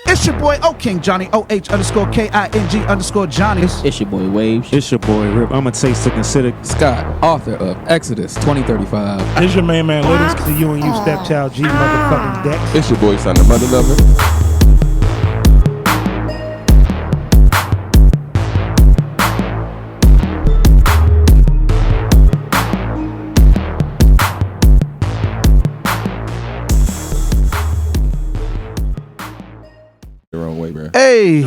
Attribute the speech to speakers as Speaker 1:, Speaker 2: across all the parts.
Speaker 1: It's your boy O King Jonny, OH_KING_Johnny.
Speaker 2: It's your boy Waves.
Speaker 3: It's your boy Rip. I'm a taste to consider.
Speaker 4: Scott, author of Exodus 2035.
Speaker 5: This your main man, Littles, the You and You Stepchild G motherfucking Dex.
Speaker 6: It's your boy, son of Mother Lover.
Speaker 1: Hey,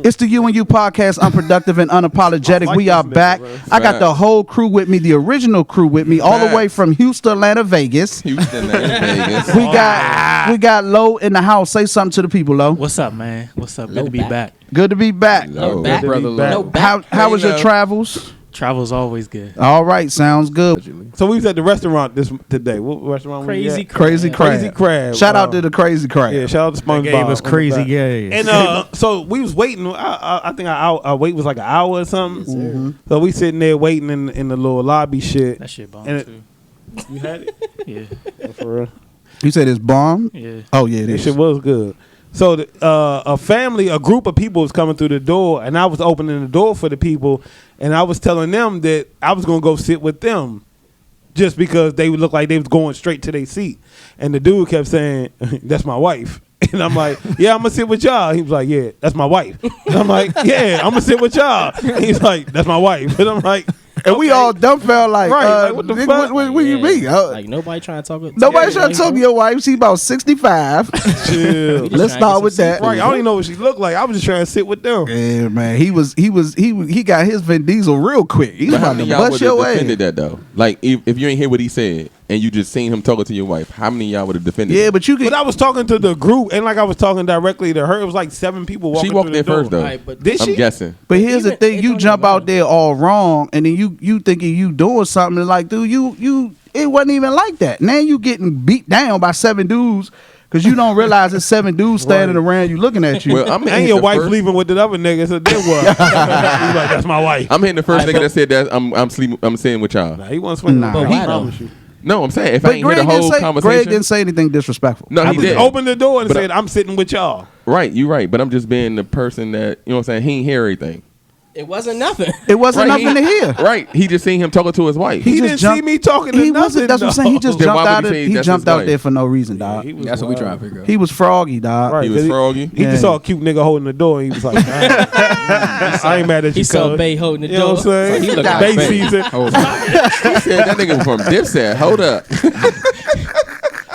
Speaker 1: it's the You and You podcast, unproductive and unapologetic. We are back. I got the whole crew with me, the original crew with me, all the way from Houston, Atlanta, Vegas. We got Lo in the house. Say something to the people, Lo.
Speaker 3: What's up, man? What's up? Good to be back.
Speaker 1: Good to be back. How was your travels?
Speaker 3: Travel's always good.
Speaker 1: All right, sounds good.
Speaker 5: So we was at the restaurant today. What restaurant?
Speaker 3: Crazy
Speaker 5: we
Speaker 1: Krazy Crab.
Speaker 5: Krazy Crab.
Speaker 1: Shout out to the Krazy Crab.
Speaker 5: Yeah, shout out to SpongeBob.
Speaker 3: Gave us crazy gays.
Speaker 5: And so we was waiting. I think our wait was like an hour or something.
Speaker 1: Mm-hmm.
Speaker 5: So we sitting there waiting in the little lobby shit.
Speaker 3: That shit bomb too.
Speaker 5: You had it?
Speaker 3: Yeah.
Speaker 5: For real?
Speaker 1: You said it's bomb?
Speaker 3: Yeah.
Speaker 1: Oh yeah, it
Speaker 5: That
Speaker 1: is.
Speaker 5: shit was good. So a group of people was coming through the door, and I was opening the door for the people, and I was telling them that I was gonna go sit with them, just because they would look like they was going straight to their seat. And the dude kept saying, "That's my wife." And I'm like, "Yeah, I'm gonna sit with y'all." He was like, "Yeah, that's my wife." And I'm like, "Yeah, I'm gonna sit with y'all." And he's like, "That's my wife." And I'm like,
Speaker 1: and we all dumbfounded like,
Speaker 5: Right, like, what the
Speaker 1: nigga,
Speaker 5: fuck?
Speaker 1: what you mean?
Speaker 2: Like nobody trying to talk.
Speaker 1: Nobody's trying to talk to your wife. She's about 65.
Speaker 5: chill.
Speaker 1: Let's start with that.
Speaker 5: Right, I don't even know what she looked like. I was just trying to sit with them.
Speaker 1: Yeah, man, he got his Vin Diesel real quick. He's
Speaker 6: But how
Speaker 1: about
Speaker 6: many
Speaker 1: to
Speaker 6: of y'all
Speaker 1: bust
Speaker 6: would have
Speaker 1: your ass.
Speaker 6: defended that though? Like if you ain't hear what he said and you just seen him talking to your wife, how many of y'all would have defended?
Speaker 1: Yeah,
Speaker 6: it?
Speaker 1: but you could.
Speaker 5: But I was talking to the group, and like I was talking directly to her. It was like 7 people walking.
Speaker 6: She walked
Speaker 5: through
Speaker 6: there
Speaker 5: the
Speaker 6: first though.
Speaker 2: Right, but
Speaker 5: Did
Speaker 6: I'm
Speaker 5: she?
Speaker 6: guessing.
Speaker 1: But here's the
Speaker 2: even-
Speaker 1: thing:
Speaker 2: it
Speaker 1: you
Speaker 2: don't
Speaker 1: jump
Speaker 2: even
Speaker 1: out
Speaker 2: matter.
Speaker 1: there all wrong, and then you thinking you doing something like, dude, you it wasn't even like that. Now you getting beat down by 7 dudes because you don't realize it's 7 dudes standing around you looking at you.
Speaker 6: Well, I'm
Speaker 5: And your wife leaving with the other nigga, so then what? He's like, that's my wife.
Speaker 6: I'm hitting the first nigga that said that I'm sitting with y'all.
Speaker 5: Nah, he wasn't swinging.
Speaker 1: Nah.
Speaker 5: But
Speaker 1: But
Speaker 5: he
Speaker 2: why though?
Speaker 5: promised you.
Speaker 6: No, I'm saying if I
Speaker 1: But
Speaker 6: ain't hear the whole
Speaker 1: Greg
Speaker 6: conversation.
Speaker 1: didn't say anything disrespectful.
Speaker 6: No, he did.
Speaker 5: Opened the door and
Speaker 6: But
Speaker 5: said, "I'm sitting with y'all."
Speaker 6: Right, you right. But I'm just being the person that, you know what I'm saying, he ain't hear everything.
Speaker 2: it wasn't nothing.
Speaker 1: It wasn't
Speaker 6: Right,
Speaker 1: nothing to hear.
Speaker 6: Right. He just seen him talking to his wife.
Speaker 5: He
Speaker 1: just
Speaker 5: didn't
Speaker 1: jumped-
Speaker 5: see me talking to
Speaker 1: He
Speaker 5: nothing.
Speaker 1: wasn't. That's what I'm saying. He just
Speaker 6: Then
Speaker 1: jumped
Speaker 6: why would
Speaker 1: out.
Speaker 6: he say
Speaker 1: He
Speaker 6: that's
Speaker 1: jumped
Speaker 6: his
Speaker 1: out
Speaker 6: wife?
Speaker 1: there for no reason, dog.
Speaker 4: That's what we trying to figure out.
Speaker 1: He was froggy, dog.
Speaker 5: Right,
Speaker 6: He was
Speaker 5: 'cause
Speaker 6: froggy.
Speaker 5: He just saw a cute nigga holding the door. And he was like, "I ain't mad at you."
Speaker 2: He saw
Speaker 5: cuz."
Speaker 2: Bay holding the
Speaker 5: You know what I'm
Speaker 2: door.
Speaker 5: saying?
Speaker 4: He looked
Speaker 5: Bay
Speaker 4: like Bay.
Speaker 5: season.
Speaker 4: Hold on.
Speaker 6: He said that nigga from Dipset. Hold up.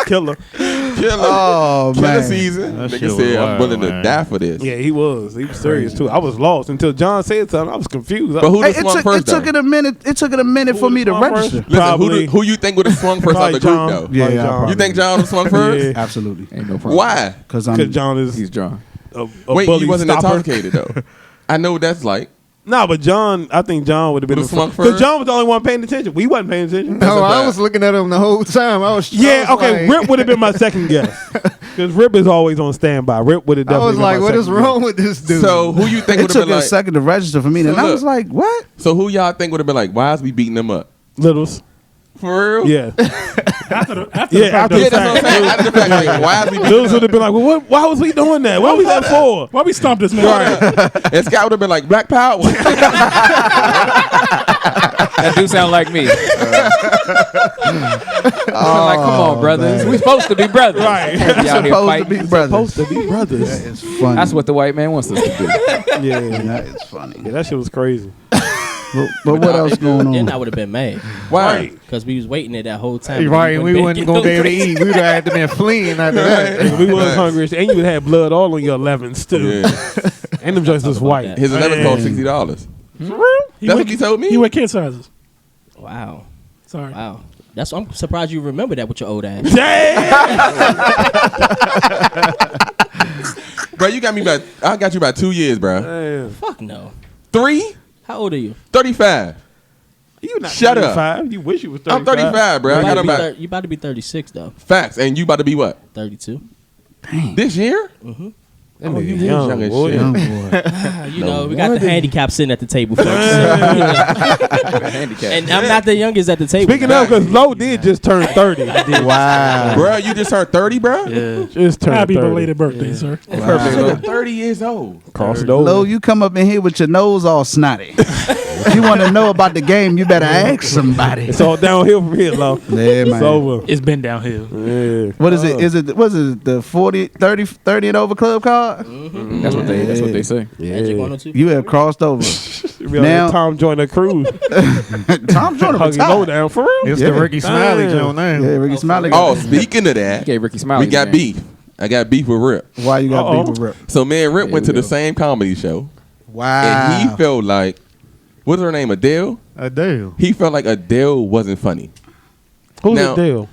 Speaker 5: Killer.
Speaker 6: Killer.
Speaker 1: Oh
Speaker 6: Killer
Speaker 1: man.
Speaker 6: season.
Speaker 3: That shit
Speaker 6: Nigga
Speaker 3: was
Speaker 6: said, I'm
Speaker 3: wild,
Speaker 6: willing to
Speaker 3: man.
Speaker 6: die for this.
Speaker 5: Yeah, he was. He was serious too. I was lost until John said something. I was confused.
Speaker 6: But who
Speaker 1: Hey,
Speaker 6: swung first,
Speaker 1: it took it a minute. It took it a minute for me to
Speaker 5: swung
Speaker 1: register.
Speaker 5: first?
Speaker 6: Listen,
Speaker 5: Probably.
Speaker 6: who you think would have swung first out
Speaker 5: Probably
Speaker 6: the group,
Speaker 5: John.
Speaker 6: though?
Speaker 1: Yeah,
Speaker 5: Probably
Speaker 1: yeah,
Speaker 5: John.
Speaker 6: You think John swung first?
Speaker 5: Yeah.
Speaker 1: Absolutely.
Speaker 4: Ain't no problem.
Speaker 6: Why?
Speaker 1: Because
Speaker 5: Because John is
Speaker 4: He's drunk.
Speaker 5: a
Speaker 6: Wait,
Speaker 5: bully
Speaker 6: you wasn't
Speaker 5: stopper.
Speaker 6: intoxicated, though. I know what that's like.
Speaker 5: No, but John, I think John would have been
Speaker 6: Would've swung
Speaker 5: because
Speaker 6: first?
Speaker 5: John was the only one paying attention. We wasn't paying attention.
Speaker 6: That's
Speaker 4: No,
Speaker 6: a
Speaker 4: I
Speaker 6: fact.
Speaker 4: was looking at him the whole time. I was
Speaker 5: Okay,
Speaker 4: like,
Speaker 5: Rip would have been my second guess because Rip is always on standby. Rip would have
Speaker 4: I
Speaker 5: definitely.
Speaker 4: was
Speaker 5: been
Speaker 4: like,
Speaker 5: my
Speaker 4: what is
Speaker 5: second
Speaker 4: wrong with this dude?
Speaker 6: So who you think
Speaker 1: it
Speaker 6: would have
Speaker 1: took
Speaker 6: been
Speaker 1: a
Speaker 6: like?
Speaker 1: second to register for me, and
Speaker 6: So
Speaker 1: I was
Speaker 6: look.
Speaker 1: like, "What?"
Speaker 6: So who y'all think would have been like? Why is we beating them up?
Speaker 5: guess. Littles.
Speaker 6: For real?
Speaker 5: Yeah.
Speaker 3: After the
Speaker 5: Yeah,
Speaker 3: fact,
Speaker 5: after
Speaker 6: Yeah,
Speaker 5: the
Speaker 6: that's what I'm
Speaker 5: fact.
Speaker 6: saying. After the fact, like, why is we beating
Speaker 5: Littles
Speaker 6: them
Speaker 5: would
Speaker 6: up?
Speaker 5: have been like, well, why was we doing that? What was that for?
Speaker 3: why we stomped this man?
Speaker 5: Right.
Speaker 6: And Scott would have been like, Black Power.
Speaker 4: that do sound like me. I'm like, come on, brothers. We supposed to be brothers.
Speaker 5: Right.
Speaker 4: Can't be out here
Speaker 1: Supposed to
Speaker 4: fighting.
Speaker 1: be brothers.
Speaker 5: Supposed to be brothers.
Speaker 1: It's funny.
Speaker 4: That's what the white man wants us to do.
Speaker 5: Yeah.
Speaker 1: That is funny.
Speaker 5: Yeah, that shit was crazy.
Speaker 1: But what else going
Speaker 2: Then I
Speaker 1: on?
Speaker 2: would have been mad
Speaker 6: Why?
Speaker 2: because we was waiting there that whole time.
Speaker 4: Right, and we wasn't going to be able to eat. We would have had to been fleeing after that.
Speaker 5: We was hungry, and you would have blood all on your 11s too.
Speaker 6: Yeah.
Speaker 5: And them joints was white.
Speaker 6: His 11 cost
Speaker 5: Man.
Speaker 6: $60.
Speaker 3: He
Speaker 6: That's
Speaker 3: went-
Speaker 6: what he told me?
Speaker 3: He went kid sizes.
Speaker 2: Wow,
Speaker 3: Sorry.
Speaker 2: wow. That's I'm surprised you remember that with your old ass.
Speaker 5: Damn.
Speaker 6: Bro, I got you about 2 years, bro.
Speaker 5: Damn.
Speaker 2: Fuck no.
Speaker 6: 3?
Speaker 2: How old are you?
Speaker 6: 35.
Speaker 5: You not
Speaker 6: Shut up.
Speaker 5: 35. You wish you was 35.
Speaker 6: I'm 35, bro. I got about
Speaker 2: You about to be 36 though.
Speaker 6: facts. And you about to be what?
Speaker 2: 32.
Speaker 6: This year? That
Speaker 5: Oh,
Speaker 6: nigga
Speaker 5: you
Speaker 6: young,
Speaker 5: young,
Speaker 6: as
Speaker 5: boy.
Speaker 6: shit.
Speaker 1: Young boy.
Speaker 2: You know, we
Speaker 6: No
Speaker 2: got the
Speaker 6: wonder.
Speaker 2: handicap sitting at the table, folks.
Speaker 4: Handicap.
Speaker 2: And I'm not the youngest at the table.
Speaker 5: Speaking of, because Low did just turn 30.
Speaker 1: Wow.
Speaker 6: Bro, you just turned 30, bro?
Speaker 3: Yeah.
Speaker 5: Just turned
Speaker 3: Happy
Speaker 5: 30.
Speaker 3: belated birthday, sir.
Speaker 6: Wow. 30 years old.
Speaker 5: Cross it over.
Speaker 1: Lo, you come up in here with your nose all snotty. If you want to know about the game, you better ask somebody.
Speaker 5: It's all downhill from here, Low.
Speaker 1: Yeah,
Speaker 5: It's
Speaker 1: man.
Speaker 5: over.
Speaker 3: It's been downhill.
Speaker 5: Yeah.
Speaker 1: What is it? Was it the 30 and over club card?
Speaker 4: That's what they say.
Speaker 2: Magic
Speaker 5: Yeah.
Speaker 2: 102.
Speaker 1: You have crossed over.
Speaker 5: We on
Speaker 1: Now-
Speaker 5: that Tom Joyner cruise.
Speaker 1: Tom Jordan
Speaker 5: Hugging Low
Speaker 1: retired.
Speaker 5: down for real.
Speaker 4: It's
Speaker 1: Yeah.
Speaker 4: the Ricky Smiley
Speaker 5: Damn.
Speaker 4: Joe now.
Speaker 1: Yeah, Ricky Smiley.
Speaker 6: Oh, speaking of that,
Speaker 4: He gave Ricky Smiley.
Speaker 6: we got
Speaker 4: the name.
Speaker 6: beef. I got beef with Rip.
Speaker 1: Why you got
Speaker 5: Uh-oh.
Speaker 1: beef with Rip?
Speaker 6: So me and Rip
Speaker 4: Here
Speaker 6: went
Speaker 4: we
Speaker 6: to the
Speaker 4: go.
Speaker 6: same comedy show,
Speaker 1: Wow.
Speaker 6: and he felt like, what's her name, Adele?
Speaker 4: Adele.
Speaker 6: He felt like Adele wasn't funny.
Speaker 5: Who's
Speaker 6: Now-
Speaker 5: the deal?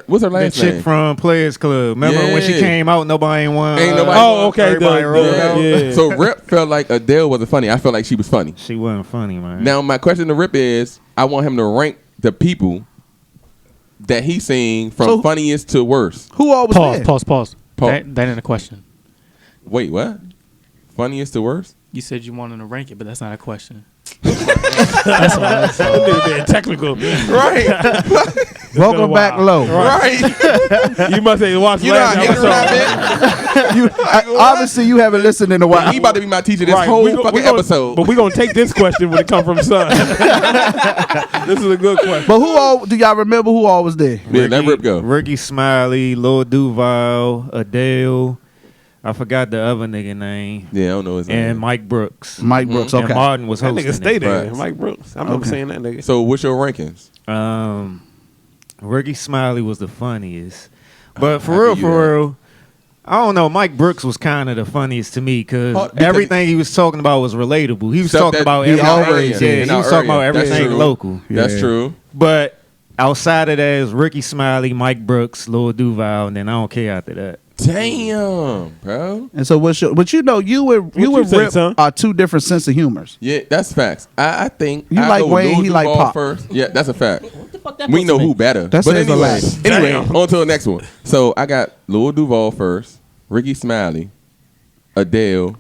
Speaker 6: What's her
Speaker 4: That
Speaker 6: last
Speaker 4: chick
Speaker 6: name?
Speaker 4: from Players Club. Remember when she
Speaker 6: Yeah.
Speaker 4: came out? Nobody ain't won.
Speaker 6: Ain't nobody
Speaker 5: Oh, okay.
Speaker 4: Everybody rolled
Speaker 6: Yeah.
Speaker 4: out.
Speaker 5: Yeah.
Speaker 6: So Rip felt like Adele wasn't funny. I felt like she was funny.
Speaker 4: She wasn't funny, man.
Speaker 6: Now my question to Rip is, I want him to rank the people that he seen from
Speaker 1: So-
Speaker 6: funniest to worst.
Speaker 1: Who all was there?
Speaker 3: Pause.
Speaker 6: Pause.
Speaker 3: That ain't a question.
Speaker 6: Wait, what? Funniest to worst?
Speaker 3: You said you wanted to rank it, but that's not a question.
Speaker 5: That nigga being technical.
Speaker 6: Right,
Speaker 1: Welcome back, Low.
Speaker 6: right.
Speaker 5: You must have watched
Speaker 6: You know
Speaker 5: last
Speaker 6: how
Speaker 5: episode.
Speaker 6: ignorant
Speaker 1: Obviously, you haven't listened in a while.
Speaker 6: He about to be my teacher this
Speaker 5: Right,
Speaker 6: whole
Speaker 5: we go-
Speaker 6: fucking
Speaker 5: we gonna-
Speaker 6: episode.
Speaker 5: But we're going to take this question when it comes from Son. This is a good question.
Speaker 1: But who all do y'all remember? Who all was there?
Speaker 6: Yeah, let Rip go.
Speaker 4: Ricky Smiley, Lil Duval, Adele. I forgot the other nigga name.
Speaker 6: Yeah, I don't know his name.
Speaker 4: And Mike Brooks.
Speaker 1: Mike Brooks.
Speaker 4: And
Speaker 1: Okay.
Speaker 4: Martin was
Speaker 5: That
Speaker 4: hosting.
Speaker 5: nigga stay
Speaker 4: it.
Speaker 5: there.
Speaker 6: Right.
Speaker 5: Mike Brooks. I remember
Speaker 1: Okay.
Speaker 5: saying that nigga.
Speaker 6: So what's your rankings?
Speaker 4: Ricky Smiley was the funniest. But
Speaker 6: I
Speaker 4: for real,
Speaker 6: give you
Speaker 4: for real, I don't know. Mike Brooks was kind of the funniest to me
Speaker 6: Oh,
Speaker 4: because
Speaker 6: because
Speaker 4: everything he was talking about was relatable. He was
Speaker 6: Stuff
Speaker 4: talking
Speaker 6: that
Speaker 4: about
Speaker 6: he
Speaker 4: everything.
Speaker 1: always
Speaker 4: Yeah,
Speaker 6: in
Speaker 4: he
Speaker 6: our
Speaker 4: was talking about
Speaker 6: area. That's
Speaker 4: everything
Speaker 6: true.
Speaker 4: local.
Speaker 6: That's
Speaker 1: Yeah.
Speaker 6: true.
Speaker 4: But outside of that is Ricky Smiley, Mike Brooks, Lil Duval, and then I don't care after that.
Speaker 6: Damn, bro.
Speaker 1: And so what's your? But you know, you and
Speaker 5: you say,
Speaker 1: Rip
Speaker 5: son?
Speaker 1: are two different sense of humors.
Speaker 6: Yeah, that's facts. I think
Speaker 1: You
Speaker 6: I
Speaker 1: like
Speaker 6: go with
Speaker 1: Wayne,
Speaker 6: Lil
Speaker 1: he like
Speaker 6: Duval
Speaker 1: Pop.
Speaker 6: first. Yeah, that's a fact.
Speaker 2: What the fuck that
Speaker 6: We
Speaker 2: supposed
Speaker 6: know
Speaker 2: to
Speaker 6: who
Speaker 2: mean?
Speaker 6: better.
Speaker 1: That's
Speaker 6: but
Speaker 1: his
Speaker 6: anyway,
Speaker 1: last.
Speaker 6: anyway,
Speaker 5: Damn.
Speaker 6: on to the next one. So I got Lil Duval first, Ricky Smiley, Adele.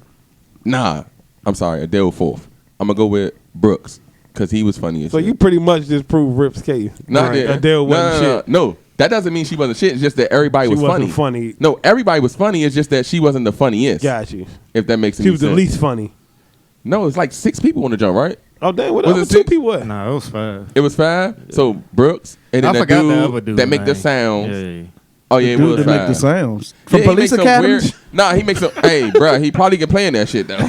Speaker 6: Nah, I'm sorry, Adele fourth. I'm gonna go with Brooks because he was funny as
Speaker 5: So
Speaker 6: shit.
Speaker 5: you pretty much just proved Rip's case.
Speaker 6: No, I
Speaker 5: Right.
Speaker 6: didn't.
Speaker 5: Adele wasn't
Speaker 6: no,
Speaker 5: shit.
Speaker 6: No, that doesn't mean she wasn't shit. It's just that everybody
Speaker 5: She
Speaker 6: was
Speaker 5: wasn't
Speaker 6: funny.
Speaker 5: funny.
Speaker 6: No, everybody was funny. It's just that she wasn't the funniest.
Speaker 5: Got you.
Speaker 6: If that makes any
Speaker 5: She was
Speaker 6: sense.
Speaker 5: the least funny.
Speaker 6: No, it's like 6 people on the jump, right?
Speaker 5: Oh, dang. What
Speaker 6: Was
Speaker 5: other
Speaker 6: it
Speaker 5: two
Speaker 6: six?
Speaker 5: people what?
Speaker 4: Nah, it was five.
Speaker 6: It was 5. So Brooks and then
Speaker 4: I
Speaker 6: that
Speaker 4: forgot
Speaker 6: dude,
Speaker 4: the other dude
Speaker 6: that make the
Speaker 4: name.
Speaker 6: sounds.
Speaker 4: Yeah.
Speaker 6: Oh yeah, it
Speaker 1: Dude
Speaker 6: was
Speaker 1: that make
Speaker 6: 5.
Speaker 1: the sounds from
Speaker 6: Yeah, he
Speaker 1: Police
Speaker 6: makes some
Speaker 1: Academy.
Speaker 6: weird- Nah, he makes some. Hey, bro, he probably can play in that shit though.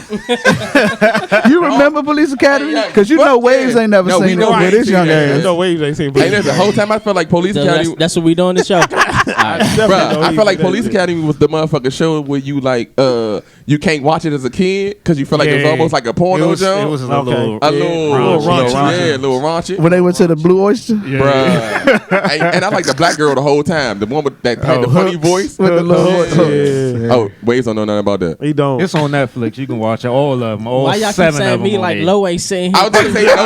Speaker 1: You remember Police Academy?
Speaker 6: Yeah,
Speaker 1: Because you
Speaker 6: fuck
Speaker 1: know Waves
Speaker 6: yeah.
Speaker 1: ain't never
Speaker 6: No, we
Speaker 1: seen
Speaker 6: know
Speaker 1: it with
Speaker 6: Waves
Speaker 1: his
Speaker 6: seen
Speaker 1: young
Speaker 6: that.
Speaker 1: ass.
Speaker 5: No waves ain't seen.
Speaker 6: Hey, listen, the whole time I felt like Police
Speaker 2: So
Speaker 6: Academy.
Speaker 2: that's what we doing the show. All right.
Speaker 6: Bro, I feel like Police Academy was the motherfucking show where you like you can't watch it as a kid because you feel like it was
Speaker 4: Yeah.
Speaker 6: almost like a porno
Speaker 4: It was
Speaker 6: joke.
Speaker 4: a
Speaker 5: Okay.
Speaker 4: little.
Speaker 6: A little
Speaker 5: raunchy.
Speaker 6: yeah, a little raunchy.
Speaker 1: When they went to the Blue Oyster
Speaker 6: Bruh. and I like the black girl the whole time. The one with that had the funny
Speaker 1: Hooks.
Speaker 6: voice.
Speaker 1: with the little
Speaker 5: Hooks.
Speaker 1: hooks.
Speaker 5: Yeah.
Speaker 6: Oh, Waves don't know nothing about that.
Speaker 5: He don't.
Speaker 4: It's on Netflix. You can watch it. All of them. All
Speaker 2: Why y'all keep
Speaker 4: 7
Speaker 2: saying
Speaker 4: of them.
Speaker 2: me
Speaker 4: on
Speaker 2: like
Speaker 4: there.
Speaker 2: Low ain't saying
Speaker 6: I was about to say, no.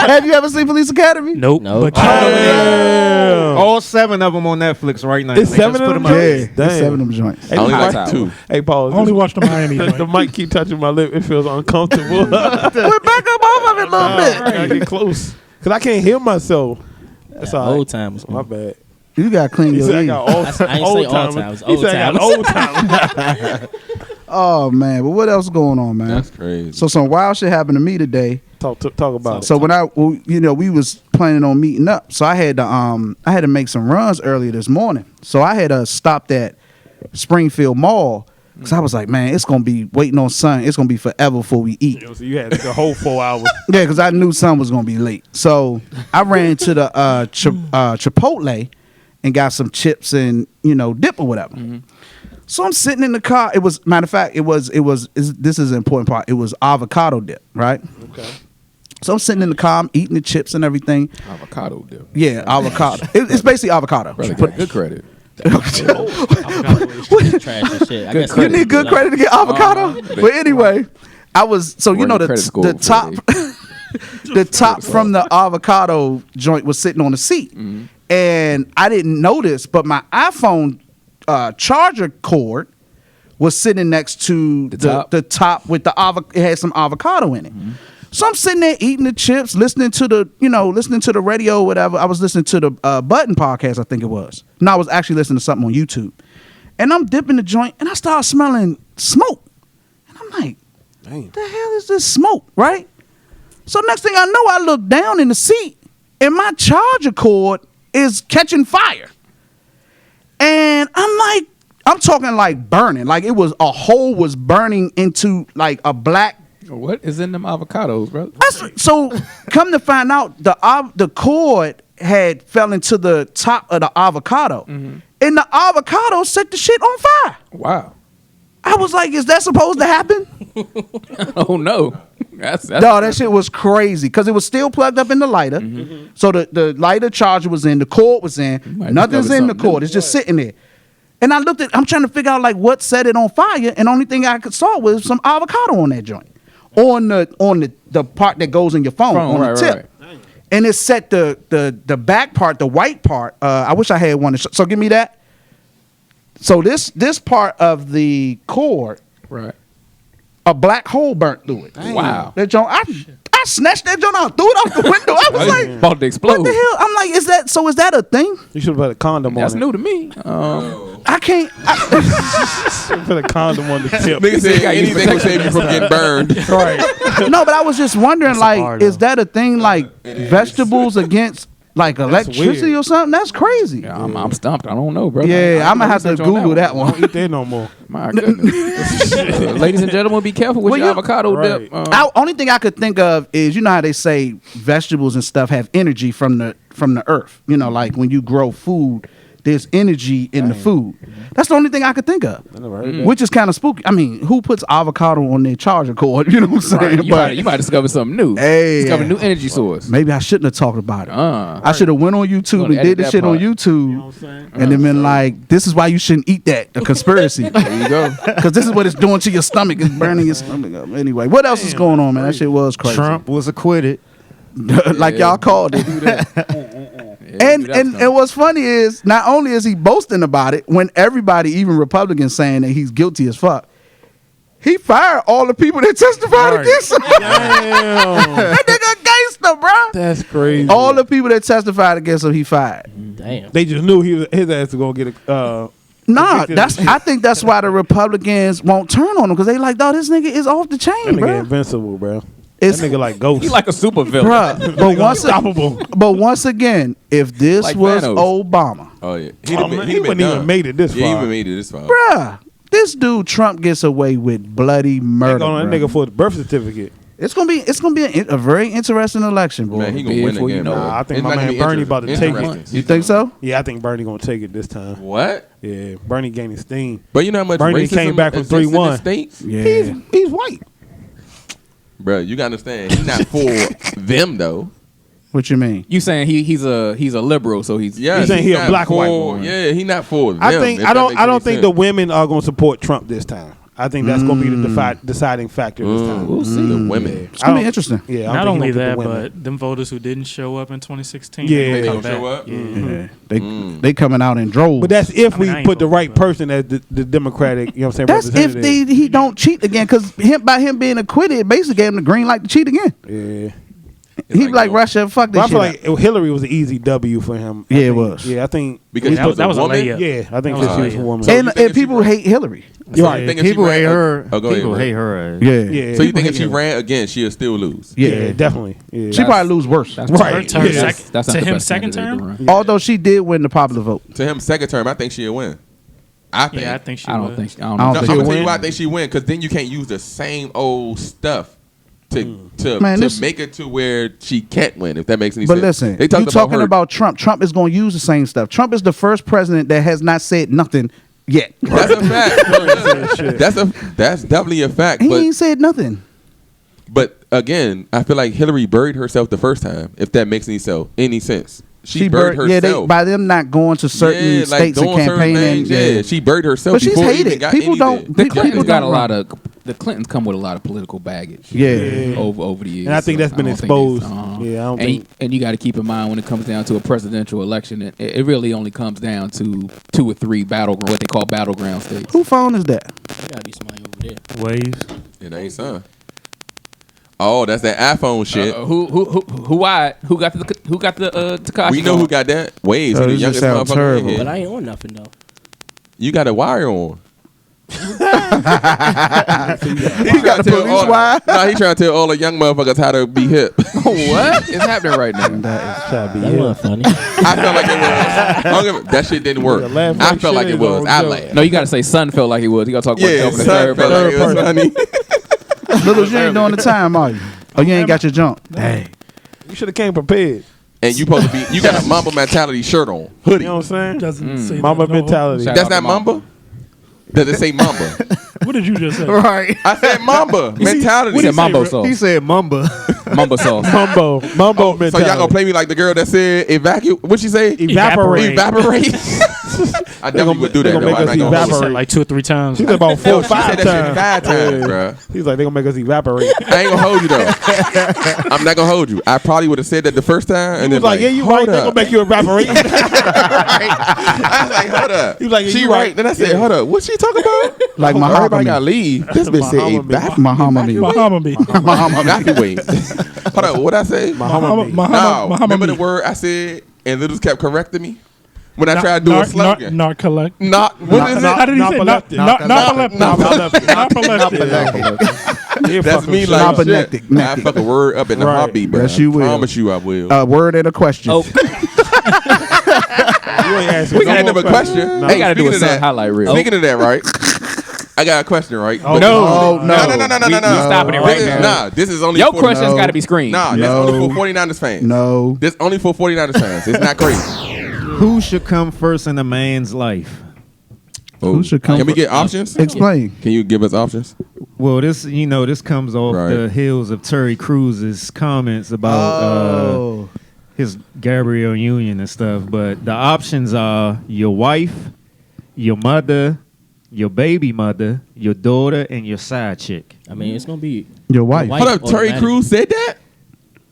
Speaker 1: Have you ever seen Police Academy?
Speaker 3: Nope.
Speaker 2: No.
Speaker 3: But
Speaker 5: Damn.
Speaker 4: All 7 of them on Netflix right now.
Speaker 5: It's
Speaker 4: They
Speaker 5: 7
Speaker 4: just
Speaker 5: of
Speaker 4: put
Speaker 5: them?
Speaker 4: up.
Speaker 1: Yeah,
Speaker 5: Damn.
Speaker 1: it's 7 of them joints.
Speaker 6: I only
Speaker 5: Hey,
Speaker 6: like 2.
Speaker 5: Hey, Paul.
Speaker 3: I only watched the Miami
Speaker 5: the
Speaker 3: joint.
Speaker 5: mic keep touching my lip. It feels uncomfortable.
Speaker 1: We're back up off of it a little bit.
Speaker 5: I gotta get close because I can't hear myself. That's all
Speaker 2: Old
Speaker 5: right.
Speaker 2: timers.
Speaker 5: My bad.
Speaker 1: You gotta clean
Speaker 5: He
Speaker 1: your
Speaker 5: said I
Speaker 1: ears.
Speaker 5: got old,
Speaker 2: I ain't say
Speaker 5: old
Speaker 2: all
Speaker 5: timers.
Speaker 2: timers,
Speaker 5: He
Speaker 2: old
Speaker 5: said I got
Speaker 2: timers.
Speaker 5: old timers.
Speaker 1: Oh man, but what else going on, man?
Speaker 6: That's crazy.
Speaker 1: So some wild shit happened to me today.
Speaker 5: Talk about it.
Speaker 1: So when we was planning on meeting up, so I had to make some runs earlier this morning. So I had stopped at Springfield Mall because I was like, man, it's gonna be waiting on Son. It's gonna be forever before we eat.
Speaker 5: So you had the whole 4 hours.
Speaker 1: Yeah, because I knew Son was gonna be late. So I ran to the Chipotle and got some chips and dip or whatever. So I'm sitting in the car. It was matter of fact, this is an important part. It was avocado dip, right?
Speaker 5: Okay.
Speaker 1: So I'm sitting in the car, I'm eating the chips and everything.
Speaker 4: Avocado dip.
Speaker 1: Yeah, avocado. It's basically avocado.
Speaker 4: Brother,
Speaker 1: But
Speaker 4: good credit.
Speaker 2: Trash and shit. I guess
Speaker 1: you need good credit to get avocado.
Speaker 4: Uh-huh.
Speaker 1: But anyway, I was so
Speaker 4: Run your credit score
Speaker 1: the
Speaker 4: before
Speaker 1: top the top from the avocado joint was sitting on the seat, and I didn't notice, but my iPhone charger cord was sitting next to the top with the it had some avocado in it. So I'm sitting there eating the chips, listening to the radio or whatever. I was listening to the Button podcast, I think it was. No, I was actually listening to something on YouTube. And I'm dipping the joint and I start smelling smoke. And I'm like, what the hell is this smoke, right? So next thing I know, I look down in the seat and my charger cord is catching fire. And I'm talking like burning. Like it was a hole was burning into like a black.
Speaker 7: What is in them avocados, bro?
Speaker 1: So come to find out, the cord had fell into the top of the avocado, and the avocado set the shit on fire.
Speaker 7: Wow.
Speaker 1: I was like, is that supposed to happen?
Speaker 7: Oh no. That's
Speaker 1: No, that shit was crazy because it was still plugged up in the lighter. So the lighter charger was in, the cord was in, nothing's in the cord. It's just sitting there. And I'm trying to figure out like what set it on fire, and the only thing I could saw was some avocado on that joint. On the part that goes in your phone on the tip. Right. And it set the back part, the white part. I wish I had one. So give me that. So this part of the cord,
Speaker 7: right,
Speaker 1: a black hole burnt through it.
Speaker 7: Wow.
Speaker 1: That joint, I snatched that joint out, threw it out the window. I was like,
Speaker 7: about to explode.
Speaker 1: what the hell? I'm like, is that a thing?
Speaker 5: You should have put a condom
Speaker 7: That's
Speaker 5: on
Speaker 7: new to me.
Speaker 1: I can't.
Speaker 5: Put a condom on the tip.
Speaker 6: Nigga said anything will save you from getting burned.
Speaker 5: Right.
Speaker 1: No, but I was just wondering,
Speaker 3: That's
Speaker 1: like,
Speaker 3: hard,
Speaker 1: is
Speaker 3: though.
Speaker 1: that a thing? Like vegetables against like electricity
Speaker 5: weird.
Speaker 1: or something? That's crazy.
Speaker 7: Yeah, I'm stumped. I don't don't know, bro.
Speaker 1: Yeah, I'm gonna have to
Speaker 7: research on
Speaker 1: Google that
Speaker 5: Don't
Speaker 1: one.
Speaker 5: eat that no more.
Speaker 7: My goodness. Ladies and gentlemen, be careful with
Speaker 1: Well,
Speaker 7: your
Speaker 1: you-
Speaker 7: avocado
Speaker 5: Right.
Speaker 7: dip.
Speaker 1: Only thing I could think of is, you know how they say vegetables and stuff have energy from the earth. You know, like when you grow food, there's energy in the food. That's the only thing I could think of,
Speaker 5: never heard that.
Speaker 1: which is kind of spooky. I mean, who puts avocado on their charger cord? You know what I'm saying?
Speaker 7: You might discover something new.
Speaker 1: Hey,
Speaker 7: Discover a new energy source.
Speaker 1: maybe I shouldn't have talked about it.
Speaker 7: Uh,
Speaker 1: I should have went on YouTube
Speaker 7: Gonna
Speaker 1: and did
Speaker 7: edit
Speaker 1: this
Speaker 7: that
Speaker 1: shit on
Speaker 7: part.
Speaker 1: YouTube, and then been like, "This is why you shouldn't eat that." The conspiracy,
Speaker 7: there you go.
Speaker 1: because this is what it's doing to your stomach. It's burning your stomach up. Anyway, what else is going on, man? That shit was crazy.
Speaker 4: Trump was acquitted.
Speaker 1: Like y'all called it. And what's funny is, not only is he boasting about it, when everybody, even Republicans, saying that he's guilty as fuck, he fired all the people that testified
Speaker 5: Right.
Speaker 1: against him. That nigga gangster, bro.
Speaker 5: That's crazy.
Speaker 1: All the people that testified against him, he fired.
Speaker 2: Damn.
Speaker 5: They just knew his ass was gonna get a.
Speaker 1: Nah,
Speaker 5: Convicted.
Speaker 1: I think that's why the Republicans won't turn on him, because they like, dog, this nigga is off the
Speaker 5: That
Speaker 1: chain,
Speaker 5: nigga
Speaker 1: bro.
Speaker 5: invincible, bro.
Speaker 1: It's
Speaker 5: That nigga like Ghost.
Speaker 7: He like a super villain.
Speaker 1: bruh, but once again, if this
Speaker 7: Like
Speaker 1: was
Speaker 7: Thanos.
Speaker 1: Obama,
Speaker 6: Oh yeah,
Speaker 5: He wouldn't even made it this
Speaker 6: Yeah, he
Speaker 5: far.
Speaker 6: even made it this far.
Speaker 1: bruh, this dude Trump gets away with bloody
Speaker 5: They
Speaker 1: murder.
Speaker 5: going that
Speaker 1: bruh.
Speaker 5: nigga for the birth certificate.
Speaker 1: It's gonna be a very interesting election, boy.
Speaker 6: Man, he gonna
Speaker 7: Be
Speaker 6: win
Speaker 7: before you
Speaker 6: again,
Speaker 7: know
Speaker 6: bro.
Speaker 7: it.
Speaker 5: Nah, I think
Speaker 6: It's
Speaker 5: my
Speaker 6: not gonna
Speaker 5: man
Speaker 6: be
Speaker 5: Bernie about to take it.
Speaker 6: interesting.
Speaker 1: You think so?
Speaker 5: Yeah, I think Bernie gonna take it this time.
Speaker 6: What?
Speaker 5: Yeah, Bernie gaining steam.
Speaker 6: But you know how much
Speaker 5: Bernie
Speaker 6: racism
Speaker 5: came back from
Speaker 6: exists in
Speaker 5: 3-1.
Speaker 6: the states?
Speaker 1: Yeah.
Speaker 5: He's white.
Speaker 6: Bro, you gotta understand, he's not for them though.
Speaker 1: What you mean?
Speaker 7: You saying he's a liberal, so he's
Speaker 6: Yeah,
Speaker 5: He's saying he a
Speaker 6: not
Speaker 5: black
Speaker 6: for,
Speaker 5: white boy.
Speaker 6: Yeah, he not for them.
Speaker 5: I
Speaker 6: if that
Speaker 5: don't
Speaker 6: makes
Speaker 5: think
Speaker 6: any
Speaker 5: the
Speaker 6: sense.
Speaker 5: women are gonna support Trump this time. I think that's gonna be the deciding factor this time.
Speaker 7: We'll see.
Speaker 6: the women.
Speaker 1: It's gonna be interesting.
Speaker 5: Yeah, I don't
Speaker 3: Not
Speaker 5: think
Speaker 3: only
Speaker 5: he gonna
Speaker 3: that,
Speaker 5: get the women.
Speaker 3: but them voters who didn't show up in 2016,
Speaker 5: Yeah.
Speaker 3: they
Speaker 5: They
Speaker 3: gonna
Speaker 6: gonna
Speaker 3: come
Speaker 6: show
Speaker 3: back.
Speaker 6: up?
Speaker 3: Yeah.
Speaker 1: They coming out in droves.
Speaker 5: But that's if
Speaker 3: I mean,
Speaker 5: we
Speaker 3: I ain't
Speaker 5: put the
Speaker 3: voting
Speaker 5: right
Speaker 3: for him.
Speaker 5: person as the Democratic, you know what I'm saying?
Speaker 1: That's if
Speaker 5: representative.
Speaker 1: he don't cheat again, because by him being acquitted, it basically gave him the green light to cheat again.
Speaker 5: Yeah.
Speaker 1: He like
Speaker 6: no.
Speaker 1: Russia, fuck
Speaker 5: But
Speaker 1: this
Speaker 5: I feel
Speaker 1: shit.
Speaker 5: like Hillary was an easy W for him.
Speaker 1: Yeah, it
Speaker 5: think.
Speaker 1: was.
Speaker 5: Yeah, I think
Speaker 6: Because
Speaker 3: Yeah, that was a
Speaker 6: woman.
Speaker 3: layup.
Speaker 5: Yeah, I think
Speaker 3: That
Speaker 5: that
Speaker 3: was
Speaker 5: she was
Speaker 3: a
Speaker 5: a
Speaker 3: layup.
Speaker 5: woman.
Speaker 6: So you
Speaker 1: and
Speaker 6: think if she
Speaker 1: people
Speaker 6: ran-
Speaker 1: hate Hillary.
Speaker 6: So
Speaker 5: Right.
Speaker 6: you think if she
Speaker 4: People
Speaker 6: ran-
Speaker 4: hate her.
Speaker 6: Oh, go ahead,
Speaker 4: People
Speaker 6: bro.
Speaker 4: hate her.
Speaker 1: Yeah.
Speaker 5: Yeah.
Speaker 6: So you think if
Speaker 5: people
Speaker 6: she
Speaker 5: hate her.
Speaker 6: ran again, she'll still lose?
Speaker 5: Yeah, definitely. Yeah.
Speaker 1: She probably lose worse.
Speaker 7: That's
Speaker 5: Right.
Speaker 3: Her
Speaker 7: That's,
Speaker 3: term
Speaker 5: Yeah.
Speaker 3: sec-
Speaker 7: that's not
Speaker 3: to
Speaker 7: the
Speaker 3: him
Speaker 7: best
Speaker 3: second
Speaker 7: candidate to
Speaker 3: term?
Speaker 7: run.
Speaker 1: Although she did win the popular vote.
Speaker 6: To him, second term, I think she'll win. I think.
Speaker 3: Yeah, I think she
Speaker 7: I
Speaker 3: would.
Speaker 7: don't think. I
Speaker 1: I
Speaker 7: don't
Speaker 1: don't
Speaker 7: know.
Speaker 6: No, I'm
Speaker 1: think
Speaker 6: gonna
Speaker 1: she'll
Speaker 6: tell you
Speaker 1: win.
Speaker 6: why I think she win, because then you can't use the same old stuff to
Speaker 1: Man, this-
Speaker 6: make it to where she can't win. If that makes any
Speaker 1: But
Speaker 6: sense.
Speaker 1: listen,
Speaker 6: They
Speaker 1: you
Speaker 6: talked
Speaker 1: talking
Speaker 6: her-
Speaker 1: about Trump. Trump is going to use the same stuff. Trump is the first president that has not said nothing yet.
Speaker 6: That's a fact. That's definitely a fact.
Speaker 1: He
Speaker 6: But
Speaker 1: ain't said nothing.
Speaker 6: But again, I feel like Hillary buried herself the first time. If that makes any sense, she buried herself.
Speaker 1: Yeah, by them not going to certain states and
Speaker 6: doing certain
Speaker 1: campaigning.
Speaker 6: things, yeah, she buried herself.
Speaker 1: But she's
Speaker 6: before it even
Speaker 1: hated.
Speaker 6: got
Speaker 1: People
Speaker 6: anything.
Speaker 1: don't-
Speaker 7: The
Speaker 1: People
Speaker 7: Clintons got a
Speaker 1: don't
Speaker 7: lot
Speaker 1: run.
Speaker 7: of. The Clintons come with a lot of political baggage.
Speaker 1: Yeah.
Speaker 7: Over the years.
Speaker 5: And I think that's been
Speaker 7: don't think
Speaker 5: exposed.
Speaker 7: it's,
Speaker 5: Yeah, I don't
Speaker 7: and,
Speaker 5: think-
Speaker 7: and you got to keep in mind when it comes down to a presidential election, it really only comes down to 2 or 3 what they call battleground states.
Speaker 1: Who phone is that?
Speaker 2: There gotta be somebody over there.
Speaker 4: Waves.
Speaker 6: It ain't son. Oh, that's that iPhone shit.
Speaker 7: Who got the Tekashi?
Speaker 6: We know who got that. Waves.
Speaker 1: Oh,
Speaker 6: He the
Speaker 1: this just
Speaker 6: youngest
Speaker 1: sounds
Speaker 6: motherfucker
Speaker 1: terrible.
Speaker 6: in
Speaker 2: But
Speaker 6: here.
Speaker 2: I ain't on nothing though.
Speaker 6: You got a wire on.
Speaker 1: You got the police wire.
Speaker 6: No, he trying to tell all the young motherfuckers how to be hip.
Speaker 7: What is happening right now?
Speaker 5: That is trying to be
Speaker 2: That
Speaker 5: hip.
Speaker 2: wasn't funny.
Speaker 6: I felt like it was. I don't give a- that shit didn't work.
Speaker 5: Yeah, laugh
Speaker 6: I
Speaker 5: like
Speaker 6: felt like
Speaker 5: shit
Speaker 6: it
Speaker 5: is
Speaker 6: was.
Speaker 5: on
Speaker 6: I
Speaker 5: joke.
Speaker 6: laughed.
Speaker 7: No, you got to say son felt like he was. You got to talk about
Speaker 6: Yeah,
Speaker 7: yourself in the
Speaker 6: son
Speaker 7: third
Speaker 6: felt like it was
Speaker 7: person.
Speaker 6: funny.
Speaker 1: Little, you ain't doing the time, are you? Oh, you ain't got your jump. Hey,
Speaker 5: You should have came prepared.
Speaker 6: And you supposed to be. You got a Mamba mentality shirt on, hoodie.
Speaker 5: You know what I'm saying?
Speaker 3: Doesn't say
Speaker 5: Mama
Speaker 3: that, no.
Speaker 5: mentality.
Speaker 7: Shout
Speaker 6: That's
Speaker 7: out to
Speaker 6: not Mamba. Does it say Mamba?
Speaker 3: What did you just say?
Speaker 1: right.
Speaker 6: I said Mamba mentality.
Speaker 7: He said mambo
Speaker 3: He
Speaker 7: sauce.
Speaker 4: He said Mumba.
Speaker 7: Mambo sauce.
Speaker 5: Mumbo
Speaker 6: So
Speaker 5: mentality.
Speaker 6: y'all gonna play me like the girl that said evacuate? What she say?
Speaker 5: Evaporate.
Speaker 6: Evaporate. I definitely would do
Speaker 5: they
Speaker 6: that.
Speaker 5: gonna
Speaker 6: Though.
Speaker 5: make
Speaker 6: I'm
Speaker 5: us
Speaker 6: not gonna hold
Speaker 3: She
Speaker 6: you.
Speaker 3: said
Speaker 5: evaporate.
Speaker 3: like 2 or 3 times.
Speaker 5: She said about 4 or
Speaker 6: She
Speaker 5: 5
Speaker 6: said that shit
Speaker 5: times.
Speaker 6: 5 times,
Speaker 5: Yeah.
Speaker 6: bro.
Speaker 5: He's like, they gonna make us evaporate.
Speaker 6: I ain't gonna hold you though. I'm not gonna hold you. I probably would have said that the first time,
Speaker 5: He
Speaker 6: and
Speaker 5: was
Speaker 6: then
Speaker 5: like, yeah, you
Speaker 6: hold
Speaker 5: right. They
Speaker 6: up.
Speaker 5: gonna make you evaporate.
Speaker 6: I was like, hold up.
Speaker 5: He was like, yeah,
Speaker 6: she
Speaker 5: you
Speaker 6: right.
Speaker 5: right.
Speaker 6: Then I said, hold up. What she talking about?
Speaker 1: Like
Speaker 6: Everybody
Speaker 1: Muhammad.
Speaker 6: got to leave. This bitch said
Speaker 5: Muhammad.
Speaker 6: evaporate.
Speaker 1: Muhammad.
Speaker 6: Evacuate. Hold up. What I say?
Speaker 5: Muhammad.
Speaker 6: No. Remember the word I said, and Littles kept correcting me when I tried to do a slogan.
Speaker 3: Not collect.
Speaker 6: Not what is
Speaker 3: How
Speaker 6: it?
Speaker 3: did he say? Not
Speaker 6: That's me like shit. I fuck a word up in the
Speaker 5: Right.
Speaker 6: heartbeat, bro.
Speaker 1: Yes, you will.
Speaker 6: I promise you I will.
Speaker 1: A word and a question.
Speaker 2: Oh,
Speaker 5: You ain't asking
Speaker 6: we
Speaker 5: no
Speaker 6: got another
Speaker 5: more
Speaker 6: question.
Speaker 5: questions. No.
Speaker 7: They got to do a
Speaker 6: speaking of
Speaker 7: son
Speaker 6: that-
Speaker 7: highlight reel.
Speaker 6: Speaking of that, right? I got a question, right?
Speaker 5: Oh,
Speaker 1: no.
Speaker 6: No.
Speaker 7: We stopping it right
Speaker 6: This is-
Speaker 7: now.
Speaker 6: Nah, this is only
Speaker 7: Your
Speaker 6: for
Speaker 7: questions
Speaker 1: No.
Speaker 7: got to be screened.
Speaker 6: Nah, that's
Speaker 1: No.
Speaker 6: only for 49ers fans.
Speaker 1: No.
Speaker 6: This only for 49ers fans. It's not crazy.
Speaker 4: Who should come first in a man's life?
Speaker 1: Who should come
Speaker 6: Can we
Speaker 1: fir-
Speaker 6: get options?
Speaker 1: Explain.
Speaker 6: Can you give us options?
Speaker 4: Well, this comes off
Speaker 6: Right.
Speaker 4: the heels of Terry Cruz's comments about
Speaker 1: Oh.
Speaker 4: his Gabrielle Union and stuff. But the options are your wife, your mother, your baby mother, your daughter, and your side chick.
Speaker 2: I mean, it's gonna be
Speaker 1: Your wife.
Speaker 2: White
Speaker 6: Hold up, Terry
Speaker 2: automatic.
Speaker 6: Crews said that?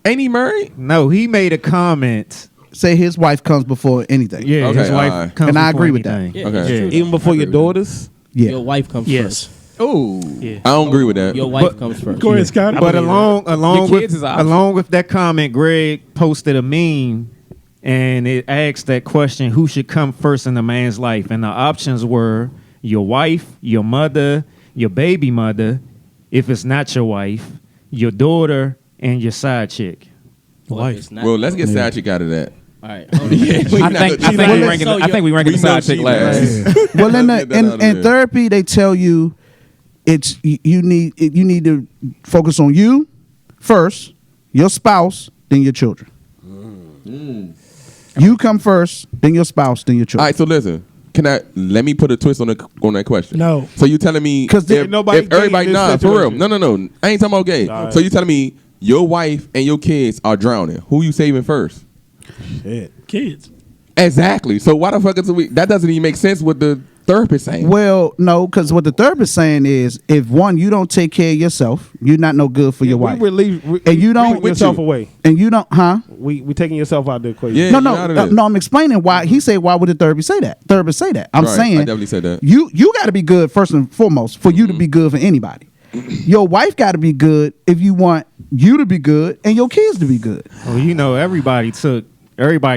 Speaker 6: Ain't he married?
Speaker 4: No, he made a comment.
Speaker 1: Say his wife comes before anything.
Speaker 4: Yeah,
Speaker 6: Okay,
Speaker 4: his wife
Speaker 6: alright.
Speaker 4: comes
Speaker 1: And I
Speaker 4: before
Speaker 1: agree with that.
Speaker 4: anything.
Speaker 2: Yeah,
Speaker 6: Okay.
Speaker 2: it's true.
Speaker 5: Even before your daughters.
Speaker 1: Yeah.
Speaker 2: Your wife comes
Speaker 3: Yes.
Speaker 2: first.
Speaker 7: Ooh.
Speaker 3: Yeah.
Speaker 6: I don't agree with that.
Speaker 2: Your wife comes first.
Speaker 3: Go ahead, Scott.
Speaker 4: But along
Speaker 7: Your kids is an option.
Speaker 4: along with that comment, Greg posted a meme, and it asked that question: who should come first in a man's life? And the options were your wife, your mother, your baby mother. If it's not your wife, your daughter, and your side chick.
Speaker 2: Well, if it's not-
Speaker 6: Well, let's get side chick out of that.
Speaker 2: All right. hold on.
Speaker 7: I think we ranking the
Speaker 6: know
Speaker 7: side chick
Speaker 6: she
Speaker 7: last.
Speaker 6: last.
Speaker 1: Well, in,
Speaker 6: Let's get that out of
Speaker 1: in
Speaker 6: there.
Speaker 1: therapy, they tell you you need to focus on you first, your spouse, then your children. You come first, then your spouse, then your
Speaker 6: All
Speaker 1: children.
Speaker 6: right, so listen. Let me put a twist on that question.
Speaker 3: No.
Speaker 6: So you telling me
Speaker 1: 'Cause
Speaker 6: if
Speaker 5: nobody
Speaker 6: if everybody
Speaker 5: gay in this
Speaker 6: nah for real.
Speaker 5: situation.
Speaker 6: No. I ain't talking about gay.
Speaker 5: All right.
Speaker 6: So you telling me your wife and your kids are drowning. Who you saving first?
Speaker 3: Kids.
Speaker 6: Exactly. So why the fuck is we that doesn't even make sense what the therapist saying.
Speaker 1: Well, no, because what the therapist saying is, if one, you don't take care of yourself, you're not no good for your wife, and you don't
Speaker 5: with yourself away.
Speaker 1: and you don't, huh?
Speaker 5: We taking yourself out of the equation.
Speaker 6: Yeah.
Speaker 1: No,
Speaker 6: you out of this.
Speaker 1: no. I'm explaining why he said. Why would the therapist say that? Therapist say that. I'm
Speaker 6: Right,
Speaker 1: saying
Speaker 6: I definitely said that.
Speaker 1: You got to be good first and foremost for you to be good for anybody. Your wife got to be good if you want you to be good and your kids to be good.
Speaker 4: Well, you know, everybody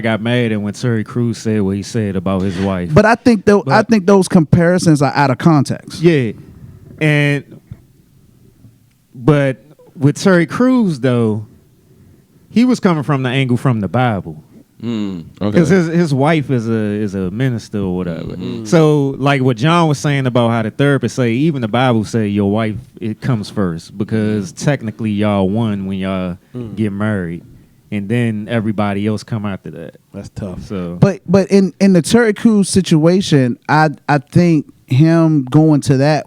Speaker 4: got mad and when Terry Crews said what he said about his wife.
Speaker 1: But I think those comparisons are out of context.
Speaker 4: Yeah, but with Terry Crews though, he was coming from the angle from the Bible
Speaker 6: Okay.
Speaker 4: because his wife is a minister or whatever. So like what John was saying about how the therapist say, even the Bible say your wife it comes first because technically y'all one when y'all get married, and then everybody else come after that.
Speaker 5: That's tough.
Speaker 4: So
Speaker 1: But in the Terry Crews situation, I think him going to that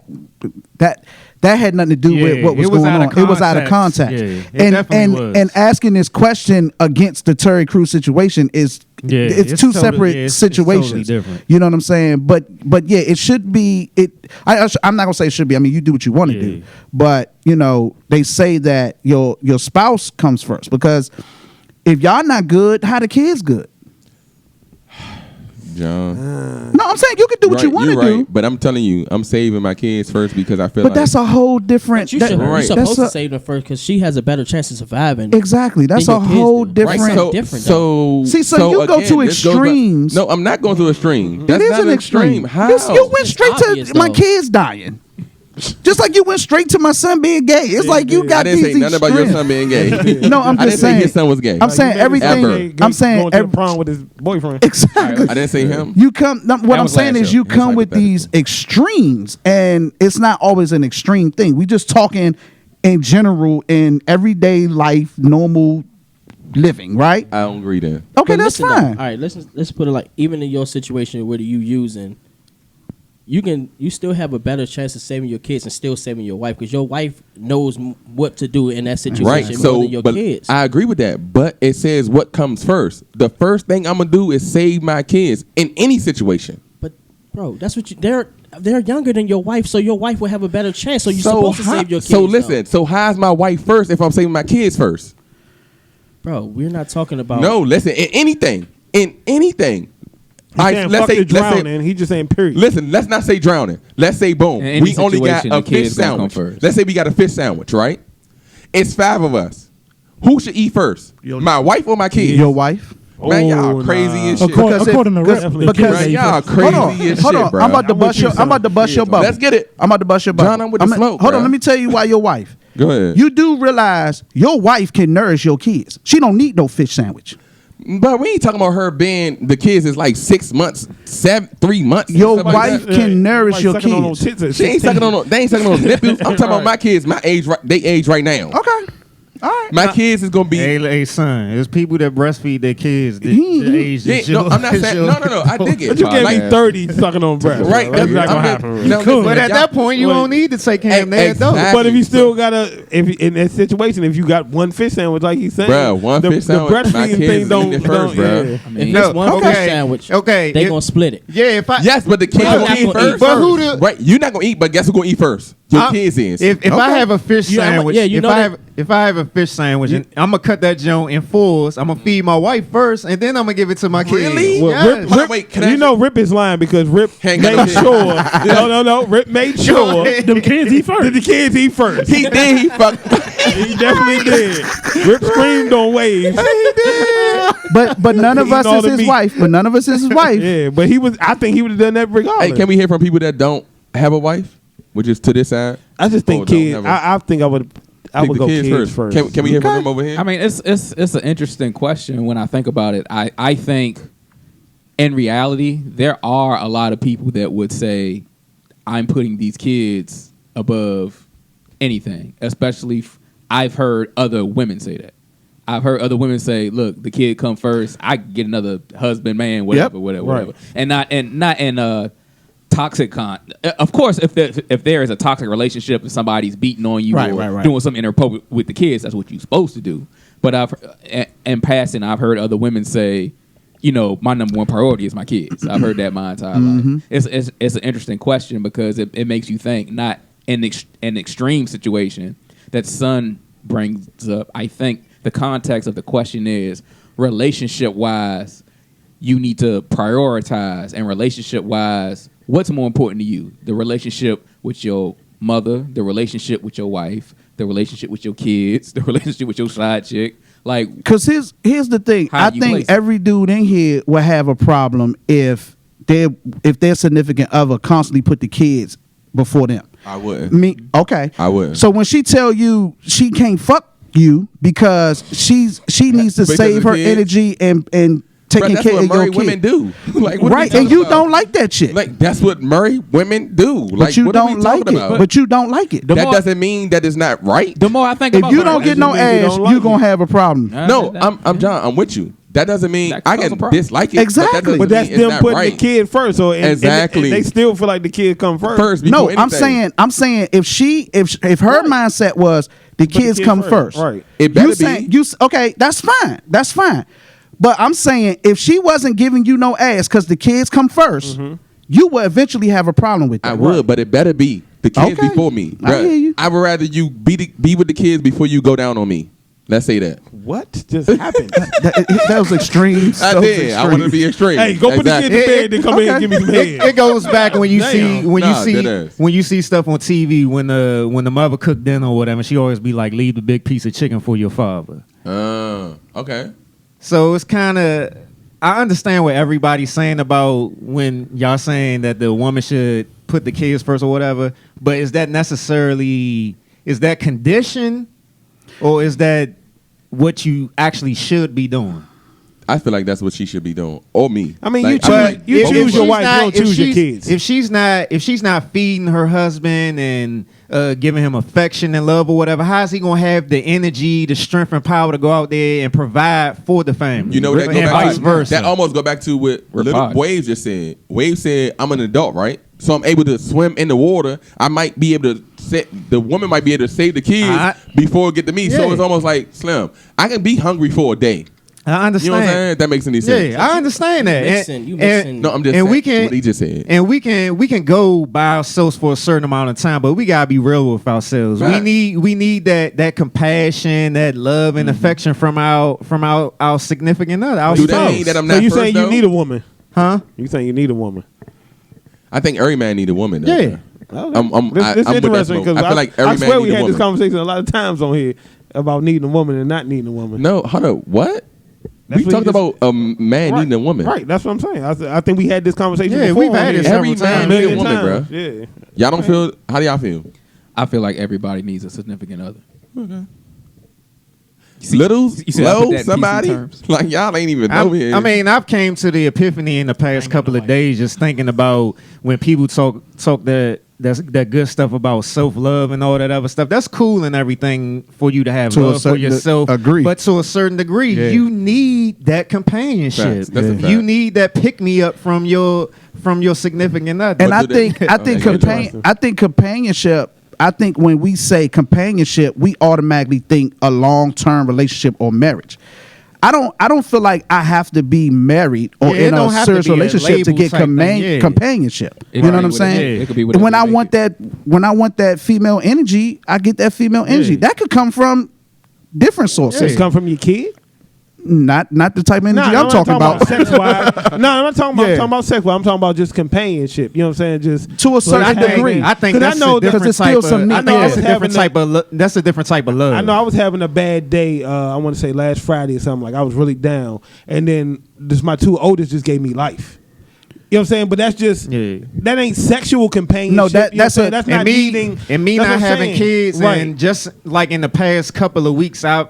Speaker 1: had nothing to do with
Speaker 4: Yeah,
Speaker 1: what was
Speaker 4: it was
Speaker 1: going
Speaker 4: out
Speaker 1: on.
Speaker 4: of
Speaker 1: It was out of
Speaker 4: context.
Speaker 1: context.
Speaker 4: Yeah, it definitely was.
Speaker 1: And asking this question against the Terry Crews situation is
Speaker 4: Yeah,
Speaker 1: it's
Speaker 4: it's
Speaker 1: two
Speaker 4: totally-
Speaker 1: separate
Speaker 4: yeah, it's
Speaker 1: situations.
Speaker 4: totally different.
Speaker 1: You know what I'm saying? But yeah, it should be. I'm not gonna say it should be. I mean, you do what you want to
Speaker 4: Yeah.
Speaker 1: do. But you know, they say that your spouse comes first because if y'all not good, how the kids good?
Speaker 6: John.
Speaker 1: No, I'm saying you can do what you want to
Speaker 6: you're
Speaker 1: do.
Speaker 6: right, but I'm telling you, I'm saving my kids first because I feel
Speaker 1: But
Speaker 6: like
Speaker 1: that's a whole different.
Speaker 2: You
Speaker 1: that-
Speaker 2: should,
Speaker 6: Right.
Speaker 2: you're supposed
Speaker 1: that's
Speaker 2: to save them first because she has a better chance of surviving.
Speaker 1: exactly. That's
Speaker 2: Then
Speaker 1: a
Speaker 2: your kids
Speaker 1: whole
Speaker 2: do.
Speaker 1: different.
Speaker 2: Right,
Speaker 6: so
Speaker 2: different,
Speaker 6: so
Speaker 1: See, so you go
Speaker 6: again,
Speaker 1: to
Speaker 6: this goes back-
Speaker 1: extremes.
Speaker 6: No, I'm not going to extreme. That's
Speaker 1: It is
Speaker 6: not
Speaker 1: an extreme.
Speaker 6: How?
Speaker 1: You went
Speaker 2: It's
Speaker 1: straight
Speaker 2: obvious,
Speaker 1: to my
Speaker 2: though.
Speaker 1: kids dying. Just like you went straight to my son being gay. It's like you
Speaker 6: I
Speaker 1: got
Speaker 6: didn't
Speaker 1: these
Speaker 6: say nothing about your
Speaker 1: extremes.
Speaker 6: son being gay.
Speaker 1: No, I'm
Speaker 6: I
Speaker 1: just
Speaker 6: didn't say
Speaker 1: saying.
Speaker 6: his son was gay.
Speaker 1: I'm saying everything.
Speaker 6: Ever.
Speaker 1: I'm saying
Speaker 5: going to the
Speaker 1: every,
Speaker 5: prom with his boyfriend.
Speaker 1: exactly.
Speaker 6: I didn't say him.
Speaker 1: You come. No, what
Speaker 7: That
Speaker 1: I'm
Speaker 7: was
Speaker 1: saying
Speaker 7: last
Speaker 1: is
Speaker 7: show.
Speaker 1: you
Speaker 7: It was
Speaker 1: come with these extremes, and it's not always an extreme thing. We just talking in general in everyday life, normal living, right?
Speaker 6: I don't agree then.
Speaker 1: Okay,
Speaker 2: But
Speaker 1: that's
Speaker 2: listen, though,
Speaker 1: fine.
Speaker 2: all right, let's put it like even in your situation where you using, you still have a better chance of saving your kids and still saving your wife because your wife knows what to do in that situation
Speaker 6: Right.
Speaker 2: more
Speaker 6: So,
Speaker 2: than your
Speaker 6: but
Speaker 2: kids.
Speaker 6: I agree with that. But it says what comes first. The first thing I'm gonna do is save my kids in any situation.
Speaker 2: But bro, that's what they're younger than your wife, so your wife will have a better chance. So you're supposed to save your kids.
Speaker 6: So listen. So how's my wife first if I'm saving my kids first?
Speaker 2: bro. We're not talking about
Speaker 6: No, listen. In anything.
Speaker 5: He's saying fuck the drowning. He just saying period.
Speaker 6: Listen, let's not say drowning. Let's say boom.
Speaker 7: In any
Speaker 6: We only got
Speaker 7: situation,
Speaker 6: a
Speaker 7: the kids
Speaker 6: fish
Speaker 7: gonna come
Speaker 6: sandwich.
Speaker 7: first.
Speaker 6: Let's say we got a fish sandwich, right? It's 5 of us. Who should eat first? My wife or my kids?
Speaker 1: Your wife.
Speaker 6: Man, y'all crazy as shit.
Speaker 1: Because
Speaker 3: According to
Speaker 1: because-
Speaker 3: Rep,
Speaker 1: because-
Speaker 3: the kids
Speaker 6: Man,
Speaker 3: ain't
Speaker 6: y'all
Speaker 3: first.
Speaker 6: crazy
Speaker 1: Hold on,
Speaker 6: as
Speaker 1: hold
Speaker 6: shit,
Speaker 1: on.
Speaker 6: bro.
Speaker 1: I'm about to bust your. I'm about to bust your bubble.
Speaker 6: Let's get it.
Speaker 1: I'm about to bust your bubble.
Speaker 6: John, I'm with the smoke,
Speaker 1: Hold on,
Speaker 6: bro.
Speaker 1: let me tell you why your wife.
Speaker 6: Go ahead.
Speaker 1: You do realize your wife can nourish your kids. She don't need no fish sandwich.
Speaker 6: But we ain't talking about her being the kids is like 6 months, 3 months.
Speaker 1: Your
Speaker 6: stuff like
Speaker 1: wife
Speaker 6: that.
Speaker 1: can nourish your
Speaker 5: sucking on those
Speaker 1: kids.
Speaker 5: tits at
Speaker 6: She ain't
Speaker 5: 16.
Speaker 6: sucking on no. They ain't sucking on no nipples. I'm talking about my kids. My age. They age right now.
Speaker 1: Okay, all right.
Speaker 6: My kids is gonna be.
Speaker 4: Hey, son, there's people that breastfeed their kids. The age
Speaker 6: Yeah,
Speaker 4: is
Speaker 6: no,
Speaker 4: your-
Speaker 6: I'm not
Speaker 4: is
Speaker 6: saying.
Speaker 4: your-
Speaker 6: No. I dig it.
Speaker 5: But you can't
Speaker 6: Like,
Speaker 5: be 30 sucking on breast.
Speaker 6: right.
Speaker 5: That's not gonna happen.
Speaker 4: But at that point, you don't need to take care of that though.
Speaker 6: Exactly.
Speaker 5: But if you still in that situation, if you got one fish sandwich, like he's saying,
Speaker 6: Bruh, one fish sandwich, my
Speaker 5: breastfeeding
Speaker 6: kids
Speaker 5: thing
Speaker 6: is
Speaker 5: don't.
Speaker 6: eating it first, bruh.
Speaker 5: yeah.
Speaker 2: if
Speaker 4: No,
Speaker 2: it's one
Speaker 4: okay,
Speaker 2: fish sandwich.
Speaker 4: okay,
Speaker 2: they
Speaker 4: if-
Speaker 2: gonna split it.
Speaker 4: Yeah, if I
Speaker 6: Yes, but the kids
Speaker 2: But
Speaker 6: gonna
Speaker 2: I'm
Speaker 6: eat
Speaker 2: not gonna eat
Speaker 6: first.
Speaker 4: But who the-
Speaker 6: Right, you're not gonna eat, but guess who gonna eat first? Your kids is.
Speaker 4: If I have a fish
Speaker 2: You know what-
Speaker 4: sandwich,
Speaker 2: yeah, you
Speaker 4: if
Speaker 2: know
Speaker 4: I
Speaker 2: that-
Speaker 4: have if I have a fish sandwich, and I'm gonna cut that joint in fours. I'm gonna feed my wife first, and then I'm gonna give it to my kids.
Speaker 6: Really?
Speaker 5: Well,
Speaker 4: Yes.
Speaker 6: Hold on, wait, can I
Speaker 5: you know Rip is lying because Rip
Speaker 6: Hang
Speaker 5: made
Speaker 6: on.
Speaker 5: sure. No. Rip made sure
Speaker 3: Them kids eat first.
Speaker 5: that the kids eat first.
Speaker 6: he did. He fucked.
Speaker 5: He definitely did. Rip screamed on waves.
Speaker 1: But none of us
Speaker 5: Eating all
Speaker 1: is
Speaker 5: the
Speaker 1: his
Speaker 5: meat.
Speaker 1: wife. But none of us is his wife.
Speaker 5: Yeah, but he was. I think he would have done that regardless.
Speaker 6: Hey, can we hear from people that don't have a wife, which is to this side?
Speaker 5: I just think
Speaker 6: Oh, don't
Speaker 5: kids.
Speaker 6: have a-
Speaker 5: I think I would. I
Speaker 6: Pick
Speaker 5: would
Speaker 6: the
Speaker 5: go kids first.
Speaker 6: Can we hear from them over here?
Speaker 7: I mean, it's an interesting question when I think about it. I think in reality there are a lot of people that would say I'm putting these kids above anything. Especially, I've heard other women say that. I've heard other women say, "Look, the kid come first. I get another husband, man, whatever,
Speaker 1: Yep.
Speaker 7: whatever,
Speaker 5: Right.
Speaker 7: whatever." And not in toxic of course, if there is a toxic relationship and somebody's beating on you
Speaker 1: Right,
Speaker 7: or
Speaker 1: right.
Speaker 7: doing something inappropriate with the kids, that's what you're supposed to do. But in passing, I've heard other women say, you know, my number one priority is my kids. I've heard that my entire life. It's an interesting question because it makes you think. Not in an extreme situation that Son brings up. I think the context of the question is relationship wise. You need to prioritize, and relationship wise, what's more important to you? The relationship with your mother, the relationship with your wife, the relationship with your kids, the relationship with your side chick. Like,
Speaker 1: Because here's the thing.
Speaker 7: How
Speaker 1: I
Speaker 7: do you
Speaker 1: think
Speaker 7: place it?
Speaker 1: every dude in here will have a problem if their significant other constantly put the kids before them.
Speaker 6: I wouldn't.
Speaker 1: Me, okay.
Speaker 6: I wouldn't.
Speaker 1: So when she tell you she can't fuck you because she needs to
Speaker 6: Because
Speaker 1: save
Speaker 6: of
Speaker 1: her
Speaker 6: kids?
Speaker 1: energy and taking
Speaker 6: That's
Speaker 1: care
Speaker 6: what
Speaker 1: of your
Speaker 6: married
Speaker 1: kid.
Speaker 6: women do. Like, what are we
Speaker 1: Right,
Speaker 6: talking
Speaker 1: and you
Speaker 6: about?
Speaker 1: don't like that shit.
Speaker 6: Like, that's what married women do.
Speaker 1: but
Speaker 6: Like,
Speaker 1: you
Speaker 6: what are we
Speaker 1: don't like
Speaker 6: talking
Speaker 1: it.
Speaker 6: about?
Speaker 1: But you don't like it.
Speaker 7: The
Speaker 6: that
Speaker 7: more-
Speaker 6: doesn't mean that it's not right.
Speaker 7: the more I think
Speaker 1: If
Speaker 7: about
Speaker 1: you
Speaker 7: it,
Speaker 1: don't get no
Speaker 5: mean you
Speaker 1: ass,
Speaker 5: don't like
Speaker 1: you're gonna have a problem.
Speaker 6: No, I'm John. I'm with you. That doesn't mean
Speaker 7: That
Speaker 6: I
Speaker 7: causes a
Speaker 6: can
Speaker 7: problem.
Speaker 6: dislike it.
Speaker 1: Exactly.
Speaker 5: But that's
Speaker 6: mean it's
Speaker 5: them
Speaker 6: not
Speaker 5: putting
Speaker 6: right.
Speaker 5: the kid first. So
Speaker 6: Exactly.
Speaker 5: and they still feel like the kid come first.
Speaker 6: First, before
Speaker 1: No,
Speaker 6: anything.
Speaker 1: I'm saying if her mindset was the kids
Speaker 5: kid
Speaker 1: come
Speaker 5: first,
Speaker 1: first,
Speaker 5: right.
Speaker 6: It better
Speaker 1: you
Speaker 6: be.
Speaker 1: saying okay, that's fine. But I'm saying if she wasn't giving you no ass because the kids come 1st you will eventually have a problem with that.
Speaker 6: I would, but it better be the kids
Speaker 1: Okay.
Speaker 6: before me.
Speaker 1: I hear you.
Speaker 6: I would rather you be with the kids before you go down on me. Let's say that.
Speaker 5: What just happened?
Speaker 1: That was extreme.
Speaker 6: I did. I wanted to be extreme.
Speaker 5: Hey, go put this shit in the bed, then come in and give me some head.
Speaker 4: It goes back when you see
Speaker 6: deadass.
Speaker 4: when you see stuff on TV when the mother cooked dinner or whatever. She always be like, "Leave the big piece of chicken for your father."
Speaker 6: Okay.
Speaker 4: So it's kind of, I understand what everybody's saying about when y'all saying that the woman should put the kids first or whatever, but is that condition, or is that what you actually should be doing?
Speaker 6: I feel like that's what she should be doing, or me.
Speaker 5: I mean,
Speaker 6: like,
Speaker 5: you choose your wife, you don't choose your kids.
Speaker 4: If she's not feeding her husband and giving him affection and love or whatever, how is he gonna have the energy, the strength and power to go out there and provide for the family?
Speaker 6: You know that
Speaker 4: and
Speaker 6: go back
Speaker 4: vice
Speaker 6: to,
Speaker 4: versa.
Speaker 6: that almost go back to what little Wave just said. Wave said, "I'm an adult, right? So I'm able to swim in the water. I might be able to the woman might be able to save the kids before it get to me.
Speaker 4: Yeah.
Speaker 6: So it's almost like Slim. I can be hungry for a day.
Speaker 4: I understand.
Speaker 6: You know what I'm saying? If that makes any sense.
Speaker 4: Yeah, I understand that.
Speaker 2: You mixing.
Speaker 6: No, I'm just
Speaker 4: and
Speaker 6: saying
Speaker 4: we can,
Speaker 6: what he just said.
Speaker 4: And we can go by ourselves for a certain amount of time, but we gotta be real with ourselves.
Speaker 6: Right.
Speaker 4: We need that compassion, that love and affection from our significant other. Our
Speaker 6: Do that
Speaker 4: spouse.
Speaker 6: mean that I'm
Speaker 5: So
Speaker 6: not
Speaker 5: you
Speaker 6: first,
Speaker 5: saying
Speaker 6: though?
Speaker 5: you need a woman?
Speaker 4: Huh?
Speaker 5: You saying you need a woman?
Speaker 6: I think every man need a woman. Though,
Speaker 4: Yeah.
Speaker 6: bro.
Speaker 5: This
Speaker 6: I'm with that
Speaker 5: interesting
Speaker 6: smoke.
Speaker 5: because
Speaker 6: I feel like every
Speaker 5: I swear
Speaker 6: man
Speaker 5: we
Speaker 6: need a
Speaker 5: had this
Speaker 6: woman.
Speaker 5: conversation a lot of times on here about needing a woman and not needing a woman.
Speaker 6: No, hold up. What?
Speaker 5: That's
Speaker 6: We
Speaker 5: what
Speaker 6: talked
Speaker 5: you
Speaker 6: about a man needing a woman.
Speaker 5: Right, that's what I'm saying. I think we had this conversation
Speaker 4: Yeah,
Speaker 5: before.
Speaker 4: we've had it
Speaker 6: Every
Speaker 4: several
Speaker 6: man
Speaker 4: times.
Speaker 6: need a woman, bro.
Speaker 5: Yeah.
Speaker 6: Y'all don't feel? How do y'all feel?
Speaker 7: I feel like everybody needs a significant other.
Speaker 6: Littles,
Speaker 7: you see how I put
Speaker 6: low,
Speaker 7: that in
Speaker 6: somebody.
Speaker 7: PC terms?
Speaker 6: Like y'all ain't even know here.
Speaker 4: I mean, I've came to the epiphany in the past couple of days just thinking about when people talk that good stuff about self-love and all that other stuff. That's cool and everything for you to have
Speaker 1: To a
Speaker 4: love for
Speaker 1: certain
Speaker 4: yourself.
Speaker 1: agree.
Speaker 4: But to a certain degree,
Speaker 1: Yeah.
Speaker 4: you need that companionship.
Speaker 6: Facts. That's a fact.
Speaker 4: You need that pick-me-up from your significant other.
Speaker 1: And
Speaker 6: But
Speaker 1: I
Speaker 6: do they-
Speaker 1: think
Speaker 6: Okay.
Speaker 1: companionship. I think when we say companionship, we automatically think a long-term relationship or marriage. I don't feel like I have to be married or
Speaker 4: Yeah, it
Speaker 1: in
Speaker 4: don't
Speaker 1: a
Speaker 4: have to
Speaker 1: serious
Speaker 4: be a
Speaker 1: relationship to
Speaker 4: label
Speaker 1: get
Speaker 4: type thing, yeah.
Speaker 1: companionship.
Speaker 7: It
Speaker 1: You know
Speaker 7: could
Speaker 1: what
Speaker 7: be
Speaker 1: I'm
Speaker 7: whatever-
Speaker 1: saying?
Speaker 7: it could be whatever
Speaker 1: When I
Speaker 7: you
Speaker 1: want
Speaker 7: make
Speaker 1: that female energy, I get that female energy. That could come from different sources.
Speaker 5: Does it come from your kid?
Speaker 1: Not the type of energy
Speaker 5: Nah,
Speaker 1: I'm talking about.
Speaker 5: sex wise. No, I'm not talking about.
Speaker 1: Yeah.
Speaker 5: I'm talking about sex wise. I'm talking about just companionship. You know what I'm saying? Just
Speaker 1: To a certain
Speaker 4: I think-
Speaker 1: degree.
Speaker 4: I think
Speaker 5: 'Cause I
Speaker 4: that's
Speaker 5: know
Speaker 4: a
Speaker 5: that-
Speaker 4: different
Speaker 1: 'cause it's
Speaker 4: type
Speaker 1: still
Speaker 4: of.
Speaker 1: some
Speaker 4: I
Speaker 1: need
Speaker 4: know
Speaker 1: there.
Speaker 4: that's a different type of. That's a different type of love.
Speaker 5: I know I was having a bad day. I want to say last Friday or something. Like I was really down, and then just my two oldest just gave me life. You know what I'm saying? But that's just that ain't sexual companionship.
Speaker 1: No,
Speaker 5: You know what I'm
Speaker 1: that's
Speaker 5: saying?
Speaker 1: a-
Speaker 5: that's
Speaker 4: and
Speaker 5: not
Speaker 4: me
Speaker 5: needing.
Speaker 4: and me
Speaker 5: that's
Speaker 4: not
Speaker 5: what I'm
Speaker 4: having
Speaker 5: saying.
Speaker 4: kids,
Speaker 5: Right.
Speaker 4: and just like in the past couple of weeks, I've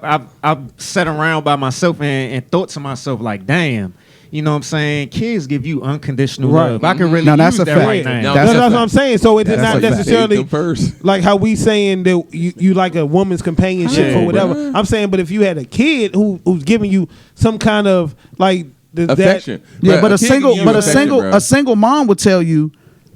Speaker 4: sat around by myself and thought to myself like, damn, you know what I'm saying? Kids give you unconditional
Speaker 5: Right.
Speaker 4: love. I can really
Speaker 1: Now, that's
Speaker 4: use
Speaker 1: a
Speaker 4: that
Speaker 1: fact.
Speaker 4: right now.
Speaker 6: Now,
Speaker 5: That's,
Speaker 1: That's a
Speaker 5: what
Speaker 1: fact.
Speaker 5: I'm saying. So it's
Speaker 1: That's
Speaker 5: not
Speaker 1: a fact.
Speaker 5: necessarily
Speaker 6: Save them first.
Speaker 5: like how we saying that you like a woman's companionship
Speaker 4: Yeah,
Speaker 5: or whatever.
Speaker 6: bro.
Speaker 5: I'm saying, but if you had a kid who's giving you some kind of like
Speaker 6: Affection.
Speaker 1: Yeah,
Speaker 6: Bruh,
Speaker 1: but a
Speaker 6: kid
Speaker 1: single,
Speaker 6: can give
Speaker 1: but
Speaker 6: you
Speaker 1: a
Speaker 6: affection,
Speaker 1: single,
Speaker 6: bro.
Speaker 1: a single mom would tell you,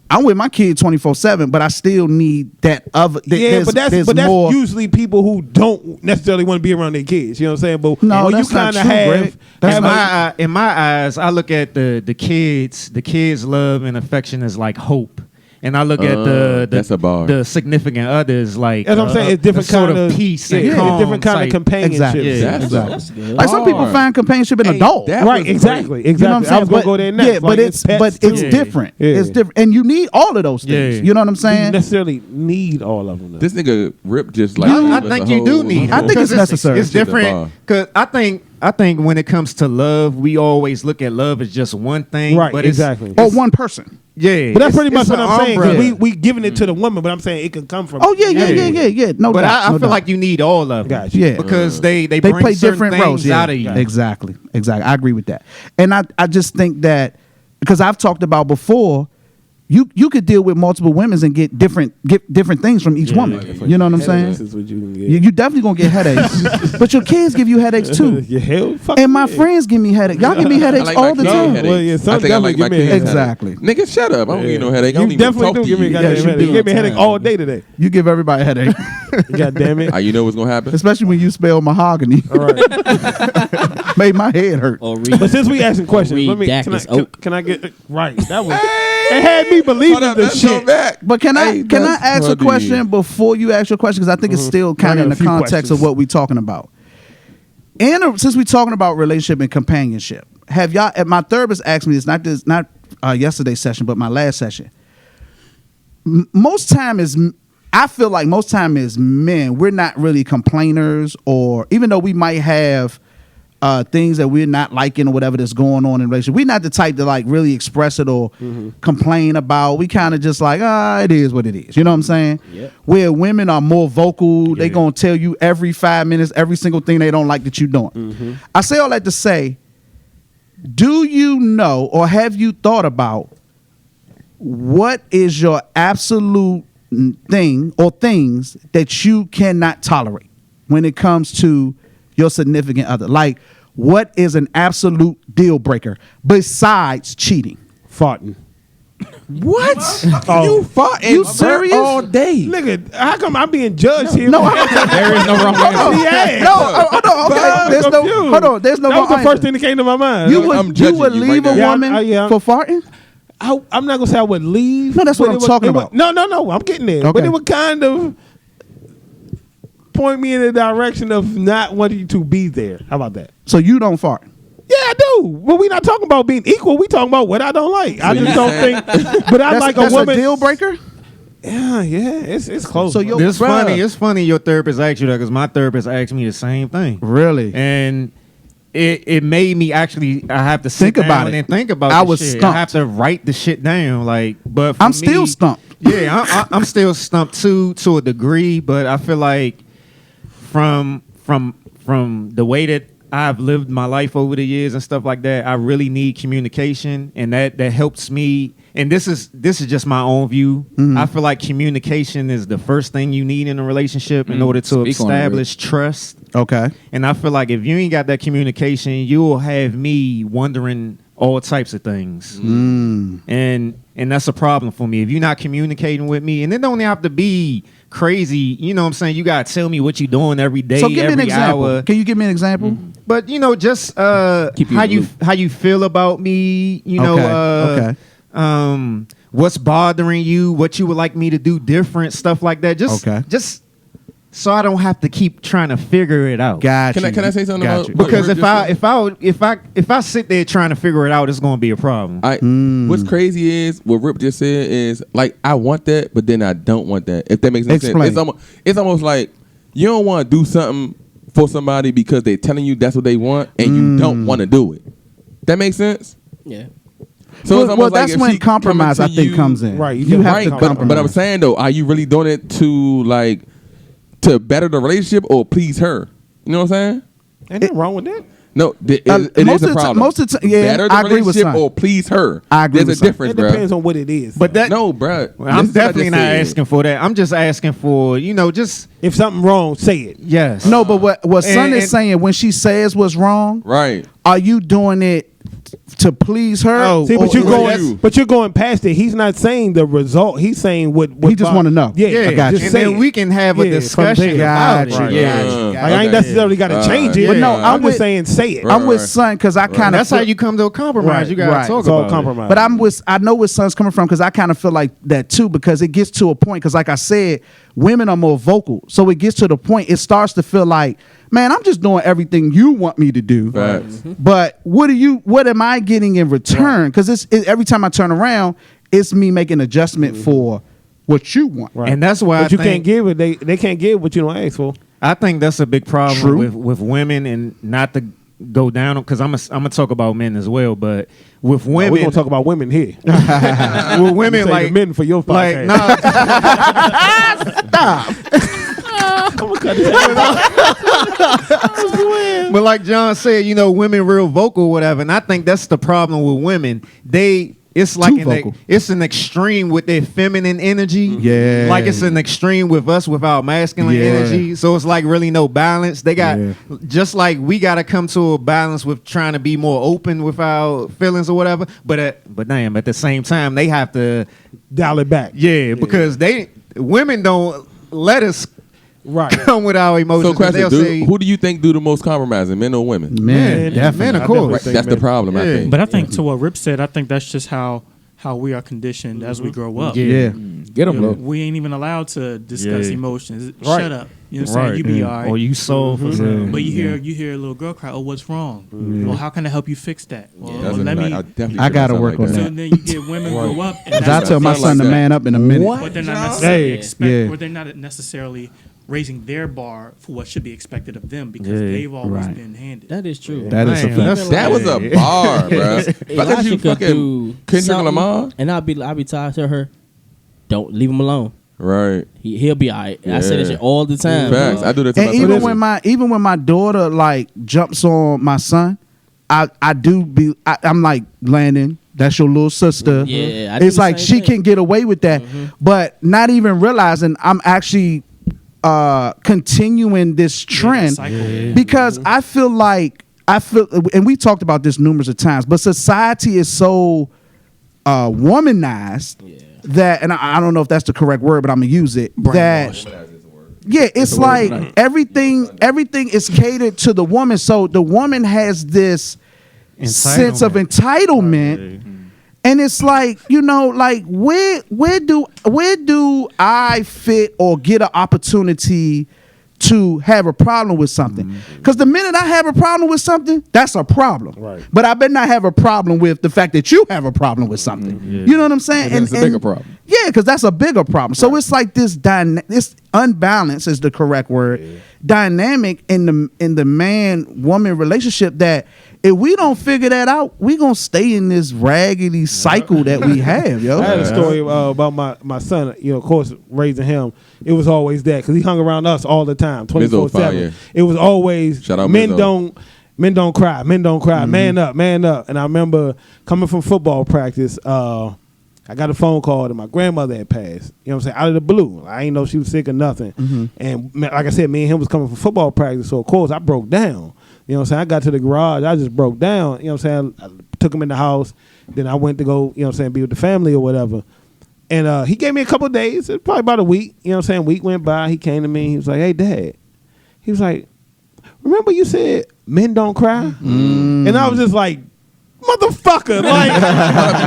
Speaker 1: "I'm with my kid 24/7, but I still need that other."
Speaker 5: Yeah, but that's
Speaker 1: more.
Speaker 5: usually people who don't necessarily want to be around their kids. You know what I'm saying? But
Speaker 1: No,
Speaker 5: when
Speaker 1: that's
Speaker 5: you
Speaker 1: not
Speaker 5: kind of
Speaker 1: true,
Speaker 5: have,
Speaker 1: Greg. That's
Speaker 5: have a-
Speaker 4: In my eyes, I look at the kids' love and affection as like hope. And I look at
Speaker 6: that's a bar.
Speaker 4: the significant others like
Speaker 5: that's what I'm saying. It's different
Speaker 4: a sort
Speaker 5: kind
Speaker 4: of peace and
Speaker 5: yeah,
Speaker 4: calm
Speaker 5: it's different kind
Speaker 4: type.
Speaker 5: of companionship.
Speaker 1: Exactly.
Speaker 4: Yeah.
Speaker 6: That's
Speaker 1: Exactly. Like some people
Speaker 6: hard.
Speaker 1: find companionship in a dog.
Speaker 6: that
Speaker 5: Right,
Speaker 6: was
Speaker 5: exactly,
Speaker 6: great.
Speaker 5: exactly.
Speaker 1: You know what I'm saying?
Speaker 5: I was gonna go there next.
Speaker 1: Yeah,
Speaker 5: Like,
Speaker 1: but it's
Speaker 5: pets too.
Speaker 1: different.
Speaker 5: Yeah.
Speaker 1: It's different, and you need all of those things.
Speaker 4: Yeah.
Speaker 1: You know what I'm
Speaker 5: You
Speaker 1: saying?
Speaker 5: necessarily need all of them. though.
Speaker 6: This nigga Rip just like.
Speaker 4: I think you do need.
Speaker 1: I think it's necessary.
Speaker 4: It's different because I think when it comes to love, we always look at love as just one thing.
Speaker 5: Right,
Speaker 4: but
Speaker 5: exactly.
Speaker 1: Or one person.
Speaker 4: Yeah,
Speaker 5: But that's pretty much
Speaker 4: it's
Speaker 5: what
Speaker 4: an
Speaker 5: I'm saying. 'Cause
Speaker 4: umbrella.
Speaker 5: we giving it to the woman, but I'm saying it can come from.
Speaker 1: Oh yeah. No
Speaker 4: But
Speaker 1: doubt.
Speaker 4: I
Speaker 1: no
Speaker 4: feel
Speaker 1: doubt.
Speaker 4: like you need all of them.
Speaker 5: Gotcha.
Speaker 1: Yeah.
Speaker 4: Because they
Speaker 1: they
Speaker 4: bring
Speaker 1: play
Speaker 4: certain
Speaker 1: different
Speaker 4: things
Speaker 1: roles. Yeah,
Speaker 4: out of you.
Speaker 1: exactly. I agree with that, and I just think that because I've talked about before, you could deal with multiple women and get different things from each woman. You know what I'm saying?
Speaker 5: This is what you can get.
Speaker 1: You definitely gonna get headaches, but your kids give you headaches too.
Speaker 5: Your hell, fuck
Speaker 1: And my
Speaker 5: yeah.
Speaker 1: friends give me headaches. Y'all give me headaches
Speaker 6: I like my
Speaker 1: all the
Speaker 6: kids'
Speaker 1: time.
Speaker 6: headaches.
Speaker 5: Well, yeah, some
Speaker 6: I think I like my
Speaker 5: definitely give me a
Speaker 6: kids'
Speaker 1: Exactly.
Speaker 6: headaches. Nigga, shut up. I don't need no headache. I
Speaker 5: You
Speaker 6: don't even
Speaker 5: definitely
Speaker 6: talk
Speaker 5: do
Speaker 6: to
Speaker 5: give me a
Speaker 6: you.
Speaker 5: goddamn
Speaker 1: Yes, you
Speaker 5: headache.
Speaker 1: do.
Speaker 5: You gave me a headache all day today.
Speaker 1: You give everybody a headache,
Speaker 5: God damn it.
Speaker 6: You know what's gonna happen?
Speaker 1: especially when you spell mahogany.
Speaker 5: All right.
Speaker 1: Made my head hurt.
Speaker 2: Or read.
Speaker 5: But since we asking questions, let me
Speaker 2: Dak
Speaker 5: can I,
Speaker 2: is oak.
Speaker 5: can I get right? That was it had me believing
Speaker 6: Hold up,
Speaker 5: the
Speaker 6: let's go
Speaker 5: shit.
Speaker 6: back.
Speaker 1: But can I
Speaker 6: Hey,
Speaker 1: ask
Speaker 6: that's
Speaker 1: a
Speaker 6: funny.
Speaker 1: question before you ask your question? Because I think it's still kind
Speaker 5: I
Speaker 1: of
Speaker 5: got
Speaker 1: in
Speaker 5: a
Speaker 1: the
Speaker 5: few
Speaker 1: context
Speaker 5: questions.
Speaker 1: of what we're talking about. since we're talking about relationship and companionship, have y'all? My therapist asked me this, not yesterday's session, but my last session. Most time is, I feel like most time is men. We're not really complainers, or even though we might have things that we're not liking or whatever that's going on in relationship, we're not the type to like really express it or complain about. We kind of just like, it is what it is. You know what I'm saying?
Speaker 2: Yep.
Speaker 1: Where women are more vocal, they gonna tell you every 5 minutes every single thing they don't like that you're doing. I say all that to say, do you know or have you thought about what is your absolute thing or things that you cannot tolerate when it comes to your significant other? Like, what is an absolute deal breaker besides cheating?
Speaker 5: Farting.
Speaker 1: What?
Speaker 6: You fought and
Speaker 1: You serious?
Speaker 6: all day.
Speaker 5: Nigga, how come I'm being judged here?
Speaker 1: No,
Speaker 7: There is no wrong answer.
Speaker 5: Yeah.
Speaker 1: hold on. Okay,
Speaker 5: I'm
Speaker 1: there's no.
Speaker 5: confused.
Speaker 1: Hold on. There's no.
Speaker 5: That was
Speaker 1: wrong
Speaker 5: the first
Speaker 1: answer.
Speaker 5: thing that came to my mind.
Speaker 1: You
Speaker 6: I'm
Speaker 1: would
Speaker 6: judging you
Speaker 1: leave
Speaker 6: right
Speaker 1: a
Speaker 6: now.
Speaker 1: woman
Speaker 5: Yeah,
Speaker 1: for farting?
Speaker 5: I'm not gonna say I would leave.
Speaker 1: No, that's what
Speaker 5: but
Speaker 1: I'm
Speaker 5: it would-
Speaker 1: talking
Speaker 5: it would-
Speaker 1: about.
Speaker 5: No. I'm getting there. But
Speaker 1: Okay.
Speaker 5: it would kind of point me in the direction of not wanting to be there. How about that?
Speaker 1: So you don't fart?
Speaker 5: Yeah, I do. But we're not talking about being equal. We talking about what I don't like. I just don't think. But I like
Speaker 1: That's
Speaker 5: a woman.
Speaker 1: a deal breaker.
Speaker 5: Yeah, it's close.
Speaker 1: So
Speaker 5: bro.
Speaker 1: yo-
Speaker 4: It's
Speaker 1: Bruh.
Speaker 4: funny. It's funny your therapist asked you that because my therapist asked me the same thing,
Speaker 1: Really?
Speaker 4: and it made me actually. I have to sit
Speaker 1: Think about
Speaker 4: down
Speaker 1: it.
Speaker 4: and think about.
Speaker 1: I
Speaker 4: the
Speaker 1: was
Speaker 4: shit.
Speaker 1: stumped.
Speaker 4: I have to write the shit down. Like, but for
Speaker 1: I'm
Speaker 4: me,
Speaker 1: still stumped.
Speaker 4: Yeah, I'm still stumped too to a degree, but I feel like from the way that I've lived my life over the years and stuff like that, I really need communication, and that helps me. And this is just my own view. I feel like communication is the first thing you need in a relationship in order to
Speaker 7: Speak on it,
Speaker 4: establish trust.
Speaker 1: Okay.
Speaker 4: And I feel like if you ain't got that communication, you'll have me wondering all types of things. And that's a problem for me. If you're not communicating with me, and it don't have to be crazy, you know what I'm saying? You gotta tell me what you're doing every day,
Speaker 1: So give me an
Speaker 4: every
Speaker 1: example.
Speaker 4: hour.
Speaker 1: Can you give me an example?
Speaker 4: But just
Speaker 7: Keep you
Speaker 4: how
Speaker 7: in the
Speaker 4: you
Speaker 7: loop.
Speaker 4: how you feel about me,
Speaker 1: Okay.
Speaker 4: what's bothering you, what you would like me to do different, stuff like that. Just so I don't have to keep trying to figure it out.
Speaker 1: Got you.
Speaker 6: Can I say something
Speaker 1: Got
Speaker 6: about
Speaker 1: you.
Speaker 6: what
Speaker 4: Because
Speaker 6: Rip just said?
Speaker 4: if I sit there trying to figure it out, it's gonna be a problem.
Speaker 6: What's crazy is what Rip just said is like I want that, but then I don't want that. If that makes any
Speaker 1: Explain.
Speaker 6: sense, it's almost like you don't want to do something for somebody because they're telling you that's what they want, and you don't want to do it. That makes sense.
Speaker 2: Yeah.
Speaker 6: So it's
Speaker 1: Well,
Speaker 6: almost like
Speaker 1: that's
Speaker 6: if
Speaker 1: when
Speaker 6: she
Speaker 1: compromise, I
Speaker 6: coming to
Speaker 1: think,
Speaker 6: you-
Speaker 1: comes in.
Speaker 5: Right,
Speaker 1: You have
Speaker 6: right,
Speaker 1: to
Speaker 6: but
Speaker 1: compromise.
Speaker 6: I'm saying though, are you really doing it to like to better the relationship or please her? You know what I'm saying?
Speaker 5: Ain't nothing wrong with that.
Speaker 6: No, it
Speaker 1: most
Speaker 6: is a
Speaker 1: of the ti-
Speaker 6: problem.
Speaker 1: most of the ti- yeah,
Speaker 6: better the
Speaker 1: I agree with
Speaker 6: relationship
Speaker 1: Son.
Speaker 6: or please her.
Speaker 1: I agree
Speaker 6: There's
Speaker 1: with
Speaker 6: a
Speaker 1: Son.
Speaker 6: difference,
Speaker 5: It
Speaker 6: bro.
Speaker 5: depends on what it is.
Speaker 4: But that
Speaker 6: No, bro.
Speaker 4: I'm definitely not asking for that. I'm just asking for just
Speaker 5: if something wrong, say it.
Speaker 4: yes.
Speaker 1: No, but what Son is
Speaker 4: And-
Speaker 1: saying when she says what's wrong,
Speaker 6: Right.
Speaker 1: are you doing it to please her?
Speaker 4: Oh,
Speaker 5: See, but
Speaker 1: or-
Speaker 5: you're
Speaker 1: or-
Speaker 5: going, but you're going past it. He's not saying the result. He's saying what
Speaker 1: He just wanna know.
Speaker 5: Yeah,
Speaker 4: Yeah,
Speaker 1: I got
Speaker 5: just
Speaker 1: you.
Speaker 4: and
Speaker 5: say
Speaker 4: then
Speaker 5: it.
Speaker 4: we can have a
Speaker 5: Yeah, from
Speaker 4: discussion
Speaker 5: there.
Speaker 4: about
Speaker 1: Got
Speaker 4: it.
Speaker 1: you,
Speaker 4: Yeah.
Speaker 1: got you,
Speaker 5: Like, I ain't
Speaker 6: Okay.
Speaker 5: necessarily got to change it.
Speaker 1: But no,
Speaker 5: I'm
Speaker 1: I'm
Speaker 5: just
Speaker 1: with-
Speaker 5: saying say it.
Speaker 6: Right.
Speaker 1: I'm with Son because I kind of
Speaker 4: That's how you come to a compromise.
Speaker 5: Right,
Speaker 4: You gotta
Speaker 1: right.
Speaker 4: talk
Speaker 5: It's all
Speaker 4: about
Speaker 5: compromise.
Speaker 1: But I know where Son's coming from because I kind of feel like that too because it gets to a point because like I said, women are more vocal. So it gets to the point it starts to feel like, man, I'm just doing everything you want me to do.
Speaker 6: Facts.
Speaker 1: But what am I getting in return? Because every time I turn around, it's me making adjustment for what you want.
Speaker 5: Right.
Speaker 4: And that's why
Speaker 5: But
Speaker 4: I
Speaker 5: you
Speaker 4: think,
Speaker 5: can't give it. They can't give what you don't ask for.
Speaker 4: I think that's a big problem
Speaker 1: True.
Speaker 4: with women, and not to go down because I'm gonna talk about men as well. But with
Speaker 5: We're
Speaker 4: women,
Speaker 5: gonna talk about women here.
Speaker 4: with women
Speaker 5: Save
Speaker 4: like
Speaker 5: the men for your
Speaker 4: like
Speaker 5: podcast.
Speaker 4: But like John said, women real vocal, whatever. And I think that's the problem with women. It's like
Speaker 1: Too vocal.
Speaker 4: it's an extreme with their feminine energy.
Speaker 1: Yeah.
Speaker 4: Like it's an extreme with us with our masculine
Speaker 1: Yeah.
Speaker 4: energy. So it's like really no balance. They got
Speaker 1: Yeah.
Speaker 4: just like we gotta come to a balance with trying to be more open with our feelings or whatever. But damn, at the same time they have to
Speaker 5: Dial it back.
Speaker 4: because women don't let us
Speaker 5: Right.
Speaker 4: come with our emotions.
Speaker 6: So, question:
Speaker 4: They'll say,
Speaker 6: who do you think do the most compromising, men or women?
Speaker 1: Man, definitely.
Speaker 4: men, of
Speaker 5: I
Speaker 4: course.
Speaker 5: definitely think
Speaker 6: That's the
Speaker 5: men.
Speaker 6: problem. I
Speaker 4: Yeah.
Speaker 6: think.
Speaker 3: But I think to what Rip said, I think that's just how we are conditioned as we grow up.
Speaker 1: Yeah.
Speaker 7: Get them,
Speaker 3: You know,
Speaker 7: bro.
Speaker 3: we ain't even allowed to discuss
Speaker 4: Yeah.
Speaker 3: emotions.
Speaker 5: Right.
Speaker 3: Shut up. You know what I'm saying? You be all right.
Speaker 4: Or you sold for something.
Speaker 3: But you hear a little girl cry. Oh, what's wrong? Well, how can I help you fix that? Well,
Speaker 6: That's
Speaker 3: let me.
Speaker 1: I gotta work on
Speaker 3: So
Speaker 1: that.
Speaker 3: then you get women grow up. And
Speaker 1: Cause I tell my son to man up in a minute.
Speaker 3: but they're not necessarily
Speaker 1: Yeah.
Speaker 3: or they're not necessarily raising their bar for what should be expected of them because they've always
Speaker 1: Right.
Speaker 3: been handed.
Speaker 2: That is true.
Speaker 1: That is a
Speaker 4: Man,
Speaker 1: fact.
Speaker 6: That was a bar, bro. Because
Speaker 2: Elijah
Speaker 6: you
Speaker 2: could
Speaker 6: fucking
Speaker 2: do
Speaker 6: Kendrick
Speaker 2: something,
Speaker 6: Lamar.
Speaker 2: and I'll be tired to her. Don't leave him alone.
Speaker 6: Right.
Speaker 2: He'll be all right. I say
Speaker 6: Yeah.
Speaker 2: that shit all the time.
Speaker 6: Facts. I do that to
Speaker 1: And
Speaker 6: myself.
Speaker 1: even when my daughter like jumps on my son, I'm like, Landon, that's your little sister.
Speaker 2: Yeah, I do
Speaker 1: It's
Speaker 2: the
Speaker 1: like
Speaker 2: same
Speaker 1: she
Speaker 2: thing.
Speaker 1: can get away with that, but not even realizing I'm actually continuing this trend because I feel, and we talked about this numerous of times, but society is so womanized that, and I don't know if that's the correct word, but I'm gonna use it. That it's like everything is catered to the woman, so the woman has this sense of entitlement. And it's like, like where do I fit or get an opportunity to have a problem with something? Because the minute I have a problem with something, that's a problem. Right. But I better not have a problem with the fact that you have a problem with something. You know what I'm saying?
Speaker 7: And it's a bigger problem.
Speaker 1: Yeah, because that's a bigger problem. So it's like this unbalance is the correct word. Dynamic in the man-woman relationship that if we don't figure that out, we gonna stay in this raggedy cycle that we have, yo.
Speaker 5: I had a story about my son. Of course, raising him, it was always that because he hung around us all the time, 24/7. It was always
Speaker 6: Shout out
Speaker 5: men
Speaker 6: Mizzo.
Speaker 5: men don't cry, man up. And I remember coming from football practice. I got a phone call that my grandmother had passed. You know what I'm saying? Out of the blue. I didn't know she was sick or nothing. And like I said, me and him was coming from football practice, so of course I broke down. You know what I'm saying? I got to the garage, I just broke down. You know what I'm saying? I took him in the house. Then I went to go, you know what I'm saying, be with the family or whatever. And he gave me a couple of days, probably about a week. You know what I'm saying? Week went by. He came to me. He was like, hey, Dad. He was like, remember you said men don't cry? And I was just like, motherfucker. Like,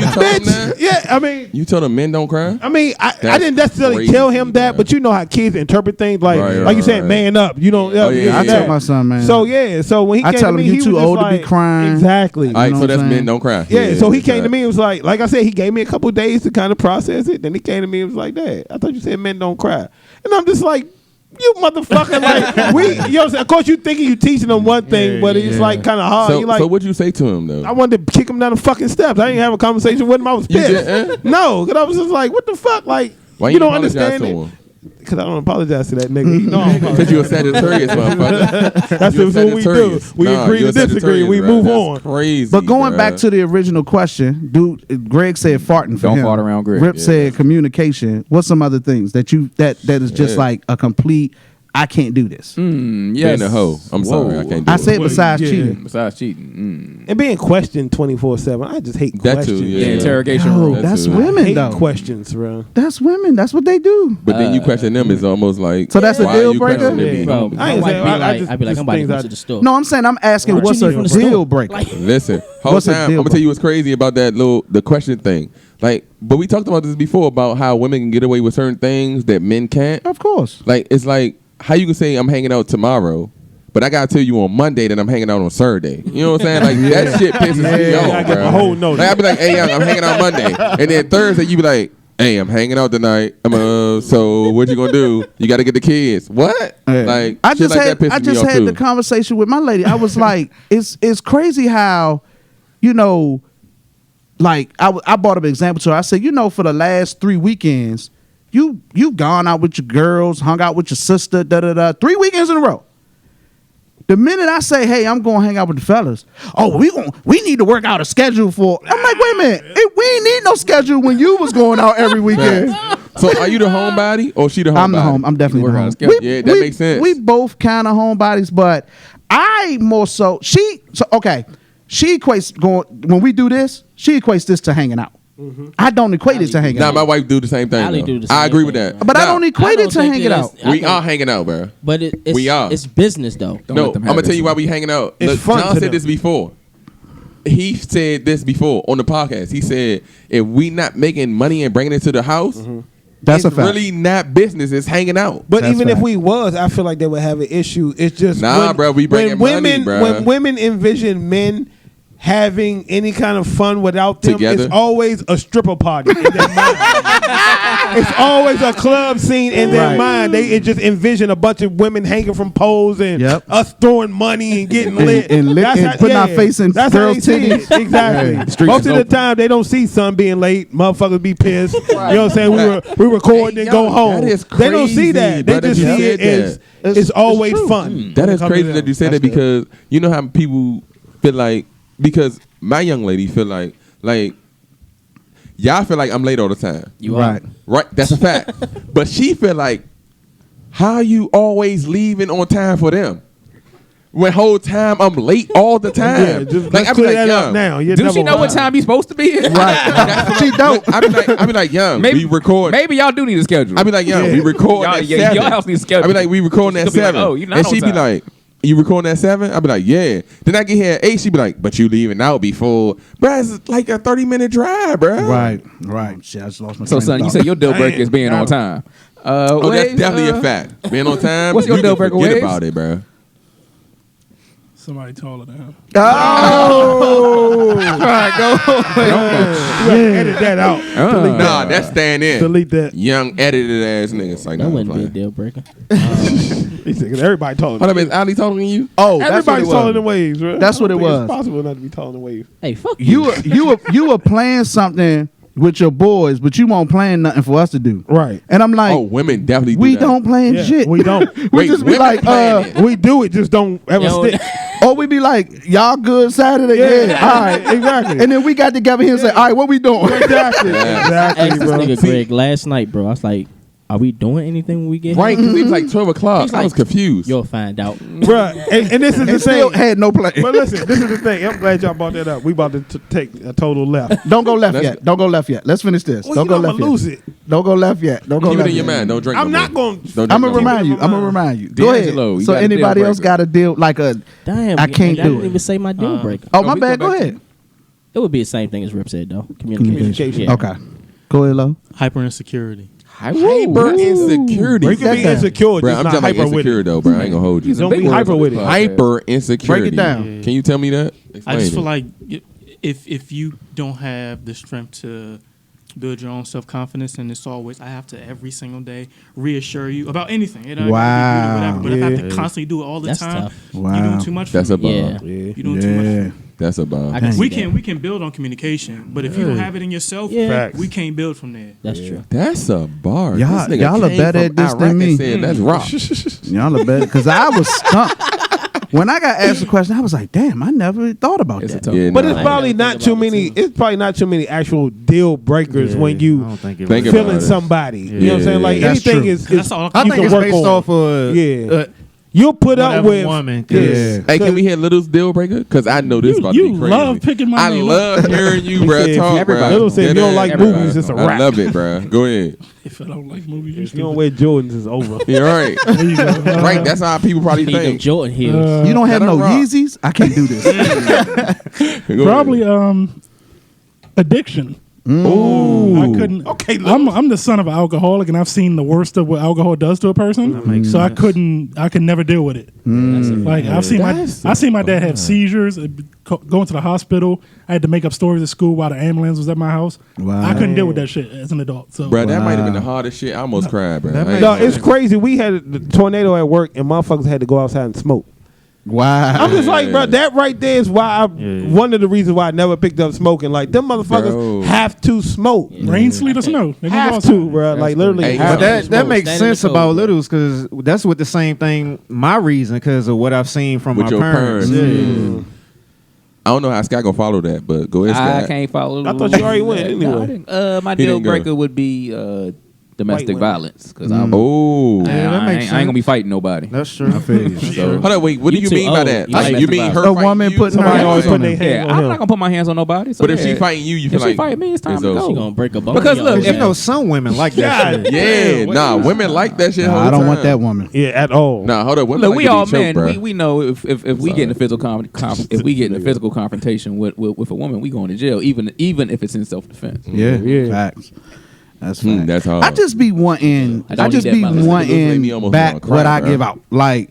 Speaker 6: You told him
Speaker 5: bitch.
Speaker 6: that?
Speaker 5: Yeah, I mean.
Speaker 6: You told him men don't cry?
Speaker 5: I mean, I
Speaker 6: That's
Speaker 5: didn't necessarily
Speaker 6: crazy,
Speaker 5: tell him that,
Speaker 6: man.
Speaker 5: but you know how kids interpret things. Like,
Speaker 6: Right,
Speaker 5: you said,
Speaker 6: right.
Speaker 5: man up. You know,
Speaker 6: Oh, yeah,
Speaker 1: I tell my son, man.
Speaker 5: So yeah, so when he
Speaker 1: I
Speaker 5: came
Speaker 1: tell
Speaker 5: to
Speaker 1: him,
Speaker 5: me,
Speaker 1: you
Speaker 5: he
Speaker 1: too
Speaker 5: was just
Speaker 1: old to be
Speaker 5: like,
Speaker 1: crying.
Speaker 5: Exactly.
Speaker 6: All right,
Speaker 1: know
Speaker 6: so
Speaker 1: what
Speaker 6: that's
Speaker 1: I'm
Speaker 6: men
Speaker 1: saying?
Speaker 6: don't cry.
Speaker 5: Yeah, so he
Speaker 6: that's
Speaker 5: came to
Speaker 6: right.
Speaker 5: me and was like I said, he gave me a couple days to kind of process it. Then he came to me and was like, Dad, I thought you said men don't cry. And I'm just like, you motherfucker, like, you know what I'm saying? Of course, you thinking you teaching them one thing, but it's like kind of hard.
Speaker 6: So,
Speaker 5: You like,
Speaker 6: so what'd you say to him, though?
Speaker 5: I wanted to kick him down the fucking steps. I didn't have a conversation with him. I was
Speaker 6: You
Speaker 5: pissed.
Speaker 6: didn't?
Speaker 5: No, because I was just like, what the fuck? Like,
Speaker 6: Why
Speaker 5: you don't
Speaker 6: apologize
Speaker 5: understand
Speaker 6: to
Speaker 5: it.
Speaker 6: him?
Speaker 5: Because I don't apologize to that nigga. You know I'm
Speaker 6: Because you're a Sagittarius, motherfucker.
Speaker 5: That's
Speaker 6: You're a
Speaker 5: what we do.
Speaker 6: Sagittarius.
Speaker 5: We agree
Speaker 6: you're
Speaker 5: to
Speaker 6: a
Speaker 5: disagree.
Speaker 6: Sagittarius,
Speaker 5: We
Speaker 6: bruh.
Speaker 5: move
Speaker 6: That's
Speaker 5: on.
Speaker 6: Crazy.
Speaker 1: But going
Speaker 6: bruh.
Speaker 1: back to the original question, dude, Greg said farting for
Speaker 7: Don't
Speaker 1: him.
Speaker 7: fart around Greg.
Speaker 1: Rip
Speaker 7: Yeah.
Speaker 1: said communication. What's some other things that is just
Speaker 6: Yeah.
Speaker 1: like a complete, I can't do this.
Speaker 6: being
Speaker 7: Yes.
Speaker 6: a hoe. I'm sorry, I can't do
Speaker 1: I
Speaker 6: it.
Speaker 1: said besides
Speaker 5: Yeah.
Speaker 1: cheating.
Speaker 7: Besides cheating.
Speaker 5: And being questioned 24/7. I just hate
Speaker 6: That
Speaker 5: questions.
Speaker 6: too,
Speaker 7: The
Speaker 6: yeah.
Speaker 7: interrogation
Speaker 1: Yo,
Speaker 7: room.
Speaker 1: that's
Speaker 6: too.
Speaker 5: I
Speaker 1: women
Speaker 5: hate
Speaker 1: though.
Speaker 5: questions, bro.
Speaker 1: That's women. That's what they do.
Speaker 6: But then you question them is almost like,
Speaker 1: So that's a
Speaker 6: why
Speaker 1: deal
Speaker 6: you
Speaker 1: breaker?
Speaker 6: questioning me?
Speaker 2: Bro,
Speaker 5: I
Speaker 2: my
Speaker 5: ain't
Speaker 2: wife
Speaker 5: saying-
Speaker 2: be
Speaker 5: I
Speaker 2: like,
Speaker 5: just-
Speaker 2: I'd be like,
Speaker 5: just
Speaker 2: I'm about to
Speaker 5: things
Speaker 2: go
Speaker 5: I-
Speaker 2: to the store.
Speaker 1: No, I'm saying I'm asking
Speaker 2: What
Speaker 1: what's
Speaker 2: you
Speaker 1: a
Speaker 2: need from the store?
Speaker 1: deal breaker.
Speaker 2: Like,
Speaker 6: Listen, whole
Speaker 1: What's a
Speaker 6: time I'm
Speaker 1: deal
Speaker 6: gonna tell you what's crazy about the question thing. Like, but we talked about this before about how women can get away with certain things that men can't.
Speaker 1: Of course.
Speaker 6: Like, it's like how you can say I'm hanging out tomorrow, but I gotta tell you on Monday that I'm hanging out on Saturday. You know what I'm saying? Like that shit pisses me
Speaker 5: I
Speaker 6: off,
Speaker 5: got
Speaker 6: bro.
Speaker 5: my whole note.
Speaker 6: Like, I be like, hey, I'm hanging out Monday, and then Thursday you be like, hey, I'm hanging out tonight. So what you gonna do? You got to get the kids. What?
Speaker 1: Yeah.
Speaker 6: Like
Speaker 1: I
Speaker 6: shit
Speaker 1: just
Speaker 6: like
Speaker 1: had
Speaker 6: that pisses
Speaker 1: I
Speaker 6: me
Speaker 1: just
Speaker 6: off
Speaker 1: had
Speaker 6: too.
Speaker 1: the conversation with my lady. I was like, it's crazy how, like I brought up an example to her. I said, for the last 3 weekends, you've gone out with your girls, hung out with your sister, 3 weekends in a row. The minute I say, hey, I'm going to hang out with the fellas, we need to work out a schedule for. I'm like, wait a minute, we ain't need no schedule when you was going out every weekend.
Speaker 6: So are you the homebody or she the homebody?
Speaker 1: I'm the home. I'm definitely the home.
Speaker 6: Yeah, that makes sense.
Speaker 1: We both kind of homebodies, but I more so. She equates going when we do this. She equates this to hanging out. I don't equate it to hanging
Speaker 6: Nah,
Speaker 1: out.
Speaker 6: my wife do the same thing.
Speaker 2: Ali
Speaker 6: though.
Speaker 2: do the same
Speaker 6: I agree with
Speaker 2: thing.
Speaker 6: that.
Speaker 1: But I
Speaker 6: Nah,
Speaker 1: don't equate it to
Speaker 2: think
Speaker 1: hanging out.
Speaker 2: I
Speaker 6: We
Speaker 2: think-
Speaker 6: are hanging out, bro.
Speaker 2: But it's
Speaker 6: We are.
Speaker 2: It's business though.
Speaker 7: Don't
Speaker 6: No,
Speaker 7: let them
Speaker 6: I'm
Speaker 7: have
Speaker 6: gonna tell
Speaker 7: it.
Speaker 6: you why we hanging out.
Speaker 5: It's
Speaker 6: Look,
Speaker 5: fun
Speaker 6: John
Speaker 5: to
Speaker 6: said
Speaker 5: them.
Speaker 6: this before. He said this before on the podcast. He said, if we not making money and bringing it to the house,
Speaker 1: That's
Speaker 6: it's
Speaker 1: a fact.
Speaker 6: really not business. It's hanging out.
Speaker 5: But
Speaker 1: That's
Speaker 5: even if
Speaker 1: fact.
Speaker 5: we was, I feel like they would have an issue. It's just
Speaker 6: Nah, bro, we bringing
Speaker 5: when women,
Speaker 6: money, bro.
Speaker 5: When women envision men having any kind of fun without them,
Speaker 6: Together?
Speaker 5: it's always a stripper party in their mind. It's always a club scene in their
Speaker 1: Right.
Speaker 5: mind. They just envision a bunch of women hanging from poles and
Speaker 1: Yep.
Speaker 5: us throwing money and getting
Speaker 1: And-
Speaker 5: lit
Speaker 1: and lit- and putting our face in
Speaker 5: that's how
Speaker 1: girls'
Speaker 5: they see it.
Speaker 1: titties.
Speaker 5: Exactly.
Speaker 1: Yeah.
Speaker 7: Street
Speaker 5: Most
Speaker 7: is
Speaker 5: of the
Speaker 7: open.
Speaker 5: time, they don't see sun being late. Motherfuckers be pissed. You know what I'm saying? We recording
Speaker 6: Hey,
Speaker 5: and
Speaker 6: yo,
Speaker 5: go home.
Speaker 6: that is
Speaker 5: They don't see
Speaker 6: crazy,
Speaker 5: that.
Speaker 6: bro,
Speaker 5: They
Speaker 6: that
Speaker 5: just
Speaker 6: you
Speaker 5: see
Speaker 6: said
Speaker 5: it as
Speaker 1: that.
Speaker 5: it's always
Speaker 1: true.
Speaker 5: fun.
Speaker 6: That
Speaker 5: when it
Speaker 6: is
Speaker 5: comes
Speaker 6: crazy
Speaker 5: to
Speaker 6: that you
Speaker 5: them.
Speaker 6: say that because you know how people feel like because my young lady feel like y'all feel like I'm late all the time.
Speaker 2: You
Speaker 1: Right.
Speaker 6: Right, that's a fact. But she feel like how you always leaving on time for them. When whole time I'm late all the time.
Speaker 5: Yeah, just
Speaker 6: like I be
Speaker 5: clear
Speaker 6: like,
Speaker 5: that up
Speaker 6: young.
Speaker 5: now. You're
Speaker 7: Do
Speaker 5: never
Speaker 7: she know what
Speaker 5: lying.
Speaker 7: time you supposed to be?
Speaker 1: Right. She don't.
Speaker 6: I be like, young,
Speaker 7: Maybe
Speaker 6: we record.
Speaker 7: Maybe y'all do need a schedule.
Speaker 6: I be like, young,
Speaker 5: Yeah.
Speaker 6: we record
Speaker 7: Y'all-
Speaker 6: at
Speaker 7: yeah,
Speaker 6: 7.
Speaker 7: y'all house needs a schedule.
Speaker 6: I be like, we recording
Speaker 7: She
Speaker 6: at
Speaker 7: could be like,
Speaker 6: 7.
Speaker 7: oh, you're not
Speaker 6: and
Speaker 7: on
Speaker 6: she be
Speaker 7: time.
Speaker 6: like, you recording at 7? I be like, yeah. Then I get here at 8. She be like, but you leaving out before. Bruh, it's like a 30-minute drive, bruh.
Speaker 1: Right. Shit, I just lost my
Speaker 7: So,
Speaker 1: train of
Speaker 7: son, you
Speaker 1: thought.
Speaker 7: said your deal breaker is being
Speaker 5: Damn.
Speaker 7: on time.
Speaker 6: Oh, that's
Speaker 7: Waves,
Speaker 6: definitely a fact. Being on time,
Speaker 7: what's your
Speaker 6: you
Speaker 7: deal
Speaker 6: can
Speaker 7: breaker,
Speaker 6: forget
Speaker 7: Waves?
Speaker 6: about it, bruh.
Speaker 8: Somebody taller than him.
Speaker 1: Oh.
Speaker 5: Edit that out. Delete that.
Speaker 6: Nah, that's staying in.
Speaker 5: Delete that.
Speaker 6: Young edited ass niggas. Like,
Speaker 2: That
Speaker 6: nah,
Speaker 2: wouldn't be a
Speaker 6: playing.
Speaker 2: deal breaker.
Speaker 5: He said, 'cause everybody taller.
Speaker 6: Hold up, is Ali taller than you?
Speaker 1: Oh, that's what
Speaker 5: Everybody's
Speaker 1: it
Speaker 5: taller
Speaker 1: was.
Speaker 5: than Waves, bro.
Speaker 1: That's what
Speaker 5: I don't
Speaker 1: it
Speaker 5: think
Speaker 1: was.
Speaker 5: It's possible not to be taller than Waves.
Speaker 2: Hey, fuck you.
Speaker 1: You were playing something with your boys, but you won't plan nothing for us to do.
Speaker 5: Right.
Speaker 1: And I'm like,
Speaker 6: Oh, women definitely do
Speaker 1: we
Speaker 6: that.
Speaker 1: don't plan
Speaker 5: Yeah,
Speaker 1: shit.
Speaker 5: we don't.
Speaker 1: we
Speaker 6: Wait,
Speaker 1: just be
Speaker 6: women
Speaker 1: like,
Speaker 6: plan it.
Speaker 5: We do it, just don't ever
Speaker 2: Yo,
Speaker 5: stick.
Speaker 1: or we be like, y'all good Saturday? Yeah, all right,
Speaker 5: exactly.
Speaker 1: And then we got together here and say, all right, what we doing?
Speaker 5: Exactly.
Speaker 2: I
Speaker 5: Exactly,
Speaker 2: asked this
Speaker 5: bro.
Speaker 2: nigga Greg last night, bro. I was like, are we doing anything when we get
Speaker 6: Right,
Speaker 2: here?
Speaker 6: because it was like 12 o'clock.
Speaker 2: He's
Speaker 6: I was
Speaker 2: like,
Speaker 6: confused.
Speaker 2: You'll find out.
Speaker 5: Bruh, and this is the
Speaker 1: And still
Speaker 5: thing.
Speaker 1: had no plan.
Speaker 5: But listen, this is the thing. I'm glad y'all brought that up. We about to take a total left.
Speaker 1: Don't go left
Speaker 6: Let's
Speaker 1: yet. Don't go left yet. Let's finish this.
Speaker 5: Well,
Speaker 1: Don't
Speaker 5: you
Speaker 1: go
Speaker 5: know
Speaker 1: left
Speaker 5: I'ma
Speaker 1: yet.
Speaker 5: lose it.
Speaker 1: Don't go left yet. Don't go
Speaker 6: Keep it
Speaker 1: left
Speaker 6: in your
Speaker 1: yet.
Speaker 6: mind. Don't drink
Speaker 5: I'm
Speaker 6: no
Speaker 5: not
Speaker 6: more.
Speaker 5: going.
Speaker 6: Don't
Speaker 1: I'm
Speaker 6: drink
Speaker 1: gonna
Speaker 6: no more.
Speaker 1: remind you. I'm gonna remind you. Go
Speaker 7: D'Angelo,
Speaker 1: ahead.
Speaker 7: you
Speaker 1: So
Speaker 7: got a deal
Speaker 1: anybody else
Speaker 7: breaker.
Speaker 1: got a deal like a?
Speaker 2: Damn,
Speaker 1: I can't
Speaker 2: I
Speaker 1: do
Speaker 2: didn't
Speaker 1: it.
Speaker 2: even say my deal breaker.
Speaker 1: Oh my
Speaker 7: we
Speaker 1: bad.
Speaker 7: go
Speaker 1: Go
Speaker 7: back
Speaker 1: ahead.
Speaker 2: It would be the same thing as Rip said, though. Communication. Yeah.
Speaker 1: Okay. Go ahead, Lo.
Speaker 3: Hyper insecurity.
Speaker 6: Hyper insecurity.
Speaker 5: You can be
Speaker 1: down.
Speaker 5: insecure,
Speaker 6: Bro,
Speaker 5: just
Speaker 6: I'm
Speaker 5: not
Speaker 6: just like
Speaker 5: hyper with
Speaker 6: insecure
Speaker 5: it.
Speaker 6: though, bro. I ain't gonna hold you.
Speaker 5: Don't be hyper with it.
Speaker 6: Hyper insecurity.
Speaker 1: Break it down.
Speaker 6: Can you tell me that?
Speaker 3: I just feel
Speaker 6: Explain
Speaker 3: like if you don't have the strength to build your own self confidence, and it's always I have to every single day reassure you about anything. You know,
Speaker 1: Wow.
Speaker 3: whatever. But if I have
Speaker 5: Yeah.
Speaker 3: to constantly do it all the
Speaker 2: That's
Speaker 3: time,
Speaker 2: tough.
Speaker 3: you're
Speaker 1: Wow.
Speaker 3: doing too much.
Speaker 6: That's
Speaker 3: for
Speaker 6: a
Speaker 3: me.
Speaker 6: bomb.
Speaker 5: Yeah.
Speaker 2: Yeah.
Speaker 3: You're doing too much. For me.
Speaker 6: That's a bomb.
Speaker 2: I can see
Speaker 3: We
Speaker 2: that.
Speaker 3: can build on communication, but if you don't have it in yourself,
Speaker 2: Yeah.
Speaker 5: Facts.
Speaker 3: we can't build from there.
Speaker 2: That's true.
Speaker 6: That's a bar.
Speaker 1: Y'all-
Speaker 6: This nigga
Speaker 1: y'all are
Speaker 6: came
Speaker 1: better
Speaker 6: from
Speaker 1: at this
Speaker 6: Iraq
Speaker 1: than
Speaker 6: and
Speaker 1: me.
Speaker 6: said, That's rock.
Speaker 1: Y'all are better because I was stumped. When I got asked the question, I was like, "Damn, I never thought about
Speaker 7: It's a
Speaker 1: that."
Speaker 7: tough.
Speaker 6: Yeah,
Speaker 5: But
Speaker 6: nah.
Speaker 5: it's probably
Speaker 2: think
Speaker 5: not
Speaker 2: about
Speaker 5: too
Speaker 2: it,
Speaker 5: many.
Speaker 2: too.
Speaker 5: It's probably not too many actual deal breakers when
Speaker 4: I
Speaker 5: you
Speaker 4: don't think it
Speaker 6: Think
Speaker 4: was.
Speaker 6: about
Speaker 5: feeling
Speaker 6: it.
Speaker 5: somebody. You know what I'm saying? Like
Speaker 1: That's
Speaker 5: anything
Speaker 1: true.
Speaker 5: is
Speaker 3: That's all
Speaker 4: I
Speaker 5: you
Speaker 4: think
Speaker 5: can
Speaker 4: it's
Speaker 5: work
Speaker 4: based
Speaker 5: on.
Speaker 4: off of
Speaker 5: Yeah. You'll put up
Speaker 4: whatever
Speaker 5: with
Speaker 4: woman.
Speaker 1: Yeah.
Speaker 6: Hey, can we hear Little's deal breaker? Because I know this about to
Speaker 8: You
Speaker 6: be crazy.
Speaker 8: love picking my
Speaker 6: I
Speaker 8: name
Speaker 6: love hearing you, bro.
Speaker 5: said
Speaker 6: Talk, bro.
Speaker 5: everybody. Little said if you don't like
Speaker 6: Everybody.
Speaker 5: movies, it's a
Speaker 6: I
Speaker 5: wrap.
Speaker 6: love it, bro. Go ahead.
Speaker 8: If I don't like movies,
Speaker 5: If you don't wear Jordans, it's over.
Speaker 6: You're right.
Speaker 8: there you go.
Speaker 6: Right. That's how people probably
Speaker 2: Need them
Speaker 6: think.
Speaker 2: Jordan heels.
Speaker 1: You don't have
Speaker 6: Let
Speaker 1: no
Speaker 6: 'em rock.
Speaker 1: Yeezys? I can't do this.
Speaker 6: Go
Speaker 8: Probably
Speaker 6: ahead.
Speaker 8: addiction.
Speaker 6: Ooh.
Speaker 8: I couldn't.
Speaker 5: Okay,
Speaker 8: I'm the son of an alcoholic, and I've seen the worst of what alcohol does to a person. So I could never deal with it. Like I've seen my dad have seizures, going to the hospital. I had to make up stories at school while the ambulance was at my house.
Speaker 1: Wow.
Speaker 8: I couldn't deal with that shit as an adult. So
Speaker 6: Bro, that might have been the hardest shit. I almost cried, bro. I ain't
Speaker 5: No,
Speaker 6: gonna
Speaker 5: it's
Speaker 6: lie.
Speaker 5: crazy. We had the tornado at work, and motherfuckers had to go outside and smoke.
Speaker 1: Wow.
Speaker 5: I'm just like, bro, that right there is why one of the reasons why I never picked up smoking. Like them motherfuckers
Speaker 6: Bro.
Speaker 5: have to smoke.
Speaker 8: rain, sleet, or snow, they gonna go
Speaker 5: Have
Speaker 8: outside.
Speaker 5: to, bro. Like literally.
Speaker 6: Hey,
Speaker 5: have
Speaker 4: But
Speaker 5: to.
Speaker 4: that makes
Speaker 2: Stand in the
Speaker 4: sense
Speaker 2: cold,
Speaker 4: about
Speaker 2: bro.
Speaker 4: littles because that's what the same thing. My reason because of what I've seen from
Speaker 6: With
Speaker 4: my
Speaker 6: your
Speaker 4: parents.
Speaker 6: parents. I don't know how Scott gonna follow that, but go ahead,
Speaker 7: I
Speaker 6: Scott.
Speaker 7: can't follow.
Speaker 5: I thought you already went
Speaker 7: No,
Speaker 5: anyway.
Speaker 7: I didn't. My
Speaker 6: He
Speaker 7: deal
Speaker 6: didn't go.
Speaker 7: breaker would be domestic
Speaker 5: women.
Speaker 7: violence because I'm.
Speaker 6: Oh.
Speaker 7: I,
Speaker 4: that
Speaker 7: I
Speaker 4: makes
Speaker 7: ain't gonna be
Speaker 4: sense.
Speaker 7: fighting nobody.
Speaker 4: That's true.
Speaker 7: So,
Speaker 6: Hold on, wait. What do
Speaker 2: You
Speaker 6: you
Speaker 2: too
Speaker 6: mean by
Speaker 2: old.
Speaker 6: that?
Speaker 2: You
Speaker 6: Like,
Speaker 2: like
Speaker 6: you mean her
Speaker 1: a
Speaker 6: fighting
Speaker 1: woman
Speaker 6: you?
Speaker 1: putting
Speaker 5: Somebody
Speaker 1: her
Speaker 5: always
Speaker 1: hands
Speaker 5: put
Speaker 1: on
Speaker 5: their
Speaker 1: her.
Speaker 5: hands
Speaker 7: yeah,
Speaker 5: on
Speaker 7: I'm
Speaker 5: him.
Speaker 7: not gonna put my hands on nobody. So
Speaker 6: But if
Speaker 7: yeah.
Speaker 6: she fighting you, you feel
Speaker 7: If
Speaker 6: like
Speaker 7: she fight me, it's time
Speaker 6: it's
Speaker 7: to
Speaker 6: over.
Speaker 2: She
Speaker 7: go.
Speaker 2: gonna break a bone.
Speaker 7: Because
Speaker 2: in
Speaker 7: look,
Speaker 2: your
Speaker 4: Because
Speaker 7: if-
Speaker 4: you know some women like that shit.
Speaker 6: Yeah, nah, women like that shit.
Speaker 1: Nah,
Speaker 6: all
Speaker 1: I
Speaker 6: the
Speaker 1: don't
Speaker 6: time.
Speaker 1: want that woman.
Speaker 5: Yeah, at all.
Speaker 6: Nah, hold up. Women
Speaker 7: Look,
Speaker 6: like
Speaker 7: we
Speaker 6: to be
Speaker 7: all
Speaker 6: choked,
Speaker 7: men.
Speaker 6: bruh.
Speaker 7: We know if we get in a physical if we get in a physical confrontation with a woman, we going to jail, even if it's in self defense.
Speaker 1: Yeah,
Speaker 5: Yeah.
Speaker 1: facts. That's fact.
Speaker 6: That's hard.
Speaker 1: I just be wanting.
Speaker 7: I don't
Speaker 1: I just
Speaker 7: need that
Speaker 1: be
Speaker 7: in my life.
Speaker 6: It made me
Speaker 1: wanting
Speaker 6: almost
Speaker 1: back
Speaker 6: wanna cry,
Speaker 1: what I
Speaker 6: bro.
Speaker 1: give out. Like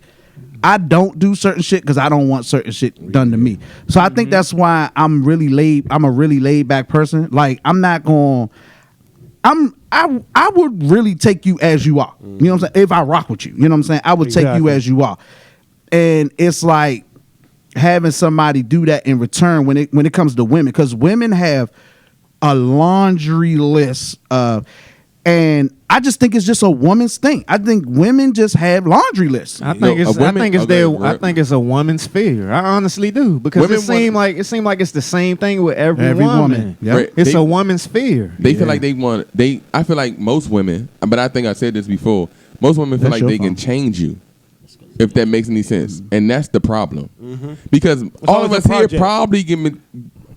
Speaker 1: I don't do certain shit because I don't want certain shit done to me. So I think that's why I'm really laid. I'm a really laid back person. Like I'm not going. I would really take you as you are. You know what I'm saying? If I rock with you, you know what I'm saying? I would take you
Speaker 5: Exactly.
Speaker 1: as you are. And it's like having somebody do that in return when it comes to women, because women have a laundry list of, and I just think it's just a woman's thing. I think women just have laundry lists.
Speaker 4: I think
Speaker 6: No,
Speaker 4: it's
Speaker 6: a woman-
Speaker 4: I think it's a woman's fear. I honestly do, because
Speaker 6: Women
Speaker 4: it seems like it's the same thing with every
Speaker 1: Every
Speaker 4: woman.
Speaker 1: woman. Yep.
Speaker 6: Right.
Speaker 4: It's
Speaker 6: They-
Speaker 4: a woman's fear.
Speaker 6: They feel like I feel like most women, but I think I said this before. Most women feel
Speaker 1: That's
Speaker 6: like
Speaker 1: your
Speaker 6: they can
Speaker 1: fault.
Speaker 6: change you, if that makes any sense, and that's the problem. Because all
Speaker 5: always
Speaker 6: of
Speaker 5: a
Speaker 6: us here
Speaker 5: project.
Speaker 6: probably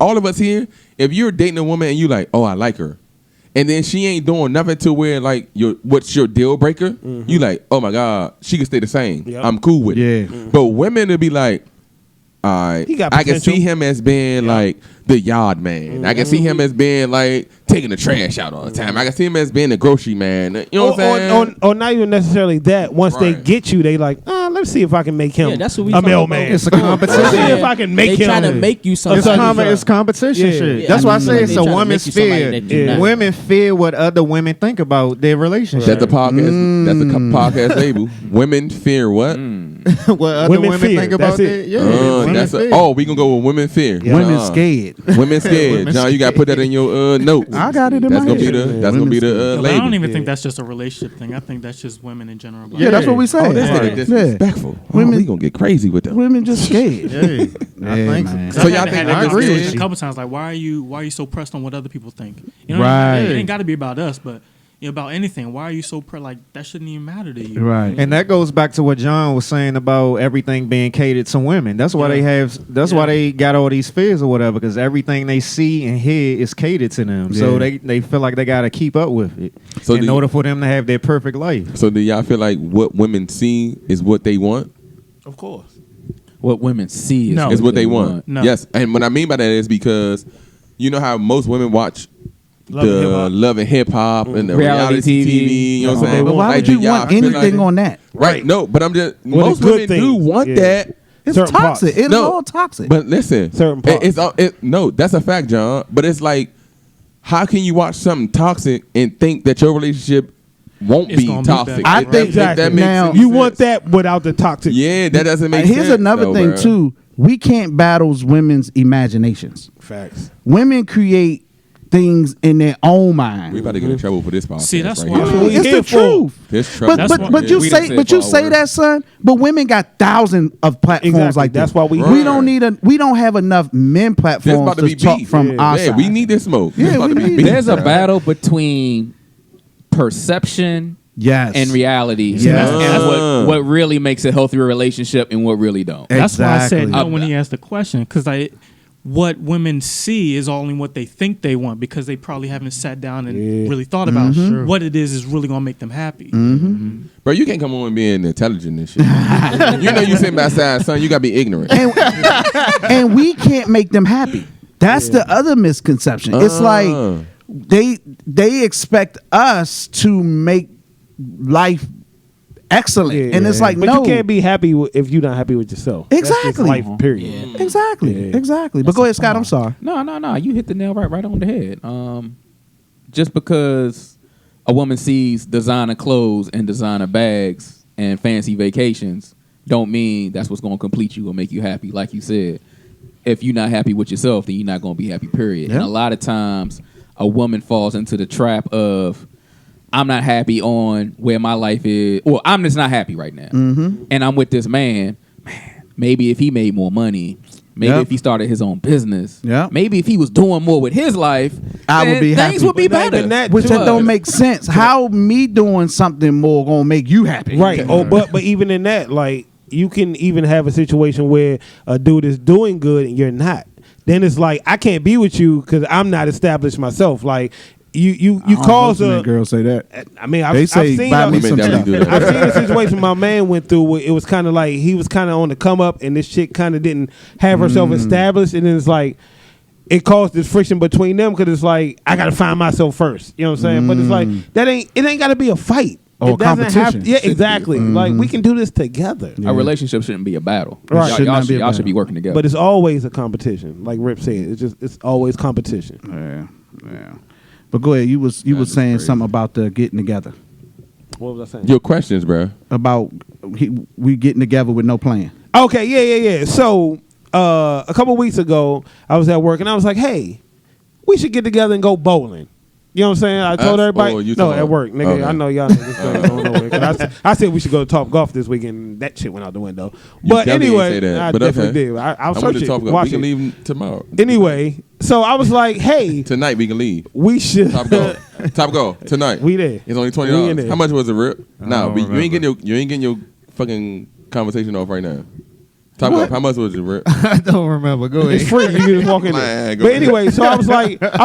Speaker 6: all of us here, if you're dating a woman and you like, oh, I like her, and then she ain't doing nothing to where like what's your deal breaker, you like, oh my god, she can stay the same.
Speaker 5: Yep.
Speaker 6: I'm cool with it.
Speaker 1: Yeah.
Speaker 6: But women will be like, all right,
Speaker 5: He got
Speaker 6: I can
Speaker 5: potential.
Speaker 6: see him as being like the yard man. I can see him as being like taking the trash out all the time. I can see him as being the grocery man. You know what I'm saying?
Speaker 5: Or not even necessarily that. Once they
Speaker 6: Right.
Speaker 5: get you, they like, let's see if I can make him
Speaker 2: Yeah, that's what we
Speaker 5: a
Speaker 2: talking
Speaker 5: mailman.
Speaker 2: about.
Speaker 4: It's a
Speaker 5: Let's
Speaker 4: competition.
Speaker 5: see if I can make
Speaker 2: they
Speaker 5: him.
Speaker 2: try to make you something.
Speaker 4: It's competition
Speaker 5: Yeah.
Speaker 4: shit.
Speaker 5: Yeah,
Speaker 4: That's
Speaker 2: I
Speaker 4: why I
Speaker 2: mean,
Speaker 4: say
Speaker 2: like
Speaker 4: it's
Speaker 2: they
Speaker 4: a
Speaker 2: tryna make
Speaker 4: woman's
Speaker 2: you somebody
Speaker 4: fear.
Speaker 2: that you're not.
Speaker 4: Women fear what other women think about their relationship.
Speaker 6: That's the podcast. That's the podcast label. Women fear what?
Speaker 4: what other
Speaker 5: Women
Speaker 4: women
Speaker 5: fear.
Speaker 4: think about
Speaker 5: That's
Speaker 4: their
Speaker 5: it.
Speaker 4: women
Speaker 6: That's
Speaker 4: fear.
Speaker 6: we gonna go with women fear.
Speaker 1: Women
Speaker 6: John.
Speaker 1: scared.
Speaker 6: Women scared.
Speaker 4: Women
Speaker 6: John, you gotta put that in your notes.
Speaker 1: I got it in
Speaker 6: That's
Speaker 1: my
Speaker 6: gonna be
Speaker 1: head.
Speaker 6: the that's gonna be the
Speaker 3: But I
Speaker 6: label.
Speaker 3: don't even think that's just a relationship thing. I think that's just women in general.
Speaker 1: Yeah, that's what we say.
Speaker 6: Oh, this
Speaker 1: Yeah.
Speaker 6: nigga disrespectful.
Speaker 1: Women-
Speaker 6: We gonna get crazy with them.
Speaker 1: Women just scared.
Speaker 4: Yeah, I think
Speaker 1: man.
Speaker 6: So y'all
Speaker 3: I've
Speaker 6: think
Speaker 3: had
Speaker 6: I
Speaker 3: that
Speaker 6: agree
Speaker 3: conversation
Speaker 6: with
Speaker 3: a
Speaker 6: you.
Speaker 3: couple times. Like, why are you so pressed on what other people think? You know,
Speaker 1: Right.
Speaker 3: It ain't got to be about us, but about anything. Why are you so like that? Shouldn't even matter to you.
Speaker 1: Right.
Speaker 4: And that goes back to what John was saying about everything being catered to women. That's why they have. That's why they got all these fears or whatever, because everything they see and hear is catered to them. So
Speaker 1: Yeah.
Speaker 4: they feel like they got to keep up with it
Speaker 6: So
Speaker 4: in order for them to have their perfect life.
Speaker 6: So do y'all feel like what women see is what they want?
Speaker 5: Of course.
Speaker 7: What women see
Speaker 3: No.
Speaker 6: Is what they want.
Speaker 3: No.
Speaker 6: Yes, and what I mean by that is because you know how most women watch
Speaker 5: Love and hip hop.
Speaker 6: Love and Hip Hop and the
Speaker 7: Reality
Speaker 6: reality
Speaker 7: TV.
Speaker 6: TV. You know what I'm
Speaker 5: That's
Speaker 6: saying?
Speaker 5: what
Speaker 1: But why
Speaker 6: Like,
Speaker 1: would
Speaker 6: do
Speaker 1: you
Speaker 6: y'all
Speaker 1: want
Speaker 6: feel
Speaker 1: anything
Speaker 6: like-
Speaker 1: on that?
Speaker 6: Right. No, but I'm just
Speaker 5: Well, the
Speaker 6: most
Speaker 5: good
Speaker 6: women do
Speaker 5: things,
Speaker 6: want
Speaker 5: yeah.
Speaker 6: that.
Speaker 1: It's
Speaker 5: Certain
Speaker 1: toxic.
Speaker 5: parts.
Speaker 1: It's
Speaker 6: No.
Speaker 1: all toxic.
Speaker 6: But listen,
Speaker 5: Certain parts.
Speaker 6: no, that's a fact, John. But it's like, how can you watch something toxic and think that your relationship won't
Speaker 3: It's
Speaker 6: be
Speaker 3: gonna be
Speaker 6: toxic?
Speaker 3: better.
Speaker 1: I
Speaker 6: If
Speaker 1: think
Speaker 5: Exactly.
Speaker 6: that makes
Speaker 1: now-
Speaker 6: any
Speaker 5: You
Speaker 6: sense.
Speaker 5: want that without the toxic.
Speaker 6: Yeah, that doesn't make
Speaker 1: Here's
Speaker 6: sense.
Speaker 1: another
Speaker 6: though,
Speaker 1: thing
Speaker 6: bruh.
Speaker 1: too. We can't battle women's imaginations.
Speaker 5: Facts.
Speaker 1: Women create things in their own mind.
Speaker 6: We about to get in trouble for this podcast.
Speaker 3: See, that's
Speaker 6: right
Speaker 3: why-
Speaker 6: here.
Speaker 5: That's what we
Speaker 1: It's
Speaker 5: here
Speaker 1: the
Speaker 5: for.
Speaker 1: truth.
Speaker 6: This trouble.
Speaker 1: But
Speaker 3: That's
Speaker 1: but,
Speaker 3: why-
Speaker 1: but you
Speaker 7: We
Speaker 1: say
Speaker 7: done said
Speaker 1: but you
Speaker 7: far
Speaker 1: say
Speaker 7: worse.
Speaker 1: that, son. But women got thousands of platforms
Speaker 5: Exactly.
Speaker 1: like this.
Speaker 5: That's why we
Speaker 6: Right.
Speaker 1: we don't need we don't have enough men
Speaker 6: This
Speaker 1: platforms
Speaker 6: about to be
Speaker 1: talk
Speaker 6: beef.
Speaker 1: from our
Speaker 6: Yeah,
Speaker 1: side.
Speaker 6: we need this smoke.
Speaker 1: Yeah,
Speaker 6: This about
Speaker 1: we
Speaker 6: to be
Speaker 1: need
Speaker 6: beef,
Speaker 1: it.
Speaker 7: There's a
Speaker 6: bruh.
Speaker 7: battle between perception
Speaker 1: Yes.
Speaker 7: and reality.
Speaker 1: Yes.
Speaker 7: And that's what really makes a healthier relationship and what really don't.
Speaker 3: That's why I said
Speaker 1: Exactly.
Speaker 3: no when he asked the question, because what women see is only what they think they want, because they probably haven't sat down and really thought about what it is really gonna make them happy.
Speaker 6: Bro, you can't come on and being intelligent and shit. You know you sitting by side, son. You gotta be ignorant.
Speaker 1: and we can't make them happy. That's the other misconception. It's like they expect us to make life excellent, and it's like
Speaker 5: but
Speaker 1: no,
Speaker 5: you can't be happy if you're not happy with yourself. That's just
Speaker 1: Exactly.
Speaker 5: life, period.
Speaker 1: exactly. But go ahead, Scott. I'm sorry.
Speaker 7: No. You hit the nail right on the head. Just because a woman sees designer clothes and designer bags and fancy vacations, don't mean that's what's going to complete you or make you happy. Like you said, if you're not happy with yourself, then you're not going to be happy. Period.
Speaker 1: Yeah.
Speaker 7: And a lot of times, a woman falls into the trap of, I'm not happy on where my life is, or I'm just not happy right now.
Speaker 1: Mm-hmm.
Speaker 7: And I'm with this man. Maybe if he made more money, maybe
Speaker 1: Yep.
Speaker 7: if he started his own business,
Speaker 1: Yep.
Speaker 7: maybe if he was doing more with his life,
Speaker 1: I would
Speaker 7: then
Speaker 1: be
Speaker 7: things
Speaker 1: happy.
Speaker 7: would be
Speaker 5: But not
Speaker 7: better.
Speaker 5: even that,
Speaker 1: Which
Speaker 5: too.
Speaker 1: that don't make sense. How me doing something more gonna make you happy?
Speaker 5: Right. Oh, but even in that, like, you can even have a situation where a dude is doing good and you're not. Then it's like, I can't be with you because I'm not established myself. Like, you cause a
Speaker 1: girl say that.
Speaker 5: I mean,
Speaker 1: They say
Speaker 5: I've seen
Speaker 1: buy me
Speaker 6: Women
Speaker 1: some
Speaker 6: definitely
Speaker 1: stuff.
Speaker 6: do that.
Speaker 5: I've seen a situation my man went through where it was kind of like he was kind of on the come up, and this chick kind of didn't have herself established, and then it's like it caused this friction between them because it's like I gotta find myself first. You know what I'm saying? But it's like it ain't gotta be a fight.
Speaker 1: Or
Speaker 5: It doesn't
Speaker 1: competition.
Speaker 5: Yeah, exactly. Like we can do this together.
Speaker 7: A relationship shouldn't be a battle.
Speaker 5: Right.
Speaker 7: Y'all should be working together.
Speaker 5: But it's always a competition. Like Rip said, it's always competition.
Speaker 1: Yeah. But go ahead. You was saying something about the getting together.
Speaker 5: What was I saying?
Speaker 6: Your questions, bro.
Speaker 1: About we getting together with no plan.
Speaker 5: Okay, yeah. So a couple weeks ago, I was at work and I was like, hey, we should get together and go bowling. You know what I'm saying? I told everybody. No, at work, nigga.
Speaker 6: Okay.
Speaker 5: I know y'all niggas don't know it. 'Cause I said we should go to Top Golf this weekend. That shit went out the window. But
Speaker 6: definitely
Speaker 5: anyway,
Speaker 6: didn't say that,
Speaker 5: I
Speaker 6: but
Speaker 5: definitely
Speaker 6: okay.
Speaker 5: did. I'll
Speaker 6: I'm
Speaker 5: search
Speaker 6: to
Speaker 5: it.
Speaker 6: Top Golf.
Speaker 5: Watch
Speaker 6: We can
Speaker 5: it.
Speaker 6: leave tomorrow.
Speaker 5: Anyway, so I was like, hey,
Speaker 6: Tonight we can leave.
Speaker 5: we should.
Speaker 6: Top Golf. Top Golf tonight.
Speaker 5: We there.
Speaker 6: It's only
Speaker 5: We in
Speaker 6: $20.
Speaker 5: there.
Speaker 6: How much was it, Rip? No,
Speaker 4: don't
Speaker 6: you ain't getting your fucking conversation off right now. Top Golf. How much was it, Rip?
Speaker 4: I don't remember. Go ahead.
Speaker 5: It's free. You can just walk in there.
Speaker 6: Man, go
Speaker 5: But
Speaker 6: ahead.
Speaker 5: anyway, so I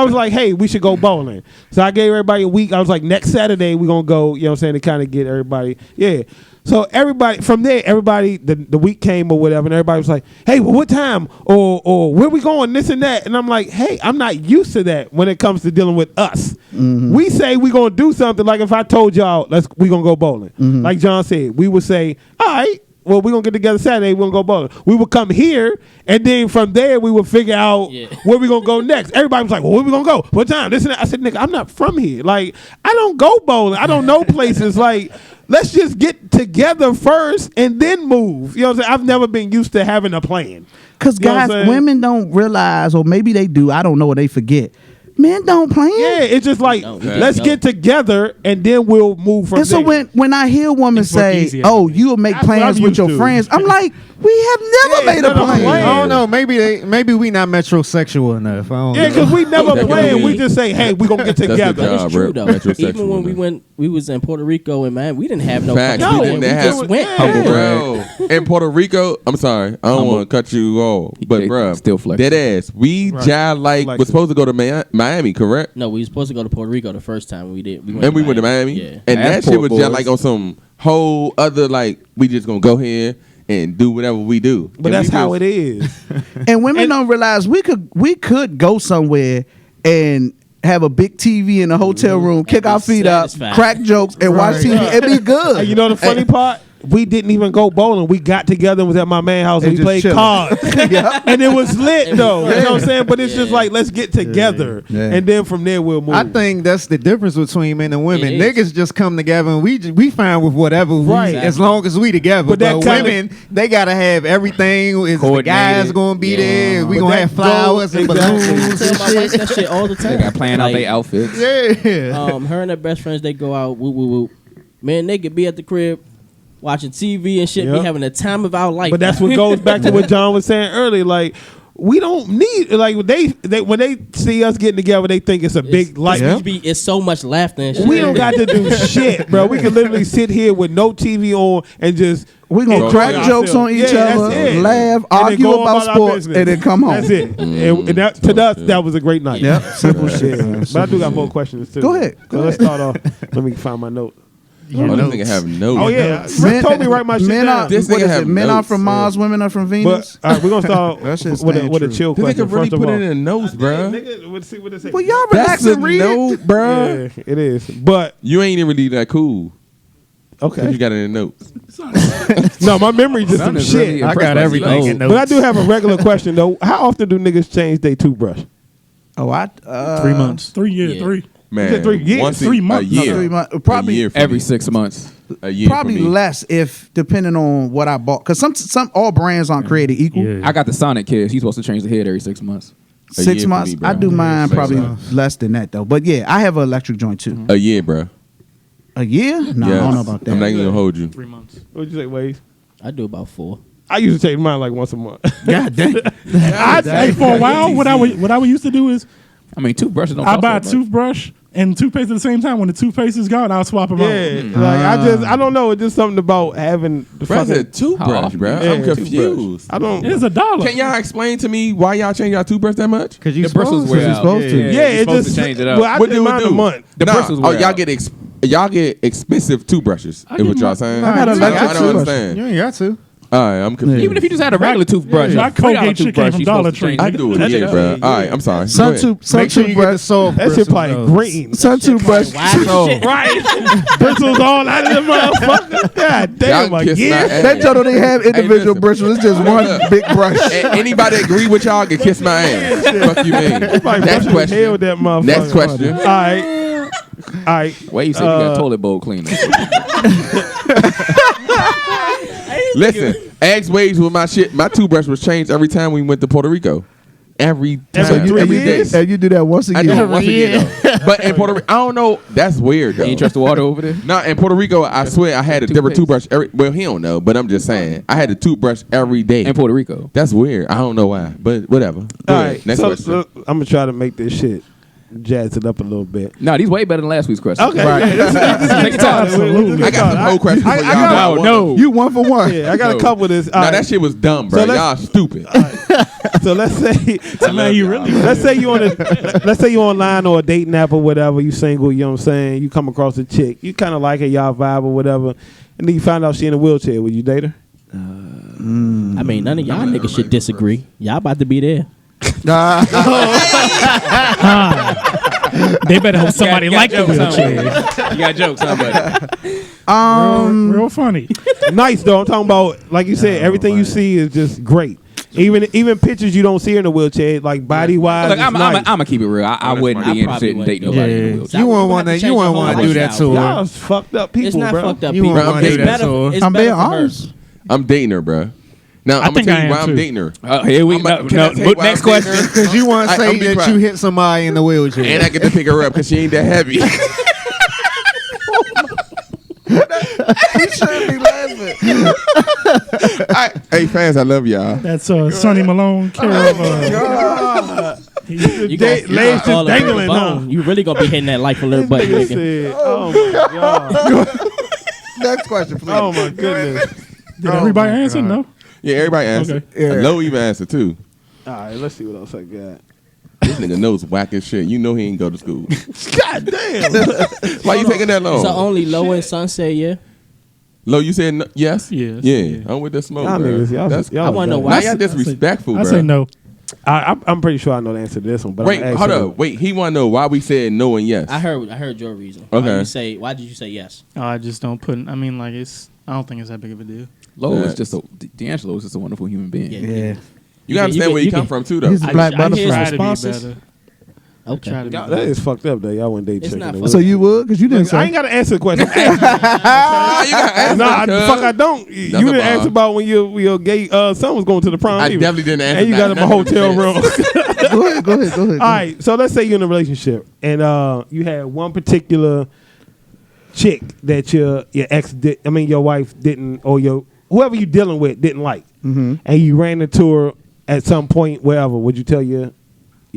Speaker 5: was like, hey, we should go bowling. So I gave everybody a week. I was like, next Saturday we're gonna go. You know what I'm saying, to kind of get everybody. Yeah. So everybody from there, the week came or whatever, and everybody was like, hey, well, what time or where we going? This and that. And I'm like, hey, I'm not used to that when it comes to dealing with us. We say we gonna do something. Like if I told y'all, we gonna go bowling. Like John said, we would say, all right. Well, we're going to get together Saturday. We're going to go bowling. We would come here, and then from there, we would figure out where we're going to go next. Everybody was like, well, where we going to go? What time? This and that. I said, nigga, I'm not from here. Like, I don't go bowling. I don't know places. Like, let's just get together first and then move. You know what I'm saying? I've never been used to having a plan.
Speaker 1: Because
Speaker 5: You know what I'm
Speaker 1: guys,
Speaker 5: saying?
Speaker 1: women don't realize, or maybe they do. I don't know, or they forget. Men don't plan.
Speaker 5: Yeah, it's just like, let's get together, and then we'll move from
Speaker 1: And so
Speaker 5: there.
Speaker 1: when I hear a woman
Speaker 3: It's work
Speaker 1: say,
Speaker 3: easier.
Speaker 1: "Oh, you'll make
Speaker 5: That's what
Speaker 1: plans
Speaker 5: I'm
Speaker 1: with
Speaker 5: used
Speaker 1: your
Speaker 5: to.
Speaker 1: friends," I'm like, "We have never made a
Speaker 5: never
Speaker 1: plan."
Speaker 5: planned.
Speaker 4: I don't know. Maybe we not metrosexual enough. I don't
Speaker 5: Yeah,
Speaker 4: know.
Speaker 5: because we never
Speaker 6: That could
Speaker 5: planned.
Speaker 6: be.
Speaker 5: We just say, hey, we're going to get
Speaker 6: That's the
Speaker 5: together.
Speaker 6: job.
Speaker 2: That is true
Speaker 6: Rip.
Speaker 2: though.
Speaker 6: Metrosexual,
Speaker 2: Even when we was in Puerto Rico and man, we didn't have no
Speaker 6: Facts.
Speaker 2: fucking
Speaker 6: We
Speaker 2: plan.
Speaker 6: didn't
Speaker 2: We
Speaker 6: have-
Speaker 2: just went.
Speaker 5: Yeah.
Speaker 6: Bro, in Puerto Rico, I'm sorry, I don't want to cut you off, but
Speaker 7: They
Speaker 6: bro,
Speaker 7: still flexing.
Speaker 6: dead ass. We jive like
Speaker 5: Flexing.
Speaker 6: we're supposed to go to Miami, correct?
Speaker 2: No, we were supposed to go to Puerto Rico the first time. We did.
Speaker 6: And we went to Miami,
Speaker 2: Yeah.
Speaker 6: and that
Speaker 7: Passport
Speaker 6: shit was just
Speaker 7: boys.
Speaker 6: like on some whole other like we just gonna go here and do whatever we do.
Speaker 5: But that's how it is.
Speaker 1: And women don't realize we could go somewhere and have a big TV in a hotel room, kick
Speaker 2: be
Speaker 1: our feet up,
Speaker 2: satisfied.
Speaker 1: crack jokes, and watch TV. It'd be good.
Speaker 5: And you know the funny part? We didn't even go bowling. We got together and was at my man's house and
Speaker 1: And
Speaker 5: we played
Speaker 1: just chilling.
Speaker 5: cards.
Speaker 1: Yeah.
Speaker 5: And it was lit though. You know what I'm saying? But it's just
Speaker 2: Yeah.
Speaker 5: like, let's get together.
Speaker 1: Yeah.
Speaker 5: And then from there we'll move.
Speaker 4: I think that's the difference between men and women.
Speaker 2: It is.
Speaker 4: Niggas just come together and we fine with whatever,
Speaker 5: Right.
Speaker 4: as long as we together.
Speaker 5: But
Speaker 4: But,
Speaker 5: that kinda-
Speaker 4: women, they gotta have everything. Is the guys
Speaker 7: Coordinated.
Speaker 4: gonna be
Speaker 2: Yeah.
Speaker 4: there? We
Speaker 5: But
Speaker 4: gonna
Speaker 5: that
Speaker 4: have flowers and
Speaker 5: goes-
Speaker 2: I
Speaker 4: balloons.
Speaker 2: tell my wife that shit all the time.
Speaker 7: They got planned out
Speaker 2: Like,
Speaker 7: their outfits.
Speaker 4: Yeah.
Speaker 2: her and her best friends, they go out. Woo woo woo. Man, they could be at the crib watching TV and shit.
Speaker 5: Yep.
Speaker 2: Be having the time of our life.
Speaker 5: But that's what goes back to what John was saying earlier. Like, we don't need like they when they see us getting together, they think it's a big life.
Speaker 2: It's so much laughter and shit.
Speaker 5: We don't got to do shit, bro. We can literally sit here with no TV on and just
Speaker 1: We're going to
Speaker 6: Enjoy
Speaker 1: crack
Speaker 6: ourselves.
Speaker 1: jokes on each
Speaker 5: Yeah,
Speaker 1: other,
Speaker 5: that's it.
Speaker 1: laugh,
Speaker 5: And then
Speaker 1: argue
Speaker 5: go
Speaker 1: about
Speaker 5: our
Speaker 1: sports,
Speaker 5: business.
Speaker 1: and then come home.
Speaker 5: That's it. And that, to us, that was a great night.
Speaker 1: Yep, simple shit.
Speaker 5: Yeah. But I do got more questions too.
Speaker 1: Go ahead.
Speaker 5: So let's start off. Let me find my note.
Speaker 6: Oh, this nigga have no.
Speaker 5: Oh yeah, Rick told me write my shit
Speaker 1: men
Speaker 5: down.
Speaker 1: Are,
Speaker 6: This
Speaker 1: what
Speaker 6: nigga
Speaker 1: is
Speaker 6: have
Speaker 1: it? Men are
Speaker 6: notes.
Speaker 1: from Mars, women are from Venus.
Speaker 5: But all right, we're gonna start
Speaker 1: That shit's
Speaker 5: with
Speaker 1: staying
Speaker 5: a
Speaker 1: true.
Speaker 5: chill
Speaker 6: This
Speaker 5: question.
Speaker 6: nigga really
Speaker 5: First of
Speaker 6: put
Speaker 5: all,
Speaker 6: it in the notes, bro.
Speaker 5: Nigga, let's see what it say.
Speaker 1: Well, y'all
Speaker 6: That's
Speaker 1: relax
Speaker 6: the
Speaker 1: and read it.
Speaker 6: note, bro.
Speaker 5: Yeah, it is. But
Speaker 6: You ain't even really that cool.
Speaker 5: okay,
Speaker 6: You got it in the notes.
Speaker 5: no, my memory's just some
Speaker 7: Son is
Speaker 5: shit.
Speaker 7: really
Speaker 4: I
Speaker 7: impressed
Speaker 4: got
Speaker 7: by
Speaker 4: everything
Speaker 7: you.
Speaker 4: in notes.
Speaker 5: But I do have a regular question though. How often do niggas change their toothbrush?
Speaker 1: Oh,
Speaker 3: 3 months.
Speaker 8: 3 years,
Speaker 2: Yeah.
Speaker 8: 3.
Speaker 6: Man,
Speaker 5: said 3 years?
Speaker 6: once
Speaker 8: 3
Speaker 6: a
Speaker 8: months.
Speaker 1: No,
Speaker 6: year.
Speaker 1: 3 months.
Speaker 6: A
Speaker 1: Probably
Speaker 6: year for
Speaker 7: Every
Speaker 6: me.
Speaker 7: 6 months.
Speaker 6: A year
Speaker 1: Probably
Speaker 6: for me.
Speaker 1: less if depending on what I bought. Because some all brands aren't created equal.
Speaker 3: Yeah.
Speaker 7: I got the Sonic kids. He's supposed to change the head every 6 months.
Speaker 6: A year
Speaker 1: 6
Speaker 6: for
Speaker 1: months.
Speaker 6: me, bro.
Speaker 1: I do mine
Speaker 6: Six
Speaker 1: probably
Speaker 6: months.
Speaker 1: less than that though. But yeah, I have an electric joint too.
Speaker 6: A year, bro.
Speaker 1: A year? No, I don't know about that.
Speaker 6: I'm not even gonna hold you.
Speaker 3: 3 months.
Speaker 5: What'd you say, Wade?
Speaker 2: I do about 4.
Speaker 5: I used to change mine like once a month.
Speaker 1: God dang.
Speaker 8: Hey, for a while, what I would used to do is
Speaker 7: I mean, toothbrushes don't
Speaker 8: I
Speaker 7: cost
Speaker 8: buy a
Speaker 7: that much.
Speaker 8: toothbrush and toothpaste at the same time. When the toothpaste is gone, I'll swap them
Speaker 5: Yeah,
Speaker 8: out.
Speaker 5: like I don't know. It's just something about having the
Speaker 6: Bro, I
Speaker 5: fucking.
Speaker 6: said toothbrush,
Speaker 7: often?
Speaker 6: bro.
Speaker 5: Yeah,
Speaker 6: I'm confused.
Speaker 5: I don't.
Speaker 8: It's $1.
Speaker 6: Can y'all explain to me why y'all change y'all toothbrush that much?
Speaker 4: Because you
Speaker 7: The bristles wear
Speaker 1: you're
Speaker 7: out.
Speaker 1: supposed to.
Speaker 5: Yeah,
Speaker 7: you're
Speaker 5: it
Speaker 7: supposed
Speaker 5: just
Speaker 7: to change it up.
Speaker 5: Well, I
Speaker 6: What
Speaker 5: did
Speaker 6: do it
Speaker 5: mine
Speaker 6: do?
Speaker 5: a month.
Speaker 7: The bristles wear
Speaker 6: y'all
Speaker 7: out.
Speaker 6: get expensive toothbrushes. Is what y'all saying?
Speaker 1: I got
Speaker 6: I
Speaker 1: electric
Speaker 6: don't
Speaker 1: toothbrush.
Speaker 6: understand.
Speaker 4: You ain't got to.
Speaker 6: All right, I'm confused.
Speaker 7: Even if you just had a regular toothbrush,
Speaker 8: my
Speaker 7: a $3
Speaker 8: Colgate shit
Speaker 7: toothbrush,
Speaker 8: came from
Speaker 7: you
Speaker 8: Dollar
Speaker 7: supposed to
Speaker 8: Tree.
Speaker 7: change
Speaker 6: I
Speaker 7: it.
Speaker 6: do it, yeah, bro. All right, I'm sorry.
Speaker 1: Sun
Speaker 6: Go ahead.
Speaker 1: sun
Speaker 4: Make sure you get the
Speaker 1: toothbrush.
Speaker 4: soft.
Speaker 5: That shit probably
Speaker 4: bristles, though.
Speaker 5: green.
Speaker 1: Sun toothbrush.
Speaker 5: Right. Bristles all out of the motherfucker. God damn,
Speaker 6: Y'all kiss my
Speaker 5: again.
Speaker 6: ass.
Speaker 1: That joint don't have individual
Speaker 6: listen.
Speaker 1: bristles. It's just one big brush.
Speaker 6: Anybody agree with y'all can kiss my ass? Fuck you, man.
Speaker 5: Like,
Speaker 6: Next
Speaker 5: brushing hell
Speaker 6: question.
Speaker 5: with that motherfucker.
Speaker 6: Next question.
Speaker 5: All right. All right.
Speaker 7: Wait, you said you got toilet bowl cleaner.
Speaker 6: Listen, ask Waves with my shit. My toothbrush was changed every time we went to Puerto Rico. Every time.
Speaker 5: Every 3
Speaker 6: Every day.
Speaker 5: years?
Speaker 1: And you do that once a
Speaker 6: I do it
Speaker 1: year.
Speaker 6: once a year, though. But in Puerto Rico, I don't know. That's weird, though.
Speaker 7: You ain't trust the water over there?
Speaker 6: No, in Puerto Rico, I swear I had a different toothbrush. Well, he don't know, but I'm just saying. I had a toothbrush every day.
Speaker 7: In Puerto Rico.
Speaker 6: That's weird. I don't know why, but whatever. Go
Speaker 5: All
Speaker 6: ahead.
Speaker 5: right.
Speaker 6: Next
Speaker 5: So,
Speaker 6: question.
Speaker 5: I'm going to try to make this shit jazz it up a little bit.
Speaker 7: No, these way better than last week's question.
Speaker 5: Okay.
Speaker 1: Right.
Speaker 7: Take your time.
Speaker 8: Absolutely.
Speaker 6: I got some whole questions for y'all.
Speaker 5: I
Speaker 6: but
Speaker 7: No.
Speaker 1: You 1 for 1.
Speaker 5: Yeah, I got
Speaker 6: No.
Speaker 5: a couple of this.
Speaker 6: Nah, that shit was dumb, bro.
Speaker 5: So let's-
Speaker 6: Y'all stupid.
Speaker 5: So let's say let's say you online or a dating app or whatever, you single, you know what I'm saying, you come across a chick, you kind of like her, y'all vibe or whatever, and then you find out she in a wheelchair. Would you date her?
Speaker 2: I mean, none of y'all niggas should disagree. Y'all about to be there.
Speaker 3: They better hope somebody like the wheelchair.
Speaker 7: You got jokes, huh, buddy?
Speaker 8: Real funny.
Speaker 5: Nice though. I'm talking about, like you said, everything you see is just great. Even pictures you don't see her in a wheelchair, like body wise.
Speaker 7: Look, I'm gonna keep it real. I wouldn't be
Speaker 2: I probably
Speaker 7: interested in dating
Speaker 2: wouldn't.
Speaker 7: nobody in a
Speaker 4: Yeah.
Speaker 7: wheelchair.
Speaker 4: You wouldn't
Speaker 2: We're
Speaker 4: want
Speaker 2: gonna have
Speaker 4: to.
Speaker 2: to
Speaker 4: You
Speaker 2: change
Speaker 4: wouldn't
Speaker 2: the
Speaker 4: want to
Speaker 2: whole
Speaker 4: do that
Speaker 2: lifestyle.
Speaker 4: to
Speaker 5: y'all
Speaker 4: her.
Speaker 5: is fucked up people,
Speaker 2: It's not
Speaker 5: bro.
Speaker 2: fucked up
Speaker 4: You
Speaker 2: people.
Speaker 4: won't wanna do
Speaker 2: It's
Speaker 4: that
Speaker 2: better.
Speaker 4: to her.
Speaker 2: It's
Speaker 1: I'm being
Speaker 2: better for her.
Speaker 1: honest.
Speaker 6: I'm dating her, bro. Now, I'm going
Speaker 3: think
Speaker 6: to
Speaker 3: I
Speaker 6: tell you
Speaker 3: am
Speaker 6: why I'm
Speaker 3: too.
Speaker 6: dating her.
Speaker 7: Here we
Speaker 6: I'm a-
Speaker 7: go.
Speaker 6: can I tell you why
Speaker 7: Next
Speaker 6: I'm dating
Speaker 7: question.
Speaker 6: her?
Speaker 4: Because you want to
Speaker 6: I'm
Speaker 4: say
Speaker 6: be
Speaker 4: that
Speaker 6: quiet.
Speaker 4: you hit somebody in the wheelchair.
Speaker 6: And I get to pick her up because she ain't that heavy. Hey, fans, I love y'all.
Speaker 8: That's Sonny Malone. Care of,
Speaker 2: You
Speaker 5: Legs just
Speaker 2: all over the
Speaker 5: dangling, huh?
Speaker 2: bone. You really gonna be hitting that life alert button,
Speaker 5: Nigga
Speaker 2: nigga.
Speaker 5: said, oh my god.
Speaker 1: Next question, please.
Speaker 5: Oh my goodness.
Speaker 8: did everybody answer? No.
Speaker 6: Yeah, everybody answered.
Speaker 8: Okay.
Speaker 1: Yeah.
Speaker 6: Low even answered, too.
Speaker 5: All right, let's see what else I got.
Speaker 6: This nigga knows whack as shit. You know he ain't go to school.
Speaker 5: God damn.
Speaker 6: Why you taking that long?
Speaker 2: So only Low and Sun say yeah.
Speaker 6: Low, you said yes?
Speaker 3: Yes.
Speaker 6: Yeah, I'm with the smoke,
Speaker 5: Y'all
Speaker 6: bro.
Speaker 5: niggas, y'all,
Speaker 6: That's,
Speaker 5: y'all
Speaker 2: I wanna know
Speaker 5: bad.
Speaker 2: why.
Speaker 6: now y'all disrespectful,
Speaker 8: I
Speaker 6: bro.
Speaker 8: say no.
Speaker 5: I'm pretty sure I know the answer to this one, but
Speaker 6: Wait,
Speaker 5: I'm
Speaker 6: hold
Speaker 5: asking
Speaker 6: up. Wait, he want to know why we said no and yes.
Speaker 2: I heard your reason.
Speaker 6: Okay.
Speaker 2: Why did you say yes?
Speaker 3: I just don't put. I mean, like I don't think it's that big of a deal.
Speaker 7: Low is
Speaker 6: Yeah.
Speaker 7: just D'Angelo is just a wonderful human being.
Speaker 1: Yeah.
Speaker 6: You gotta understand where he
Speaker 2: you
Speaker 6: come
Speaker 2: can-
Speaker 6: from, too, though.
Speaker 1: He's a black
Speaker 2: I hear his
Speaker 1: butterfly.
Speaker 3: Try to be
Speaker 2: responses.
Speaker 3: better.
Speaker 2: Okay.
Speaker 3: Try to be
Speaker 5: That
Speaker 3: better.
Speaker 5: is fucked up, though. Y'all wouldn't date
Speaker 2: It's
Speaker 5: chick
Speaker 2: not
Speaker 5: in the
Speaker 2: fucked
Speaker 1: So
Speaker 5: wheelchair.
Speaker 1: you would? Because you didn't
Speaker 5: I
Speaker 1: say.
Speaker 5: ain't got to answer the question.
Speaker 6: Ah, you got answer,
Speaker 5: Nah,
Speaker 6: cuz.
Speaker 5: fuck, I don't. You
Speaker 6: That's a
Speaker 5: didn't
Speaker 6: bar.
Speaker 5: answer about when your gay son was going to the prom.
Speaker 6: I
Speaker 5: either.
Speaker 6: definitely didn't answer
Speaker 5: And you got him a
Speaker 6: none of them
Speaker 5: hotel
Speaker 6: shits.
Speaker 5: room.
Speaker 1: Go ahead.
Speaker 5: All right, so let's say you're in a relationship and you had one particular chick that your your wife didn't, or whoever you dealing with didn't like, and you ran into her at some point wherever. Would you tell your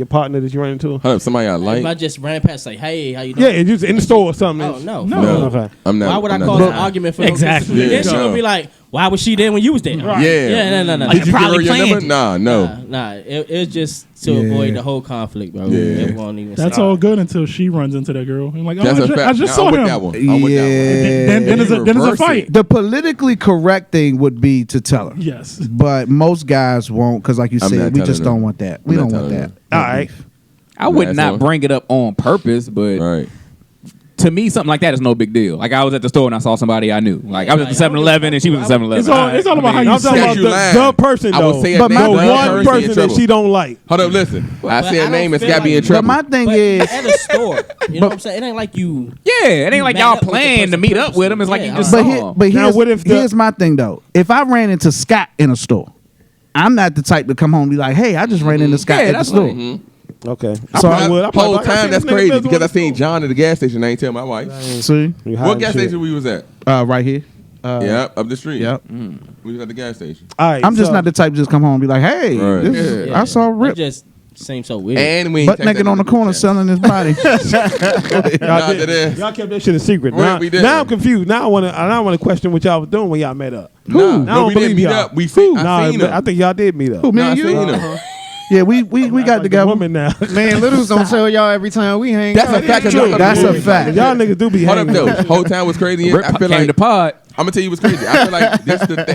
Speaker 5: partner that you ran into her?
Speaker 6: Hold up, somebody I like.
Speaker 2: If I just ran past like, hey, how you doing?
Speaker 5: Yeah, just in the store or something.
Speaker 2: Oh no.
Speaker 6: No,
Speaker 5: Okay.
Speaker 6: I'm not.
Speaker 2: Why would I
Speaker 6: I'm not
Speaker 2: cause
Speaker 6: doing
Speaker 2: an
Speaker 6: that.
Speaker 2: argument for
Speaker 3: Exactly.
Speaker 2: no? Then
Speaker 6: Yeah,
Speaker 2: she
Speaker 6: no.
Speaker 2: gonna be like, why was she there when you was there?
Speaker 6: Yeah.
Speaker 2: Yeah, no.
Speaker 6: Did you give her
Speaker 3: probably
Speaker 6: your
Speaker 3: planned
Speaker 6: number?
Speaker 3: it.
Speaker 6: Nah, no.
Speaker 2: Nah. It's just to
Speaker 1: Yeah.
Speaker 2: avoid the whole conflict, bro.
Speaker 6: Yeah.
Speaker 2: It won't even.
Speaker 8: That's
Speaker 2: start.
Speaker 8: all good until she runs into that girl and like, oh,
Speaker 6: That's a fact.
Speaker 8: I just
Speaker 6: Nah,
Speaker 8: saw
Speaker 6: I'm with
Speaker 8: him.
Speaker 6: that one. I'm with that one.
Speaker 8: Then
Speaker 6: If
Speaker 8: there's
Speaker 6: you
Speaker 8: a
Speaker 6: reverse
Speaker 8: fight.
Speaker 6: it-
Speaker 1: The politically correct thing would be to tell her.
Speaker 8: Yes.
Speaker 1: But most guys won't because, like you
Speaker 6: I'm
Speaker 1: said,
Speaker 6: not
Speaker 1: we just
Speaker 6: telling
Speaker 1: don't
Speaker 6: her.
Speaker 1: want that. We
Speaker 6: I'm
Speaker 1: don't
Speaker 6: not
Speaker 1: want
Speaker 6: telling
Speaker 1: that.
Speaker 5: All right.
Speaker 7: I would
Speaker 6: Last
Speaker 7: not
Speaker 6: one.
Speaker 7: bring it up on purpose, but
Speaker 6: Right.
Speaker 7: to me, something like that is no big deal. Like I was at the store and I saw somebody I knew. Like I was at the 7-Eleven and she was at 7-Eleven.
Speaker 8: It's all about how you
Speaker 5: I'm talking
Speaker 8: say
Speaker 5: about
Speaker 6: you
Speaker 8: it.
Speaker 6: lying.
Speaker 5: the person
Speaker 6: I would
Speaker 5: though.
Speaker 6: say a
Speaker 5: But
Speaker 6: name,
Speaker 5: the
Speaker 6: but
Speaker 5: one
Speaker 6: that person
Speaker 5: person
Speaker 6: in
Speaker 5: that
Speaker 6: trouble.
Speaker 5: she don't like.
Speaker 6: Hold up, listen. I
Speaker 2: But
Speaker 6: say a
Speaker 2: don't
Speaker 6: name, it's
Speaker 2: feel
Speaker 6: got to be in
Speaker 2: like-
Speaker 1: But
Speaker 6: trouble.
Speaker 1: my thing
Speaker 2: But
Speaker 1: is,
Speaker 2: at a store, you know what I'm saying? It ain't like you.
Speaker 7: Yeah, it ain't like
Speaker 2: met
Speaker 7: y'all
Speaker 2: up with the
Speaker 7: planned to
Speaker 2: person
Speaker 7: meet up with them. It's like
Speaker 2: purposely.
Speaker 7: you just
Speaker 1: but,
Speaker 7: saw 'em.
Speaker 1: but
Speaker 5: Now,
Speaker 1: here's,
Speaker 5: what if
Speaker 1: here's my thing though. If I ran into Scott in a store, I'm not the type to come home and be like, hey, I just ran into Scott
Speaker 7: Yeah,
Speaker 1: at the
Speaker 7: that's
Speaker 1: store.
Speaker 7: what-
Speaker 5: Okay.
Speaker 1: So
Speaker 5: I would.
Speaker 6: Whole time, that's crazy because I seen
Speaker 5: John.
Speaker 6: John at the gas station. I ain't tell my wife.
Speaker 1: See?
Speaker 6: What gas station we was at?
Speaker 1: Right here.
Speaker 6: Yeah, up the street.
Speaker 1: Yep.
Speaker 6: We was at the gas station.
Speaker 5: All right,
Speaker 1: I'm just not the type to just come home and be like, hey,
Speaker 6: Right.
Speaker 1: this is- I saw
Speaker 2: It
Speaker 1: Rip
Speaker 2: just seems so weird.
Speaker 6: And we ain't
Speaker 1: butt
Speaker 6: text
Speaker 1: naked
Speaker 6: that
Speaker 1: on the
Speaker 6: nigga
Speaker 1: corner
Speaker 6: group chat.
Speaker 1: selling his body.
Speaker 6: Nah, that is.
Speaker 5: Y'all kept that shit a secret.
Speaker 6: Right,
Speaker 5: Now,
Speaker 6: we did.
Speaker 5: now I'm confused. Now I want to question what y'all was doing when y'all met up.
Speaker 6: Nah,
Speaker 5: I
Speaker 6: no,
Speaker 5: don't
Speaker 6: we didn't
Speaker 5: believe
Speaker 6: meet
Speaker 5: y'all.
Speaker 6: up. We seen. I
Speaker 5: Nah,
Speaker 6: seen
Speaker 5: but
Speaker 6: him.
Speaker 5: I think y'all did meet up.
Speaker 1: Who, me
Speaker 6: Nah, I
Speaker 1: and you?
Speaker 6: seen him.
Speaker 1: Yeah, we got together.
Speaker 5: Woman now.
Speaker 4: Man, littles don't tell y'all every time we hang
Speaker 6: That's
Speaker 4: out.
Speaker 6: a fact.
Speaker 1: True. That's a fact.
Speaker 5: Y'all niggas do be
Speaker 6: Hold up,
Speaker 5: hanging.
Speaker 6: though. Whole time was crazy.
Speaker 7: Rip
Speaker 6: I feel
Speaker 7: came
Speaker 6: like
Speaker 7: to pod.
Speaker 6: I'm gonna tell you what's crazy. I feel like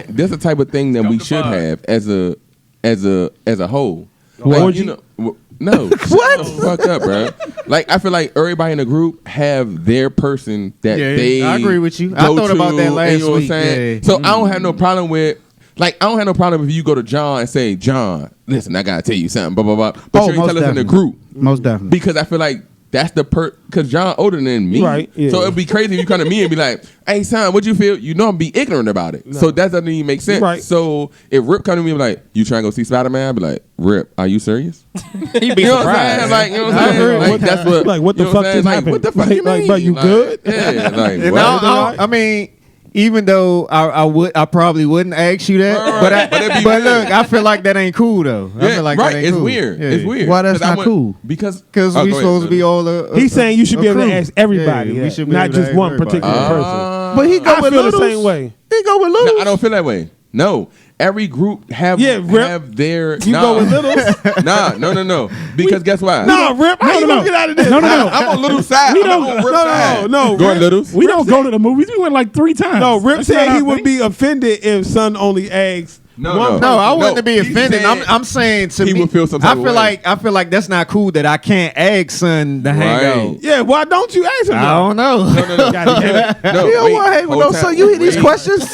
Speaker 6: this the type of thing that we should have as a whole. Like, you know, no.
Speaker 1: What?
Speaker 6: Fuck up, bro. Like I feel like everybody in the group have their person that they.
Speaker 4: I agree with you. I
Speaker 6: go
Speaker 4: thought about
Speaker 6: to,
Speaker 4: that
Speaker 6: and
Speaker 4: last
Speaker 6: you know what I'm
Speaker 4: week.
Speaker 6: saying?
Speaker 4: Yeah.
Speaker 6: So I don't have no problem with. Like I don't have no problem if you go to John and say, John, listen, I gotta tell you something, blah blah blah. But you ain't
Speaker 1: most
Speaker 6: tell us in the
Speaker 1: definitely.
Speaker 6: group
Speaker 1: Most definitely.
Speaker 6: because I feel like that's the because John older than me,
Speaker 5: Right, yeah.
Speaker 6: So it'd be crazy if you come to me and be like, "Hey, son, what you feel?" You know, I'm be ignorant about it. So that doesn't even make sense.
Speaker 5: Right.
Speaker 6: So if Rip come to me and be like, "You trying to go see Spider-Man?" I'd be like, "Rip, are you serious?"
Speaker 7: He'd be
Speaker 6: You know what I'm
Speaker 7: surprised.
Speaker 6: saying? Like, you know what
Speaker 5: I
Speaker 6: I'm saying?
Speaker 5: agree.
Speaker 6: Like, that's what.
Speaker 5: Like, what the
Speaker 6: you know
Speaker 5: fuck
Speaker 6: I'm
Speaker 5: just
Speaker 6: saying?
Speaker 5: happened?
Speaker 6: Like, what the fuck
Speaker 5: Like-
Speaker 6: you mean?
Speaker 5: like, you good?
Speaker 6: Yeah, like
Speaker 4: And
Speaker 6: what?
Speaker 4: I mean, even though I probably wouldn't ask you that,
Speaker 6: Right. But it'd be
Speaker 4: but
Speaker 6: weird.
Speaker 4: look, I feel like that ain't cool though. I
Speaker 6: Yeah,
Speaker 4: feel like
Speaker 6: right.
Speaker 4: that ain't
Speaker 6: It's
Speaker 4: cool.
Speaker 6: weird.
Speaker 4: Yeah.
Speaker 6: It's weird.
Speaker 1: Why that's
Speaker 6: 'Cause I
Speaker 1: not
Speaker 6: went-
Speaker 1: cool?
Speaker 6: Because
Speaker 4: Because
Speaker 6: Oh,
Speaker 4: we
Speaker 6: go ahead,
Speaker 4: supposed to be
Speaker 6: brother.
Speaker 4: all a
Speaker 5: He's saying you should be able to
Speaker 4: crew.
Speaker 5: ask everybody,
Speaker 4: Yeah, we should be
Speaker 5: not
Speaker 4: able to
Speaker 5: just
Speaker 4: ask
Speaker 5: one
Speaker 4: everybody.
Speaker 5: particular person.
Speaker 1: But he go
Speaker 5: I
Speaker 1: with
Speaker 5: feel
Speaker 1: Littles.
Speaker 5: the same way.
Speaker 1: He go with
Speaker 6: No,
Speaker 1: Littles.
Speaker 6: I don't feel that way. No, every group have their.
Speaker 5: You go with Littles?
Speaker 6: No. Because guess why?
Speaker 5: No, Rip. How you gonna get out of this?
Speaker 8: No.
Speaker 6: I'm on Little side.
Speaker 8: We
Speaker 6: I'm
Speaker 8: don't-
Speaker 6: on Rip
Speaker 5: No,
Speaker 6: side.
Speaker 5: no.
Speaker 6: Go ahead,
Speaker 5: Rip-
Speaker 6: Littles.
Speaker 8: We don't go to the movies. We went like 3 times.
Speaker 5: No, Rip
Speaker 8: That's
Speaker 5: said
Speaker 8: not
Speaker 5: he
Speaker 8: our
Speaker 5: would
Speaker 8: thing.
Speaker 5: be offended if son only asks
Speaker 6: No,
Speaker 5: one
Speaker 6: no.
Speaker 5: person.
Speaker 4: No, I wouldn't
Speaker 6: No,
Speaker 4: be
Speaker 6: he's
Speaker 4: offended.
Speaker 6: saying
Speaker 4: I'm saying to
Speaker 6: he
Speaker 4: me,
Speaker 6: would feel some
Speaker 4: I
Speaker 6: type of
Speaker 4: feel
Speaker 6: way.
Speaker 4: like that's not cool that I can't ask son to hang
Speaker 6: Right.
Speaker 4: out.
Speaker 5: Yeah, why don't you ask him?
Speaker 4: I don't know.
Speaker 6: No. No,
Speaker 1: You don't
Speaker 6: wait,
Speaker 1: want to hang with
Speaker 6: whole
Speaker 1: no
Speaker 6: time.
Speaker 1: son. You hear these
Speaker 6: Wait.
Speaker 1: questions?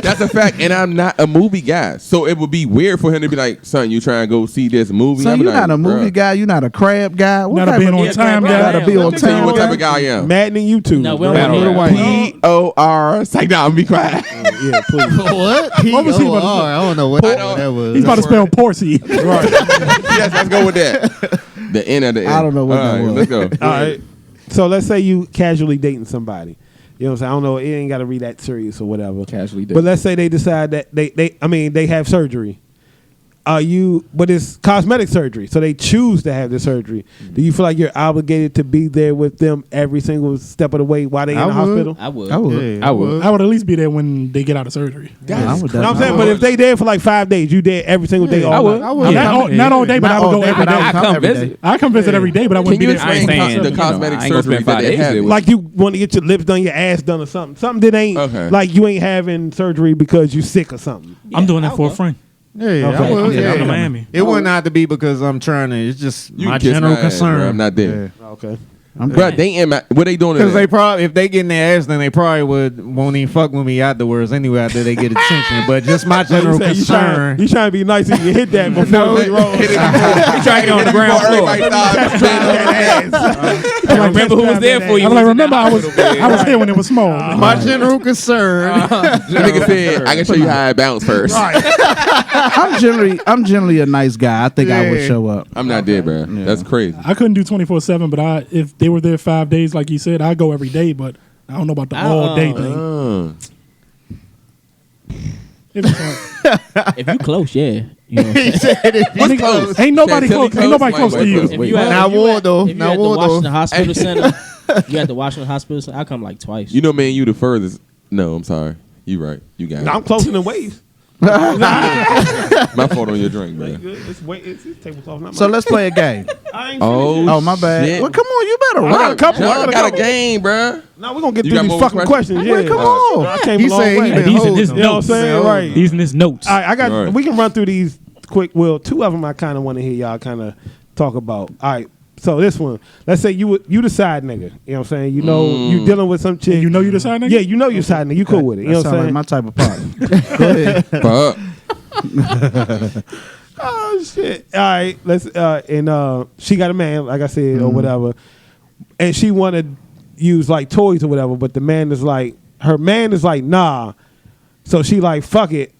Speaker 6: That's a fact, and I'm not a movie guy, so it would be weird for him to be like, "Son, you trying to go see this movie?"
Speaker 1: So
Speaker 6: I'm
Speaker 1: you're
Speaker 6: like,
Speaker 1: not a movie
Speaker 6: "Bruh,
Speaker 1: guy. You're not a crab guy. What
Speaker 8: Not a
Speaker 1: type
Speaker 8: being
Speaker 1: of-
Speaker 8: on time
Speaker 2: right.
Speaker 8: guy.
Speaker 1: Gotta be on
Speaker 6: Let me tell you
Speaker 1: time
Speaker 6: what type
Speaker 1: guy.
Speaker 6: of guy I am."
Speaker 5: Maddening you two.
Speaker 8: No, we
Speaker 5: bro.
Speaker 8: don't
Speaker 7: Battle
Speaker 8: Little
Speaker 7: rap.
Speaker 8: White.
Speaker 6: P-O-R. It's like, nah, I'm be quiet.
Speaker 5: Yeah, please.
Speaker 4: What?
Speaker 8: What was he about to say?
Speaker 4: I don't know what
Speaker 6: I don't-
Speaker 4: that was.
Speaker 8: He's about to spell Porcy.
Speaker 6: Yes, let's go with that. The end of the end.
Speaker 1: I don't know what
Speaker 6: All
Speaker 1: that was.
Speaker 6: Let's go.
Speaker 5: All right. So let's say you casually dating somebody. You know what I'm saying? I don't know. It ain't got to be that serious or whatever.
Speaker 7: Casually
Speaker 5: But
Speaker 7: dating.
Speaker 5: let's say they decide that they have surgery. But it's cosmetic surgery, so they choose to have the surgery. Do you feel like you're obligated to be there with them every single step of the way while they in
Speaker 4: I
Speaker 5: the
Speaker 4: would.
Speaker 5: hospital?
Speaker 2: I would.
Speaker 1: I would.
Speaker 7: I would.
Speaker 8: I would at least be there when they get out of surgery.
Speaker 1: I would
Speaker 5: You know what I'm saying? But if they there for like 5 days, you there every single day all
Speaker 7: I would.
Speaker 5: night.
Speaker 4: I would.
Speaker 8: Not all day, but I would go every
Speaker 1: but I
Speaker 8: day.
Speaker 1: would come
Speaker 7: come
Speaker 1: every
Speaker 7: visit.
Speaker 1: day.
Speaker 8: I come visit every day, but I wouldn't
Speaker 6: Can
Speaker 8: be
Speaker 6: you
Speaker 8: there.
Speaker 7: I ain't
Speaker 6: explain
Speaker 7: saying,
Speaker 6: the
Speaker 7: you know,
Speaker 6: cosmetic
Speaker 7: I ain't gonna
Speaker 6: surgery
Speaker 7: spend
Speaker 6: that
Speaker 7: 5
Speaker 6: they
Speaker 7: days
Speaker 6: have?
Speaker 7: there with
Speaker 5: Like you want to get your lips done, your ass done, or something that ain't
Speaker 6: Okay.
Speaker 5: like you ain't having surgery because you sick or something.
Speaker 8: I'm doing that
Speaker 2: I'll
Speaker 8: for a
Speaker 2: go.
Speaker 8: friend.
Speaker 4: Yeah,
Speaker 5: Okay.
Speaker 4: I would.
Speaker 8: Yeah,
Speaker 4: Yeah,
Speaker 8: I'm to Miami.
Speaker 4: It wouldn't have to be because I'm trying to. It's just
Speaker 6: You
Speaker 4: my
Speaker 6: can kiss
Speaker 4: general
Speaker 6: my ass,
Speaker 4: concern.
Speaker 6: bro. I'm not there.
Speaker 5: Okay.
Speaker 6: Bro, they in my. What they doing?
Speaker 4: Because
Speaker 6: today?
Speaker 4: they probably, if they get in their ass, then they probably won't even fuck with me afterwards anyway after they get attention. But just my general
Speaker 5: You
Speaker 4: concern.
Speaker 5: trying to be nice and you hit that before
Speaker 4: No,
Speaker 5: you roll.
Speaker 6: Hit it before-
Speaker 7: You trying to get on the ground floor.
Speaker 6: Everybody thought-
Speaker 7: Remember who was there for you.
Speaker 8: I'm like, remember, I was there when it was small.
Speaker 4: My general concern.
Speaker 6: The nigga said, "I can show you how I bounce first."
Speaker 1: I'm generally a nice guy. I think I would
Speaker 4: Yeah.
Speaker 1: show up.
Speaker 6: I'm not there, bro. That's crazy.
Speaker 8: I couldn't do 24/7, but if they were there 5 days, like you said, I'd go every day. But I don't know about the all day thing. If it's fun.
Speaker 2: If you close, yeah. You know.
Speaker 4: He said if
Speaker 6: What's close?
Speaker 8: Ain't nobody
Speaker 6: Tell me
Speaker 8: close. Ain't nobody
Speaker 6: close,
Speaker 8: close to you.
Speaker 6: close.
Speaker 2: If
Speaker 6: Wait,
Speaker 2: you
Speaker 6: what?
Speaker 2: at-
Speaker 4: Now
Speaker 2: if you
Speaker 4: war
Speaker 2: at-
Speaker 4: though.
Speaker 2: If you
Speaker 4: Now
Speaker 2: at the
Speaker 4: war though.
Speaker 2: Washington Hospital Center, you at the Washington Hospital Center. I come like twice.
Speaker 6: You know, man, you the furthest. No, I'm sorry. You right. You got
Speaker 5: I'm
Speaker 6: it.
Speaker 5: closing the waist.
Speaker 6: My fault on your drink, man.
Speaker 5: It's tablecloth, not
Speaker 1: So
Speaker 5: mine.
Speaker 1: let's play a game.
Speaker 5: I ain't
Speaker 6: Oh,
Speaker 1: My bad.
Speaker 6: shit.
Speaker 1: Well, come on, you better
Speaker 6: Hold
Speaker 1: run.
Speaker 6: up,
Speaker 5: couple, I
Speaker 6: John
Speaker 5: got a
Speaker 6: got a
Speaker 5: couple.
Speaker 6: game, bruh.
Speaker 5: Now we're gonna get
Speaker 6: You
Speaker 5: through
Speaker 6: got
Speaker 5: these
Speaker 6: more
Speaker 5: fucking
Speaker 6: questions?
Speaker 5: questions. Yeah,
Speaker 1: Come on.
Speaker 5: I came
Speaker 4: He
Speaker 5: a long
Speaker 4: said
Speaker 5: way.
Speaker 4: he
Speaker 5: You
Speaker 4: been
Speaker 8: These in
Speaker 4: holding
Speaker 8: his
Speaker 4: them.
Speaker 5: know what I'm saying? Right.
Speaker 8: These in his notes.
Speaker 5: I got.
Speaker 6: Right.
Speaker 5: We can run through these quick. Well, 2 of them I kind of want to hear y'all kind of talk about. All right. So this one, let's say you the side nigga. You know what I'm saying? You know you dealing with some chick.
Speaker 8: You know you the side nigga?
Speaker 5: Yeah, you know you side nigga. You cool with it. You know
Speaker 1: That
Speaker 5: what I'm
Speaker 1: sound like
Speaker 5: saying?
Speaker 1: my type of party. Go ahead.
Speaker 6: Fuck.
Speaker 5: Oh shit! All right, let's and she got a man, like I said, or whatever, and she want to use like toys or whatever, but the man is like, her man is like, nah. So she like, fuck it,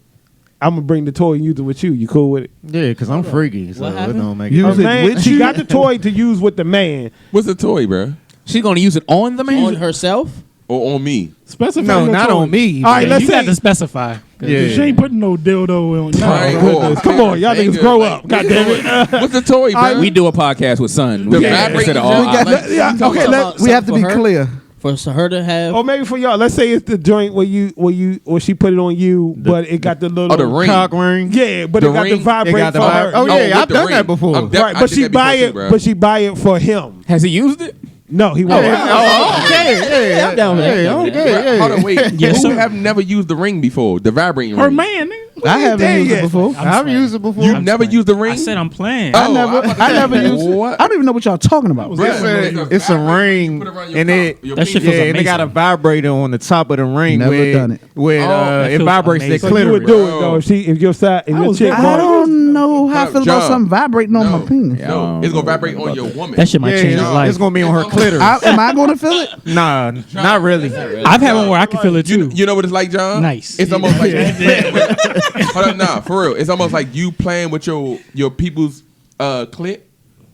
Speaker 5: I'm gonna bring the toy and use it with you. You cool with it?
Speaker 4: Yeah, because I'm freaky. So
Speaker 2: What
Speaker 4: it
Speaker 2: happened?
Speaker 4: don't make
Speaker 1: You-
Speaker 5: Her
Speaker 1: Use it
Speaker 5: man,
Speaker 1: with
Speaker 5: she
Speaker 1: you?
Speaker 5: got the toy to use with the man.
Speaker 6: What's the toy, bruh?
Speaker 7: She's gonna use it on the man.
Speaker 2: on herself.
Speaker 6: Or on me?
Speaker 8: Specify
Speaker 4: No,
Speaker 8: your
Speaker 4: not
Speaker 8: toy.
Speaker 4: on me.
Speaker 5: All right,
Speaker 8: Yeah,
Speaker 5: let's
Speaker 8: you
Speaker 5: say.
Speaker 8: got to specify.
Speaker 4: Yeah.
Speaker 8: She ain't putting no dildo on.
Speaker 6: Right.
Speaker 8: No.
Speaker 6: Cool.
Speaker 5: Come on, y'all niggas grow up. God damn it.
Speaker 6: What's the toy, bruh?
Speaker 7: We do a podcast with Son.
Speaker 6: The
Speaker 7: Yeah.
Speaker 6: vibrating
Speaker 7: Instead of
Speaker 6: joint?
Speaker 7: all
Speaker 5: Yeah,
Speaker 2: You talking
Speaker 5: let-
Speaker 2: about
Speaker 1: We have to
Speaker 2: something
Speaker 1: be
Speaker 2: for her?
Speaker 1: clear.
Speaker 2: For her to have,
Speaker 5: Or maybe for y'all, let's say it's the joint where she put it on you, but it got the little
Speaker 6: the ring.
Speaker 4: Cock ring.
Speaker 5: Yeah, but
Speaker 6: The
Speaker 5: it got the
Speaker 6: ring,
Speaker 5: vibrate for her.
Speaker 4: Oh yeah,
Speaker 6: with
Speaker 4: I've
Speaker 6: the
Speaker 4: done
Speaker 6: ring.
Speaker 4: that before.
Speaker 5: Right, but she buy it for him.
Speaker 7: Has he used it?
Speaker 5: No, he won't.
Speaker 4: Okay,
Speaker 2: I'm down with that.
Speaker 4: okay.
Speaker 6: Hold on, wait.
Speaker 8: Yes,
Speaker 6: Who
Speaker 8: sir.
Speaker 6: have never used the ring before? The vibrating
Speaker 8: Her
Speaker 6: ring.
Speaker 8: man, nigga.
Speaker 1: I haven't used it before.
Speaker 4: I've used it before.
Speaker 6: You've never used the ring?
Speaker 3: I said I'm playing.
Speaker 1: I never used it.
Speaker 6: What?
Speaker 1: I don't even know what y'all talking about.
Speaker 4: It's a ring, and
Speaker 3: That shit feels
Speaker 4: and they got a
Speaker 3: amazing.
Speaker 4: vibrator on the top of the ring.
Speaker 1: Never
Speaker 4: where,
Speaker 1: done it.
Speaker 4: Where
Speaker 3: that
Speaker 4: it
Speaker 3: feels
Speaker 4: vibrates their
Speaker 3: amazing.
Speaker 5: So you would
Speaker 4: clitoris.
Speaker 5: do it though if your side if your chick
Speaker 1: I
Speaker 5: bought it.
Speaker 1: don't know how I feel about
Speaker 6: John.
Speaker 1: something vibrating on my penis.
Speaker 6: No, it's gonna vibrate on your woman.
Speaker 3: That shit might change his
Speaker 4: Yeah,
Speaker 3: life.
Speaker 4: it's gonna be on her clitoris.
Speaker 1: Am I going to feel it?
Speaker 4: Nah, not really.
Speaker 3: I've had one where I can feel it too.
Speaker 6: You know what it's like, John?
Speaker 3: Nice.
Speaker 6: It's almost like hold up, nah, for real. It's almost like you playing with your people's clit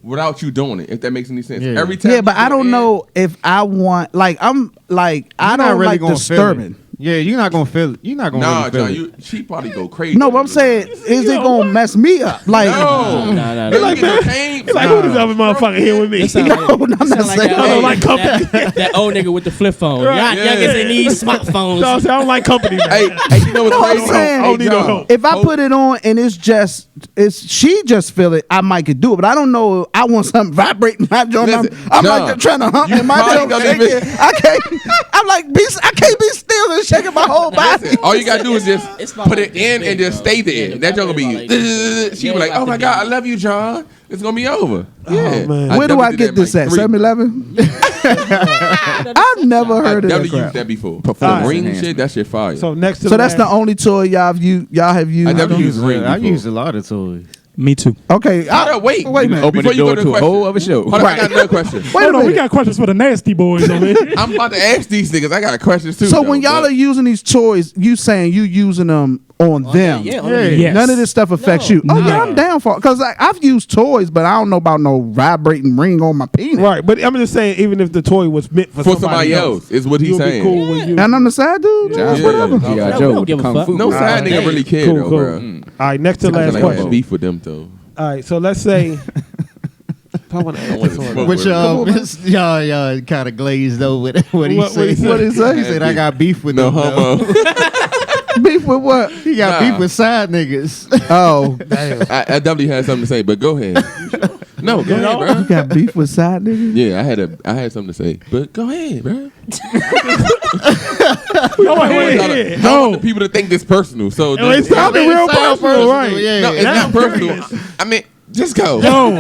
Speaker 6: without you doing it. If that makes any sense.
Speaker 4: Yeah.
Speaker 6: Every time.
Speaker 1: Yeah, but
Speaker 6: you
Speaker 1: I
Speaker 6: go
Speaker 1: don't
Speaker 6: in-
Speaker 1: know if I want. Like I'm like I
Speaker 4: You're not
Speaker 1: don't
Speaker 4: really
Speaker 1: like
Speaker 4: gonna
Speaker 1: disturbing.
Speaker 4: feel it. Yeah, you're not gonna feel it. You're not gonna
Speaker 6: Nah,
Speaker 4: really feel
Speaker 6: John,
Speaker 4: it.
Speaker 6: she probably go crazy.
Speaker 1: No, but I'm saying, is it gonna mess me up? Like,
Speaker 6: No.
Speaker 2: Nah.
Speaker 6: It's like, pain.
Speaker 5: He's like, who this other motherfucker here with me?
Speaker 2: It sound
Speaker 1: no,
Speaker 2: like,
Speaker 1: I'm not
Speaker 2: sound like
Speaker 1: saying.
Speaker 2: that,
Speaker 5: I don't
Speaker 2: old,
Speaker 5: like
Speaker 2: that old nigga with the flip phone.
Speaker 5: Right.
Speaker 2: Y'all
Speaker 6: Yeah.
Speaker 2: niggas in these smartphones.
Speaker 5: So I say, I don't like company. Man.
Speaker 6: Hey, you know what's
Speaker 1: No, I'm
Speaker 6: crazy?
Speaker 1: saying-
Speaker 5: I don't need no
Speaker 6: John,
Speaker 5: help.
Speaker 1: If I put it on and it's she just feel it, I might could do it. But I don't know. I want something vibrating my joint.
Speaker 6: Listen,
Speaker 1: I'm
Speaker 6: John,
Speaker 1: like trying to hump
Speaker 6: you
Speaker 1: in my
Speaker 6: probably
Speaker 1: joint.
Speaker 6: don't
Speaker 1: shaking.
Speaker 6: even-
Speaker 1: I can't. I'm like, I can't be still and shaking my whole body.
Speaker 6: Listen, all you gotta do is
Speaker 2: It's
Speaker 6: just
Speaker 2: about
Speaker 6: put it
Speaker 2: this
Speaker 6: in
Speaker 2: big,
Speaker 6: and just
Speaker 2: bro.
Speaker 6: stay there.
Speaker 2: Yeah,
Speaker 6: That joke gonna
Speaker 2: about
Speaker 6: be.
Speaker 2: like-
Speaker 6: She
Speaker 2: Yeah,
Speaker 6: be like,
Speaker 2: about
Speaker 6: "Oh my
Speaker 2: to
Speaker 6: God, I
Speaker 2: be-
Speaker 6: love you, John. It's gonna be over." Yeah.
Speaker 5: man.
Speaker 1: Where do I
Speaker 6: definitely
Speaker 1: get
Speaker 6: did
Speaker 1: this
Speaker 6: that
Speaker 1: at?
Speaker 6: like
Speaker 1: 7-Eleven? I've never
Speaker 6: I
Speaker 1: heard of that
Speaker 6: definitely
Speaker 1: crap.
Speaker 6: used that before.
Speaker 7: Performance
Speaker 6: The ring
Speaker 7: enhancement.
Speaker 6: shit, that shit fire.
Speaker 5: So next to
Speaker 1: So that's the only toy y'all have used.
Speaker 6: I never used ring.
Speaker 4: I
Speaker 6: before.
Speaker 4: used a lot of toys.
Speaker 3: Me too.
Speaker 1: Okay,
Speaker 6: Hold up, wait.
Speaker 1: Wait a minute.
Speaker 7: Open
Speaker 6: Before
Speaker 7: the
Speaker 6: you go
Speaker 7: door
Speaker 6: to
Speaker 7: to
Speaker 6: the
Speaker 7: a
Speaker 6: question.
Speaker 7: whole other show.
Speaker 6: Hold up, I got another question.
Speaker 1: Wait a
Speaker 8: Hold on, we
Speaker 1: minute.
Speaker 8: got questions for the nasty boys over here.
Speaker 6: I'm about to ask these niggas. I got questions too.
Speaker 1: So
Speaker 6: though,
Speaker 1: when y'all
Speaker 6: but-
Speaker 1: are using these toys, you saying you using them on them?
Speaker 2: Yeah,
Speaker 3: Yes.
Speaker 1: None of this stuff affects you. Oh yeah, I'm down for it because I've used toys, but I don't know about no vibrating ring on my penis.
Speaker 5: right, but I'm just saying, even if the toy was meant for
Speaker 6: somebody else, is what he's
Speaker 5: you'll be
Speaker 6: saying.
Speaker 5: cool when you.
Speaker 1: And I'm the side dude.
Speaker 7: John,
Speaker 1: Whatever.
Speaker 7: G.I.
Speaker 2: No,
Speaker 7: Joe
Speaker 2: we don't
Speaker 7: with
Speaker 2: give a
Speaker 7: Kung
Speaker 2: fuck.
Speaker 7: Fu.
Speaker 6: No side nigga really care
Speaker 5: Cool,
Speaker 6: though,
Speaker 5: cool.
Speaker 6: bro.
Speaker 5: All right, next to
Speaker 6: I feel
Speaker 5: last
Speaker 6: like I had
Speaker 5: question.
Speaker 6: beef with them though.
Speaker 5: All right, so let's say. I want to
Speaker 6: I want to smoke
Speaker 4: Which
Speaker 6: with them.
Speaker 4: y'all kind of glazed over what he
Speaker 5: What
Speaker 4: said.
Speaker 5: he say?
Speaker 1: What he say?
Speaker 4: He said I got beef with
Speaker 6: No
Speaker 4: them.
Speaker 6: homo.
Speaker 1: Beef with what?
Speaker 4: He got
Speaker 6: Nah.
Speaker 4: beef with side niggas.
Speaker 1: Oh,
Speaker 6: I definitely had something to say, but go ahead. No, go ahead, bro.
Speaker 1: you got beef with side niggas?
Speaker 6: Yeah, I had something to say, but go ahead, bro.
Speaker 5: Go
Speaker 6: I
Speaker 5: ahead.
Speaker 6: don't want the people to think this personal. So
Speaker 5: It's not the real personal, right?
Speaker 4: Yeah,
Speaker 6: no, it's not personal. I mean, just go.
Speaker 5: No.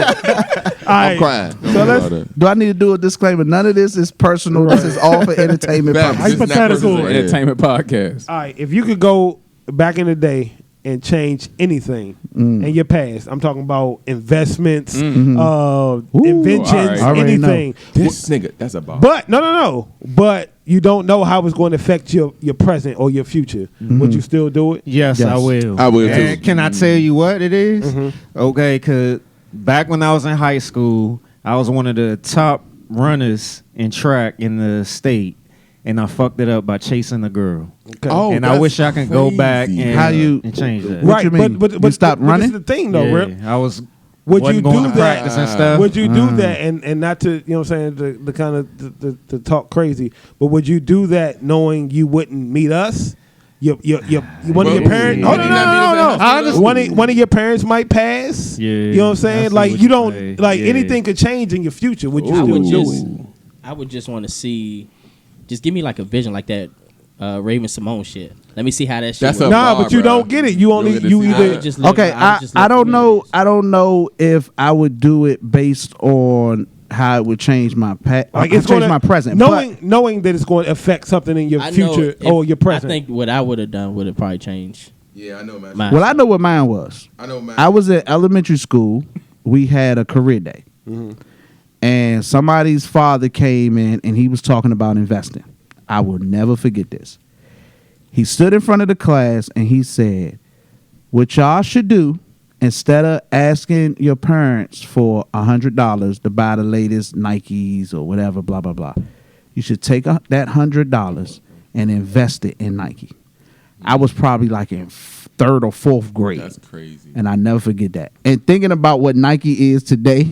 Speaker 6: I'm crying. Don't
Speaker 5: So
Speaker 6: worry
Speaker 5: let's-
Speaker 6: about it.
Speaker 1: Do I need to do a disclaimer? None of this is personal. This is all for entertainment
Speaker 6: Facts.
Speaker 1: purposes.
Speaker 6: This is not
Speaker 5: Hypothetical.
Speaker 6: personal. Yeah.
Speaker 7: Entertainment podcast.
Speaker 5: All right, if you could go back in the day and change anything in your past, I'm talking about investments, inventions,
Speaker 7: all right.
Speaker 1: I already
Speaker 5: anything.
Speaker 6: This nigga, that's a bomb.
Speaker 5: But no. But you don't know how it's going to affect your present or your future. Would you still do it?
Speaker 4: Yes,
Speaker 1: Yes.
Speaker 4: I will.
Speaker 6: I will,
Speaker 4: And
Speaker 6: too.
Speaker 4: can I tell you what it is? Okay, because back when I was in high school, I was one of the top runners in track in the state, and I fucked it up by chasing a girl.
Speaker 5: Okay.
Speaker 6: Oh,
Speaker 4: and I
Speaker 6: that's
Speaker 4: wish I can go back
Speaker 6: crazy.
Speaker 4: and,
Speaker 1: How you-
Speaker 4: and change that.
Speaker 1: What you mean? You stopped
Speaker 5: but
Speaker 1: running?
Speaker 5: This is the thing, though,
Speaker 4: Yeah,
Speaker 5: Rip.
Speaker 4: I was
Speaker 5: Would
Speaker 4: wasn't
Speaker 5: you
Speaker 4: going
Speaker 5: do
Speaker 4: to
Speaker 5: that?
Speaker 4: practice and stuff.
Speaker 5: Would you do that and not to, you know what I'm saying, the kind of the talk crazy, but would you do that knowing you wouldn't meet us? Your one of your
Speaker 6: Well,
Speaker 5: parents.
Speaker 6: yeah.
Speaker 5: Oh no!
Speaker 6: I understand.
Speaker 5: One of your parents might pass.
Speaker 4: Yeah,
Speaker 5: you know what I'm saying.
Speaker 4: I see
Speaker 5: Like
Speaker 4: what
Speaker 5: you
Speaker 4: you
Speaker 5: don't
Speaker 4: say.
Speaker 5: like
Speaker 4: Yeah.
Speaker 5: anything could change in your future. Would you
Speaker 2: I
Speaker 5: still
Speaker 2: would
Speaker 5: do
Speaker 2: just,
Speaker 5: it?
Speaker 2: I would just want to see, just give me like a vision like that, Raven Simone shit. Let me see how that shit.
Speaker 6: That's
Speaker 2: works.
Speaker 6: a
Speaker 5: Nah,
Speaker 6: bar,
Speaker 5: but you
Speaker 6: bro.
Speaker 5: don't get it. You only
Speaker 6: don't get to
Speaker 5: you
Speaker 6: see
Speaker 2: I
Speaker 5: either
Speaker 2: would just live-
Speaker 1: Okay,
Speaker 2: I would just
Speaker 1: I
Speaker 2: live
Speaker 1: don't
Speaker 2: the
Speaker 1: know.
Speaker 2: movies.
Speaker 1: I don't know if I would do it based on how it would change my
Speaker 5: like
Speaker 1: change my present.
Speaker 5: knowing that it's going to affect something in your
Speaker 2: I know
Speaker 5: future
Speaker 2: if-
Speaker 5: or your present.
Speaker 2: I think what I would have done would have probably changed.
Speaker 6: Yeah, I know, man.
Speaker 2: My
Speaker 1: well, I know what mine was.
Speaker 6: I know, man.
Speaker 1: I was at elementary school. We had a career day, and somebody's father came in and he was talking about investing. I will never forget this. He stood in front of the class and he said, "What y'all should do, instead of asking your parents for $100 to buy the latest Nikes or whatever, blah blah blah, you should take that $100 and invest it in Nike." I was probably like in third or fourth grade.
Speaker 6: That's crazy.
Speaker 1: And I never forget that. And thinking about what Nike is today,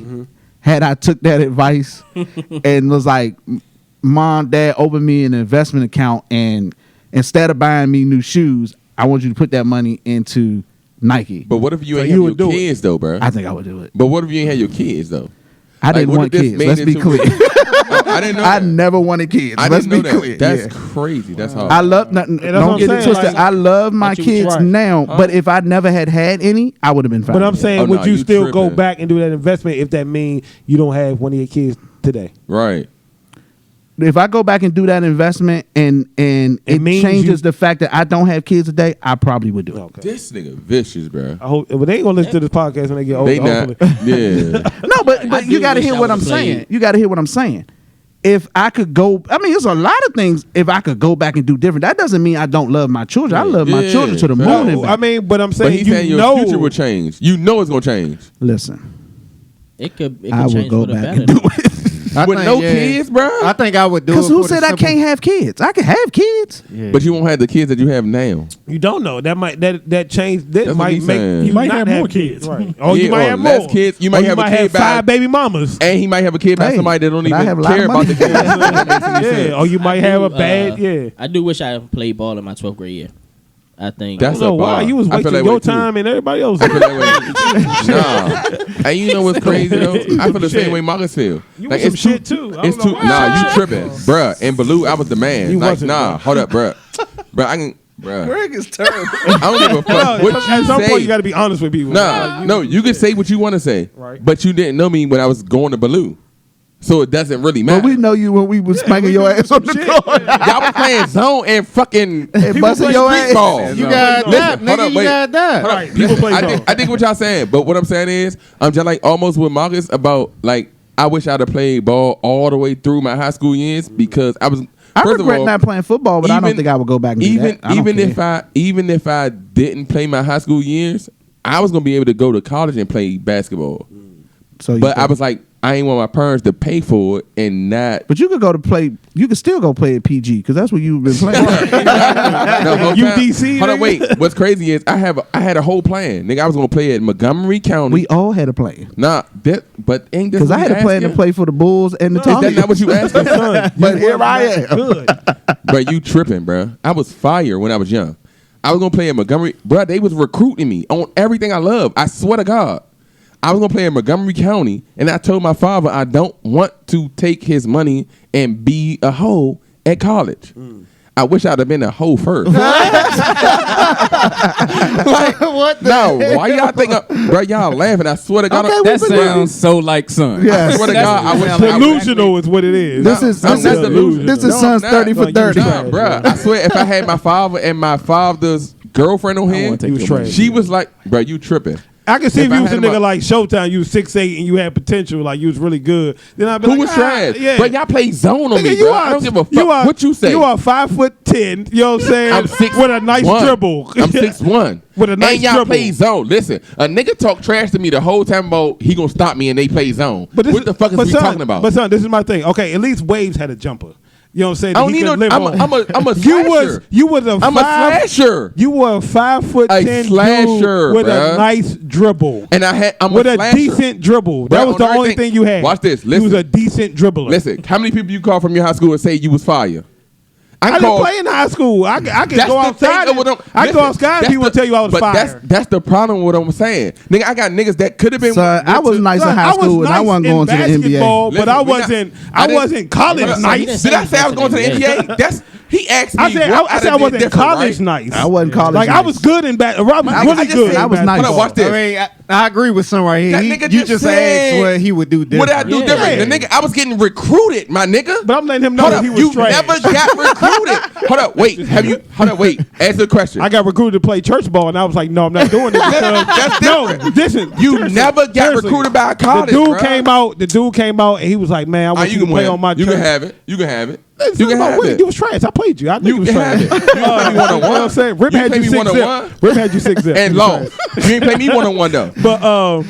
Speaker 1: had I took that advice and was like, mom, dad, open me an investment account, and instead of buying me new shoes, I want you to put that money into Nike.
Speaker 6: But what if you
Speaker 5: So
Speaker 6: ain't
Speaker 5: you
Speaker 6: have
Speaker 5: would
Speaker 6: your
Speaker 5: do it.
Speaker 6: kids though, bro?
Speaker 1: I think I would do it.
Speaker 6: But what if you ain't had your kids though?
Speaker 1: I didn't
Speaker 6: what
Speaker 1: want
Speaker 6: if this
Speaker 1: kids.
Speaker 6: made
Speaker 1: Let's be
Speaker 6: into-
Speaker 1: clear.
Speaker 6: I didn't know.
Speaker 1: I
Speaker 6: that.
Speaker 1: never wanted kids.
Speaker 6: I
Speaker 1: Let's
Speaker 6: didn't
Speaker 1: be
Speaker 6: know that.
Speaker 1: clear.
Speaker 6: That's
Speaker 1: Yeah.
Speaker 6: crazy. That's hard.
Speaker 1: I love nothing.
Speaker 5: And that's what
Speaker 1: Don't
Speaker 5: I'm
Speaker 1: get it
Speaker 5: saying,
Speaker 1: twisted.
Speaker 5: like-
Speaker 1: I love my
Speaker 2: But you
Speaker 1: kids
Speaker 5: right.
Speaker 1: now, but if I never had any, I would have been fine.
Speaker 5: But I'm saying,
Speaker 6: Oh,
Speaker 5: would
Speaker 6: nah,
Speaker 5: you
Speaker 6: you
Speaker 5: still go
Speaker 6: tripping.
Speaker 5: back and do that investment if that mean you don't have one of your kids today?
Speaker 6: Right.
Speaker 1: if I go back and do that investment and it
Speaker 5: means
Speaker 1: changes
Speaker 5: you-
Speaker 1: the fact that I don't have kids today, I probably would do it.
Speaker 5: Okay.
Speaker 6: This nigga vicious, bro.
Speaker 5: I hope, but they ain't gonna listen to this podcast when they get older.
Speaker 6: They not.
Speaker 5: hopefully.
Speaker 6: Yeah.
Speaker 1: No, but
Speaker 2: I
Speaker 1: you
Speaker 2: do
Speaker 1: got to
Speaker 2: wish
Speaker 1: hear
Speaker 2: I
Speaker 1: what I'm
Speaker 2: would've
Speaker 1: saying.
Speaker 2: played.
Speaker 1: You got to hear what I'm saying. If I could go, I mean, there's a lot of things. If I could go back and do different, that doesn't mean I don't love my children. I love my
Speaker 6: Yeah,
Speaker 1: children to the
Speaker 6: fair.
Speaker 1: moon and
Speaker 5: No,
Speaker 1: back.
Speaker 5: I mean, but I'm
Speaker 6: But
Speaker 5: saying
Speaker 6: he's saying
Speaker 5: you
Speaker 6: your
Speaker 5: know
Speaker 6: future will change. You know it's gonna change.
Speaker 1: Listen,
Speaker 2: It could
Speaker 1: I
Speaker 2: change
Speaker 1: would go
Speaker 2: for the
Speaker 1: back
Speaker 2: better.
Speaker 1: and do it.
Speaker 4: I
Speaker 6: With
Speaker 4: think,
Speaker 6: no
Speaker 4: yeah,
Speaker 6: kids, bro.
Speaker 4: I think I would do it.
Speaker 1: Because who
Speaker 4: for the
Speaker 1: said I
Speaker 4: simple-
Speaker 1: can't have kids? I can have kids.
Speaker 4: Yeah.
Speaker 6: But you won't have the kids that you have now.
Speaker 5: You don't know that might that change that
Speaker 6: That's what
Speaker 5: might
Speaker 6: he's
Speaker 5: make
Speaker 6: saying.
Speaker 5: you
Speaker 8: might
Speaker 5: not
Speaker 8: have more kids.
Speaker 5: right? Oh,
Speaker 6: Yeah,
Speaker 5: you might
Speaker 6: or
Speaker 5: have
Speaker 6: less
Speaker 5: more
Speaker 6: kids. You might
Speaker 5: Or
Speaker 6: have a kid by-
Speaker 5: 5 baby mamas.
Speaker 6: And he might have a kid by
Speaker 1: Hey,
Speaker 6: somebody that don't
Speaker 1: but I
Speaker 6: even
Speaker 1: have a lot
Speaker 6: care
Speaker 1: of
Speaker 6: about the
Speaker 1: money.
Speaker 6: kids. That makes any sense.
Speaker 5: Yeah, or you might have a
Speaker 2: do,
Speaker 5: bad yeah.
Speaker 2: I do wish I played ball in my 12th grade year. I think
Speaker 6: That's
Speaker 5: I don't know
Speaker 6: a bar.
Speaker 5: why you was
Speaker 6: I feel
Speaker 5: wasting
Speaker 6: that
Speaker 5: your
Speaker 6: way, too.
Speaker 5: time and everybody else.
Speaker 6: I feel that way. Nah. And you know what's crazy though? I feel the same way Marcus feel.
Speaker 5: You
Speaker 6: Like,
Speaker 5: was some
Speaker 6: it's too-
Speaker 5: shit too. I
Speaker 6: It's
Speaker 5: don't
Speaker 6: too.
Speaker 5: know why.
Speaker 6: Nah, you tripping, bruh. And Baloo, I was the man.
Speaker 5: You
Speaker 6: Like,
Speaker 5: wasn't,
Speaker 6: nah,
Speaker 5: bro.
Speaker 6: hold up, bruh. Bruh, I can, bruh.
Speaker 1: Greg is terrible.
Speaker 6: I don't give a fuck what
Speaker 5: At
Speaker 6: you
Speaker 5: some point, you
Speaker 6: say.
Speaker 5: got to be honest with people.
Speaker 6: Nah, no, you can say what you want to say,
Speaker 5: Right.
Speaker 6: but you didn't know me when I was going to Baloo, so it doesn't really matter.
Speaker 1: But we know you when we was smacking your ass on the court.
Speaker 6: Y'all was playing zone and fucking
Speaker 1: And busting your
Speaker 6: street
Speaker 1: ass.
Speaker 6: ball.
Speaker 4: You got
Speaker 6: Listen,
Speaker 4: that,
Speaker 6: hold
Speaker 4: nigga.
Speaker 6: up,
Speaker 4: You
Speaker 6: wait.
Speaker 4: got that.
Speaker 6: Hold up.
Speaker 5: Right, people
Speaker 6: Listen,
Speaker 5: play
Speaker 6: I
Speaker 5: zone.
Speaker 6: think what y'all saying, but what I'm saying is, I'm just like almost with Marcus about like I wish I'd have played ball all the way through my high school years because I was.
Speaker 1: I
Speaker 6: First of
Speaker 1: regret
Speaker 6: all,
Speaker 1: not playing football, but I don't think I would go back and do that. I don't care.
Speaker 6: even if I didn't play my high school years, I was gonna be able to go to college and play basketball.
Speaker 1: So you
Speaker 6: But I
Speaker 1: think-
Speaker 6: was like, I ain't want my parents to pay for it and not.
Speaker 1: But you could go to play. You could still go play at PG because that's what you've been playing.
Speaker 6: No, whole time-
Speaker 5: UDC,
Speaker 6: Hold on,
Speaker 5: nigga?
Speaker 6: wait. What's crazy is I had a whole plan, nigga. I was gonna play at Montgomery County.
Speaker 1: We all had a plan
Speaker 6: Nah, but ain't this
Speaker 1: because I
Speaker 6: what
Speaker 1: had
Speaker 6: you
Speaker 1: a plan to
Speaker 6: asking?
Speaker 1: play for the Bulls and the
Speaker 6: Is that
Speaker 1: Tigers.
Speaker 6: not what you asking?
Speaker 1: But here I am.
Speaker 5: Good.
Speaker 6: Bro, you tripping, bro. I was fire when I was young. I was gonna play at Montgomery. Bro, they was recruiting me on everything I love. I swear to God. I was gonna play in Montgomery County, and I told my father I don't want to take his money and be a hoe at college. I wish I'd have been a hoe first. Like,
Speaker 1: What the
Speaker 6: no, why y'all think, bro? Y'all laughing? I swear to God,
Speaker 1: Okay,
Speaker 7: That
Speaker 1: we've been
Speaker 7: sounds so like son.
Speaker 1: Yeah.
Speaker 6: I swear to God, I wish.
Speaker 5: Delusional is what it is.
Speaker 1: This is
Speaker 6: I'm not delusional.
Speaker 1: this is
Speaker 6: No,
Speaker 1: son's
Speaker 6: I'm not.
Speaker 1: 30 for
Speaker 5: No, you
Speaker 1: 30.
Speaker 5: trash.
Speaker 6: Nah, bro. I swear, if I had my father and my father's girlfriend on here,
Speaker 5: You was trash.
Speaker 6: she was like, bro, you tripping.
Speaker 5: I can see
Speaker 6: If
Speaker 5: if
Speaker 6: I
Speaker 5: you was a
Speaker 6: had
Speaker 5: nigga
Speaker 6: my-
Speaker 5: like Showtime, you was 6'8" and you had potential, like you was really good. Then I'd be
Speaker 6: Who
Speaker 5: like,
Speaker 6: was trash?
Speaker 5: Yeah.
Speaker 6: But y'all play zone on
Speaker 5: Nigga,
Speaker 6: me, bro. I don't give a fuck what you say.
Speaker 5: You are 5'10", you know what I'm saying?
Speaker 6: I'm 6'1".
Speaker 5: with a nice dribble.
Speaker 6: I'm 6'1".
Speaker 5: With a nice
Speaker 6: and y'all
Speaker 5: dribble.
Speaker 6: play zone. Listen, a nigga talk trash to me the whole time about he gonna stop me and they play zone.
Speaker 5: But this
Speaker 6: What the fuck is we
Speaker 5: son,
Speaker 6: talking about?
Speaker 5: But son, this is my thing. Okay, at least Waves had a jumper. You know what I'm saying?
Speaker 6: I don't
Speaker 5: He
Speaker 6: need no.
Speaker 5: could live
Speaker 6: I'm
Speaker 5: on.
Speaker 6: a
Speaker 5: You
Speaker 6: slasher.
Speaker 5: was a
Speaker 6: I'm a slasher.
Speaker 5: You were a 5'10"
Speaker 6: slasher,
Speaker 5: dude with
Speaker 6: bruh.
Speaker 5: a nice dribble.
Speaker 6: And I'm
Speaker 5: with
Speaker 6: a
Speaker 5: a
Speaker 6: slasher.
Speaker 5: decent dribble.
Speaker 6: Bruh,
Speaker 5: That was
Speaker 6: on
Speaker 5: the only
Speaker 6: everything-
Speaker 5: thing you had.
Speaker 6: Watch this.
Speaker 5: You was
Speaker 6: Listen.
Speaker 5: a decent dribbler.
Speaker 6: Listen, how many people you call from your high school and say you was fire?
Speaker 5: I didn't
Speaker 6: called-
Speaker 5: play in high school. I could
Speaker 6: That's
Speaker 5: go
Speaker 6: the
Speaker 5: outside.
Speaker 6: thing of what I'm-
Speaker 5: I could go
Speaker 6: listen,
Speaker 5: outside and
Speaker 6: that's
Speaker 5: people
Speaker 6: the-
Speaker 5: tell you I was
Speaker 6: but
Speaker 5: fire.
Speaker 6: That's the problem with what I'm saying. Nigga, I got niggas that could have been.
Speaker 1: Son, I was nice in high school and I wasn't going to the
Speaker 5: basketball,
Speaker 1: NBA.
Speaker 5: but I
Speaker 6: Listen, we not-
Speaker 5: wasn't.
Speaker 6: I
Speaker 5: I
Speaker 6: didn't-
Speaker 5: wasn't college
Speaker 6: Hold up.
Speaker 5: nice.
Speaker 6: Did I say I was going to the NBA? That's he asked me.
Speaker 5: I said
Speaker 6: what
Speaker 5: I
Speaker 6: I'd
Speaker 5: said I
Speaker 6: have did
Speaker 5: wasn't
Speaker 6: different,
Speaker 5: college
Speaker 6: right?
Speaker 5: nice.
Speaker 1: I wasn't college
Speaker 5: Like I
Speaker 1: nice.
Speaker 5: was good in basketball. I was
Speaker 6: I
Speaker 5: really
Speaker 6: just
Speaker 5: good.
Speaker 6: said
Speaker 5: in
Speaker 1: I was nice.
Speaker 5: basketball.
Speaker 6: Hold on, watch this.
Speaker 4: I mean, I agree with son right here.
Speaker 6: That
Speaker 4: He-
Speaker 6: nigga
Speaker 4: you
Speaker 6: just
Speaker 4: just
Speaker 6: said-
Speaker 4: asked what he would do
Speaker 6: What
Speaker 4: different.
Speaker 6: did I do
Speaker 2: Yeah.
Speaker 6: different? The nigga, I was getting recruited, my nigga.
Speaker 5: But I'm letting him know
Speaker 6: Hold
Speaker 5: that
Speaker 6: up,
Speaker 5: he was
Speaker 6: you
Speaker 5: trash.
Speaker 6: never got recruited. Hold up, wait. Have you? Hold up, wait. Answer the question.
Speaker 5: I got recruited to play church ball, and I was like, "No, I'm not doing it." Because
Speaker 6: That's
Speaker 5: no,
Speaker 6: different.
Speaker 5: listen,
Speaker 6: You
Speaker 5: seriously,
Speaker 6: never got
Speaker 5: seriously.
Speaker 6: recruited by a college,
Speaker 5: The dude
Speaker 6: bruh.
Speaker 5: came out. The dude came out, and he was like, "Man, I want
Speaker 6: you
Speaker 5: you to
Speaker 6: can
Speaker 5: play
Speaker 6: win.
Speaker 5: on my
Speaker 6: You
Speaker 5: church."
Speaker 6: can have it. You can have it.
Speaker 5: It's
Speaker 6: You
Speaker 5: not
Speaker 6: can
Speaker 5: about
Speaker 6: have
Speaker 5: winning.
Speaker 6: it.
Speaker 5: You was trash. I played you. I think
Speaker 6: You
Speaker 5: you was
Speaker 6: can
Speaker 5: trash.
Speaker 6: have it. You ain't play me
Speaker 5: You know what I'm
Speaker 6: one-on-one.
Speaker 5: saying? Rip
Speaker 6: You
Speaker 5: had
Speaker 6: play
Speaker 5: you
Speaker 6: me
Speaker 5: 6
Speaker 6: 1-on-one.
Speaker 5: zip. Rip had you 6 zip.
Speaker 6: And
Speaker 5: You was
Speaker 6: lost.
Speaker 5: trash.
Speaker 6: You ain't play me one-on-one though.
Speaker 5: But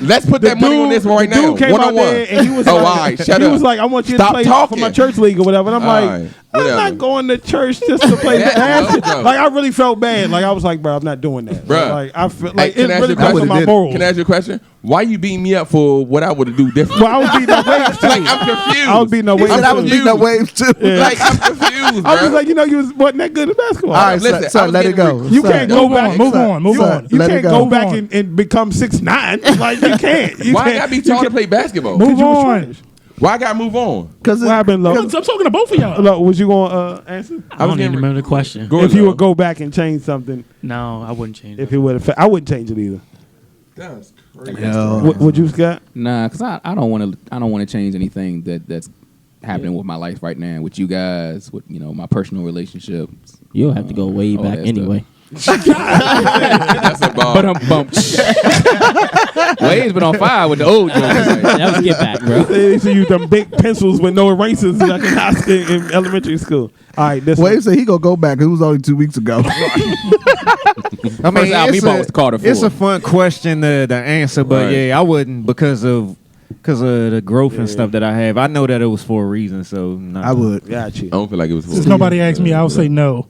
Speaker 6: Let's put
Speaker 5: the
Speaker 6: that money on this one right
Speaker 5: the
Speaker 6: now.
Speaker 5: dude came out
Speaker 6: One-on-one.
Speaker 5: there and he was
Speaker 6: all
Speaker 5: like,
Speaker 6: right, shut
Speaker 5: he
Speaker 6: up.
Speaker 5: was like, I want you
Speaker 6: Stop
Speaker 5: to play
Speaker 6: talking.
Speaker 5: for my church league or whatever. And I'm
Speaker 6: All
Speaker 5: like,
Speaker 6: right,
Speaker 5: I'm
Speaker 6: whatever.
Speaker 5: not going to church just to play
Speaker 6: That's
Speaker 5: basketball.
Speaker 6: no joke.
Speaker 5: Like I really felt bad. Like I was like, bro, I'm not doing that.
Speaker 6: Bruh.
Speaker 5: Like I feel
Speaker 6: Hey,
Speaker 5: like
Speaker 6: can
Speaker 5: it
Speaker 6: I ask
Speaker 5: really
Speaker 6: you a
Speaker 5: comes to my
Speaker 6: question?
Speaker 5: morals.
Speaker 6: Can I ask you a question? Why you beating me up for what I would do different?
Speaker 5: Well, I was beating up waves too.
Speaker 6: Like I'm confused.
Speaker 5: I was beating up
Speaker 1: He
Speaker 5: waves.
Speaker 1: said I was
Speaker 5: too.
Speaker 1: beating up waves too.
Speaker 6: Like I'm confused, bro.
Speaker 5: I was like, you wasn't that good at basketball.
Speaker 1: All right,
Speaker 6: Listen, I
Speaker 1: son,
Speaker 6: was
Speaker 1: let it
Speaker 6: getting
Speaker 1: go.
Speaker 5: You
Speaker 1: Son,
Speaker 5: can't go back.
Speaker 8: Move on.
Speaker 5: You
Speaker 1: Let it
Speaker 5: can't
Speaker 1: go.
Speaker 5: go back and become 6'9". Like you can't. You
Speaker 6: Why I
Speaker 5: can't.
Speaker 6: gotta be tall to play basketball?
Speaker 8: Move
Speaker 5: You was
Speaker 8: on.
Speaker 5: trash.
Speaker 6: Why I gotta move on?
Speaker 1: Because
Speaker 5: What happened, Lo?
Speaker 8: I'm talking to both of y'all.
Speaker 5: Lo, was you going to answer?
Speaker 3: I don't even remember the question.
Speaker 6: Go
Speaker 5: If you
Speaker 6: Lo.
Speaker 5: would go back and change something,
Speaker 3: No, I wouldn't change
Speaker 5: if
Speaker 3: it.
Speaker 5: it would have, I wouldn't change it either.
Speaker 6: That's crazy.
Speaker 5: Would you, Scott?
Speaker 7: Nah, because I don't want to change anything that's happening with my life right now, with you guys, with my personal relationships.
Speaker 2: You'll have to go way
Speaker 7: all
Speaker 2: back
Speaker 7: that
Speaker 2: anyway.
Speaker 6: That's a ball.
Speaker 7: But I'm bumped. Wade's been on fire with the old jokes.
Speaker 2: That was get back, bro.
Speaker 5: They used to use them big pencils with no erasers like in high school, in elementary school. All right, this
Speaker 1: Wave said he gonna go back. It was only 2 weeks ago.
Speaker 4: I mean,
Speaker 7: First album he bought was Carter
Speaker 4: it's a
Speaker 7: 4.
Speaker 4: fun question to answer, but
Speaker 6: Right.
Speaker 4: yeah, I wouldn't because of the growth and stuff that I have. I know that it was for a reason, so no.
Speaker 1: I would.
Speaker 5: got you.
Speaker 6: I don't feel like it was.
Speaker 8: Since nobody asked me, I would say no.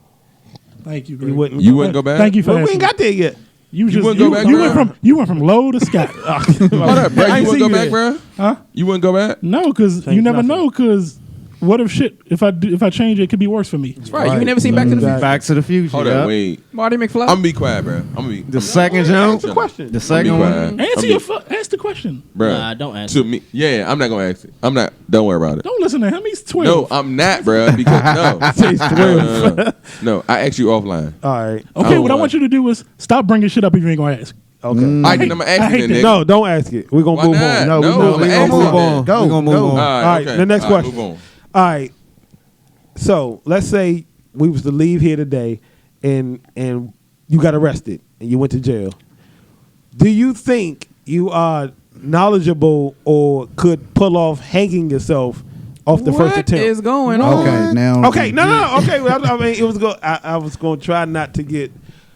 Speaker 8: Thank you, Greg.
Speaker 5: You wouldn't.
Speaker 6: You wouldn't go back.
Speaker 8: Thank you for
Speaker 5: But we
Speaker 8: asking.
Speaker 5: ain't got there yet.
Speaker 8: You just
Speaker 6: wouldn't go back,
Speaker 8: you
Speaker 6: bro?
Speaker 8: went from low to Scott.
Speaker 6: Hold up, bro.
Speaker 5: I
Speaker 6: You
Speaker 5: ain't
Speaker 6: wouldn't
Speaker 5: see
Speaker 6: go
Speaker 5: you
Speaker 6: back,
Speaker 5: there.
Speaker 6: bro?
Speaker 8: Huh?
Speaker 6: You wouldn't go back?
Speaker 8: No, because you
Speaker 5: Change
Speaker 8: never
Speaker 5: nothing.
Speaker 8: know. Because what if if I change it, could be worse for me.
Speaker 7: That's right. You ain't never seen Back to the Future?
Speaker 4: Back to the Future.
Speaker 6: Hold
Speaker 4: yup.
Speaker 6: up, wait.
Speaker 7: Marty McFly?
Speaker 6: I'm gonna be quiet, bro. I'm gonna be
Speaker 4: The second jump.
Speaker 5: That's the question.
Speaker 4: The second one.
Speaker 8: Ask the question.
Speaker 6: bro.
Speaker 2: Nah, don't answer.
Speaker 6: To me, yeah, I'm not gonna ask it. I'm not. Don't worry about it.
Speaker 8: Don't listen to him. He's 12.
Speaker 6: No, I'm not, bro. Because no. I asked you offline.
Speaker 5: All right.
Speaker 8: Okay,
Speaker 6: Oh,
Speaker 8: what I want you to do is stop bringing shit up if you ain't gonna ask.
Speaker 5: Okay.
Speaker 6: I didn't. I'm gonna
Speaker 8: I
Speaker 6: ask you,
Speaker 8: hate
Speaker 6: then,
Speaker 8: that.
Speaker 6: nigga.
Speaker 5: No, don't ask it. We're gonna
Speaker 6: Why
Speaker 5: move
Speaker 6: not?
Speaker 5: on.
Speaker 1: No, we
Speaker 6: No,
Speaker 1: move-
Speaker 6: I'm
Speaker 1: we
Speaker 6: gonna
Speaker 1: gonna
Speaker 6: ask
Speaker 1: move
Speaker 6: you
Speaker 1: on.
Speaker 6: then.
Speaker 1: Go,
Speaker 4: We gonna move
Speaker 1: go.
Speaker 4: on.
Speaker 6: All
Speaker 5: All right,
Speaker 6: okay.
Speaker 5: the next
Speaker 6: All right,
Speaker 5: question.
Speaker 6: Move on.
Speaker 5: All right. So let's say we was to leave here today, and you got arrested and you went to jail. Do you think you are knowledgeable or could pull off hanging yourself off the first attempt?
Speaker 7: What is going on?
Speaker 1: Okay, now.
Speaker 5: Okay, no. Okay, well, I mean, it was go. I was going to try not to get,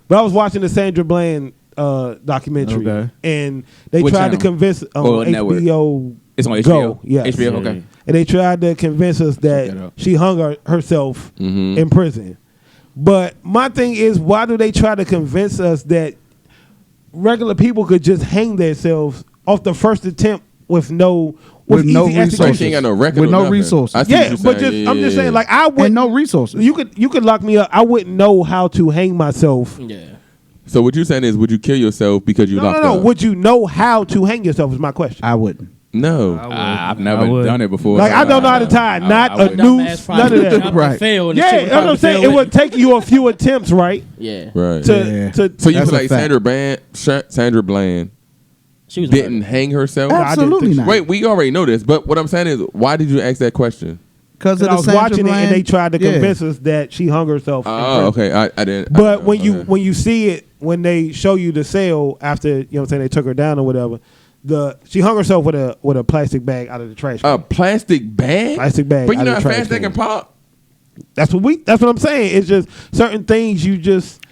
Speaker 5: but I was watching the Sandra Bland documentary,
Speaker 4: Okay.
Speaker 5: and they
Speaker 7: Which
Speaker 5: tried to
Speaker 7: channel?
Speaker 5: convince
Speaker 7: Or network?
Speaker 5: HBO.
Speaker 7: It's on HBO.
Speaker 5: Go, yes.
Speaker 7: HBO, okay.
Speaker 5: And they tried to convince us
Speaker 7: Check
Speaker 5: that
Speaker 7: that out.
Speaker 5: she hung herself
Speaker 6: Mhm.
Speaker 5: in prison. But my thing is, why do they try to convince us that regular people could just hang themselves off the first attempt with no
Speaker 1: With no
Speaker 5: easy
Speaker 1: resources.
Speaker 6: Like
Speaker 5: execution?
Speaker 6: she ain't got no record.
Speaker 1: With
Speaker 6: or
Speaker 1: no
Speaker 6: nothing.
Speaker 1: resources.
Speaker 6: I see
Speaker 5: Yeah,
Speaker 6: what you're
Speaker 5: but
Speaker 6: saying.
Speaker 5: just I'm just saying, like I
Speaker 1: And
Speaker 5: wouldn't.
Speaker 1: no resources.
Speaker 5: You could lock me up. I wouldn't know how to hang myself.
Speaker 2: Yeah.
Speaker 6: So what you're saying is, would you kill yourself because you locked
Speaker 5: No.
Speaker 6: up?
Speaker 5: Would you know how to hang yourself? Is my question.
Speaker 1: I wouldn't.
Speaker 6: No.
Speaker 7: I've
Speaker 4: I
Speaker 7: never
Speaker 4: would.
Speaker 7: done it before.
Speaker 5: Like I don't know how to tie a knot, a noose, none of that.
Speaker 1: Right.
Speaker 2: Fail and
Speaker 5: Yeah, that's what I'm saying. It would take you a few attempts, right?
Speaker 2: Yeah.
Speaker 6: Right.
Speaker 5: To
Speaker 1: Yeah.
Speaker 6: So you
Speaker 1: That's
Speaker 6: feel
Speaker 1: a
Speaker 6: like
Speaker 1: fact.
Speaker 6: Sandra Bland
Speaker 2: She was
Speaker 6: didn't
Speaker 2: murdered.
Speaker 6: hang herself?
Speaker 1: Absolutely not.
Speaker 6: Wait, we already know this, but what I'm saying is, why did you ask that question?
Speaker 1: Because
Speaker 5: I was watching it and they tried to convince us that she hung herself. in
Speaker 6: Oh,
Speaker 5: prison.
Speaker 6: okay. I didn't.
Speaker 5: But
Speaker 6: I
Speaker 5: when
Speaker 6: didn't know.
Speaker 5: when you see it, when they show you the cell after, you know what I'm saying, they took her down or whatever, she hung herself with a plastic bag out of the trash can.
Speaker 6: A plastic bag?
Speaker 5: Plastic bag
Speaker 6: But you
Speaker 5: out
Speaker 6: know
Speaker 5: of
Speaker 6: how
Speaker 5: the trash
Speaker 6: fast they
Speaker 5: can.
Speaker 6: can pop?
Speaker 5: That's what I'm saying. It's just certain things you just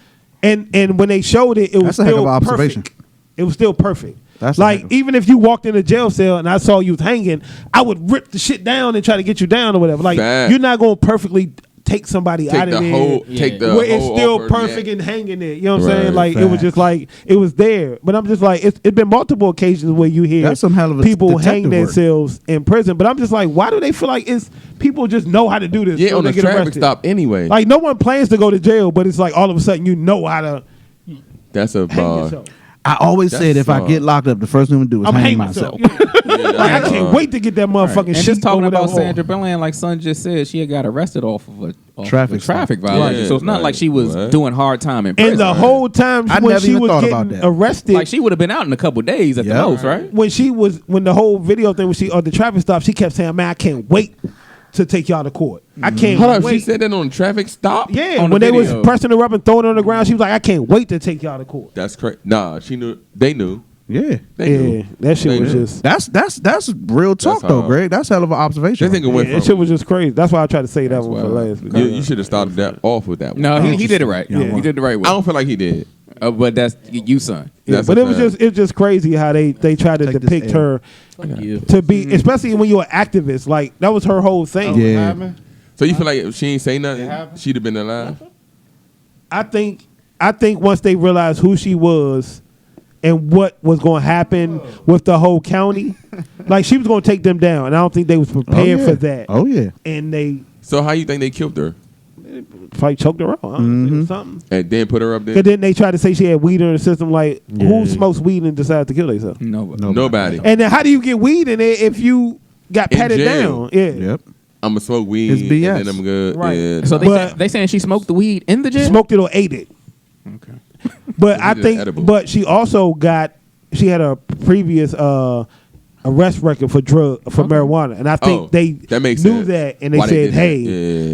Speaker 5: and when they showed it, it was
Speaker 1: That's a heck of
Speaker 5: still
Speaker 1: an observation.
Speaker 5: perfect. It was still perfect.
Speaker 1: That's a
Speaker 5: like
Speaker 1: heck of-
Speaker 5: even if you walked in a jail cell and I saw you was hanging, I would rip the shit down and try to get you down or whatever. Like
Speaker 6: Fact.
Speaker 5: you're not gonna perfectly take somebody out
Speaker 6: Take
Speaker 5: of
Speaker 6: the
Speaker 5: there
Speaker 6: whole,
Speaker 2: Yeah.
Speaker 6: take the
Speaker 5: where it's
Speaker 6: whole
Speaker 5: still
Speaker 6: awkward,
Speaker 5: perfect
Speaker 6: yeah.
Speaker 5: and hanging there. You know what I'm
Speaker 6: Right.
Speaker 5: saying? Like it was just
Speaker 1: Facts.
Speaker 5: like it was there. But I'm just like it's been multiple occasions where you hear
Speaker 1: That's some hell of a
Speaker 5: people hang
Speaker 1: detective work.
Speaker 5: themselves in prison. But I'm just like, why do they feel like it's people just know how to do this?
Speaker 6: Yeah,
Speaker 5: so
Speaker 6: on
Speaker 5: they
Speaker 6: the
Speaker 5: get
Speaker 6: traffic
Speaker 5: arrested?
Speaker 6: stop anyway.
Speaker 5: Like no one plans to go to jail, but it's like all of a sudden you know how to
Speaker 6: That's a
Speaker 5: hang
Speaker 6: bar.
Speaker 5: yourself.
Speaker 1: I always
Speaker 6: That's
Speaker 1: said if I
Speaker 6: smart.
Speaker 1: get locked up, the first thing I'm gonna do is
Speaker 5: I'm
Speaker 1: hang
Speaker 5: hanging
Speaker 1: myself.
Speaker 5: myself. Like, I can't wait to get that motherfucking
Speaker 7: And
Speaker 5: shit.
Speaker 7: just talking
Speaker 5: or
Speaker 7: about
Speaker 5: whatever.
Speaker 7: Sandra Bland, like Son just said, she had got arrested off of a
Speaker 1: Traffic
Speaker 7: traffic
Speaker 1: stop.
Speaker 7: violation.
Speaker 6: Yeah,
Speaker 7: so it's not
Speaker 6: right.
Speaker 7: like she was
Speaker 6: What?
Speaker 7: doing hard time in prison.
Speaker 5: And the whole time
Speaker 1: I
Speaker 5: when
Speaker 1: never
Speaker 5: she
Speaker 1: even
Speaker 5: was
Speaker 1: thought
Speaker 5: getting
Speaker 1: about that.
Speaker 5: arrested,
Speaker 7: like she would have been out in a couple days at the
Speaker 1: Yep.
Speaker 7: most, right?
Speaker 5: when the whole video thing was the traffic stop, she kept saying, "Man, I can't wait to take y'all to court. I can't
Speaker 6: Hold up,
Speaker 5: wait."
Speaker 6: she said that on traffic stop?
Speaker 5: Yeah,
Speaker 7: on
Speaker 5: when
Speaker 7: the
Speaker 5: they was
Speaker 7: video.
Speaker 5: pressing her up and throwing her on the ground, she was like, "I can't wait to take y'all to court."
Speaker 6: That's crazy. Nah, she knew. They knew.
Speaker 1: Yeah.
Speaker 6: They
Speaker 5: Yeah,
Speaker 6: knew.
Speaker 5: that shit
Speaker 6: They
Speaker 5: was
Speaker 6: knew.
Speaker 5: just.
Speaker 1: That's real talk
Speaker 6: That's
Speaker 1: though,
Speaker 6: hard.
Speaker 1: Greg. That's hell of an observation.
Speaker 6: That nigga went
Speaker 5: Yeah, that
Speaker 6: from.
Speaker 5: shit was just crazy. That's why I tried to say that
Speaker 7: That's
Speaker 5: one for
Speaker 7: wild.
Speaker 5: last.
Speaker 6: You should have started that off with that one.
Speaker 7: No, he did it right.
Speaker 5: Yeah.
Speaker 7: He did the right
Speaker 6: I
Speaker 7: way.
Speaker 6: don't feel like he did.
Speaker 7: But that's you, son.
Speaker 5: Yeah,
Speaker 6: That's
Speaker 5: but
Speaker 6: a
Speaker 5: it was
Speaker 6: fact.
Speaker 5: just crazy how they tried to
Speaker 1: Take this
Speaker 5: depict
Speaker 1: L.
Speaker 5: her
Speaker 2: Fuck you.
Speaker 5: to be, especially when you're an activist. Like that was her whole thing.
Speaker 1: Yeah.
Speaker 6: So you feel like if she ain't say nothing, she'd have been alive?
Speaker 5: I think once they realized who she was and what was going to happen with the whole county, like she was going to take them down, and I don't think they was prepared for that.
Speaker 1: Oh yeah.
Speaker 5: And they
Speaker 6: So how you think they killed her?
Speaker 5: probably choked her out. I don't know, something.
Speaker 6: And then put her up there?
Speaker 5: Because then they tried to say she had weed in her system. Like, who smokes weed and decides to kill themselves?
Speaker 6: Nobody.
Speaker 5: And then how do you get weed in there if you got
Speaker 6: In
Speaker 5: patted
Speaker 6: jail.
Speaker 5: down? Yeah.
Speaker 1: Yep.
Speaker 6: I'm going to smoke weed
Speaker 1: It's BS.
Speaker 6: and then I'm good.
Speaker 5: Right.
Speaker 6: Yeah.
Speaker 7: So
Speaker 5: But-
Speaker 7: they saying she smoked the weed in the jail?
Speaker 5: Smoked it or ate it.
Speaker 7: Okay.
Speaker 5: But I
Speaker 6: It's
Speaker 5: think,
Speaker 6: edible.
Speaker 5: but she also she had a previous arrest record for marijuana, and I think they
Speaker 6: that makes
Speaker 5: knew
Speaker 6: sense.
Speaker 5: that, and they
Speaker 6: Why
Speaker 5: said,
Speaker 6: did
Speaker 5: "Hey,
Speaker 6: that?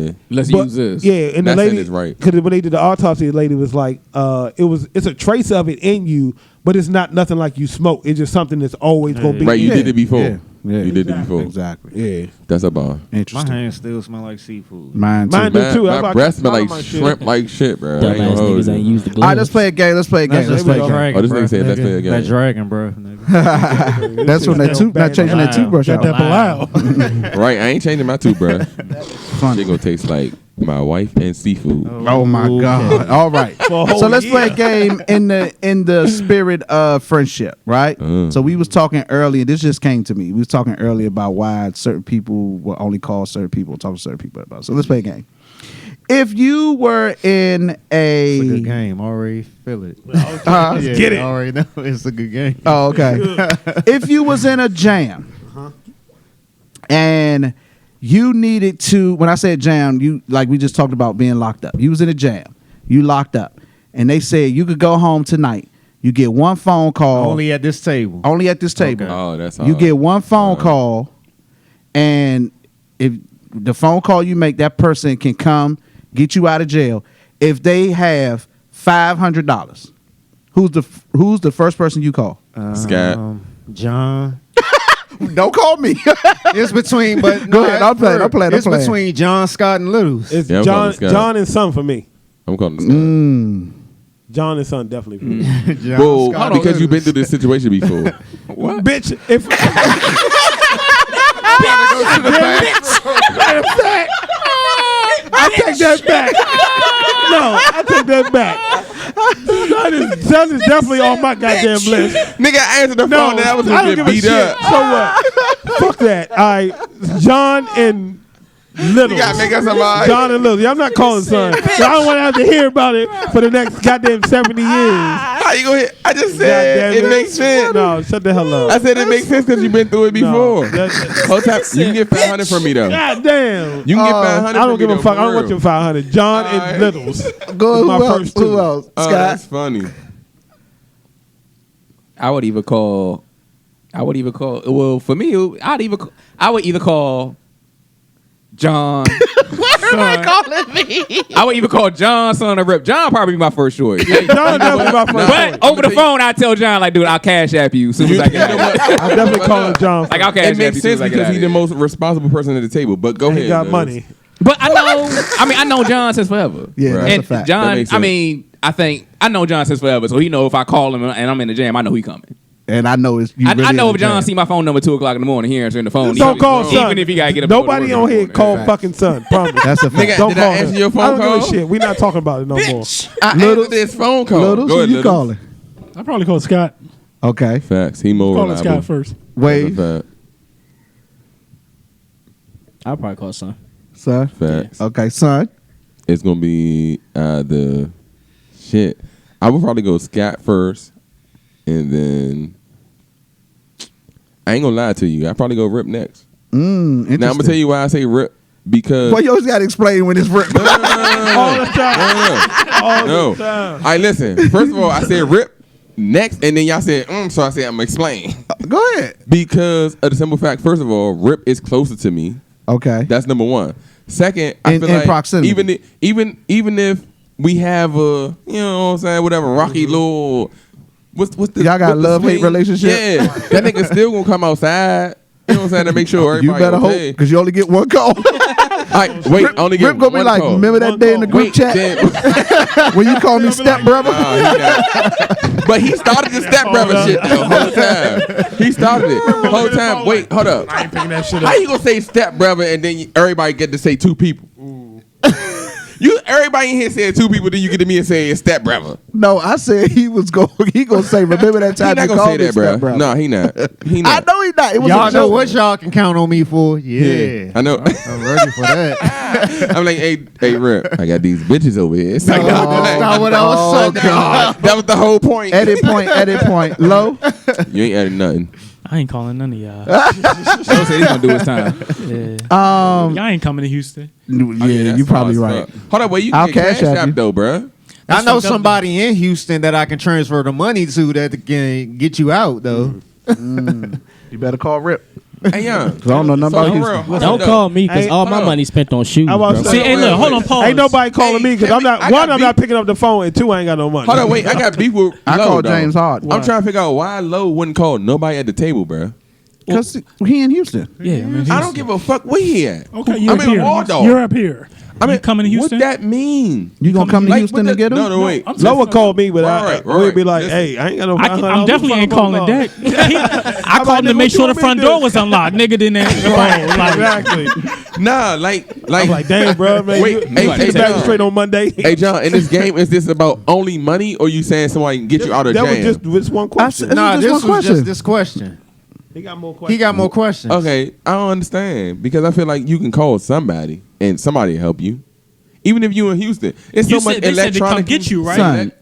Speaker 6: Yeah.
Speaker 7: Let's
Speaker 5: But-
Speaker 7: use this.
Speaker 5: yeah." And the
Speaker 6: That
Speaker 5: lady,
Speaker 6: sentence right.
Speaker 5: because when they did the autopsy, the lady was like, "It's a trace of it in you, but it's not nothing like you smoke. It's just something that's always gonna be."
Speaker 6: Right, you did it before.
Speaker 1: Yeah. Yeah.
Speaker 6: You did it before.
Speaker 1: Exactly.
Speaker 5: Yeah,
Speaker 6: That's a bar.
Speaker 4: My
Speaker 1: Interesting.
Speaker 4: hands still smell like seafood.
Speaker 1: Mine too.
Speaker 5: Mine do too. That's why
Speaker 6: My
Speaker 5: I
Speaker 6: breath
Speaker 5: keep
Speaker 6: smell like
Speaker 5: smelling my shit.
Speaker 6: shrimp like shit, bro. I ain't
Speaker 2: Dumbass
Speaker 6: gonna hold
Speaker 2: niggas
Speaker 6: you.
Speaker 2: ain't used the
Speaker 1: All
Speaker 2: gloves.
Speaker 1: right, let's play a game. Let's play a game.
Speaker 4: That's
Speaker 1: Let's
Speaker 4: just
Speaker 1: play a
Speaker 4: that
Speaker 1: game.
Speaker 4: dragon,
Speaker 6: Oh, this
Speaker 4: bro.
Speaker 6: nigga said let's play a game.
Speaker 4: That dragon, bro.
Speaker 1: That's when not changing that toothbrush
Speaker 8: Got
Speaker 1: out.
Speaker 8: that Bilal.
Speaker 6: Right, I ain't changing my toothbrush.
Speaker 1: Funny.
Speaker 6: Shit gonna taste like my wife and seafood.
Speaker 1: Oh my God! All right, so let's play a game in the spirit of friendship, right? So we was talking earlier. This just came to me. We was talking earlier about why certain people will only call certain people, talk to certain people about. So let's play a game. If you were in
Speaker 4: It's a good game. Already feel it.
Speaker 5: Get it.
Speaker 4: I already know it's a good game.
Speaker 1: Oh, okay. If you was in a jam and you needed to, when I said jam, you like we just talked about being locked up. You was in a jam, you locked up, and they said you could go home tonight. You get one phone call.
Speaker 4: Only at this table.
Speaker 1: Only at this table.
Speaker 4: Okay.
Speaker 6: Oh, that's
Speaker 1: You
Speaker 6: hard.
Speaker 1: get one phone call, and if the phone call you make, that person can come get you out of jail. If they have $500, who's the first person you call?
Speaker 6: Scott.
Speaker 4: John.
Speaker 1: Don't call me.
Speaker 4: It's between, but
Speaker 1: Go ahead, I'm playing.
Speaker 4: It's between John, Scott, and Littles.
Speaker 5: It's
Speaker 6: Yeah, I'm calling Scott.
Speaker 5: John and Son for me.
Speaker 6: I'm calling Scott.
Speaker 5: John and Son definitely for me.
Speaker 4: John,
Speaker 6: Well,
Speaker 4: Scott,
Speaker 6: because you've been
Speaker 4: Littles.
Speaker 6: through this situation before.
Speaker 5: Bitch, if I take that back. No, I take that back. Son is definitely on my goddamn list.
Speaker 6: Nigga, I answered the
Speaker 5: No,
Speaker 6: phone and I was
Speaker 5: I
Speaker 6: gonna
Speaker 5: don't
Speaker 6: get
Speaker 5: give a
Speaker 6: beat
Speaker 5: shit.
Speaker 6: up.
Speaker 5: So what? Fuck that. All right, John and Littles.
Speaker 6: You gotta make us somebody.
Speaker 5: John and Littles. I'm not calling Son. So I don't want to have to hear about it for the next goddamn 70 years.
Speaker 6: How you gonna hit? I just said
Speaker 5: Goddamn
Speaker 6: it makes sense.
Speaker 5: No, shut the hell up.
Speaker 6: I said it makes sense because you've been through it before.
Speaker 5: No,
Speaker 6: Whole time, you can get 500 from me though.
Speaker 5: God damn.
Speaker 6: You can get 500.
Speaker 5: I don't give a fuck. I don't want your 500. John
Speaker 6: All right.
Speaker 5: and Littles.
Speaker 1: Go.
Speaker 5: My
Speaker 1: Who else?
Speaker 5: first two.
Speaker 1: Who else?
Speaker 6: Oh,
Speaker 1: Scott.
Speaker 6: that's funny.
Speaker 7: I would either call. Well, for me, I would either call John. I would either call John, son of Rip. John probably be my first choice.
Speaker 5: John definitely my first
Speaker 7: But
Speaker 5: choice.
Speaker 7: over the phone, I tell John, like, dude, I'll cash app you as soon as I get out.
Speaker 5: I'm definitely calling John.
Speaker 7: Like, I'll cash
Speaker 6: It
Speaker 7: app
Speaker 6: makes
Speaker 7: you as soon
Speaker 6: sense
Speaker 7: as I get
Speaker 6: because
Speaker 7: out.
Speaker 6: he's the most responsible person at the table. But go ahead.
Speaker 5: He got
Speaker 6: man.
Speaker 5: money.
Speaker 7: But I know John since forever.
Speaker 1: Yeah, that's
Speaker 7: and
Speaker 1: a fact.
Speaker 6: That
Speaker 7: John,
Speaker 6: makes
Speaker 7: I
Speaker 6: sense.
Speaker 7: mean, I know John since forever, so he know if I call him and I'm in the jam, I know he coming.
Speaker 1: And I know it's. You
Speaker 7: I
Speaker 1: really
Speaker 7: know
Speaker 1: in
Speaker 7: if John
Speaker 1: the
Speaker 7: see my phone number 2:00 in the morning, he answering the phone.
Speaker 5: Don't call
Speaker 7: even
Speaker 5: Son.
Speaker 7: if he gotta get up.
Speaker 5: Nobody
Speaker 7: and go to
Speaker 5: on
Speaker 7: work in
Speaker 5: here
Speaker 7: the
Speaker 5: call
Speaker 7: morning.
Speaker 5: fucking Son. Promise.
Speaker 1: That's a fact.
Speaker 6: Nigga,
Speaker 5: Don't
Speaker 6: did
Speaker 5: call
Speaker 6: I answer
Speaker 5: him.
Speaker 6: your phone
Speaker 5: I don't
Speaker 6: call?
Speaker 5: give a shit. We're not talking about it no more.
Speaker 6: I
Speaker 1: Littles?
Speaker 6: answered this phone call.
Speaker 1: Littles,
Speaker 6: Go
Speaker 1: who
Speaker 6: ahead,
Speaker 1: you
Speaker 6: Littles.
Speaker 1: calling?
Speaker 8: I probably call Scott.
Speaker 1: Okay.
Speaker 6: Facts. He more
Speaker 8: Calling
Speaker 6: reliable.
Speaker 8: Scott first.
Speaker 1: Wave.
Speaker 6: That's a
Speaker 2: I'll probably call son.
Speaker 1: Son.
Speaker 6: fact. Facts.
Speaker 1: Okay, son.
Speaker 6: It's gonna be the shit. I would probably go Scott first, and then I ain't gonna lie to you. I probably go Rip next.
Speaker 1: Interesting.
Speaker 6: Now I'm gonna tell you why I say Rip because
Speaker 1: Well, you always got to explain when it's ripped.
Speaker 5: All the time. All
Speaker 6: no.
Speaker 5: the time.
Speaker 6: All right, listen. First of all, I said Rip next, and then y'all said so I said I'm gonna explain
Speaker 1: Go ahead.
Speaker 6: because of the simple fact. First of all, Rip is closer to me.
Speaker 1: Okay.
Speaker 6: That's number one. Second, I
Speaker 1: In-
Speaker 6: feel
Speaker 1: in
Speaker 6: like
Speaker 1: proximity.
Speaker 6: even if we have a what I'm saying, whatever rocky little what's the
Speaker 1: Y'all got
Speaker 6: what's the
Speaker 1: love-hate
Speaker 6: swing?
Speaker 1: relationship?
Speaker 6: Yeah, that nigga still gonna come outside. You know what I'm saying, to make sure
Speaker 1: You
Speaker 6: everybody
Speaker 1: better
Speaker 6: okay.
Speaker 1: hope because you only get one call.
Speaker 6: Like, wait, I only get
Speaker 1: Rip gonna be
Speaker 6: one
Speaker 1: like,
Speaker 6: call.
Speaker 1: remember that day in the group
Speaker 6: Wait,
Speaker 1: chat
Speaker 6: then,
Speaker 1: when you called me step brother?
Speaker 6: but he started the step brother shit the whole time. He started it the whole time. Wait, hold up.
Speaker 5: I ain't picking that shit up.
Speaker 6: How you gonna say step brother and then everybody get to say two people? Everybody in here said two people, then you get to me and say step brother.
Speaker 1: No, I said he gonna say, remember that
Speaker 6: He
Speaker 1: time
Speaker 6: not
Speaker 1: you
Speaker 6: gonna
Speaker 1: called
Speaker 6: say
Speaker 1: me
Speaker 6: that,
Speaker 1: step
Speaker 6: bro.
Speaker 1: brother?
Speaker 6: No, he not. He
Speaker 1: I
Speaker 6: not.
Speaker 1: know he not. It was
Speaker 4: Y'all
Speaker 1: a
Speaker 4: know
Speaker 1: joke.
Speaker 4: what y'all can count on me for. Yeah.
Speaker 6: I know.
Speaker 4: I'm ready for that.
Speaker 6: I'm like, hey, Rip, I got these bitches over here. It's like,
Speaker 4: No, that's not what I was talking about.
Speaker 6: that was the whole point.
Speaker 1: Edit point. Low.
Speaker 6: You ain't adding nothing.
Speaker 3: I ain't calling none of y'all.
Speaker 7: Joe said he's gonna do his time.
Speaker 3: Yeah. Y'all ain't coming to Houston.
Speaker 1: Yeah,
Speaker 6: that's
Speaker 1: you probably
Speaker 6: far as
Speaker 1: right.
Speaker 6: fuck. Hold up, wait, you
Speaker 1: I'll
Speaker 6: can get
Speaker 1: cash
Speaker 6: cash
Speaker 1: app
Speaker 6: app
Speaker 1: you.
Speaker 6: though, bro.
Speaker 4: I know
Speaker 3: fucked up,
Speaker 4: somebody in Houston that I can transfer the money to that can get you out though.
Speaker 1: You better call Rip.
Speaker 6: Hey, young.
Speaker 1: I don't know nothing about Houston.
Speaker 2: Don't call me because
Speaker 5: Hey,
Speaker 2: all
Speaker 6: hold
Speaker 2: my
Speaker 6: on.
Speaker 2: money spent on shoes.
Speaker 5: I
Speaker 2: Bro.
Speaker 5: was
Speaker 3: See, hey, look, hold on, pause.
Speaker 5: Ain't nobody calling me because
Speaker 6: Hey,
Speaker 5: I'm not.
Speaker 6: I
Speaker 5: One,
Speaker 6: got
Speaker 5: I'm not picking up the phone, and two, I ain't got no money.
Speaker 6: Hold on, wait. I got beef with
Speaker 1: I
Speaker 6: Low,
Speaker 1: called
Speaker 6: though.
Speaker 1: James Harden.
Speaker 6: I'm trying to figure out why Low wouldn't call nobody at the table, bro.
Speaker 1: Because he in Houston.
Speaker 3: Yeah, I mean,
Speaker 6: I don't give a fuck where he at.
Speaker 8: Okay,
Speaker 6: I'm
Speaker 8: you're up
Speaker 6: in
Speaker 8: here.
Speaker 6: Waldorf.
Speaker 8: You're up here.
Speaker 6: I mean,
Speaker 3: coming to Houston?
Speaker 6: What that mean?
Speaker 1: You gonna come to
Speaker 6: Like,
Speaker 1: Houston
Speaker 6: what
Speaker 1: to get him?
Speaker 6: No, wait.
Speaker 5: Lower called me, but
Speaker 6: Right,
Speaker 5: I would be like,
Speaker 6: listen.
Speaker 5: hey, I ain't got no.
Speaker 3: I'm definitely ain't calling Deck. I called him to make sure the front door was unlocked. Nigga didn't answer the phone. Like,
Speaker 5: Exactly.
Speaker 6: Nah, like,
Speaker 5: I'm like, damn, bro, man.
Speaker 6: Wait,
Speaker 5: you
Speaker 6: hey,
Speaker 5: get back
Speaker 6: John.
Speaker 5: straight on Monday.
Speaker 6: Hey, John, in this game, is this about only money, or you saying somebody can get you out of
Speaker 5: that
Speaker 6: jam?
Speaker 5: was just one question.
Speaker 1: This
Speaker 4: Nah,
Speaker 1: is
Speaker 4: this
Speaker 1: just
Speaker 4: was
Speaker 1: one
Speaker 4: just
Speaker 1: question.
Speaker 4: this question.
Speaker 5: He got more questions.
Speaker 4: He got more questions.
Speaker 6: Okay, I don't understand because I feel like you can call somebody and somebody will help you. Even if you in Houston, it's
Speaker 3: you
Speaker 6: so much
Speaker 3: said, they said to come
Speaker 6: electronic.
Speaker 3: get you, right?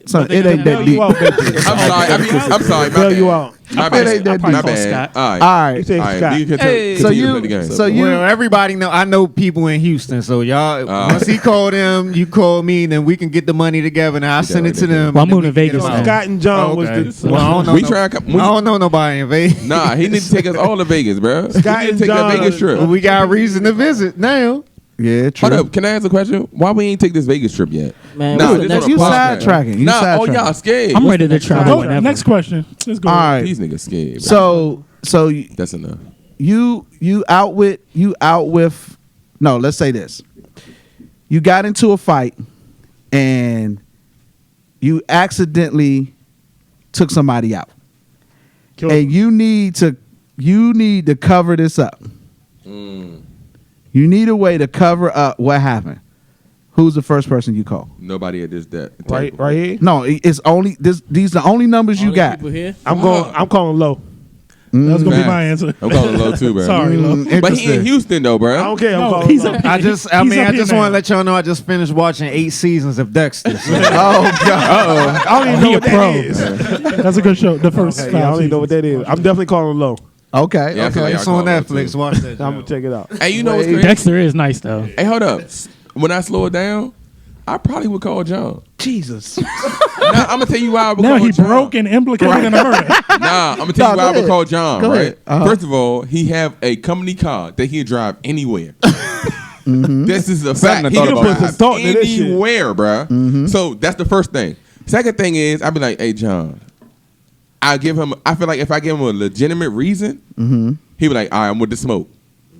Speaker 1: Son,
Speaker 3: But they
Speaker 1: it ain't
Speaker 3: gonna
Speaker 1: that
Speaker 5: Bail you
Speaker 1: deep.
Speaker 5: out, bitch.
Speaker 6: I'm sorry. My
Speaker 5: Bail
Speaker 6: bad.
Speaker 5: you out.
Speaker 6: My
Speaker 3: It
Speaker 6: bad.
Speaker 3: ain't that
Speaker 6: My
Speaker 3: deep.
Speaker 6: bad.
Speaker 3: Scott.
Speaker 6: All right.
Speaker 1: All
Speaker 5: He
Speaker 1: right.
Speaker 5: said
Speaker 6: All right.
Speaker 5: Scott.
Speaker 6: You can
Speaker 3: Hey.
Speaker 6: continue to play the game.
Speaker 1: So you-
Speaker 4: Well, everybody know. I know people in Houston, so y'all. Once he called them, you call me, then we can get the money together, and I send it to them.
Speaker 3: Well, I'm
Speaker 4: and then
Speaker 3: moving
Speaker 4: we
Speaker 3: to
Speaker 4: can get
Speaker 3: Vegas
Speaker 4: them
Speaker 3: now.
Speaker 4: out.
Speaker 5: Scott and John
Speaker 4: Oh, okay.
Speaker 5: was the.
Speaker 4: Well, I don't know.
Speaker 6: We try to come-
Speaker 4: I don't know nobody in Vegas.
Speaker 6: Nah, he need to take us all to Vegas, bro.
Speaker 5: Scott
Speaker 6: He need
Speaker 5: and
Speaker 6: to take that
Speaker 5: John-
Speaker 6: Vegas trip.
Speaker 4: Well, we got a reason to visit now.
Speaker 1: Yeah, true.
Speaker 6: Hold up, can I ask a question? Why we ain't take this Vegas trip yet?
Speaker 2: Man,
Speaker 6: Nah,
Speaker 2: what's
Speaker 6: this
Speaker 2: the next
Speaker 6: on a
Speaker 1: You
Speaker 6: podcast.
Speaker 1: sidetracking. You
Speaker 6: Nah, oh
Speaker 1: sidetracking.
Speaker 6: y'all scared.
Speaker 3: I'm ready to
Speaker 2: next
Speaker 3: travel
Speaker 8: Go,
Speaker 3: whenever.
Speaker 8: next question. Let's go.
Speaker 1: All right.
Speaker 6: These niggas scared. Bro.
Speaker 1: So
Speaker 6: That's enough.
Speaker 1: you out with no, let's say this. You got into a fight and you accidentally took somebody out. And you need to cover this up. You need a way to cover up what happened. Who's the first person you call?
Speaker 6: Nobody at this that
Speaker 5: Right here.
Speaker 1: No, it's only this. These the only numbers you
Speaker 2: Only
Speaker 1: got.
Speaker 2: people here?
Speaker 5: I'm calling low.
Speaker 8: That's gonna be
Speaker 6: Facts.
Speaker 8: my answer.
Speaker 6: I'm calling low too, bro.
Speaker 8: Sorry, Lo.
Speaker 6: But he in Houston though, bro.
Speaker 5: I don't care. I'm
Speaker 8: No,
Speaker 5: calling
Speaker 8: he's
Speaker 5: low.
Speaker 8: up.
Speaker 4: I
Speaker 8: He's
Speaker 4: just
Speaker 8: up
Speaker 4: want
Speaker 8: here
Speaker 4: to
Speaker 8: now.
Speaker 4: let y'all know I just finished watching 8 seasons of Dexter. So.
Speaker 1: Oh God!
Speaker 5: I don't even know
Speaker 8: He a
Speaker 5: what that
Speaker 8: pro.
Speaker 5: is.
Speaker 8: That's a good show. The first
Speaker 5: Okay,
Speaker 8: five
Speaker 5: yeah, I don't even know what that
Speaker 8: seasons.
Speaker 5: is. I'm definitely calling low.
Speaker 1: Okay,
Speaker 6: Yeah, I feel
Speaker 1: okay.
Speaker 6: like
Speaker 4: It's
Speaker 6: y'all
Speaker 4: on
Speaker 6: call it
Speaker 4: Netflix.
Speaker 6: too.
Speaker 4: Watch that.
Speaker 5: I'm gonna check it out.
Speaker 6: Hey, you know what's
Speaker 1: Wait.
Speaker 6: crazy?
Speaker 3: Dexter is nice though.
Speaker 6: Hey, hold up. When I slow it down, I probably would call John.
Speaker 1: Jesus.
Speaker 6: Nah, I'm gonna tell you why I would
Speaker 8: Now
Speaker 6: call
Speaker 8: he
Speaker 6: John.
Speaker 8: broke and implicated in a murder.
Speaker 6: Nah, I'm gonna tell you why I
Speaker 1: go
Speaker 6: would
Speaker 1: ahead.
Speaker 6: call John.
Speaker 1: Go
Speaker 6: Right.
Speaker 1: ahead. Uh-huh.
Speaker 6: First of all, he have a company car that he'll drive anywhere. This is a fact.
Speaker 7: I
Speaker 6: He
Speaker 7: thought
Speaker 6: can
Speaker 7: about
Speaker 6: put
Speaker 7: that.
Speaker 6: some
Speaker 5: Thought to this shit.
Speaker 6: anywhere, bruh. So that's the first thing. Second thing is, I'd be like, "Hey, John." I feel like if I give him a legitimate reason, he be like, "All right, I'm with the smoke."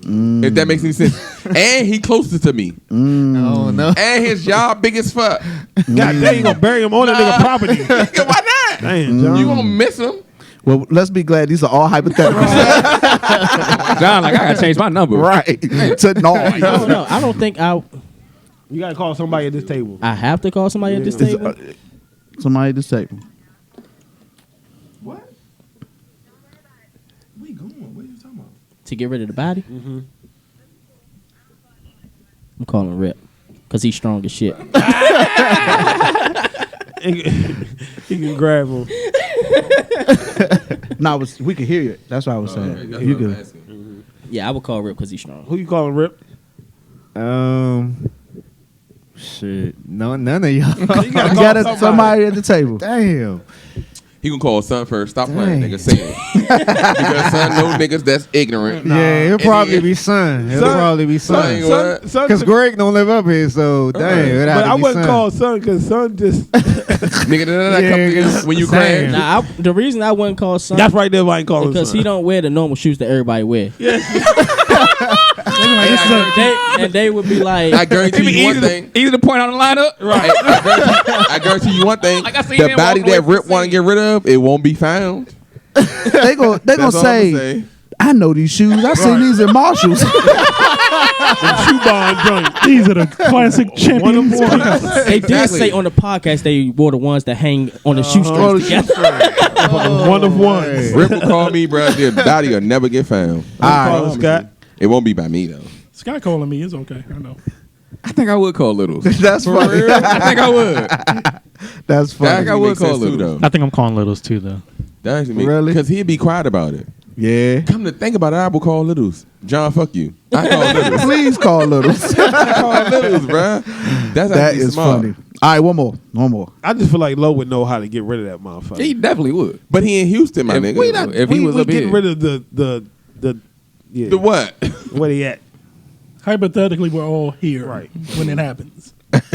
Speaker 6: If that makes any sense. And he closer to me.
Speaker 4: Oh no.
Speaker 6: And his job big as fuck.
Speaker 5: God damn, you gonna bury him on that nigga property?
Speaker 6: Why not?
Speaker 5: Damn, John.
Speaker 6: You gonna miss him?
Speaker 1: Well, let's be glad these are all hypotheticals.
Speaker 7: John, like I gotta change my number.
Speaker 1: right. To no.
Speaker 2: I don't know. I don't think
Speaker 5: You gotta call somebody at this table.
Speaker 2: I have to call somebody at this table.
Speaker 1: Somebody at this table.
Speaker 6: What? We going? What are you talking about?
Speaker 2: To get rid of the body. I'm calling Rip because he's strong as shit.
Speaker 5: He can grab him.
Speaker 1: No, we could hear you. That's what I was saying. You could.
Speaker 2: Yeah, I would call Rip because he's strong.
Speaker 5: Who you calling, Rip?
Speaker 4: Shit. No, none of y'all.
Speaker 1: You got somebody at the table.
Speaker 4: Damn.
Speaker 6: He gonna call son first. Stop playing,
Speaker 4: Dang.
Speaker 6: nigga. Say it. Because son know niggas that's ignorant.
Speaker 4: Yeah, it'll probably be son. It'll
Speaker 5: Son-
Speaker 4: probably be
Speaker 6: Son
Speaker 4: son.
Speaker 6: ain't what?
Speaker 4: Because Greg don't live up here, so dang. it'd have
Speaker 5: But
Speaker 4: to
Speaker 5: I
Speaker 4: be
Speaker 5: wouldn't
Speaker 4: son.
Speaker 5: call son because son just.
Speaker 6: Nigga, that
Speaker 4: Yeah,
Speaker 6: come to you
Speaker 4: cause-
Speaker 6: when you
Speaker 4: Same.
Speaker 6: crash.
Speaker 2: Now, the reason I wouldn't call son
Speaker 5: That's right there. Why I ain't calling
Speaker 2: because
Speaker 5: son.
Speaker 2: he don't wear the normal shoes that everybody wear. And they would be like,
Speaker 6: I guarantee you one thing.
Speaker 7: Easy to point on the lineup.
Speaker 6: Right. I guarantee you one thing.
Speaker 7: Like I seen
Speaker 6: The
Speaker 7: him
Speaker 6: body
Speaker 7: walk away
Speaker 6: that
Speaker 7: from
Speaker 6: Rip
Speaker 7: the
Speaker 6: want to
Speaker 7: scene.
Speaker 6: get rid of, it won't be found.
Speaker 1: They gonna
Speaker 6: That's all I'ma
Speaker 1: say, I know these shoes. I seen these at Marshalls.
Speaker 5: Shoe bond joint.
Speaker 8: These are the classic champions.
Speaker 2: they did say on the podcast they wore the ones that hang on the shoestrings together.
Speaker 5: One of ones.
Speaker 6: Rip will call me, bro. The body will never get found.
Speaker 5: Call Scott.
Speaker 6: It won't be by me though.
Speaker 8: Scott calling me is okay. I know.
Speaker 7: I think I would call Littles.
Speaker 1: That's
Speaker 7: For
Speaker 1: funny.
Speaker 7: real? I think I would.
Speaker 1: That's
Speaker 6: That
Speaker 1: funny.
Speaker 6: actually
Speaker 7: I would
Speaker 6: makes
Speaker 7: call
Speaker 6: sense too,
Speaker 7: Littles.
Speaker 6: though.
Speaker 3: I think I'm calling Littles too, though.
Speaker 6: That actually
Speaker 1: Really?
Speaker 6: because he'd be quiet about it.
Speaker 1: Yeah.
Speaker 6: Come to think about it, I will call Littles. John, fuck you. I call Littles.
Speaker 1: Please call Littles.
Speaker 6: I call Littles, bro. That's
Speaker 1: That
Speaker 6: actually
Speaker 1: is
Speaker 6: smart.
Speaker 1: funny. All right, one more.
Speaker 5: I just feel like Lowe would know how to get rid of that motherfucker.
Speaker 7: He definitely would.
Speaker 6: But he in Houston, my nigga.
Speaker 5: we not,
Speaker 7: If he was
Speaker 5: we
Speaker 7: up
Speaker 5: getting
Speaker 7: here.
Speaker 5: rid of the yeah.
Speaker 6: The what?
Speaker 5: Where he at?
Speaker 8: Hypothetically, we're all here
Speaker 5: Right.
Speaker 8: when it happens.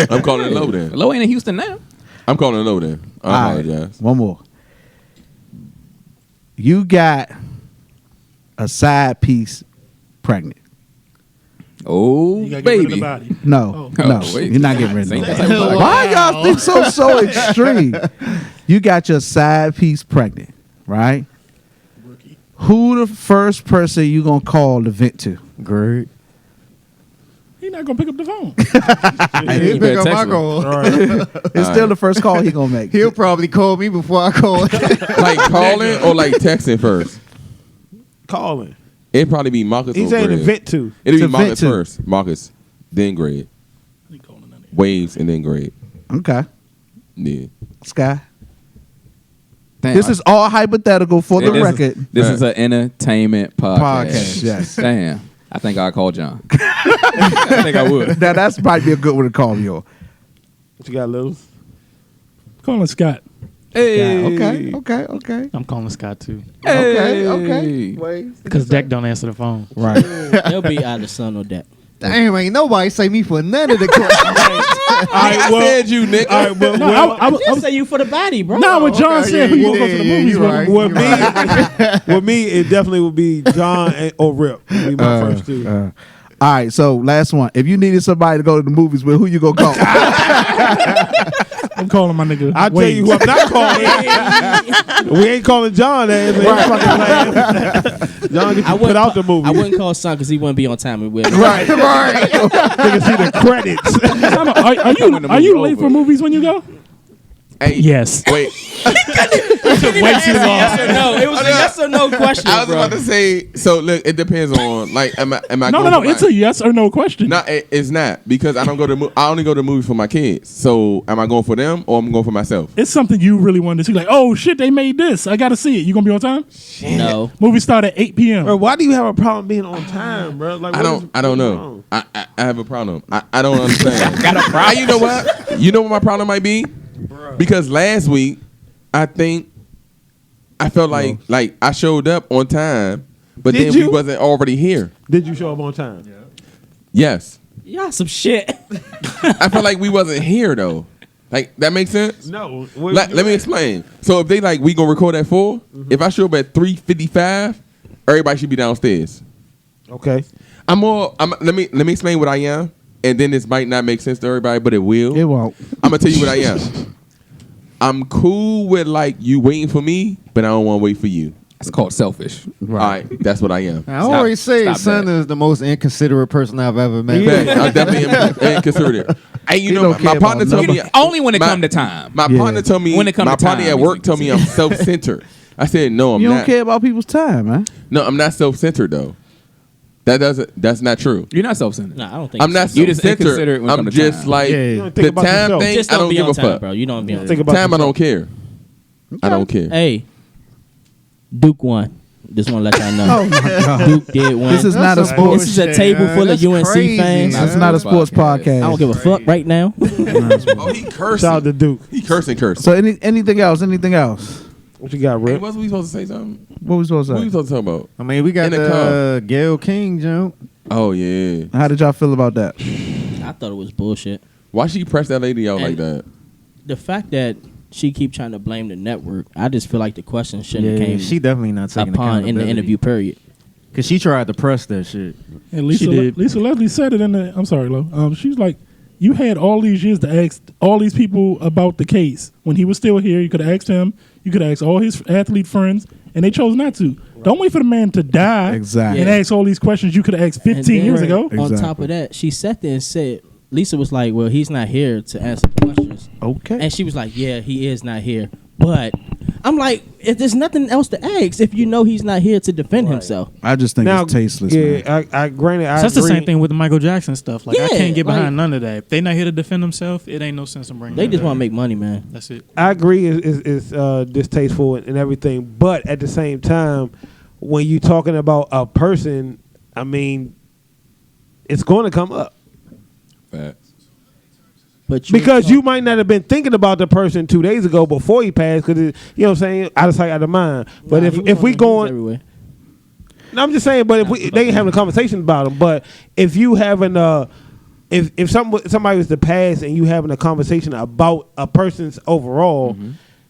Speaker 6: I'm calling it low then.
Speaker 7: Low ain't in Houston now.
Speaker 6: I'm calling it low then. I
Speaker 1: All right,
Speaker 6: apologize.
Speaker 1: one more. You got a side piece pregnant.
Speaker 7: Oh,
Speaker 8: You gotta get rid of the
Speaker 7: baby.
Speaker 8: body.
Speaker 1: No,
Speaker 7: Oh.
Speaker 1: no,
Speaker 7: Oh, wait.
Speaker 1: you're not getting rid of
Speaker 7: Ain't
Speaker 1: it.
Speaker 7: that type of-
Speaker 1: Why y'all think so extreme? You got your side piece pregnant, right? Who the first person you gonna call to vent to?
Speaker 4: Great.
Speaker 8: He's not gonna pick up the phone.
Speaker 7: He'll
Speaker 4: Pick up my call.
Speaker 1: It's still the first call he gonna make.
Speaker 4: He'll probably call me before I call.
Speaker 6: Like calling or like texting first?
Speaker 5: Calling.
Speaker 6: It'd probably be Marcus
Speaker 5: He's
Speaker 6: or
Speaker 5: saying
Speaker 6: Greg.
Speaker 5: to vent to.
Speaker 6: It'd
Speaker 1: To
Speaker 6: be
Speaker 1: vent
Speaker 6: Marcus
Speaker 1: to.
Speaker 6: first. Marcus, then Greg.
Speaker 8: He calling none of you.
Speaker 6: Waves and then Greg.
Speaker 1: Okay,
Speaker 6: Yeah.
Speaker 1: Sky.
Speaker 7: Damn,
Speaker 1: This is all hypothetical for the record.
Speaker 7: This is an entertainment podcast.
Speaker 1: Podcast, yes.
Speaker 7: Damn. I think I'll call John. I think I would.
Speaker 1: Now that's might be a good one to call you.
Speaker 5: What you got, Lil?
Speaker 8: Calling Scott.
Speaker 7: Hey.
Speaker 1: Okay.
Speaker 3: I'm calling Scott too.
Speaker 1: Okay. Waves.
Speaker 3: Because Deck don't answer the phone.
Speaker 1: Right.
Speaker 2: They'll be either son or that.
Speaker 4: Damn, ain't nobody say me for none of the questions.
Speaker 6: I said you, nigga.
Speaker 5: All right, well,
Speaker 8: No,
Speaker 2: I did say you for the body, bro.
Speaker 8: No, when John
Speaker 4: Okay,
Speaker 8: said
Speaker 4: yeah,
Speaker 8: who
Speaker 4: you
Speaker 8: you go to the
Speaker 4: did, yeah,
Speaker 8: movies
Speaker 4: you
Speaker 8: with,
Speaker 4: right.
Speaker 5: with me, it definitely would be John or Rip. Would be my first two.
Speaker 1: All right, so last one. If you needed somebody to go to the movies with, who you gonna call?
Speaker 8: I'm calling my nigga.
Speaker 5: I'll tell you who I'm not calling. We ain't calling John ass. John get you put out the movie.
Speaker 2: I wouldn't call son because he wouldn't be on time. And we'll
Speaker 1: right.
Speaker 5: Nigga see the credits.
Speaker 8: Are you late for movies when you go?
Speaker 6: Hey,
Speaker 3: Yes.
Speaker 6: Wait.
Speaker 2: Yes or no? It was a yes or no question,
Speaker 6: I was
Speaker 2: bro.
Speaker 6: about to say. So look, it depends on like, am I?
Speaker 8: No.
Speaker 6: going for
Speaker 8: It's
Speaker 6: my-
Speaker 8: a yes or no question.
Speaker 6: No, it's not because I don't go to. I only go to movies for my kids. So am I going for them or I'm going for myself?
Speaker 8: It's something you really wanted to see. Like, oh shit, they made this. I gotta see it. You gonna be on time?
Speaker 2: No.
Speaker 8: Movie start at 8 p.m.
Speaker 5: Bro, why do you have a problem being on time, bro? Like,
Speaker 6: I don't know.
Speaker 5: wrong?
Speaker 6: I have a problem. I don't understand. Got a problem? You know what? You know what my problem might be? Because last week, I think I felt like I showed up on time, but
Speaker 5: Did
Speaker 6: then
Speaker 5: you?
Speaker 6: we wasn't already here.
Speaker 5: Did you show up on time?
Speaker 6: Yes,
Speaker 2: Y'all some shit.
Speaker 6: I felt like we wasn't here though. Like that makes sense.
Speaker 5: No.
Speaker 6: Let me explain. So if they like we gonna record at 4, if I show up at 3:55, everybody should be downstairs.
Speaker 5: Okay.
Speaker 6: Let me explain what I am, and then this might not make sense to everybody, but it will.
Speaker 1: It won't.
Speaker 6: I'm gonna tell you what I am. I'm cool with like you waiting for me, but I don't want to wait for you.
Speaker 7: It's called selfish.
Speaker 6: All right, that's what I am.
Speaker 4: I always say
Speaker 7: Stop
Speaker 4: son
Speaker 7: that.
Speaker 4: is the most inconsiderate person I've ever met.
Speaker 6: Yeah, I definitely am inconsiderate. And you
Speaker 1: He
Speaker 6: know,
Speaker 1: don't
Speaker 6: my
Speaker 1: care
Speaker 6: partner
Speaker 1: about
Speaker 6: told me
Speaker 7: Only when it
Speaker 6: my-
Speaker 7: come to time.
Speaker 6: My
Speaker 1: Yeah.
Speaker 6: partner told me
Speaker 7: When it come
Speaker 6: my
Speaker 7: to
Speaker 6: partner
Speaker 7: time,
Speaker 6: at
Speaker 7: he's
Speaker 6: work told me I'm self-centered. I said no, I'm
Speaker 1: You
Speaker 6: not.
Speaker 1: don't care about people's time, man.
Speaker 6: No, I'm not self-centered though. That's not true.
Speaker 7: You're not self-centered.
Speaker 2: Nah, I don't think
Speaker 6: I'm not
Speaker 7: You just
Speaker 6: self-centered.
Speaker 7: inconsiderate when it
Speaker 6: I'm
Speaker 7: come to
Speaker 6: just
Speaker 7: time.
Speaker 6: like
Speaker 4: Yeah.
Speaker 5: You don't
Speaker 6: the
Speaker 5: think about
Speaker 6: time
Speaker 5: yourself.
Speaker 6: thing.
Speaker 2: Just
Speaker 6: I
Speaker 2: don't
Speaker 6: don't
Speaker 2: be
Speaker 6: give
Speaker 2: on
Speaker 6: a
Speaker 2: time,
Speaker 6: fuck.
Speaker 2: bro. You don't be on
Speaker 5: Think
Speaker 2: time.
Speaker 5: about
Speaker 6: Time I
Speaker 5: yourself.
Speaker 6: don't care. I don't care.
Speaker 2: Hey, Duke won. Just want to let y'all know.
Speaker 1: Oh my god.
Speaker 2: Duke did win.
Speaker 1: This is not a
Speaker 4: That's
Speaker 1: sports.
Speaker 2: This is a table full of
Speaker 4: That's
Speaker 2: UNC
Speaker 4: crazy,
Speaker 2: fans.
Speaker 4: man.
Speaker 1: This is not a sports podcast.
Speaker 2: I don't give a fuck right now.
Speaker 6: Oh, he cursing.
Speaker 5: Shout out to Duke.
Speaker 6: He cursing.
Speaker 1: So anything else? Anything else?
Speaker 5: What you got,
Speaker 6: Hey,
Speaker 5: Rip?
Speaker 6: wasn't we supposed to say something?
Speaker 1: What we supposed
Speaker 6: What
Speaker 1: to
Speaker 6: we
Speaker 1: say?
Speaker 6: supposed to talk about?
Speaker 4: I mean, we got
Speaker 6: In the
Speaker 4: the Gayle King jump.
Speaker 6: Oh yeah.
Speaker 1: How did y'all feel about that?
Speaker 2: I thought it was bullshit.
Speaker 6: Why she press that lady out like
Speaker 2: And-
Speaker 6: that?
Speaker 2: The fact that she keep trying to blame the network, I just feel like the question shouldn't have
Speaker 4: Yeah,
Speaker 2: came
Speaker 4: she definitely not taking
Speaker 2: upon in the
Speaker 4: accountability.
Speaker 2: interview period.
Speaker 4: Because she tried to press that shit.
Speaker 8: And Lisa Leslie said it in the. I'm sorry, Lo. She's like, you had all these years to ask all these people about the case. When he was still here, you could have asked him. You could have asked all his athlete friends, and they chose not to. Right. Don't wait for the man to die and ask all these questions you could have asked 15 years ago.
Speaker 2: On top of that, she sat there and said, Lisa was like, well, he's not here to answer questions.
Speaker 1: Okay.
Speaker 2: And she was like, yeah, he is not here. But I'm like, if there's nothing else to ask if you know he's not here to defend himself.
Speaker 1: I just think it's tasteless, man.
Speaker 5: I granted, I
Speaker 3: So that's
Speaker 5: agree.
Speaker 3: the same thing with the Michael Jackson stuff. Like, I
Speaker 2: Yeah,
Speaker 3: can't get behind
Speaker 2: like-
Speaker 3: none of that. If they not here to defend themselves, it ain't no sense in bringing
Speaker 2: They
Speaker 3: them
Speaker 2: just
Speaker 3: back.
Speaker 2: want to make money, man.
Speaker 3: That's it.
Speaker 5: I agree is distasteful and everything, but at the same time, when you talking about a person, I mean, it's going to come up.
Speaker 6: Facts.
Speaker 2: But
Speaker 5: Because you might not have been thinking about the person 2 days ago before he passed, because you know what I'm saying, out of sight, out of mind. But if we going,
Speaker 2: everywhere.
Speaker 5: no, I'm just saying. But if they ain't having a conversation about him. But if you having if somebody was to pass and you having a conversation about a person's overall,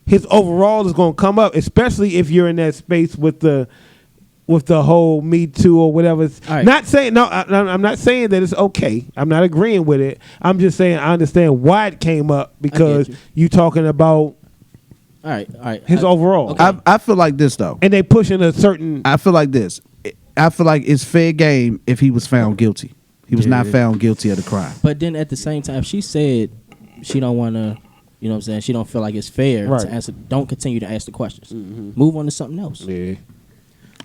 Speaker 5: his overall is going to come up, especially if you're in that space with the whole Me Too or whatever.
Speaker 2: Right.
Speaker 5: Not saying I'm not saying that it's okay. I'm not agreeing with it. I'm just saying I understand why it came up because you talking about
Speaker 2: All right.
Speaker 5: his overall.
Speaker 2: Okay.
Speaker 1: I feel like this though.
Speaker 5: And they pushing a certain.
Speaker 1: I feel like this. I feel like it's fair game if he was found guilty. He was not found guilty of the crime.
Speaker 2: But then at the same time, she said she don't want to, you know what I'm saying? She don't feel like it's fair to answer. Don't continue to ask the questions. Move on to something else.
Speaker 5: Yeah.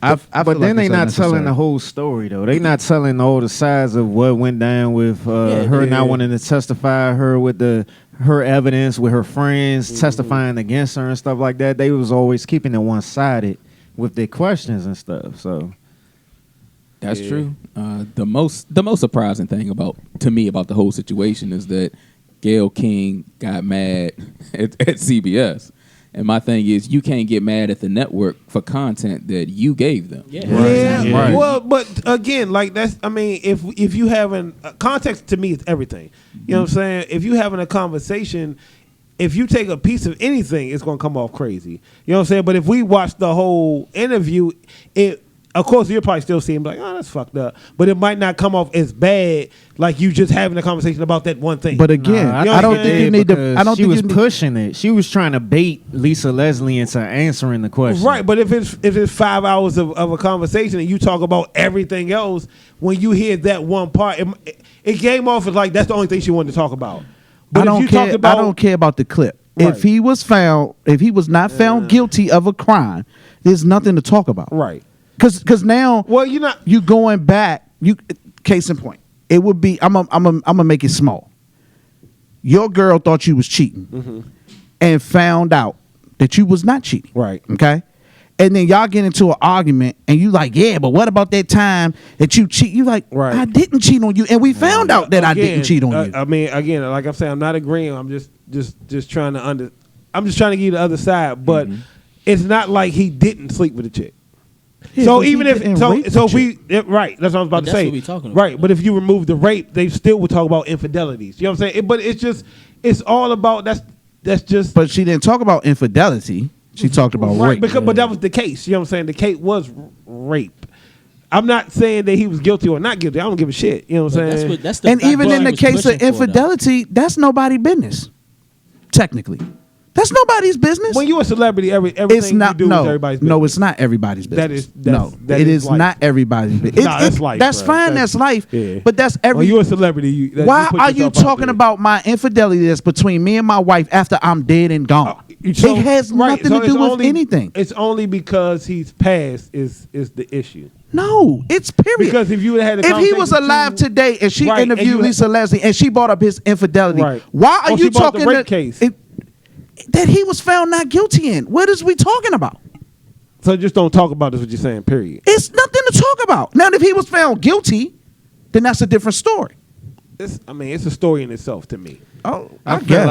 Speaker 4: But then they not telling the whole story though. They not telling all the sides of what went down with her not wanting to testify, her with her evidence with her friends testifying against her and stuff like that. They was always keeping it one sided with their questions and stuff. So
Speaker 7: That's true. The most surprising thing to me about the whole situation is that Gayle King got mad at CBS. And my thing is, you can't get mad at the network for content that you gave them.
Speaker 5: Right. Well, but again, like that's. I mean, if you having context to me is everything. You know what I'm saying? If you having a conversation, if you take a piece of anything, it's gonna come off crazy. You know what I'm saying? But if we watch the whole interview, of course, you'll probably still see him like, oh, that's fucked up. But it might not come off as bad like you just having a conversation about that one thing.
Speaker 1: But again, I don't think you need to. I don't
Speaker 4: she
Speaker 1: think
Speaker 4: was pushing it. She was trying to bait Lisa Leslie into answering the question.
Speaker 5: Right, but if it's 5 hours of a conversation and you talk about everything else, when you hear that one part, it came off as like that's the only thing she wanted to talk about. But
Speaker 1: I don't care about the clip.
Speaker 5: Right.
Speaker 1: If he was not found guilty of a crime, there's nothing to talk about.
Speaker 5: Right.
Speaker 1: Because now, you going back. Case in point, it would be. I'm gonna make it small. Your girl thought you was cheating, and found out that you was not cheating.
Speaker 5: Right.
Speaker 1: Okay. And then y'all get into an argument, and you like, yeah, but what about that time that you cheat? You like,
Speaker 5: right.
Speaker 1: I didn't cheat on you, and we found out that I didn't cheat on you.
Speaker 5: I mean, again, like I'm saying, I'm not agreeing. I'm just trying to I'm just trying to give you the other side, but it's not like he didn't sleep with a chick.
Speaker 1: Yeah,
Speaker 5: so
Speaker 1: but
Speaker 5: even
Speaker 1: he
Speaker 5: if
Speaker 1: didn't
Speaker 5: so,
Speaker 1: rape the
Speaker 5: so if
Speaker 1: chick.
Speaker 5: we right, that's what I was about to say.
Speaker 2: What we talking about.
Speaker 5: Right, but if you remove the rape, they still would talk about infidelities. You know what I'm saying? But it's all about that's just.
Speaker 1: But she didn't talk about infidelity. She talked about rape.
Speaker 5: But that was the case. You know what I'm saying? The case was rape. I'm not saying that he was guilty or not guilty. I don't give a shit. You know what I'm saying?
Speaker 1: And even in the case of infidelity, that's nobody's business. Technically. That's nobody's business.
Speaker 5: When you're a celebrity, everything you do is everybody's business.
Speaker 1: No, it's not everybody's business.
Speaker 5: That
Speaker 1: is
Speaker 5: life.
Speaker 1: not everybody's business.
Speaker 5: That's life.
Speaker 1: That's
Speaker 5: bro.
Speaker 1: fine. That's life.
Speaker 5: Yeah.
Speaker 1: But that's every.
Speaker 5: When you're a celebrity,
Speaker 1: why are you talking about my infidelity that's between me and my wife after I'm dead and gone? It has nothing to do with anything.
Speaker 5: It's only because he's passed is the issue.
Speaker 1: No, it's period.
Speaker 5: Because if you had a
Speaker 1: if he was alive today and she interviewed Lisa Leslie and she brought up his infidelity, why are you talking
Speaker 5: the rape case?
Speaker 1: That he was found not guilty in? What is we talking about?
Speaker 5: So just don't talk about this. What you're saying? Period.
Speaker 1: It's nothing to talk about. Now, if he was found guilty, then that's a different story.
Speaker 5: It's a story in itself to me.
Speaker 1: Oh,
Speaker 4: I feel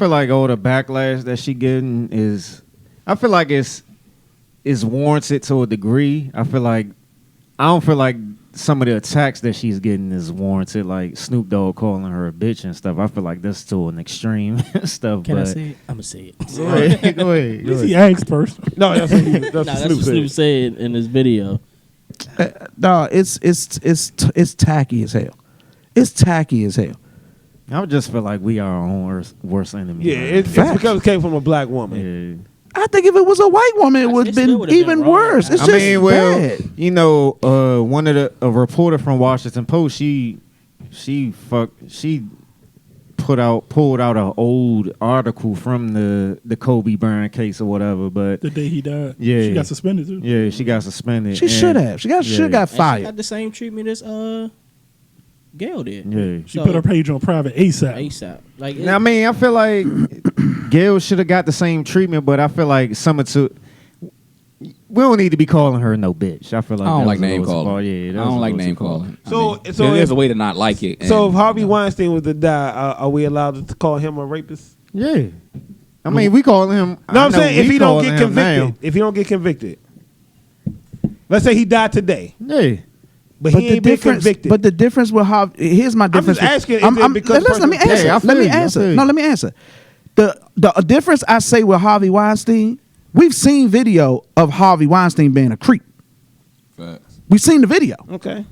Speaker 4: like all the backlash that she getting is, I feel like it's warranted to a degree. I don't feel like some of the attacks that she's getting is warranted, like Snoop Dogg calling her a bitch and stuff. I feel like that's to an extreme stuff.
Speaker 2: Can I say it? I'm gonna say it.
Speaker 4: Go ahead.
Speaker 8: He asked first.
Speaker 5: No, that's what
Speaker 2: Snoop said in his video.
Speaker 1: No, it's tacky as hell. It's tacky as hell.
Speaker 4: I would just feel like we are our own worst enemy.
Speaker 5: Yeah,
Speaker 4: man.
Speaker 5: it's because it came from a black woman.
Speaker 4: Yeah.
Speaker 1: I think if it was a white woman, it would have
Speaker 2: still
Speaker 1: been
Speaker 2: would've been
Speaker 1: even
Speaker 2: wrong.
Speaker 1: worse. It's
Speaker 4: I
Speaker 1: just
Speaker 4: mean, well,
Speaker 1: bad.
Speaker 4: you know, one of a reporter from Washington Post, she pulled out an old article from the Kobe Bryant case or whatever, but
Speaker 8: The day he died.
Speaker 4: Yeah.
Speaker 8: She got suspended too.
Speaker 4: yeah, she got suspended.
Speaker 1: She
Speaker 4: and-
Speaker 1: should have. She got
Speaker 4: Yeah.
Speaker 1: got
Speaker 2: And she
Speaker 1: fired.
Speaker 2: got the same treatment as Gayle did.
Speaker 4: Yeah.
Speaker 8: She put her page on private ASAP.
Speaker 2: ASAP. Like
Speaker 4: Now, I mean, I feel like Gayle should have got the same treatment, but I feel like we don't need to be calling her no bitch. I feel like
Speaker 7: I don't
Speaker 4: that
Speaker 7: like
Speaker 4: was a
Speaker 7: name
Speaker 4: little too far.
Speaker 7: calling.
Speaker 4: Yeah, that
Speaker 7: I
Speaker 4: was
Speaker 7: don't
Speaker 4: a
Speaker 7: like
Speaker 4: little
Speaker 7: name
Speaker 4: too far.
Speaker 7: calling.
Speaker 5: So
Speaker 7: there's
Speaker 5: if-
Speaker 7: a way to not like it.
Speaker 5: So if
Speaker 7: and,
Speaker 5: Harvey
Speaker 7: you know.
Speaker 5: Weinstein was to die, are we allowed to call him a rapist?
Speaker 4: Yeah. I mean, we calling him.
Speaker 5: No,
Speaker 4: I
Speaker 5: I'm
Speaker 4: know
Speaker 5: saying if
Speaker 4: we
Speaker 5: he don't
Speaker 4: calling
Speaker 5: get
Speaker 4: him
Speaker 5: convicted,
Speaker 4: now.
Speaker 5: if he don't get convicted, let's say he died today,
Speaker 4: Yeah.
Speaker 5: but
Speaker 1: But
Speaker 5: he
Speaker 1: the
Speaker 5: ain't been
Speaker 1: difference,
Speaker 5: convicted.
Speaker 1: but the difference with how here's my difference.
Speaker 5: just asking, is it because
Speaker 1: listen, let me
Speaker 5: person-
Speaker 1: answer.
Speaker 4: Yeah, I feel
Speaker 1: let me
Speaker 4: you, I
Speaker 1: answer.
Speaker 4: feel you.
Speaker 1: No, let me answer. The difference I say with Harvey Weinstein, we've seen video of Harvey Weinstein being a creep.
Speaker 6: Facts.
Speaker 1: We've seen the video,
Speaker 5: okay,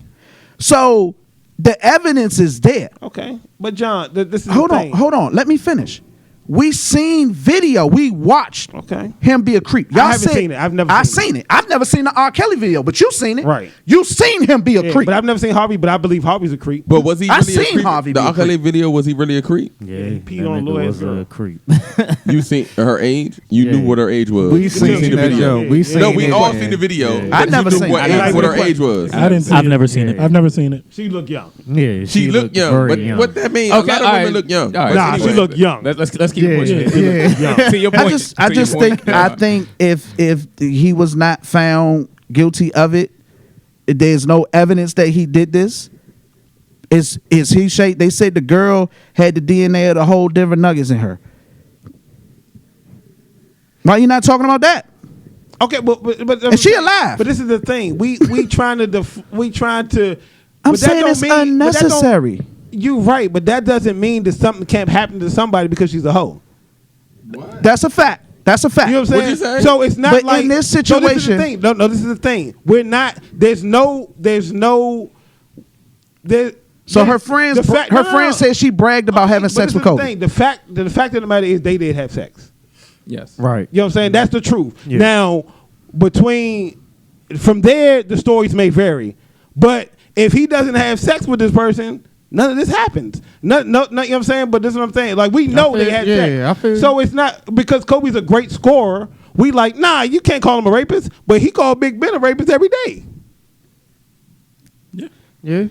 Speaker 1: so the evidence is there.
Speaker 5: okay, but John, this is
Speaker 1: Hold
Speaker 5: the
Speaker 1: on,
Speaker 5: thing.
Speaker 1: hold on. Let me finish. We seen video. We watched
Speaker 5: Okay.
Speaker 1: him be a creep. Y'all
Speaker 5: I haven't
Speaker 1: said-
Speaker 5: seen it. I've never
Speaker 1: I
Speaker 5: seen
Speaker 1: seen it. I've never seen the R. Kelly video, but you seen it.
Speaker 5: Right.
Speaker 1: You seen him be a
Speaker 5: Yeah,
Speaker 1: creep.
Speaker 5: but I've never seen Harvey, but I believe Harvey's a creep.
Speaker 6: But was he
Speaker 1: I
Speaker 6: really a
Speaker 1: seen
Speaker 6: creep?
Speaker 1: Harvey
Speaker 6: The
Speaker 1: be a
Speaker 6: R. Kelly
Speaker 1: creep.
Speaker 6: video, was he really a creep?
Speaker 4: Yeah.
Speaker 5: peed
Speaker 4: that
Speaker 5: on
Speaker 4: nigga
Speaker 5: Lloyd's
Speaker 4: was
Speaker 5: girl.
Speaker 4: a creep.
Speaker 6: You seen her age? You
Speaker 4: Yeah.
Speaker 6: knew what her age was.
Speaker 4: We
Speaker 6: You
Speaker 4: seen
Speaker 6: the
Speaker 4: that,
Speaker 6: video.
Speaker 4: yo. We seen
Speaker 6: No, we
Speaker 4: it,
Speaker 6: all
Speaker 4: man.
Speaker 6: seen the video.
Speaker 4: Yeah.
Speaker 6: but
Speaker 1: I never
Speaker 6: you knew
Speaker 1: seen
Speaker 6: what,
Speaker 1: it.
Speaker 6: age, what her
Speaker 5: Like-
Speaker 6: age was.
Speaker 8: I didn't see
Speaker 3: I've
Speaker 8: it.
Speaker 3: never seen it.
Speaker 8: I've never seen it.
Speaker 5: She looked young.
Speaker 4: Yeah,
Speaker 6: She looked young,
Speaker 4: very
Speaker 6: but
Speaker 4: young.
Speaker 6: what that mean?
Speaker 7: Okay,
Speaker 6: a lot of
Speaker 7: all
Speaker 6: women
Speaker 7: right.
Speaker 6: look young.
Speaker 7: All right.
Speaker 6: But
Speaker 5: Nah,
Speaker 6: anyway,
Speaker 5: she looked young.
Speaker 7: Let's keep
Speaker 4: Yeah,
Speaker 7: pushing it.
Speaker 4: yeah.
Speaker 7: To your
Speaker 1: I
Speaker 7: point.
Speaker 1: just
Speaker 7: to your point.
Speaker 1: think I think if he was not found guilty of it, there's no evidence that he did this. Is he shake? They said the girl had the DNA of the whole Denver Nuggets in her. Why you not talking about that?
Speaker 5: Okay, but
Speaker 1: And she alive.
Speaker 5: But this is the thing. We trying to
Speaker 1: I'm
Speaker 5: but that
Speaker 1: saying
Speaker 5: don't
Speaker 1: it's
Speaker 5: mean- but that don't-
Speaker 1: unnecessary.
Speaker 5: You're right, but that doesn't mean that something can't happen to somebody because she's a hoe.
Speaker 1: That's a fact. That's a fact.
Speaker 5: You know what I'm
Speaker 6: What'd
Speaker 5: saying?
Speaker 6: you say?
Speaker 5: So it's not
Speaker 1: But
Speaker 5: like
Speaker 1: in this
Speaker 5: So this is the
Speaker 1: situation-
Speaker 5: thing. No, this is the thing. We're not. There's no. There.
Speaker 1: So her friends, friend said she bragged about having
Speaker 5: But
Speaker 1: sex
Speaker 5: this
Speaker 1: with
Speaker 5: is the
Speaker 1: Kobe.
Speaker 5: thing. The fact of the matter is they did have sex.
Speaker 7: Yes.
Speaker 4: Right.
Speaker 5: You know what I'm saying? That's the truth.
Speaker 4: Yeah.
Speaker 5: Now, from there, the stories may vary. But if he doesn't have sex with this person, none of this happens. No, you know what I'm saying? But this is what I'm saying. Like, we know they had sex.
Speaker 4: I feel
Speaker 5: So it's not, because Kobe's a great scorer, we like, nah, you can't call him a rapist. But he called Big Ben a rapist every day.
Speaker 4: Yeah.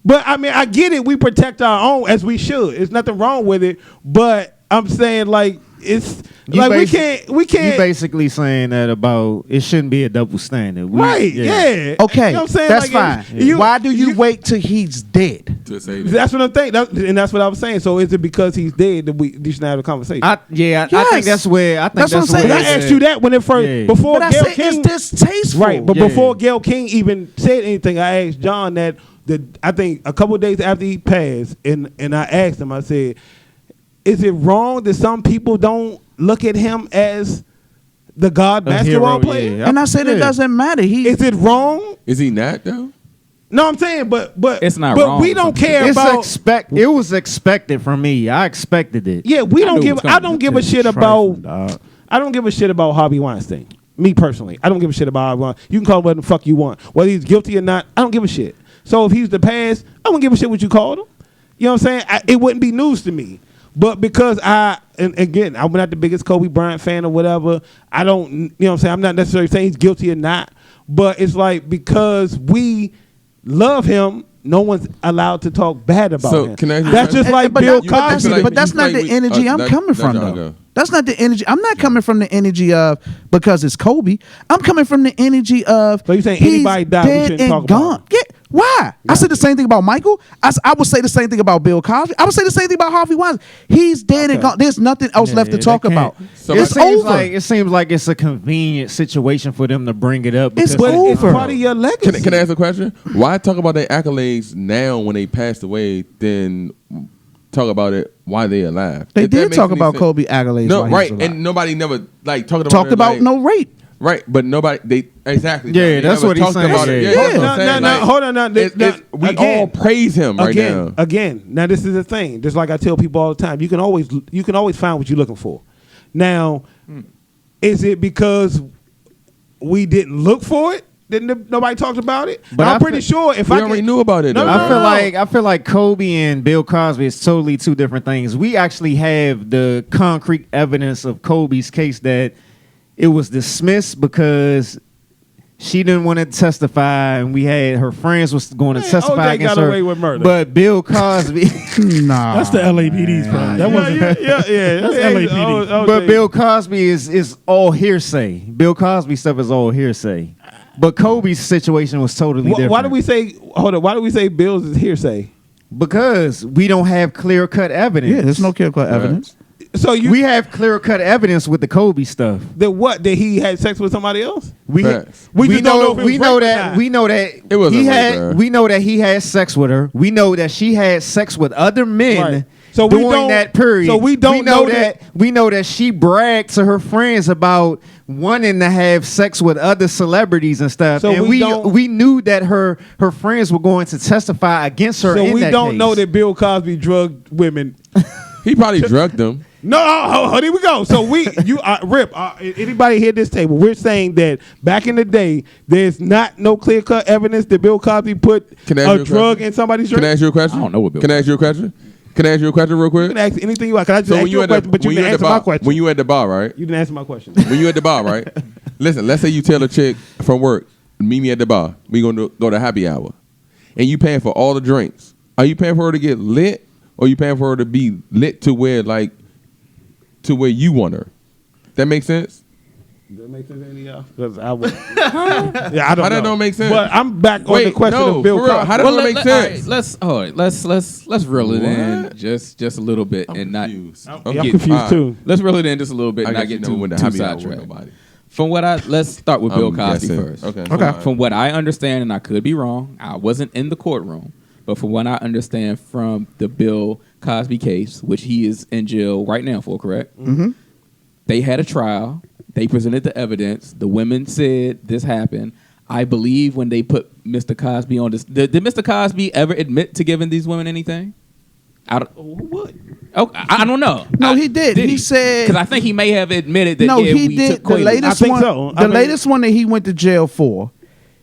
Speaker 5: But, I mean, I get it. We protect our own as we should. There's nothing wrong with it. But I'm saying, like, it's like we can't.
Speaker 4: You basically saying that about it shouldn't be a double standard.
Speaker 5: Right, yeah.
Speaker 1: Okay,
Speaker 5: You know what I'm saying?
Speaker 1: that's
Speaker 5: Like,
Speaker 1: fine. Why do you wait till he's dead?
Speaker 6: to say that.
Speaker 5: That's what I'm thinking, and that's what I was saying. So is it because he's dead that we should have a conversation?
Speaker 4: I
Speaker 1: Yes.
Speaker 4: think that's where I think
Speaker 1: That's what I'm saying.
Speaker 5: But I
Speaker 1: Yeah.
Speaker 5: asked you that when it first
Speaker 4: Yeah.
Speaker 5: before
Speaker 1: But I
Speaker 5: Gayle
Speaker 1: said
Speaker 5: King,
Speaker 1: it's distasteful.
Speaker 5: right? But
Speaker 4: Yeah.
Speaker 5: before Gayle King even said anything, I asked John that I think a couple of days after he passed, and I asked him, I said, "Is it wrong that some people don't look at him as the god
Speaker 4: A
Speaker 5: basketball
Speaker 4: hero,
Speaker 5: player?
Speaker 4: yeah.
Speaker 1: And I said it
Speaker 4: Yeah.
Speaker 1: doesn't matter.
Speaker 5: Is it wrong?
Speaker 6: Is he not though?
Speaker 5: No, I'm saying, but
Speaker 7: It's not
Speaker 5: but
Speaker 7: wrong.
Speaker 5: we don't care
Speaker 4: It's
Speaker 5: about.
Speaker 4: It was expected from me. I expected it.
Speaker 5: Yeah, we
Speaker 7: I
Speaker 5: don't
Speaker 7: knew it
Speaker 5: give.
Speaker 7: was
Speaker 5: I
Speaker 7: coming.
Speaker 5: don't give a shit
Speaker 4: Trifling,
Speaker 5: about.
Speaker 4: dog.
Speaker 5: I don't give a shit about Harvey Weinstein. Me personally, I don't give a shit about Harvey Weinstein. You can call him whatever the fuck you want, whether he's guilty or not. I don't give a shit. So if he's the past, I don't give a shit what you called him. You know what I'm saying? It wouldn't be news to me. But because and again, I'm not the biggest Kobe Bryant fan or whatever. I don't, you know what I'm saying? I'm not necessarily saying he's guilty or not. But it's like, because we love him, no one's allowed to talk bad about
Speaker 6: So,
Speaker 5: him.
Speaker 6: can I-
Speaker 5: That's just like
Speaker 1: but
Speaker 5: Bill
Speaker 1: that- but
Speaker 5: Cosby.
Speaker 1: that's, but that's
Speaker 6: You
Speaker 1: not
Speaker 6: feel
Speaker 1: the
Speaker 6: like
Speaker 1: energy I'm
Speaker 6: that-
Speaker 1: coming
Speaker 6: that
Speaker 1: from,
Speaker 6: y'all
Speaker 1: though.
Speaker 6: go.
Speaker 1: That's not the energy. I'm not coming from the energy of because it's Kobe. I'm coming from the energy of
Speaker 5: So you saying
Speaker 1: he's
Speaker 5: anybody died, we
Speaker 1: dead
Speaker 5: shouldn't
Speaker 1: and
Speaker 5: talk about
Speaker 1: gone.
Speaker 5: him?
Speaker 1: Yeah. Why? I said the same thing about Michael. I would say the same thing about Bill Cosby. I would say the same thing about Harvey Weinstein. He's dead and gone. There's nothing else left to
Speaker 4: they
Speaker 1: talk
Speaker 4: can't-
Speaker 1: about.
Speaker 6: So
Speaker 4: it
Speaker 1: It's
Speaker 4: seems
Speaker 1: over.
Speaker 4: like it's a convenient situation for them to bring it up.
Speaker 1: It's
Speaker 4: because-
Speaker 5: But it's
Speaker 1: over.
Speaker 5: part of your legacy.
Speaker 6: Can I ask a question? Why talk about their accolades now when they passed away, then talk about it while they're alive?
Speaker 1: They
Speaker 6: If that
Speaker 1: did
Speaker 6: makes
Speaker 1: talk
Speaker 6: any
Speaker 1: about
Speaker 6: sense.
Speaker 1: Kobe accolades.
Speaker 6: No,
Speaker 1: while he
Speaker 6: right,
Speaker 1: was alive.
Speaker 6: and nobody never like talked
Speaker 1: talked
Speaker 6: it,
Speaker 1: about
Speaker 6: like,
Speaker 1: no rape.
Speaker 6: Right, but nobody. Exactly.
Speaker 4: Yeah,
Speaker 6: They
Speaker 4: that's
Speaker 6: never
Speaker 4: what he's
Speaker 6: talked
Speaker 4: saying.
Speaker 6: about it.
Speaker 4: Yeah.
Speaker 6: that's what I'm saying.
Speaker 5: No,
Speaker 6: Like,
Speaker 5: hold on. No,
Speaker 6: we
Speaker 5: again,
Speaker 6: all praise him right now.
Speaker 5: Again, now this is the thing. Just like I tell people all the time, you can always find what you're looking for. Now, is it because we didn't look for it? Didn't nobody talked about it?
Speaker 4: But
Speaker 5: I'm pretty sure if
Speaker 6: We
Speaker 5: I
Speaker 6: already knew about it.
Speaker 5: No,
Speaker 6: though.
Speaker 5: no,
Speaker 4: I feel like Kobe and Bill Cosby is totally two different things. We actually have the concrete evidence of Kobe's case that it was dismissed because she didn't want to testify, and we had her friends was going to testify
Speaker 5: OJ
Speaker 4: against
Speaker 5: got
Speaker 4: her.
Speaker 5: away with murder.
Speaker 4: But Bill Cosby,
Speaker 1: Nah.
Speaker 8: That's the LAPD's problem. That wasn't.
Speaker 5: yeah.
Speaker 8: That's LAPD.
Speaker 4: but Bill Cosby is all hearsay. Bill Cosby stuff is all hearsay. But Kobe's situation was totally different.
Speaker 5: Why do we say? Hold on. Why do we say Bill's is hearsay?
Speaker 4: Because we don't have clear cut evidence.
Speaker 1: Yeah, there's no clear-cut evidence.
Speaker 5: So
Speaker 4: We have clear cut evidence with the Kobe stuff.
Speaker 5: that what that he had sex with somebody else?
Speaker 4: We
Speaker 6: Facts.
Speaker 5: We just don't know if it was
Speaker 4: we know
Speaker 5: rape or
Speaker 4: that
Speaker 5: not.
Speaker 4: we know that
Speaker 6: It wasn't
Speaker 4: he
Speaker 6: rape,
Speaker 4: had
Speaker 6: bro.
Speaker 4: we know that he had sex with her. We know that she had sex with other men
Speaker 5: Right. So we
Speaker 4: during
Speaker 5: don't-
Speaker 4: that period.
Speaker 5: so we don't
Speaker 4: know
Speaker 5: know that-
Speaker 4: we know that she bragged to her friends about wanting to have sex with other celebrities and stuff.
Speaker 5: So
Speaker 4: and
Speaker 5: we don't-
Speaker 4: we knew that her friends were going to testify against her.
Speaker 5: So
Speaker 4: in
Speaker 5: we
Speaker 4: that
Speaker 5: don't
Speaker 4: case.
Speaker 5: know that Bill Cosby drugged women.
Speaker 6: He probably drugged them.
Speaker 5: No, here we go. So Rip, anybody here at this table, we're saying that back in the day, there's not no clear-cut evidence that Bill Cosby put
Speaker 6: Can I ask
Speaker 5: a
Speaker 6: you a
Speaker 5: drug
Speaker 6: question?
Speaker 5: in somebody's
Speaker 6: Can I
Speaker 5: drink.
Speaker 6: ask you a question?
Speaker 7: I don't know what Bill
Speaker 6: Can I ask you a question? Can I ask you a question real
Speaker 5: You
Speaker 6: quick?
Speaker 5: can ask anything you want. Can I just
Speaker 6: So
Speaker 5: ask
Speaker 6: when
Speaker 5: you
Speaker 6: you
Speaker 5: a
Speaker 6: at
Speaker 5: question, but
Speaker 6: the
Speaker 5: you
Speaker 6: when
Speaker 5: didn't
Speaker 6: you at the
Speaker 5: answer my
Speaker 6: bar,
Speaker 5: question.
Speaker 6: when you at the bar, right?
Speaker 5: You didn't answer my question.
Speaker 6: When you at the bar, right? Listen, let's say you tell a chick from work, meet me at the bar. We gonna go to happy hour, and you paying for all the drinks. Are you paying for her to get lit, or you paying for her to be lit to where you want her? That make sense?
Speaker 5: Does that make sense to any of y'all? 'Cause I would. Yeah, I don't
Speaker 6: How
Speaker 5: know.
Speaker 6: that don't make sense?
Speaker 5: But I'm back on the question
Speaker 6: no,
Speaker 5: of Bill
Speaker 6: for real.
Speaker 5: Cosby.
Speaker 6: How that don't make sense?
Speaker 7: All right, let's reel it in
Speaker 6: What?
Speaker 7: just a little bit and not.
Speaker 6: confused.
Speaker 5: I'm
Speaker 7: get-
Speaker 5: confused too.
Speaker 7: Let's reel it in just a little bit
Speaker 6: I
Speaker 7: and not
Speaker 6: guess you
Speaker 7: get
Speaker 6: know
Speaker 7: too
Speaker 6: when the
Speaker 7: too
Speaker 6: happy hour with
Speaker 7: sidetracked.
Speaker 6: nobody.
Speaker 7: From what let's start with Bill Cosby
Speaker 6: guessing.
Speaker 7: first.
Speaker 6: Okay.
Speaker 7: From what I understand, and I could be wrong, I wasn't in the courtroom, but from what I understand from the Bill Cosby case, which he is in jail right now for, correct?
Speaker 1: Mm-hmm.
Speaker 7: They had a trial. They presented the evidence. The women said this happened. I believe when they put Mr. Cosby on this, did Mr. Cosby ever admit to giving these women anything?
Speaker 5: What?
Speaker 7: Oh, I don't know.
Speaker 1: No, he did. He said-
Speaker 7: because I think he may have admitted that.
Speaker 1: No,
Speaker 7: yeah,
Speaker 1: he
Speaker 7: we
Speaker 1: did.
Speaker 7: took
Speaker 1: The
Speaker 7: Quaaludes.
Speaker 1: latest
Speaker 5: I think
Speaker 1: one,
Speaker 5: so.
Speaker 1: the
Speaker 5: I mean-
Speaker 1: latest one that he went to jail for,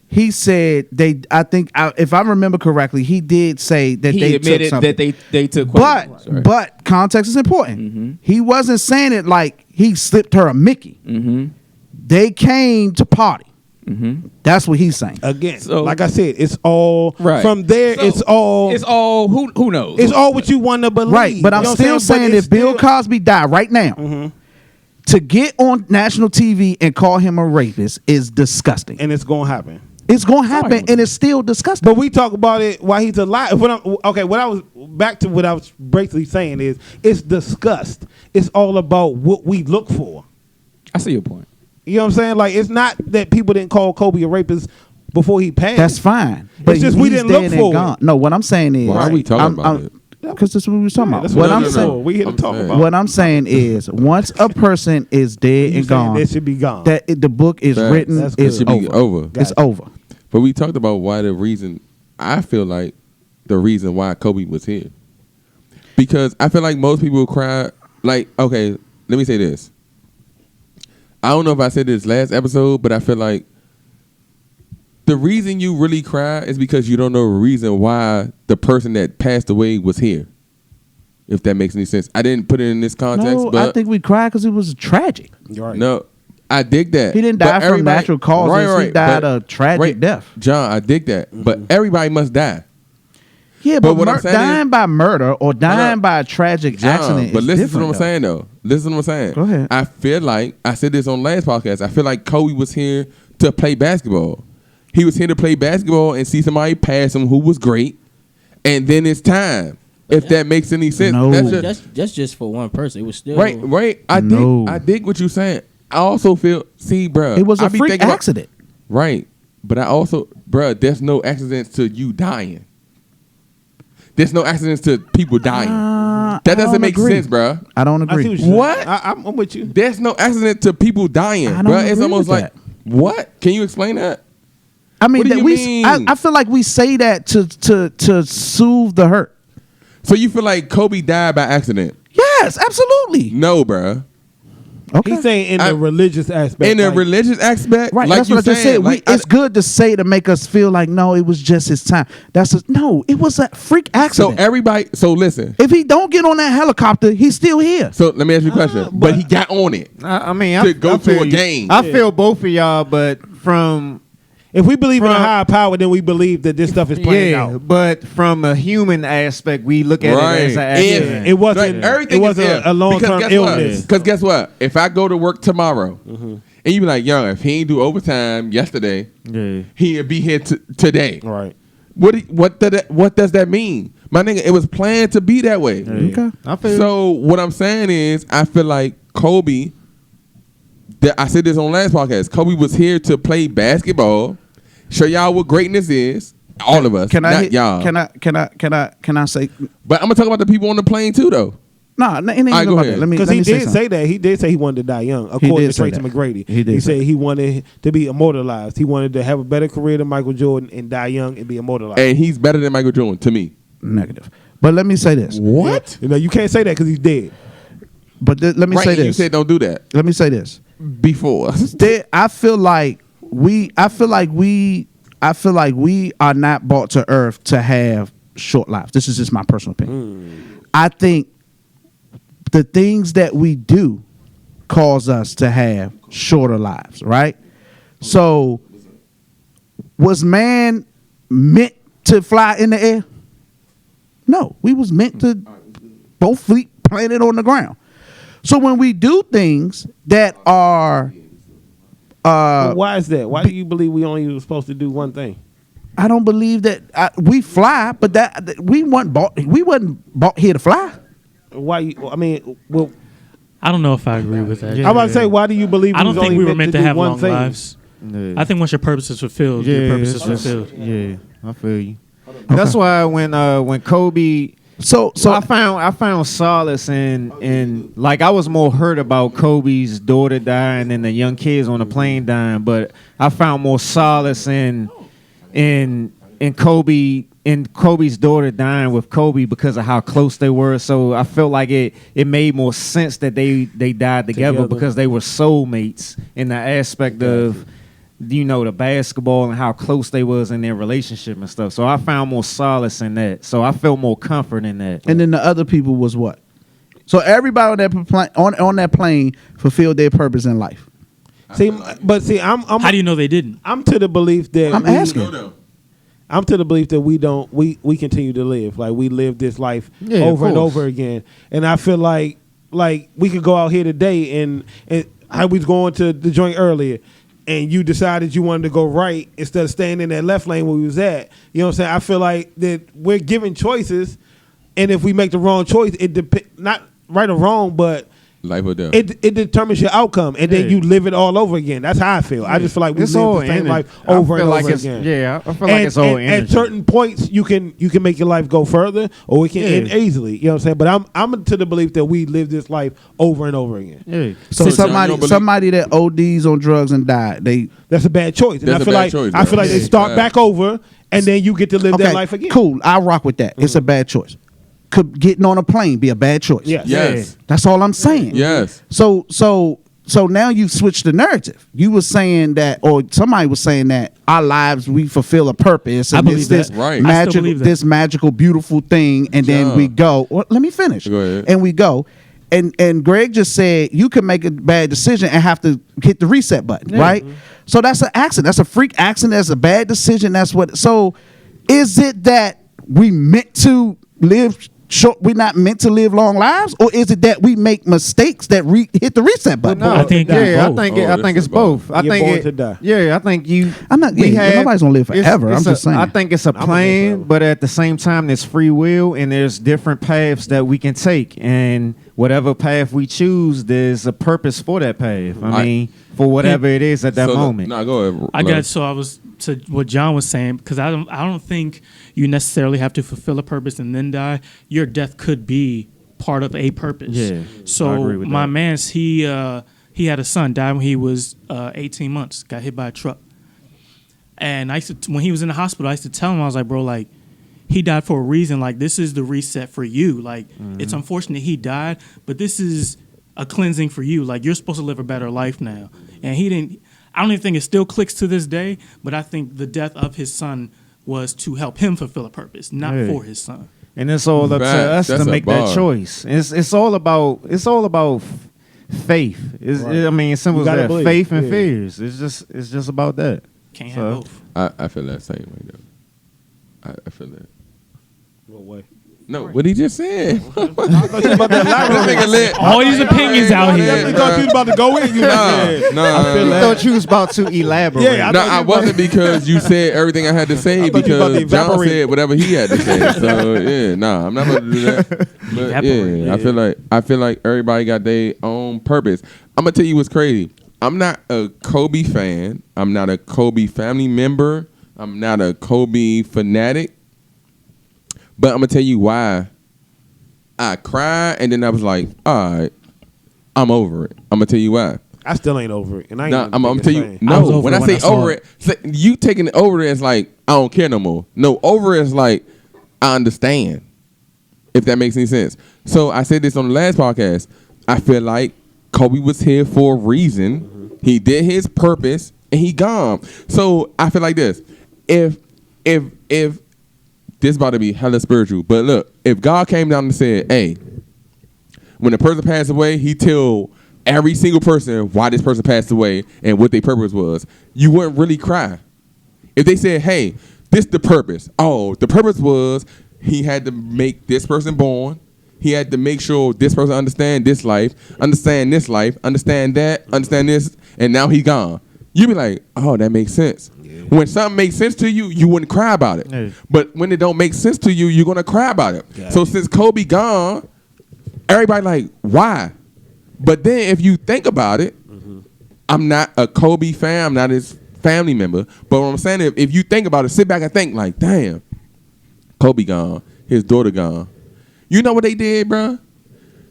Speaker 1: he said if I remember correctly, he did say that
Speaker 7: He
Speaker 1: they
Speaker 7: admitted
Speaker 1: took something.
Speaker 7: that they took Quaaludes. Sorry.
Speaker 1: But context is important.
Speaker 7: Mm-hmm.
Speaker 1: He wasn't saying it like he slipped her a Mickey.
Speaker 7: Mm-hmm.
Speaker 1: They came to party.
Speaker 7: Mm-hmm.
Speaker 1: That's what he's saying.
Speaker 5: Again,
Speaker 7: So-
Speaker 5: like I said, it's all
Speaker 7: Right.
Speaker 5: from there.
Speaker 7: So,
Speaker 5: it's all
Speaker 7: who knows.
Speaker 5: It's all what you want to believe.
Speaker 1: Right, but I'm
Speaker 5: You know what
Speaker 1: still saying
Speaker 5: But it's
Speaker 1: if Bill
Speaker 5: still-
Speaker 1: Cosby died right now, to get on national TV and call him a rapist is disgusting.
Speaker 5: and it's gonna happen.
Speaker 1: It's going to happen, and it's still disgusting.
Speaker 5: But we talk about it while he's alive. What I was back to what I was basically saying is it's disgust. It's all about what we look for.
Speaker 7: I see your point.
Speaker 5: You know what I'm saying? Like it's not that people didn't call Kobe a rapist before he passed.
Speaker 1: That's fine.
Speaker 5: It's just we
Speaker 1: he's
Speaker 5: didn't look
Speaker 1: dead and
Speaker 5: for it.
Speaker 1: gone. No, what I'm saying is,
Speaker 6: Why are we talking about it?
Speaker 1: Because that's what we was talking about.
Speaker 5: That's
Speaker 1: What
Speaker 5: what
Speaker 1: I'm
Speaker 5: I'm
Speaker 1: saying,
Speaker 5: we here to
Speaker 6: I'm
Speaker 5: talk
Speaker 6: saying.
Speaker 5: about.
Speaker 1: what I'm saying is, once a person is dead
Speaker 5: You
Speaker 1: and
Speaker 5: saying
Speaker 1: gone,
Speaker 5: that should be gone.
Speaker 1: that the book is
Speaker 6: Facts.
Speaker 1: written,
Speaker 5: That's
Speaker 1: it's
Speaker 5: good.
Speaker 6: It should be over.
Speaker 1: It's
Speaker 5: Gotcha.
Speaker 1: over.
Speaker 6: But we talked about why the reason. I feel like the reason why Kobe was here, because I feel like most people cry. Like, okay, let me say this. I don't know if I said this last episode, but I feel like the reason you really cry is because you don't know the reason why the person that passed away was here. If that makes any sense. I didn't put it in this context,
Speaker 1: No,
Speaker 6: but
Speaker 1: I think we cried because it was tragic.
Speaker 5: You're right.
Speaker 6: no, I dig that.
Speaker 1: He didn't
Speaker 6: But
Speaker 1: die from
Speaker 6: everybody-
Speaker 1: natural causes. He died
Speaker 6: but-
Speaker 1: a tragic death.
Speaker 6: John, I dig that. But everybody must die.
Speaker 1: Yeah,
Speaker 6: But
Speaker 1: but,
Speaker 6: what I'm saying
Speaker 1: dying
Speaker 6: is-
Speaker 1: by murder or dying
Speaker 6: know.
Speaker 1: by a tragic
Speaker 6: John,
Speaker 1: accident
Speaker 6: but
Speaker 1: is
Speaker 6: listen to
Speaker 1: different,
Speaker 6: what I'm saying, though. Listen to what I'm saying.
Speaker 1: Go ahead.
Speaker 6: I feel like, I said this on last podcast, I feel like Kobe was here to play basketball. He was here to play basketball and see somebody pass him who was great, and then it's time. If that makes any sense.
Speaker 1: No.
Speaker 2: That's just for one person. It was still
Speaker 6: Right. I dig what you're saying. I also feel, see, bruh.
Speaker 1: It was
Speaker 6: I
Speaker 1: a
Speaker 6: be
Speaker 1: freak
Speaker 6: thinking about-
Speaker 1: accident.
Speaker 6: Right. But I also, bruh, there's no accidents to you dying. There's no accidents to people dying.
Speaker 1: I
Speaker 6: That doesn't
Speaker 1: don't
Speaker 6: make
Speaker 1: agree.
Speaker 6: sense, bruh.
Speaker 1: I don't
Speaker 5: I see
Speaker 1: agree.
Speaker 5: what you're saying.
Speaker 6: What?
Speaker 5: I'm with you.
Speaker 6: There's no accident to people dying,
Speaker 1: I don't
Speaker 6: bruh. It's
Speaker 1: agree
Speaker 6: almost
Speaker 1: with
Speaker 6: like, What? Can you explain that?
Speaker 1: I mean,
Speaker 6: What do you mean?
Speaker 1: I feel like we say that to soothe the hurt.
Speaker 6: So you feel like Kobe died by accident?
Speaker 1: Yes, absolutely.
Speaker 6: No, bruh.
Speaker 1: Okay.
Speaker 5: He's saying in the religious aspect.
Speaker 6: In the religious aspect,
Speaker 1: Right,
Speaker 6: like
Speaker 1: that's
Speaker 6: you
Speaker 1: what I just
Speaker 6: saying,
Speaker 1: said. It's good to say to make us feel like no, it was just his time. No, it was a freak
Speaker 6: So
Speaker 1: accident.
Speaker 6: everybody, so listen.
Speaker 1: If he don't get on that helicopter, he's still here.
Speaker 6: So let me ask you a question. But he got on it.
Speaker 4: I mean,
Speaker 6: To go to a game.
Speaker 4: I feel both of y'all, but from
Speaker 5: if we believe in a higher power, then we believe that this stuff is playing out.
Speaker 4: But from a human aspect, we look at it as an accident.
Speaker 5: It wasn't.
Speaker 6: Everything
Speaker 5: It wasn't a long-term illness.
Speaker 6: Because guess what? If I go to work tomorrow, and you be like, yo, if he ain't do overtime yesterday, he'd be here today.
Speaker 5: Right.
Speaker 6: What does that mean? My nigga, it was planned to be that way.
Speaker 1: Okay.
Speaker 4: I feel
Speaker 6: So what I'm saying is, I feel like Kobe. I said this on last podcast. Kobe was here to play basketball, show y'all what greatness is. All of us, not y'all.
Speaker 1: Can I say?
Speaker 6: But I'm gonna talk about the people on the plane too, though.
Speaker 1: No, it ain't
Speaker 6: All right,
Speaker 1: even
Speaker 6: go
Speaker 1: about
Speaker 6: ahead.
Speaker 1: that. Let me
Speaker 5: Because
Speaker 1: let
Speaker 5: he
Speaker 1: me say
Speaker 5: did
Speaker 1: something.
Speaker 5: say that. He did say he wanted to die young,
Speaker 1: He
Speaker 5: according
Speaker 1: did
Speaker 5: to
Speaker 1: say
Speaker 5: Tracy
Speaker 1: that.
Speaker 5: McGrady.
Speaker 1: He did say
Speaker 5: said he wanted to be immortalized. He wanted to have a better career than Michael Jordan and die young and be immortalized.
Speaker 6: And he's better than Michael Jordan to me.
Speaker 1: Negative. But let me say this.
Speaker 6: What?
Speaker 5: You know, you can't say that because he's dead.
Speaker 1: But let me
Speaker 6: Right,
Speaker 1: say
Speaker 6: and you
Speaker 1: this.
Speaker 6: said don't do that
Speaker 1: Let me say this.
Speaker 6: before.
Speaker 1: I feel like we are not brought to earth to have short lives. This is just my personal opinion. I think the things that we do cause us to have shorter lives, right? So was man meant to fly in the air? No, we was meant to both feet planted on the ground. So when we do things that are
Speaker 5: Why is that? Why do you believe we only were supposed to do one thing?
Speaker 1: I don't believe that we fly, but that we wasn't bought here to fly.
Speaker 5: Why? I mean, well,
Speaker 3: I don't know if I agree with that.
Speaker 5: I'm about to say, why do you believe?
Speaker 3: I don't think we were meant to have
Speaker 5: do one
Speaker 3: long
Speaker 5: thing?
Speaker 3: lives.
Speaker 4: Yeah.
Speaker 3: I think once your purpose is fulfilled, your purpose is fulfilled.
Speaker 4: Yeah, I feel you. That's why when Kobe,
Speaker 1: So
Speaker 4: I found solace in like I was more hurt about Kobe's daughter dying and the young kids on the plane dying, but I found more solace in Kobe's daughter dying with Kobe because of how close they were. So I felt like it made more sense that they died together because they were soulmates in the aspect of, you know, the basketball and how close they was in their relationship and stuff. So I found more solace in that. So I felt more comfort in that.
Speaker 1: and then the other people was what? So everybody on that plane fulfilled their purpose in life.
Speaker 5: See, I'm
Speaker 3: How do you know they didn't?
Speaker 5: I'm to the belief that
Speaker 1: I'm asking.
Speaker 5: I'm to the belief that we continue to live. Like we live this life
Speaker 4: Yeah,
Speaker 5: over
Speaker 4: of
Speaker 5: and
Speaker 4: course.
Speaker 5: over again. And I feel like we could go out here today and I was going to the joint earlier and you decided you wanted to go right instead of staying in that left lane where we was at. You know what I'm saying? I feel like that we're given choices, and if we make the wrong choice, it not right or wrong, but
Speaker 6: Life or death.
Speaker 5: it determines your outcome, and then
Speaker 4: Yeah.
Speaker 5: you live it all over again. That's how I feel. I just feel like we
Speaker 4: It's
Speaker 5: live
Speaker 4: all
Speaker 5: the same
Speaker 4: energy.
Speaker 5: life
Speaker 4: I
Speaker 5: over
Speaker 4: feel
Speaker 5: and
Speaker 4: like
Speaker 5: over
Speaker 4: it's-
Speaker 5: again.
Speaker 4: yeah, I feel like it's all
Speaker 5: At
Speaker 4: energy.
Speaker 5: certain points, you can make your life go further, or it can
Speaker 4: Yeah.
Speaker 5: end easily. You know what I'm saying? But I'm to the belief that we live this life over and over again.
Speaker 4: Yeah.
Speaker 1: So
Speaker 6: So John, you don't believe-
Speaker 1: somebody that ODs on drugs and died, they
Speaker 5: That's a bad choice. And
Speaker 6: That's
Speaker 5: I
Speaker 6: a
Speaker 5: feel
Speaker 6: bad
Speaker 5: like
Speaker 6: choice,
Speaker 5: I feel
Speaker 6: bro.
Speaker 5: like they
Speaker 6: Yeah.
Speaker 5: start
Speaker 6: Bad.
Speaker 5: back over, and then you get to live their life again.
Speaker 1: Cool, I'll rock with that. It's a bad choice. Could getting on a plane be a bad choice?
Speaker 5: Yes.
Speaker 6: Yes.
Speaker 1: That's all I'm saying.
Speaker 6: Yes.
Speaker 1: So now you've switched the narrative. You were saying that, or somebody was saying that our lives, we fulfill a purpose. And
Speaker 3: I believe
Speaker 1: it's this
Speaker 3: that.
Speaker 6: Right.
Speaker 3: I still
Speaker 1: magical,
Speaker 3: believe that.
Speaker 1: this magical, beautiful thing, and then
Speaker 6: Yeah.
Speaker 1: we go. Well, let me finish.
Speaker 6: Go ahead.
Speaker 1: And we go, and Greg just said you can make a bad decision and have to hit the reset button, right? So that's an accident. That's a freak accident. That's a bad decision. That's what. So, is it that we meant to live short? We're not meant to live long lives, or is it that we make mistakes that hit the reset button?
Speaker 4: No,
Speaker 3: I think
Speaker 4: yeah,
Speaker 3: both.
Speaker 4: I think
Speaker 6: Oh,
Speaker 4: it's both. I
Speaker 5: You're
Speaker 4: think
Speaker 5: born to die.
Speaker 4: Yeah, I think you.
Speaker 1: I'm not. Nobody's gonna live forever. I'm just saying.
Speaker 4: I think it's a plan, but at the same time, there's free will and there's different paths that we can take, and whatever path we choose, there's a purpose for that path. I mean, for whatever it is at that moment.
Speaker 6: No, go ahead.
Speaker 3: I got so I was to what John was saying because I don't think you necessarily have to fulfill a purpose and then die. Your death could be part of a purpose.
Speaker 4: Yeah, I
Speaker 3: So
Speaker 4: agree with
Speaker 3: my
Speaker 4: that.
Speaker 3: man's he he had a son, died when he was 18 months, got hit by a truck. And when he was in the hospital, I used to tell him, I was like, bro, like, he died for a reason. Like, this is the reset for you. Like, it's unfortunate he died, but this is a cleansing for you. Like, you're supposed to live a better life now. And I don't even think it still clicks to this day, but I think the death of his son was to help him fulfill a purpose, not for his son.
Speaker 4: And it's all up to us to make that choice. It's all about faith. I mean, it's simple as that. Believe. Faith and fears. It's just about that.
Speaker 3: Can't have both.
Speaker 6: I feel that same way though. I feel that.
Speaker 5: What way?
Speaker 6: No, what he just said.
Speaker 5: I thought you about to
Speaker 3: all these opinions out here.
Speaker 5: I thought you was about to go in.
Speaker 6: No.
Speaker 4: I thought you was about to elaborate.
Speaker 5: Yeah,
Speaker 6: I wasn't because you said everything I had to say because John said whatever he had to say. So yeah, I'm not going to do that. But yeah, I feel like everybody got their own purpose. I'm gonna tell you what's crazy. I'm not a Kobe fan. I'm not a Kobe family member. I'm not a Kobe fanatic. But I'm going to tell you why I cried, and then I was like, all right, I'm over it. I'm going to tell you why.
Speaker 5: I still ain't over it. And I ain't
Speaker 6: I'm going to tell you, no, when I say over it, you taking it over it as like, I don't care no more. No, over it is like, I understand, if that makes any sense. So I said this on the last podcast. I feel like Kobe was here for a reason. Mm-hmm. He did his purpose, and he gone. So I feel like this. If this about to be hella spiritual, but look, if God came down and said, hey, when a person passed away, he tell every single person why this person passed away and what their purpose was, you wouldn't really cry. If they said, hey, this the purpose. Oh, the purpose was he had to make this person born. He had to make sure this person understand this life, understand that, understand this, and now he gone. You be like, oh, that makes sense. When something makes sense to you, you wouldn't cry about it. Yeah. But when it don't make sense to you, you're going to cry about it. Yeah. So since Kobe gone, everybody like, why? But then if you think about it, I'm not a Kobe fan. I'm not his family member. But what I'm saying, if you think about it, sit back and think like, damn, Kobe gone, his daughter gone. You know what they did, bro?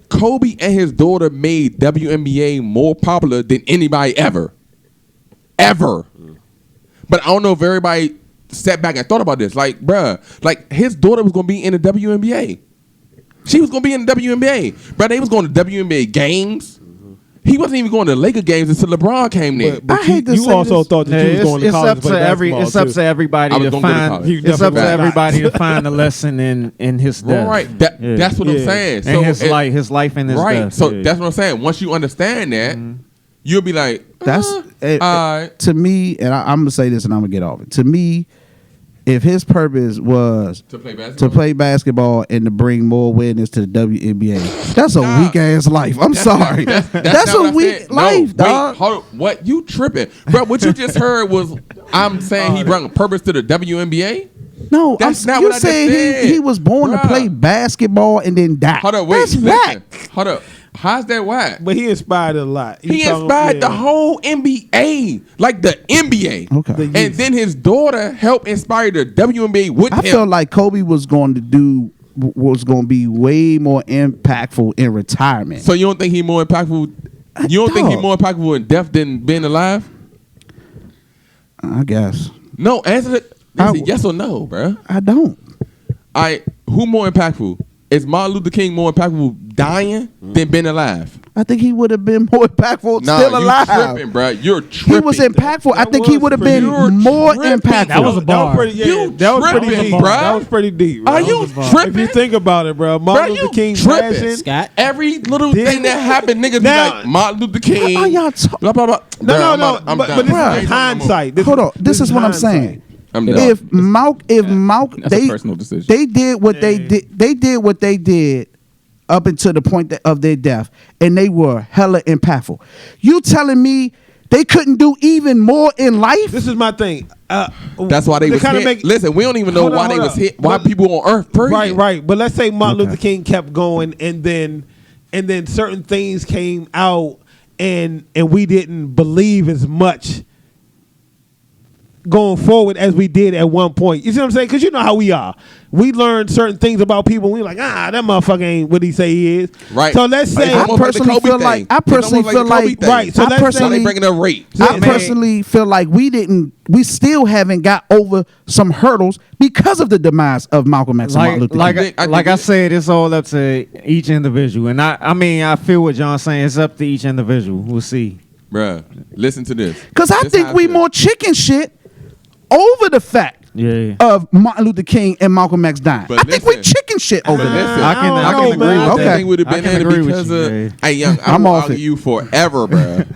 Speaker 6: Kobe and his daughter made WNBA more popular than anybody ever. Ever. But I don't know if everybody sat back and thought about this. Like, bruh, like his daughter was going to be in the WNBA. She was going to be in the WNBA. Bruh, they was going to WNBA games. He wasn't even going to Laker games until LeBron came there.
Speaker 5: But you also thought that you was going to college to play basketball.
Speaker 4: It's up to everybody to find. It's up to everybody to find a lesson in his death.
Speaker 6: Right. That's what I'm saying.
Speaker 4: So and his life and his death.
Speaker 6: Right. So that's what I'm saying. Once you understand that, you'll be like,
Speaker 1: to me, and I'm gonna say this, and I'm gonna get off it. To me, if his purpose was to play basketball and to bring more awareness to the WNBA, that's a weak ass life. I'm sorry, that's a weak life, dog.
Speaker 6: Hold on. What you tripping, bro? What you just heard was I'm saying he brought a purpose to the WNBA.
Speaker 1: No, that's not what I just said. He was born to play basketball and then die.
Speaker 6: Hold up, wait,
Speaker 1: that's whack.
Speaker 6: Hold up. How's that whack?
Speaker 5: But he inspired a lot.
Speaker 6: He inspired the whole NBA, like the NBA.
Speaker 1: Okay.
Speaker 6: And then his daughter helped inspire the WNBA with him.
Speaker 1: I felt like Kobe was going to be way more impactful in retirement.
Speaker 6: So you don't think he's more impactful? You don't think he's more impactful in death than being alive?
Speaker 1: I guess.
Speaker 6: No, answer it. Yes or no, bro?
Speaker 1: I don't.
Speaker 6: Who more impactful? Is Martin Luther King more impactful dying than being alive?
Speaker 1: I think he would have been more impactful still alive.
Speaker 6: You're tripping, bro. You're tripping.
Speaker 1: He was impactful. I think he would have been more impactful.
Speaker 3: That was a bar.
Speaker 5: That was pretty deep, bro. That was pretty deep.
Speaker 6: Are you tripping?
Speaker 5: If you think about it, bro, Martin Luther King
Speaker 6: tripping. Scott, every little thing that happened, niggas be like Martin Luther King.
Speaker 1: Are y'all
Speaker 6: blah blah blah.
Speaker 5: No. But this is hindsight.
Speaker 1: Hold on. This is what I'm saying. If Malcolm,
Speaker 7: that's a personal decision.
Speaker 1: They did what they did. They did what they did up until the point of their death, and they were hella impactful. You telling me they couldn't do even more in life?
Speaker 5: This is my thing.
Speaker 6: That's why they was hit. Listen, we don't even know why they was hit. Why people on Earth praying.
Speaker 5: Right. But let's say Martin Luther King kept going, and then certain things came out, and we didn't believe as much going forward as we did at one point. You see what I'm saying? Because you know how we are. We learn certain things about people. We like, that motherfucker ain't what he say he is.
Speaker 6: Right.
Speaker 5: So let's say
Speaker 1: I personally feel like
Speaker 5: right. So
Speaker 6: let's
Speaker 5: let's
Speaker 6: say
Speaker 5: say
Speaker 6: they bringing up rape.
Speaker 1: I personally feel like we still haven't got over some hurdles because of the demise of Malcolm X and Martin Luther King.
Speaker 4: Like I said, it's all up to each individual, and I feel what John's saying. It's up to each individual. We'll see.
Speaker 6: Bruh, listen to this.
Speaker 1: Because I think we more chicken shit over the fact of Martin Luther King and Malcolm X dying.
Speaker 6: But
Speaker 1: I think we chicken shit over that.
Speaker 4: I can agree with
Speaker 1: Okay.
Speaker 4: that.
Speaker 6: Thing would have been in because of. Hey, young, I'm
Speaker 1: off
Speaker 6: argue
Speaker 1: it.
Speaker 6: you forever, bruh.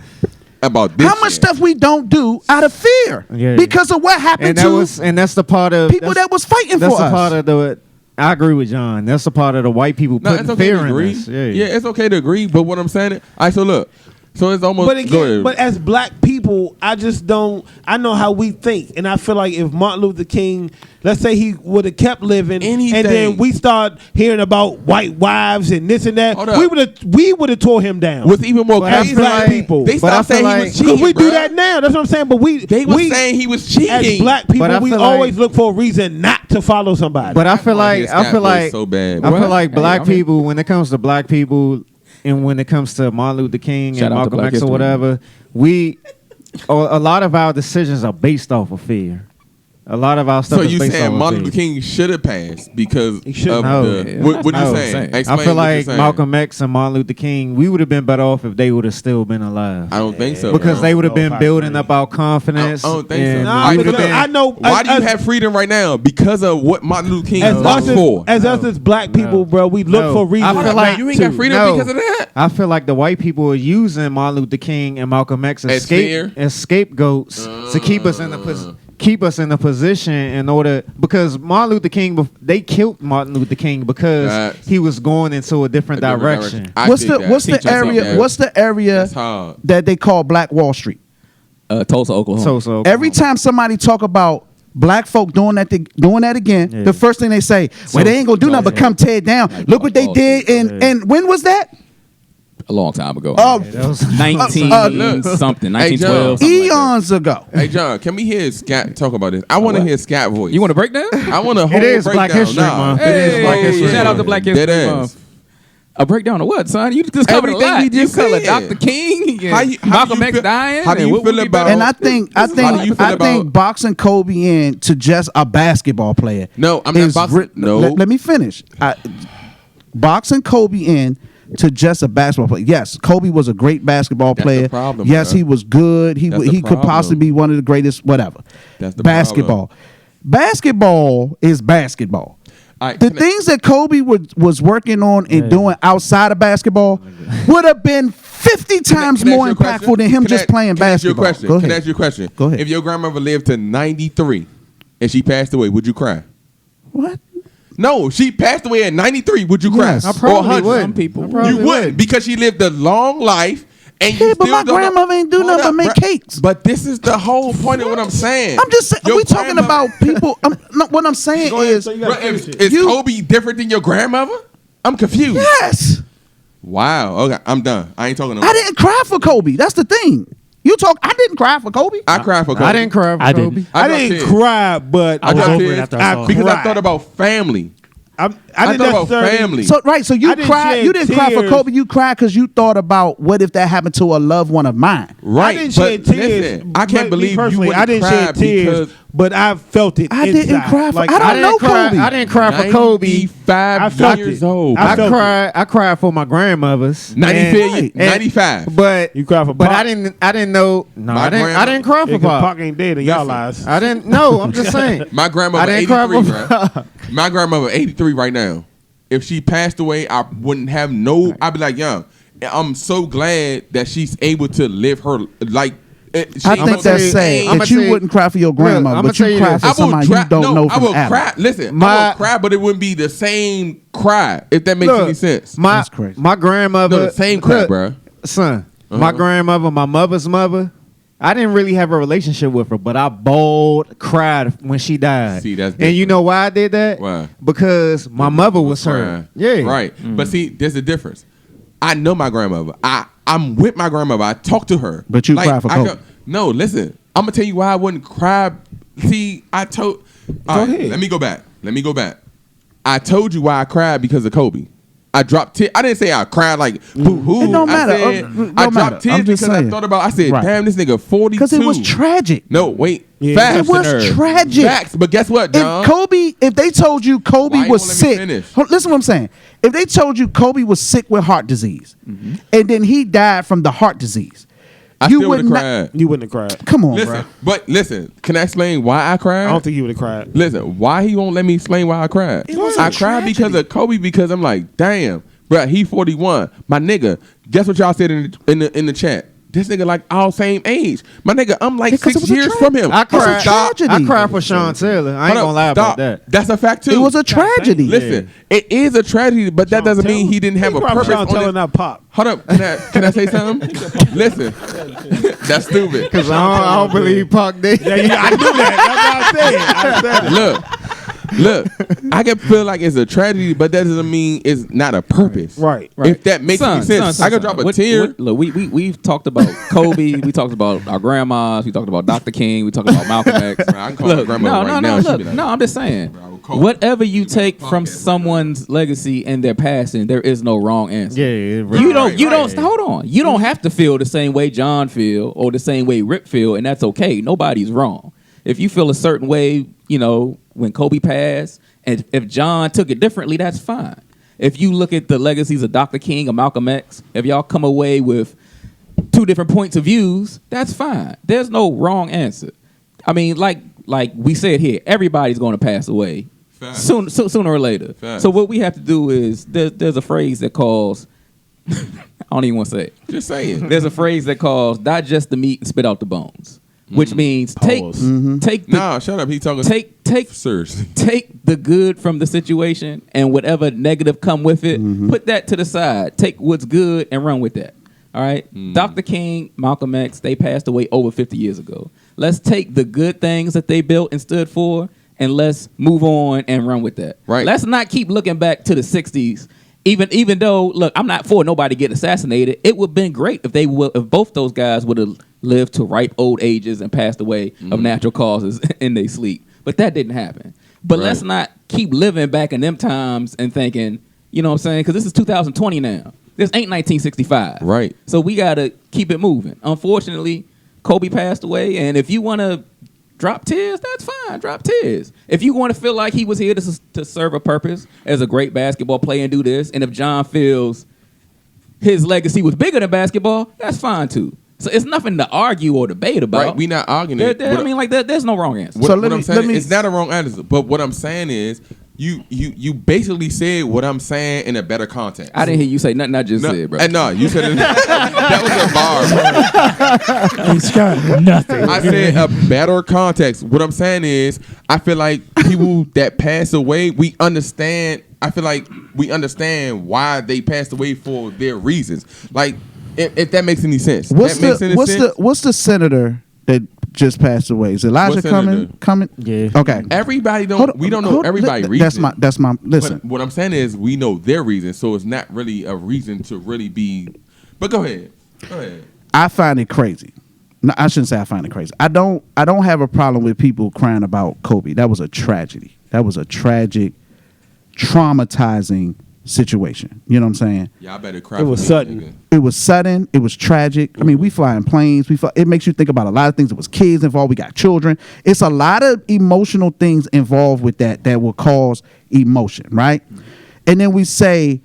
Speaker 6: About this.
Speaker 1: How much stuff we don't do out of fear because of what happened
Speaker 4: and that's the part of
Speaker 1: people that was fighting for us.
Speaker 4: That's the part of the. I agree with John. That's the part of the white people putting
Speaker 6: it's okay
Speaker 4: fear
Speaker 6: to
Speaker 4: in
Speaker 6: agree.
Speaker 4: us.
Speaker 6: Yeah, it's okay to agree. But what I'm saying, all right. So look. So it's almost.
Speaker 5: But again, but as black people, I just don't. I know how we think, and I feel like if Martin Luther King, let's say he would have kept living,
Speaker 6: Anything.
Speaker 5: and then we start hearing about white wives and this and that, we would have tore him down.
Speaker 6: What's even more
Speaker 5: as
Speaker 6: crazy,
Speaker 5: black people,
Speaker 6: they stopped saying he was cheating.
Speaker 5: Because we do
Speaker 6: bruh.
Speaker 5: that now. That's what I'm saying. But
Speaker 6: they were saying he was cheating.
Speaker 5: As black people, we always look for a reason not to follow somebody.
Speaker 4: But I feel like
Speaker 6: so bad.
Speaker 4: I feel like black people, when it comes to black people, and when it comes to Martin Luther King
Speaker 7: Shout
Speaker 4: and
Speaker 7: out to
Speaker 4: Malcolm
Speaker 7: Black
Speaker 4: X or
Speaker 7: History.
Speaker 4: whatever, a lot of our decisions are based off of fear. A lot of our stuff
Speaker 6: So
Speaker 4: is
Speaker 6: you
Speaker 4: based
Speaker 6: saying
Speaker 4: off
Speaker 6: Martin
Speaker 4: of
Speaker 6: Luther
Speaker 4: fear.
Speaker 6: King should have passed because of
Speaker 4: No.
Speaker 6: the what are you saying?
Speaker 4: I
Speaker 6: Explain
Speaker 4: feel
Speaker 6: what you're
Speaker 4: like
Speaker 6: saying.
Speaker 4: Malcolm X and Martin Luther King, we would have been better off if they would have still been alive.
Speaker 6: I don't think so.
Speaker 4: Because they would have been building up our confidence.
Speaker 6: I don't think so.
Speaker 4: and
Speaker 5: Nah,
Speaker 4: we
Speaker 5: because
Speaker 4: would've been-
Speaker 5: I know.
Speaker 6: Why do you have freedom right now? Because of what Martin Luther King
Speaker 5: as
Speaker 6: fought for.
Speaker 5: us as black people, bro, we look for reasons.
Speaker 4: I feel like
Speaker 6: you ain't got freedom because of that.
Speaker 4: I feel like the white people are using Martin Luther King and Malcolm X as scapegoats to keep us in the position in order, because Martin Luther King, they killed Martin Luther King because he was going into a different direction.
Speaker 1: What's the area that they call Black Wall Street?
Speaker 7: Tulsa, Oklahoma.
Speaker 1: Every time somebody talk about black folk doing that again, the first thing they say, well, they ain't gonna do nothing but come tear it down. Look what they did, and when was that?
Speaker 7: A long time ago.
Speaker 4: That was
Speaker 7: 19 something, 1912.
Speaker 1: Eons ago.
Speaker 6: Hey John, can we hear Scat talk about this? I want to hear Scat voice.
Speaker 7: You want a breakdown?
Speaker 6: I want a whole
Speaker 4: It is Black
Speaker 6: breakdown.
Speaker 4: History Month.
Speaker 7: Hey,
Speaker 4: It is Black History
Speaker 7: shout out to Black History
Speaker 6: Dead
Speaker 7: Month.
Speaker 6: ass.
Speaker 7: A breakdown of what, son? You just covered
Speaker 6: Everything
Speaker 7: a lot.
Speaker 6: we just
Speaker 7: you covered
Speaker 6: said.
Speaker 7: Dr. King,
Speaker 6: How you
Speaker 7: Malcolm X
Speaker 6: feel-
Speaker 7: dying.
Speaker 6: how do
Speaker 7: and
Speaker 6: you
Speaker 7: what
Speaker 6: feel
Speaker 7: would be
Speaker 6: about-
Speaker 7: better?
Speaker 1: And I think
Speaker 6: How do you feel about-
Speaker 1: boxing Kobe into just a basketball player.
Speaker 6: No, I'm not boxing. No.
Speaker 1: Let me finish. Boxing Kobe in to just a basketball player. Yes, Kobe was a great basketball
Speaker 6: That's
Speaker 1: player.
Speaker 6: the problem,
Speaker 1: yes,
Speaker 6: bro.
Speaker 1: he was good. He
Speaker 6: That's the
Speaker 1: could
Speaker 6: problem.
Speaker 1: possibly be one of the greatest. Whatever.
Speaker 6: That's the
Speaker 1: basketball. Basketball is basketball. The things that Kobe was working on and doing outside of basketball would have been 50 times
Speaker 6: Can I
Speaker 1: more
Speaker 6: ask you a
Speaker 1: impactful
Speaker 6: question?
Speaker 1: than him
Speaker 6: Can I-
Speaker 1: just playing
Speaker 6: can I ask you a
Speaker 1: basketball.
Speaker 6: question?
Speaker 1: Go
Speaker 6: Can I
Speaker 1: ahead.
Speaker 6: ask you a question?
Speaker 1: Go ahead.
Speaker 6: If your grandmother lived to 93 and she passed away, would you cry?
Speaker 1: What?
Speaker 6: No, she passed away at 93. Would you cry?
Speaker 1: Yes. I
Speaker 6: Or
Speaker 4: probably
Speaker 6: 100?
Speaker 4: would.
Speaker 7: Some people.
Speaker 4: I probably
Speaker 6: You wouldn't because she lived a long life. And
Speaker 1: Yeah,
Speaker 6: you
Speaker 1: but
Speaker 6: still
Speaker 1: my
Speaker 6: don't know-
Speaker 1: grandmother ain't do
Speaker 6: Hold
Speaker 1: nothing but
Speaker 6: up,
Speaker 1: make
Speaker 6: bruh.
Speaker 1: cakes.
Speaker 6: But this is the whole point of what I'm saying.
Speaker 1: I'm just saying.
Speaker 6: Your
Speaker 1: We talking
Speaker 6: grandmother-
Speaker 1: about people. No, what I'm saying
Speaker 5: Go ahead,
Speaker 1: is,
Speaker 5: so you gotta
Speaker 6: Bruh,
Speaker 5: finish
Speaker 6: is
Speaker 5: it.
Speaker 6: Kobe different than your grandmother? I'm confused.
Speaker 1: yes,
Speaker 6: Wow. Okay, I'm done. I ain't talking no more.
Speaker 1: I didn't cry for Kobe. That's the thing. You talk. I didn't cry for Kobe.
Speaker 6: I cried for Kobe.
Speaker 4: I didn't cry for
Speaker 8: I
Speaker 4: Kobe.
Speaker 8: didn't.
Speaker 5: I
Speaker 6: got
Speaker 5: didn't
Speaker 6: tears.
Speaker 5: cry, but
Speaker 8: I was
Speaker 6: got
Speaker 8: over
Speaker 6: tears.
Speaker 8: it after I saw it.
Speaker 6: Because I
Speaker 5: cried.
Speaker 6: thought about family.
Speaker 5: I
Speaker 6: I
Speaker 5: didn't
Speaker 6: thought about
Speaker 5: necessarily.
Speaker 6: family.
Speaker 1: So right. So you
Speaker 5: I didn't
Speaker 1: cried.
Speaker 5: shed
Speaker 1: You didn't cry for
Speaker 5: tears.
Speaker 1: Kobe. You cried because you thought about what if that happened to a loved one of mine.
Speaker 6: Right.
Speaker 5: I didn't
Speaker 6: but
Speaker 5: shed tears.
Speaker 6: listen, I can't
Speaker 5: Me
Speaker 6: believe you
Speaker 5: personally,
Speaker 6: wouldn't
Speaker 5: I didn't
Speaker 6: cry
Speaker 5: shed tears,
Speaker 6: because
Speaker 5: but I felt it.
Speaker 1: I didn't
Speaker 5: inside.
Speaker 1: cry for-
Speaker 5: Like,
Speaker 1: I don't know
Speaker 4: cry.
Speaker 1: Kobe.
Speaker 4: I didn't cry for Kobe.
Speaker 6: 95
Speaker 5: I felt
Speaker 6: years
Speaker 5: it.
Speaker 6: old.
Speaker 5: I felt
Speaker 4: I cried for my grandmothers.
Speaker 6: 95.
Speaker 4: And-
Speaker 6: 95.
Speaker 4: But
Speaker 5: You cried for
Speaker 4: but
Speaker 5: Pac.
Speaker 4: I didn't know. No,
Speaker 6: My
Speaker 4: I didn't cry for
Speaker 5: Yeah, 'cause
Speaker 4: Pop.
Speaker 5: Pac ain't dead in y'all eyes.
Speaker 4: I didn't know. I'm just saying.
Speaker 6: My grandmother
Speaker 4: I didn't cry
Speaker 6: 83,
Speaker 4: for
Speaker 6: bro. My grandmother 83 right now. If she passed away, I wouldn't have no. I'd be like, young. I'm so glad that she's able to live her like.
Speaker 1: I think that's sad
Speaker 4: I'ma
Speaker 1: that you
Speaker 4: say-
Speaker 1: wouldn't cry for your grandmother,
Speaker 4: I'ma
Speaker 1: but
Speaker 4: tell
Speaker 1: you
Speaker 4: you
Speaker 1: cry
Speaker 4: this.
Speaker 1: for somebody you don't know
Speaker 6: I
Speaker 1: from
Speaker 6: will
Speaker 1: Adam.
Speaker 6: cry. Listen, I
Speaker 4: My-
Speaker 6: will cry, but it wouldn't be the same cry if that makes
Speaker 4: Look,
Speaker 6: any sense.
Speaker 1: That's crazy.
Speaker 4: My grandmother.
Speaker 6: No, the same cry,
Speaker 4: look,
Speaker 6: bro.
Speaker 4: Son,
Speaker 6: Uh-huh.
Speaker 4: my grandmother, my mother's mother. I didn't really have a relationship with her, but I bawled, cried when she died.
Speaker 6: See, that's
Speaker 4: and you
Speaker 6: different.
Speaker 4: know why I did that?
Speaker 6: Why?
Speaker 4: Because my mother was her. Yeah,
Speaker 6: Right. But see, there's a difference. I know my grandmother. I'm with my grandmother. I talk to her.
Speaker 1: But you cry for
Speaker 6: I
Speaker 1: Kobe.
Speaker 6: go- No, listen. I'm gonna tell you why I wouldn't cry See, I told.
Speaker 5: Go ahead.
Speaker 6: Let me go back. I told you why I cried because of Kobe. I dropped tears. I didn't say I cried like boo hoo.
Speaker 1: It don't matter.
Speaker 6: I dropped tears because I thought about. I said,
Speaker 1: Right.
Speaker 6: damn, this nigga 42.
Speaker 1: Because it was tragic.
Speaker 6: No, wait.
Speaker 5: Yeah.
Speaker 6: Facts.
Speaker 1: It was tragic.
Speaker 6: Facts. But guess what, John?
Speaker 1: If they told you Kobe
Speaker 6: Why you
Speaker 1: was
Speaker 6: won't let me
Speaker 1: sick,
Speaker 6: finish?
Speaker 1: listen what I'm saying. If they told you Kobe was sick with heart disease, and then he died from the heart disease,
Speaker 6: I
Speaker 1: you
Speaker 6: still would have
Speaker 1: not-
Speaker 6: cried.
Speaker 5: You wouldn't have cried.
Speaker 1: Come on,
Speaker 6: Listen,
Speaker 1: bro.
Speaker 6: but listen, can I explain why I cried?
Speaker 5: I don't think you would have cried.
Speaker 6: Listen, why he won't let me explain why I cried?
Speaker 1: It was
Speaker 6: I
Speaker 1: a
Speaker 6: cried because
Speaker 1: tragedy.
Speaker 6: of Kobe because I'm like, damn, bro, he 41. My nigga, guess what y'all said in the chat? This nigga like all same age. My nigga, I'm like
Speaker 1: Because it
Speaker 6: 6
Speaker 1: was a
Speaker 6: years from him.
Speaker 4: I cried.
Speaker 1: tragedy.
Speaker 4: I cried for Sean Taylor. I ain't
Speaker 6: Hold
Speaker 4: gonna
Speaker 6: up,
Speaker 4: lie
Speaker 6: stop.
Speaker 4: about that.
Speaker 6: That's a fact too.
Speaker 1: It was a tragedy.
Speaker 6: Listen, it is a tragedy, but that doesn't mean he didn't have a purpose.
Speaker 5: Sean
Speaker 6: on
Speaker 5: telling
Speaker 6: it.
Speaker 5: that pop.
Speaker 6: Hold up, can I say something? Listen, that's stupid.
Speaker 4: Because I don't believe Pac did.
Speaker 5: Yeah, I knew that. That's what I said.
Speaker 6: Look, I can feel like it's a tragedy, but that doesn't mean it's not a purpose.
Speaker 5: Right.
Speaker 6: If that makes any sense, I can drop a tear.
Speaker 7: Look, we've talked about Kobe. We talked about our grandmas. We talked about Dr. King. We talked about Malcolm X.
Speaker 6: I can call my grandma right now. She'd be like,
Speaker 7: I'm just saying.
Speaker 6: Bro, Kobe.
Speaker 7: Whatever you take from someone's legacy and their passing, there is no wrong answer.
Speaker 4: Yeah,
Speaker 7: You don't.
Speaker 6: Right,
Speaker 7: You don't.
Speaker 6: right.
Speaker 7: Hold on. You don't have to feel the same way John feel or the same way Rip feel, and that's okay. Nobody's wrong. If you feel a certain way, when Kobe passed, and if John took it differently, that's fine. If you look at the legacies of Dr. King or Malcolm X, if y'all come away with two different points of views, that's fine. There's no wrong answer. I mean, like we said here, everybody's going to pass away
Speaker 6: Facts.
Speaker 7: sooner or later.
Speaker 6: Facts.
Speaker 7: So what we have to do is there's a phrase that calls I don't even want to say it.
Speaker 6: Just say it.
Speaker 7: There's a phrase that calls digest the meat and spit out the bones, which means take the
Speaker 6: Nah, shut up. He talking.
Speaker 7: take
Speaker 6: Seriously.
Speaker 7: take the good from the situation and whatever negative come with it, put that to the side. Take what's good and run with that. All right? Dr. King, Malcolm X, they passed away over 50 years ago. Let's take the good things that they built and stood for and let's move on and run with that.
Speaker 6: Right.
Speaker 7: Let's not keep looking back to the 60s. Even though, look, I'm not for nobody getting assassinated. It would have been great if both those guys would have lived to ripe old ages and passed away of natural causes in their sleep. But that didn't happen. But let's not keep living back in them times and thinking, you know what I'm saying? Because this is 2020 now. This ain't 1965.
Speaker 6: Right.
Speaker 7: So we got to keep it moving. Unfortunately, Kobe passed away. And if you want to drop tears, that's fine. Drop tears. If you want to feel like he was here to serve a purpose as a great basketball player and do this, and if John feels his legacy was bigger than basketball, that's fine too. So it's nothing to argue or debate about.
Speaker 6: Right. We not arguing it.
Speaker 7: There's no wrong answer.
Speaker 6: What,
Speaker 1: So
Speaker 6: what
Speaker 1: let
Speaker 6: I'm
Speaker 1: me-
Speaker 6: saying
Speaker 1: let me-
Speaker 6: it's not a wrong answer. But what I'm saying is you basically said what I'm saying in a better context.
Speaker 7: I didn't hear you say nothing I just said, bro.
Speaker 6: No, you said it. That was a bar, bro.
Speaker 8: Hey, Scott, nothing.
Speaker 6: I said a better context. What I'm saying is, I feel like people that pass away, we understand. I feel like we understand why they passed away for their reasons. Like, if that makes any sense.
Speaker 1: What's
Speaker 6: that makes any sense?
Speaker 1: the senator that just passed away? Is Elijah
Speaker 6: What senator?
Speaker 1: coming?
Speaker 4: Yeah.
Speaker 1: Okay.
Speaker 6: Everybody don't.
Speaker 1: Hold on,
Speaker 6: We don't know
Speaker 1: hold on.
Speaker 6: everybody
Speaker 1: Th-
Speaker 6: reason.
Speaker 1: That's my. Listen.
Speaker 6: But what I'm saying is, we know their reason, so it's not really a reason to really be. But go ahead. Go ahead.
Speaker 1: I find it crazy. No, I shouldn't say I find it crazy. I don't have a problem with people crying about Kobe. That was a tragedy. That was a tragic, traumatizing situation. You know what I'm saying?
Speaker 6: Y'all better cry.
Speaker 5: It
Speaker 6: for
Speaker 5: was
Speaker 6: me,
Speaker 5: sudden.
Speaker 6: nigga.
Speaker 1: It was sudden. It was tragic. I mean, we fly in planes. It makes you think about a lot of things. It was kids involved. We got children. It's a lot of emotional things involved with that will cause emotion, right? And then we say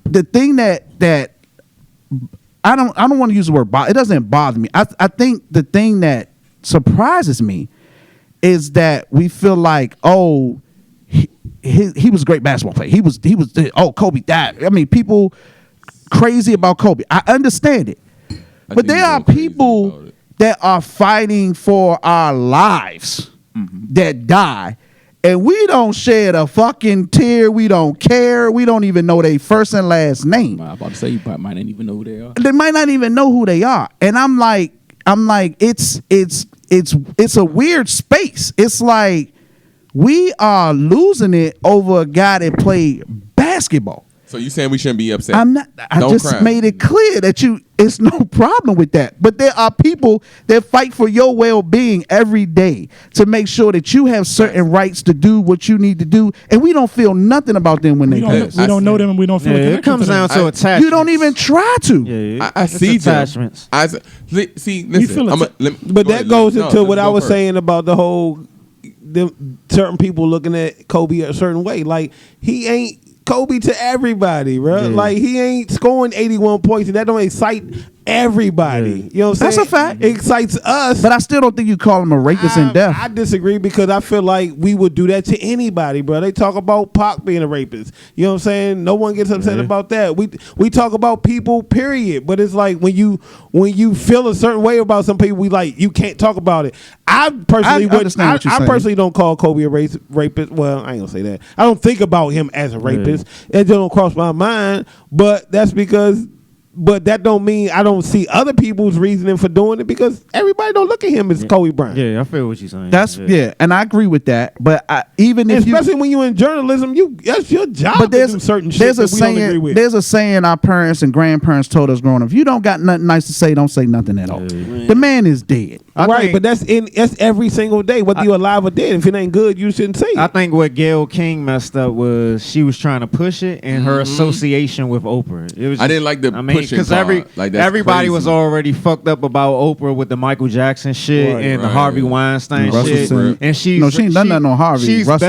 Speaker 1: the thing that I don't want to use the word bother. It doesn't bother me. I think the thing that surprises me is that we feel like, oh, he was a great basketball player. He was Kobe died. I mean, people crazy about Kobe. I understand it.
Speaker 6: I
Speaker 1: But
Speaker 6: think
Speaker 1: there
Speaker 6: you
Speaker 1: are
Speaker 6: go crazy
Speaker 1: people
Speaker 6: about it.
Speaker 1: that are fighting for our lives that die. And we don't shed a fucking tear. We don't care. We don't even know their first and last name.
Speaker 7: I'm about to say you probably might not even know who they are.
Speaker 1: They might not even know who they are. And I'm like, it's a weird space. It's like we are losing it over a guy that played basketball.
Speaker 6: So you saying we shouldn't be upset?
Speaker 1: I'm not. I
Speaker 6: Don't
Speaker 1: just
Speaker 6: cry.
Speaker 1: made it clear that it's no problem with that. But there are people that fight for your well-being every day to make sure that you have certain rights to do what you need to do, and we don't feel nothing about them when they pass.
Speaker 8: We don't know them and we don't feel
Speaker 4: Yeah,
Speaker 8: a
Speaker 4: it comes
Speaker 8: connection to them.
Speaker 4: down to attachments.
Speaker 1: You don't even try to.
Speaker 4: Yeah,
Speaker 6: I
Speaker 4: it's
Speaker 6: see them.
Speaker 4: attachments.
Speaker 6: See, listen.
Speaker 5: But that goes into what I was saying about the whole certain people looking at Kobe a certain way. Like, he ain't Kobe to everybody, bro.
Speaker 4: Yeah.
Speaker 5: Like, he ain't scoring 81 points, and that don't excite everybody. You know what I'm
Speaker 1: That's
Speaker 5: saying?
Speaker 1: a fact.
Speaker 5: It excites us.
Speaker 1: But I still don't think you call him a rapist in death.
Speaker 5: I disagree because I feel like we would do that to anybody, bro. They talk about Pac being a rapist. You know what I'm saying? No one gets upset about that. We talk about people, period. But it's like when you feel a certain way about some people, we like you can't talk about it. I personally
Speaker 1: understand what you're saying.
Speaker 5: personally don't call Kobe a rapist. Well, I ain't gonna say that. I don't think about him as a rapist. It don't cross my mind. But that's because. But that don't mean I don't see other people's reasoning for doing it because everybody don't look at him as Kobe Bryant.
Speaker 4: Yeah, I feel what you're saying.
Speaker 1: That's and I agree with that. But even if
Speaker 5: especially when you're in journalism, that's your job
Speaker 1: but
Speaker 5: to do certain shit
Speaker 1: there's
Speaker 5: that
Speaker 1: a
Speaker 5: we don't agree
Speaker 1: saying.
Speaker 5: with.
Speaker 1: There's a saying our parents and grandparents told us growing up: if you don't got nothing nice to say, don't say nothing at all. The man is dead.
Speaker 5: Right, but that's every single day, whether you're alive or dead. If it ain't good, you shouldn't say it.
Speaker 4: I think what Gayle King messed up was she was trying to push it and her association with Oprah. It was
Speaker 6: I didn't like the pushing
Speaker 4: because
Speaker 6: part. Like, that's
Speaker 4: everybody
Speaker 6: crazy.
Speaker 4: was already fucked up about Oprah with the Michael Jackson shit and the Harvey Weinstein shit. And
Speaker 1: she ain't done nothing on Harvey.
Speaker 4: She's
Speaker 1: Russell.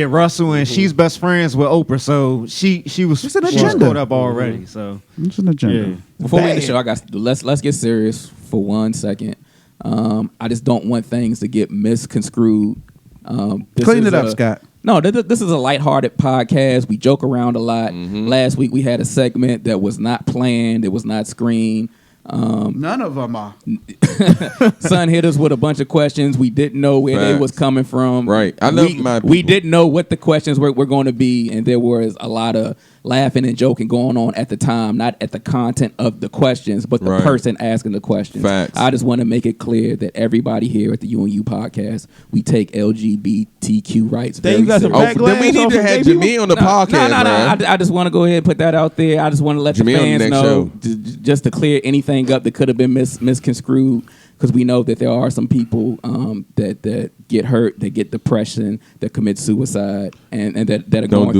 Speaker 4: Russell, and she's best friends with Oprah, so she was
Speaker 1: It's an agenda.
Speaker 4: caught up already. So
Speaker 1: It's an agenda.
Speaker 4: yeah.
Speaker 7: Before we end the show, let's get serious for 1 second. I just don't want things to get misconstrued.
Speaker 1: Clean it up, Scott.
Speaker 7: No, this is a lighthearted podcast. We joke around a lot. Last week we had a segment that was not planned. It was not screened.
Speaker 1: None of them are.
Speaker 7: Son hit us with a bunch of questions. We didn't know where they was coming from.
Speaker 6: Right. I love my people.
Speaker 7: We didn't know what the questions were going to be, and there was a lot of laughing and joking going on at the time, not at the content of the questions, but the person asking the questions.
Speaker 6: Facts.
Speaker 7: I just want to make it clear that everybody here at the U&U podcast, we take LGBTQ rights very seriously.
Speaker 6: Then we need to have Jamie on the podcast,
Speaker 7: No. I just want to go ahead and put that out there. I just want to let the fans know, just to clear anything up that could have been misconstrued, because we know that there are some people that get hurt, that get depression, that commit suicide, and that are going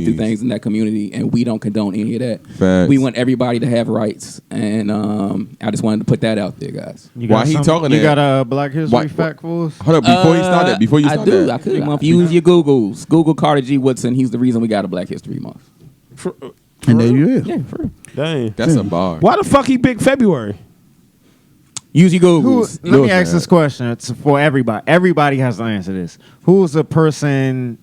Speaker 7: through things in that community, and we don't condone any of that.
Speaker 6: Facts.
Speaker 7: We want everybody to have rights, and I just wanted to put that out there, guys.
Speaker 6: While he talking,
Speaker 4: you got a Black History fact for us?
Speaker 6: Hold up, before you start that.
Speaker 7: I could. Use your Googles. Google Carter G. Woodson. He's the reason we got a Black History Month.
Speaker 1: And there you is.
Speaker 7: Yeah, for real.
Speaker 5: Dang,
Speaker 6: that's a bar.
Speaker 5: Why the fuck he picked February?
Speaker 7: Use your Googles.
Speaker 4: Let me ask this question. It's for everybody. Everybody has to answer this. Who was a person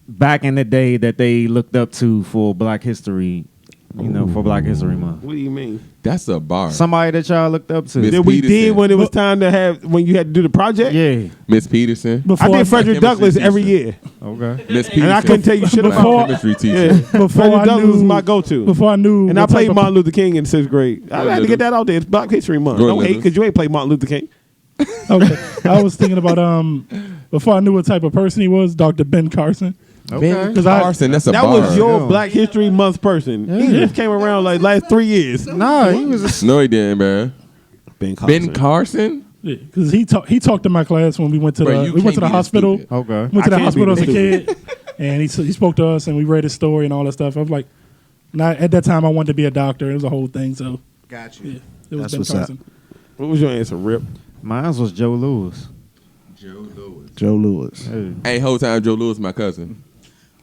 Speaker 4: back in the day that they looked up to for Black History? For Black History Month.
Speaker 5: What do you mean?
Speaker 6: That's a bar.
Speaker 4: Somebody that y'all looked up to.
Speaker 5: That we did when it was time to have when you had to do the project.
Speaker 4: Yeah,
Speaker 6: Miss Peterson.
Speaker 5: I did Frederick Douglass every year.
Speaker 4: Okay.
Speaker 6: Miss Peterson.
Speaker 5: And I couldn't tell you shit about
Speaker 6: chemistry teacher.
Speaker 5: Yeah, Frederick Douglass was my go-to.
Speaker 8: Before I knew,
Speaker 5: and I played Martin Luther King in 6th grade. I had to get that out there. It's Black History Month. Don't hate because you ain't played Martin Luther King.
Speaker 8: Okay, I was thinking about before I knew what type of person he was, Dr. Ben Carson.
Speaker 4: Okay.
Speaker 6: Ben Carson, that's a
Speaker 5: that
Speaker 6: bar.
Speaker 5: was your Black History Month person. He just came around like last 3 years.
Speaker 4: Nah, he was
Speaker 6: No, he didn't, man.
Speaker 5: Ben Carson?
Speaker 8: Yeah, because he talked to my class when we went to the hospital.
Speaker 4: Okay.
Speaker 8: Went to the hospital as a kid, and he spoke to us, and we read his story and all that stuff. I was like, at that time I wanted to be a doctor. It was a whole thing. So
Speaker 1: got you.
Speaker 8: Yeah, it was
Speaker 1: That's
Speaker 8: Ben
Speaker 1: what's
Speaker 8: Carson.
Speaker 1: up.
Speaker 5: What was your answer, Rip?
Speaker 4: Mine was Joe Lewis.
Speaker 1: Joe Lewis.
Speaker 6: Hey, whole time Joe Lewis, my cousin.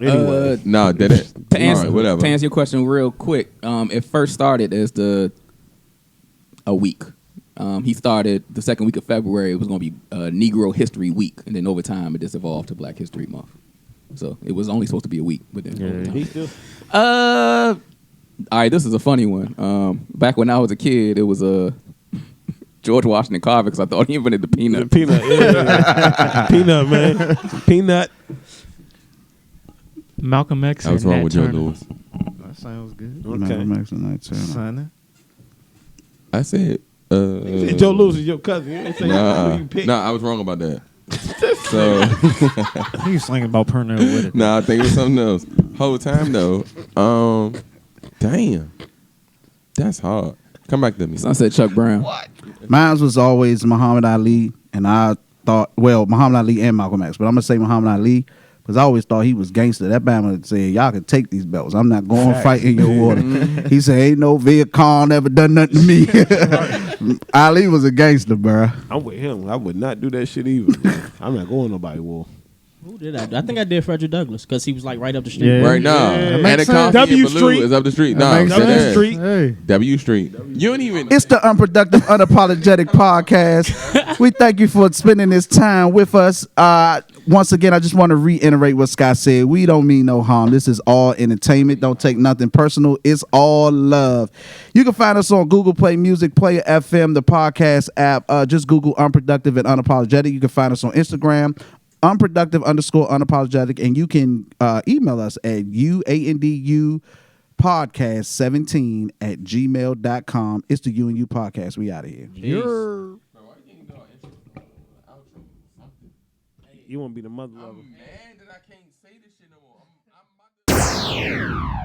Speaker 5: Anyway,
Speaker 6: no, that is
Speaker 7: To answer,
Speaker 6: right, whatever.
Speaker 7: to answer your question real quick, it first started as a week. He started the second week of February. It was going to be Negro History Week, and then over time it just evolved to Black History Month. So it was only supposed to be a week, but then over time. All right, this is a funny one. Back when I was a kid, it was George Washington Carver, because I thought he invented the peanut.
Speaker 5: Peanut, yeah. Peanut, man. Peanut.
Speaker 3: Malcolm X.
Speaker 6: I was
Speaker 3: and
Speaker 6: wrong
Speaker 3: Nat
Speaker 6: with Joe
Speaker 3: Turner.
Speaker 6: Lewis.
Speaker 4: That sounds good.
Speaker 5: Okay.
Speaker 6: I said
Speaker 5: Joe Lewis is your cousin. You ain't say who you picked.
Speaker 6: Nah, I was wrong about that. So
Speaker 4: He was thinking about partnering with it.
Speaker 6: nah, I think it was something else. Whole time though. Damn. That's hard. Come back to me.
Speaker 7: I said Chuck Brown.
Speaker 1: Mine was always Muhammad Ali, and I thought, well, Muhammad Ali and Malcolm X, but I'm gonna say Muhammad Ali because I always thought he was gangster. That Bama said, "Y'all can take these belts. I'm not going to fight in your water." He said, "Ain't no Viet Cong ever done nothing to me." Ali was a gangster, bro.
Speaker 5: I'm with him. I would not do that shit either. I'm not going nobody war.
Speaker 2: Who did I think I did Frederick Douglass because he was like right up the street.
Speaker 4: Yeah.
Speaker 6: Right now. And
Speaker 4: makes
Speaker 6: the
Speaker 4: sense.
Speaker 6: coffee
Speaker 5: W
Speaker 6: and Baloo
Speaker 5: Street.
Speaker 6: is up the street.
Speaker 4: That
Speaker 6: No,
Speaker 4: makes
Speaker 6: dead
Speaker 4: sense.
Speaker 6: ass.
Speaker 5: Street.
Speaker 4: Hey.
Speaker 6: W Street. You don't even.
Speaker 1: It's the Unproductive, Unapologetic Podcast. We thank you for spending this time with us. Once again, I just want to reiterate what Scott said. We don't mean no harm. This is all entertainment. Don't take nothing personal. It's all love. You can find us on Google Play Music, Player FM, the podcast app. Just Google Unproductive and Unapologetic. You can find us on Instagram, unproductive_unapologetic, and you can email us at uandupodcast17@gmail.com. It's the U and U podcast. We out of here.
Speaker 5: You want to be the mother lover.
Speaker 6: Man, that I can't say this shit no more. I'm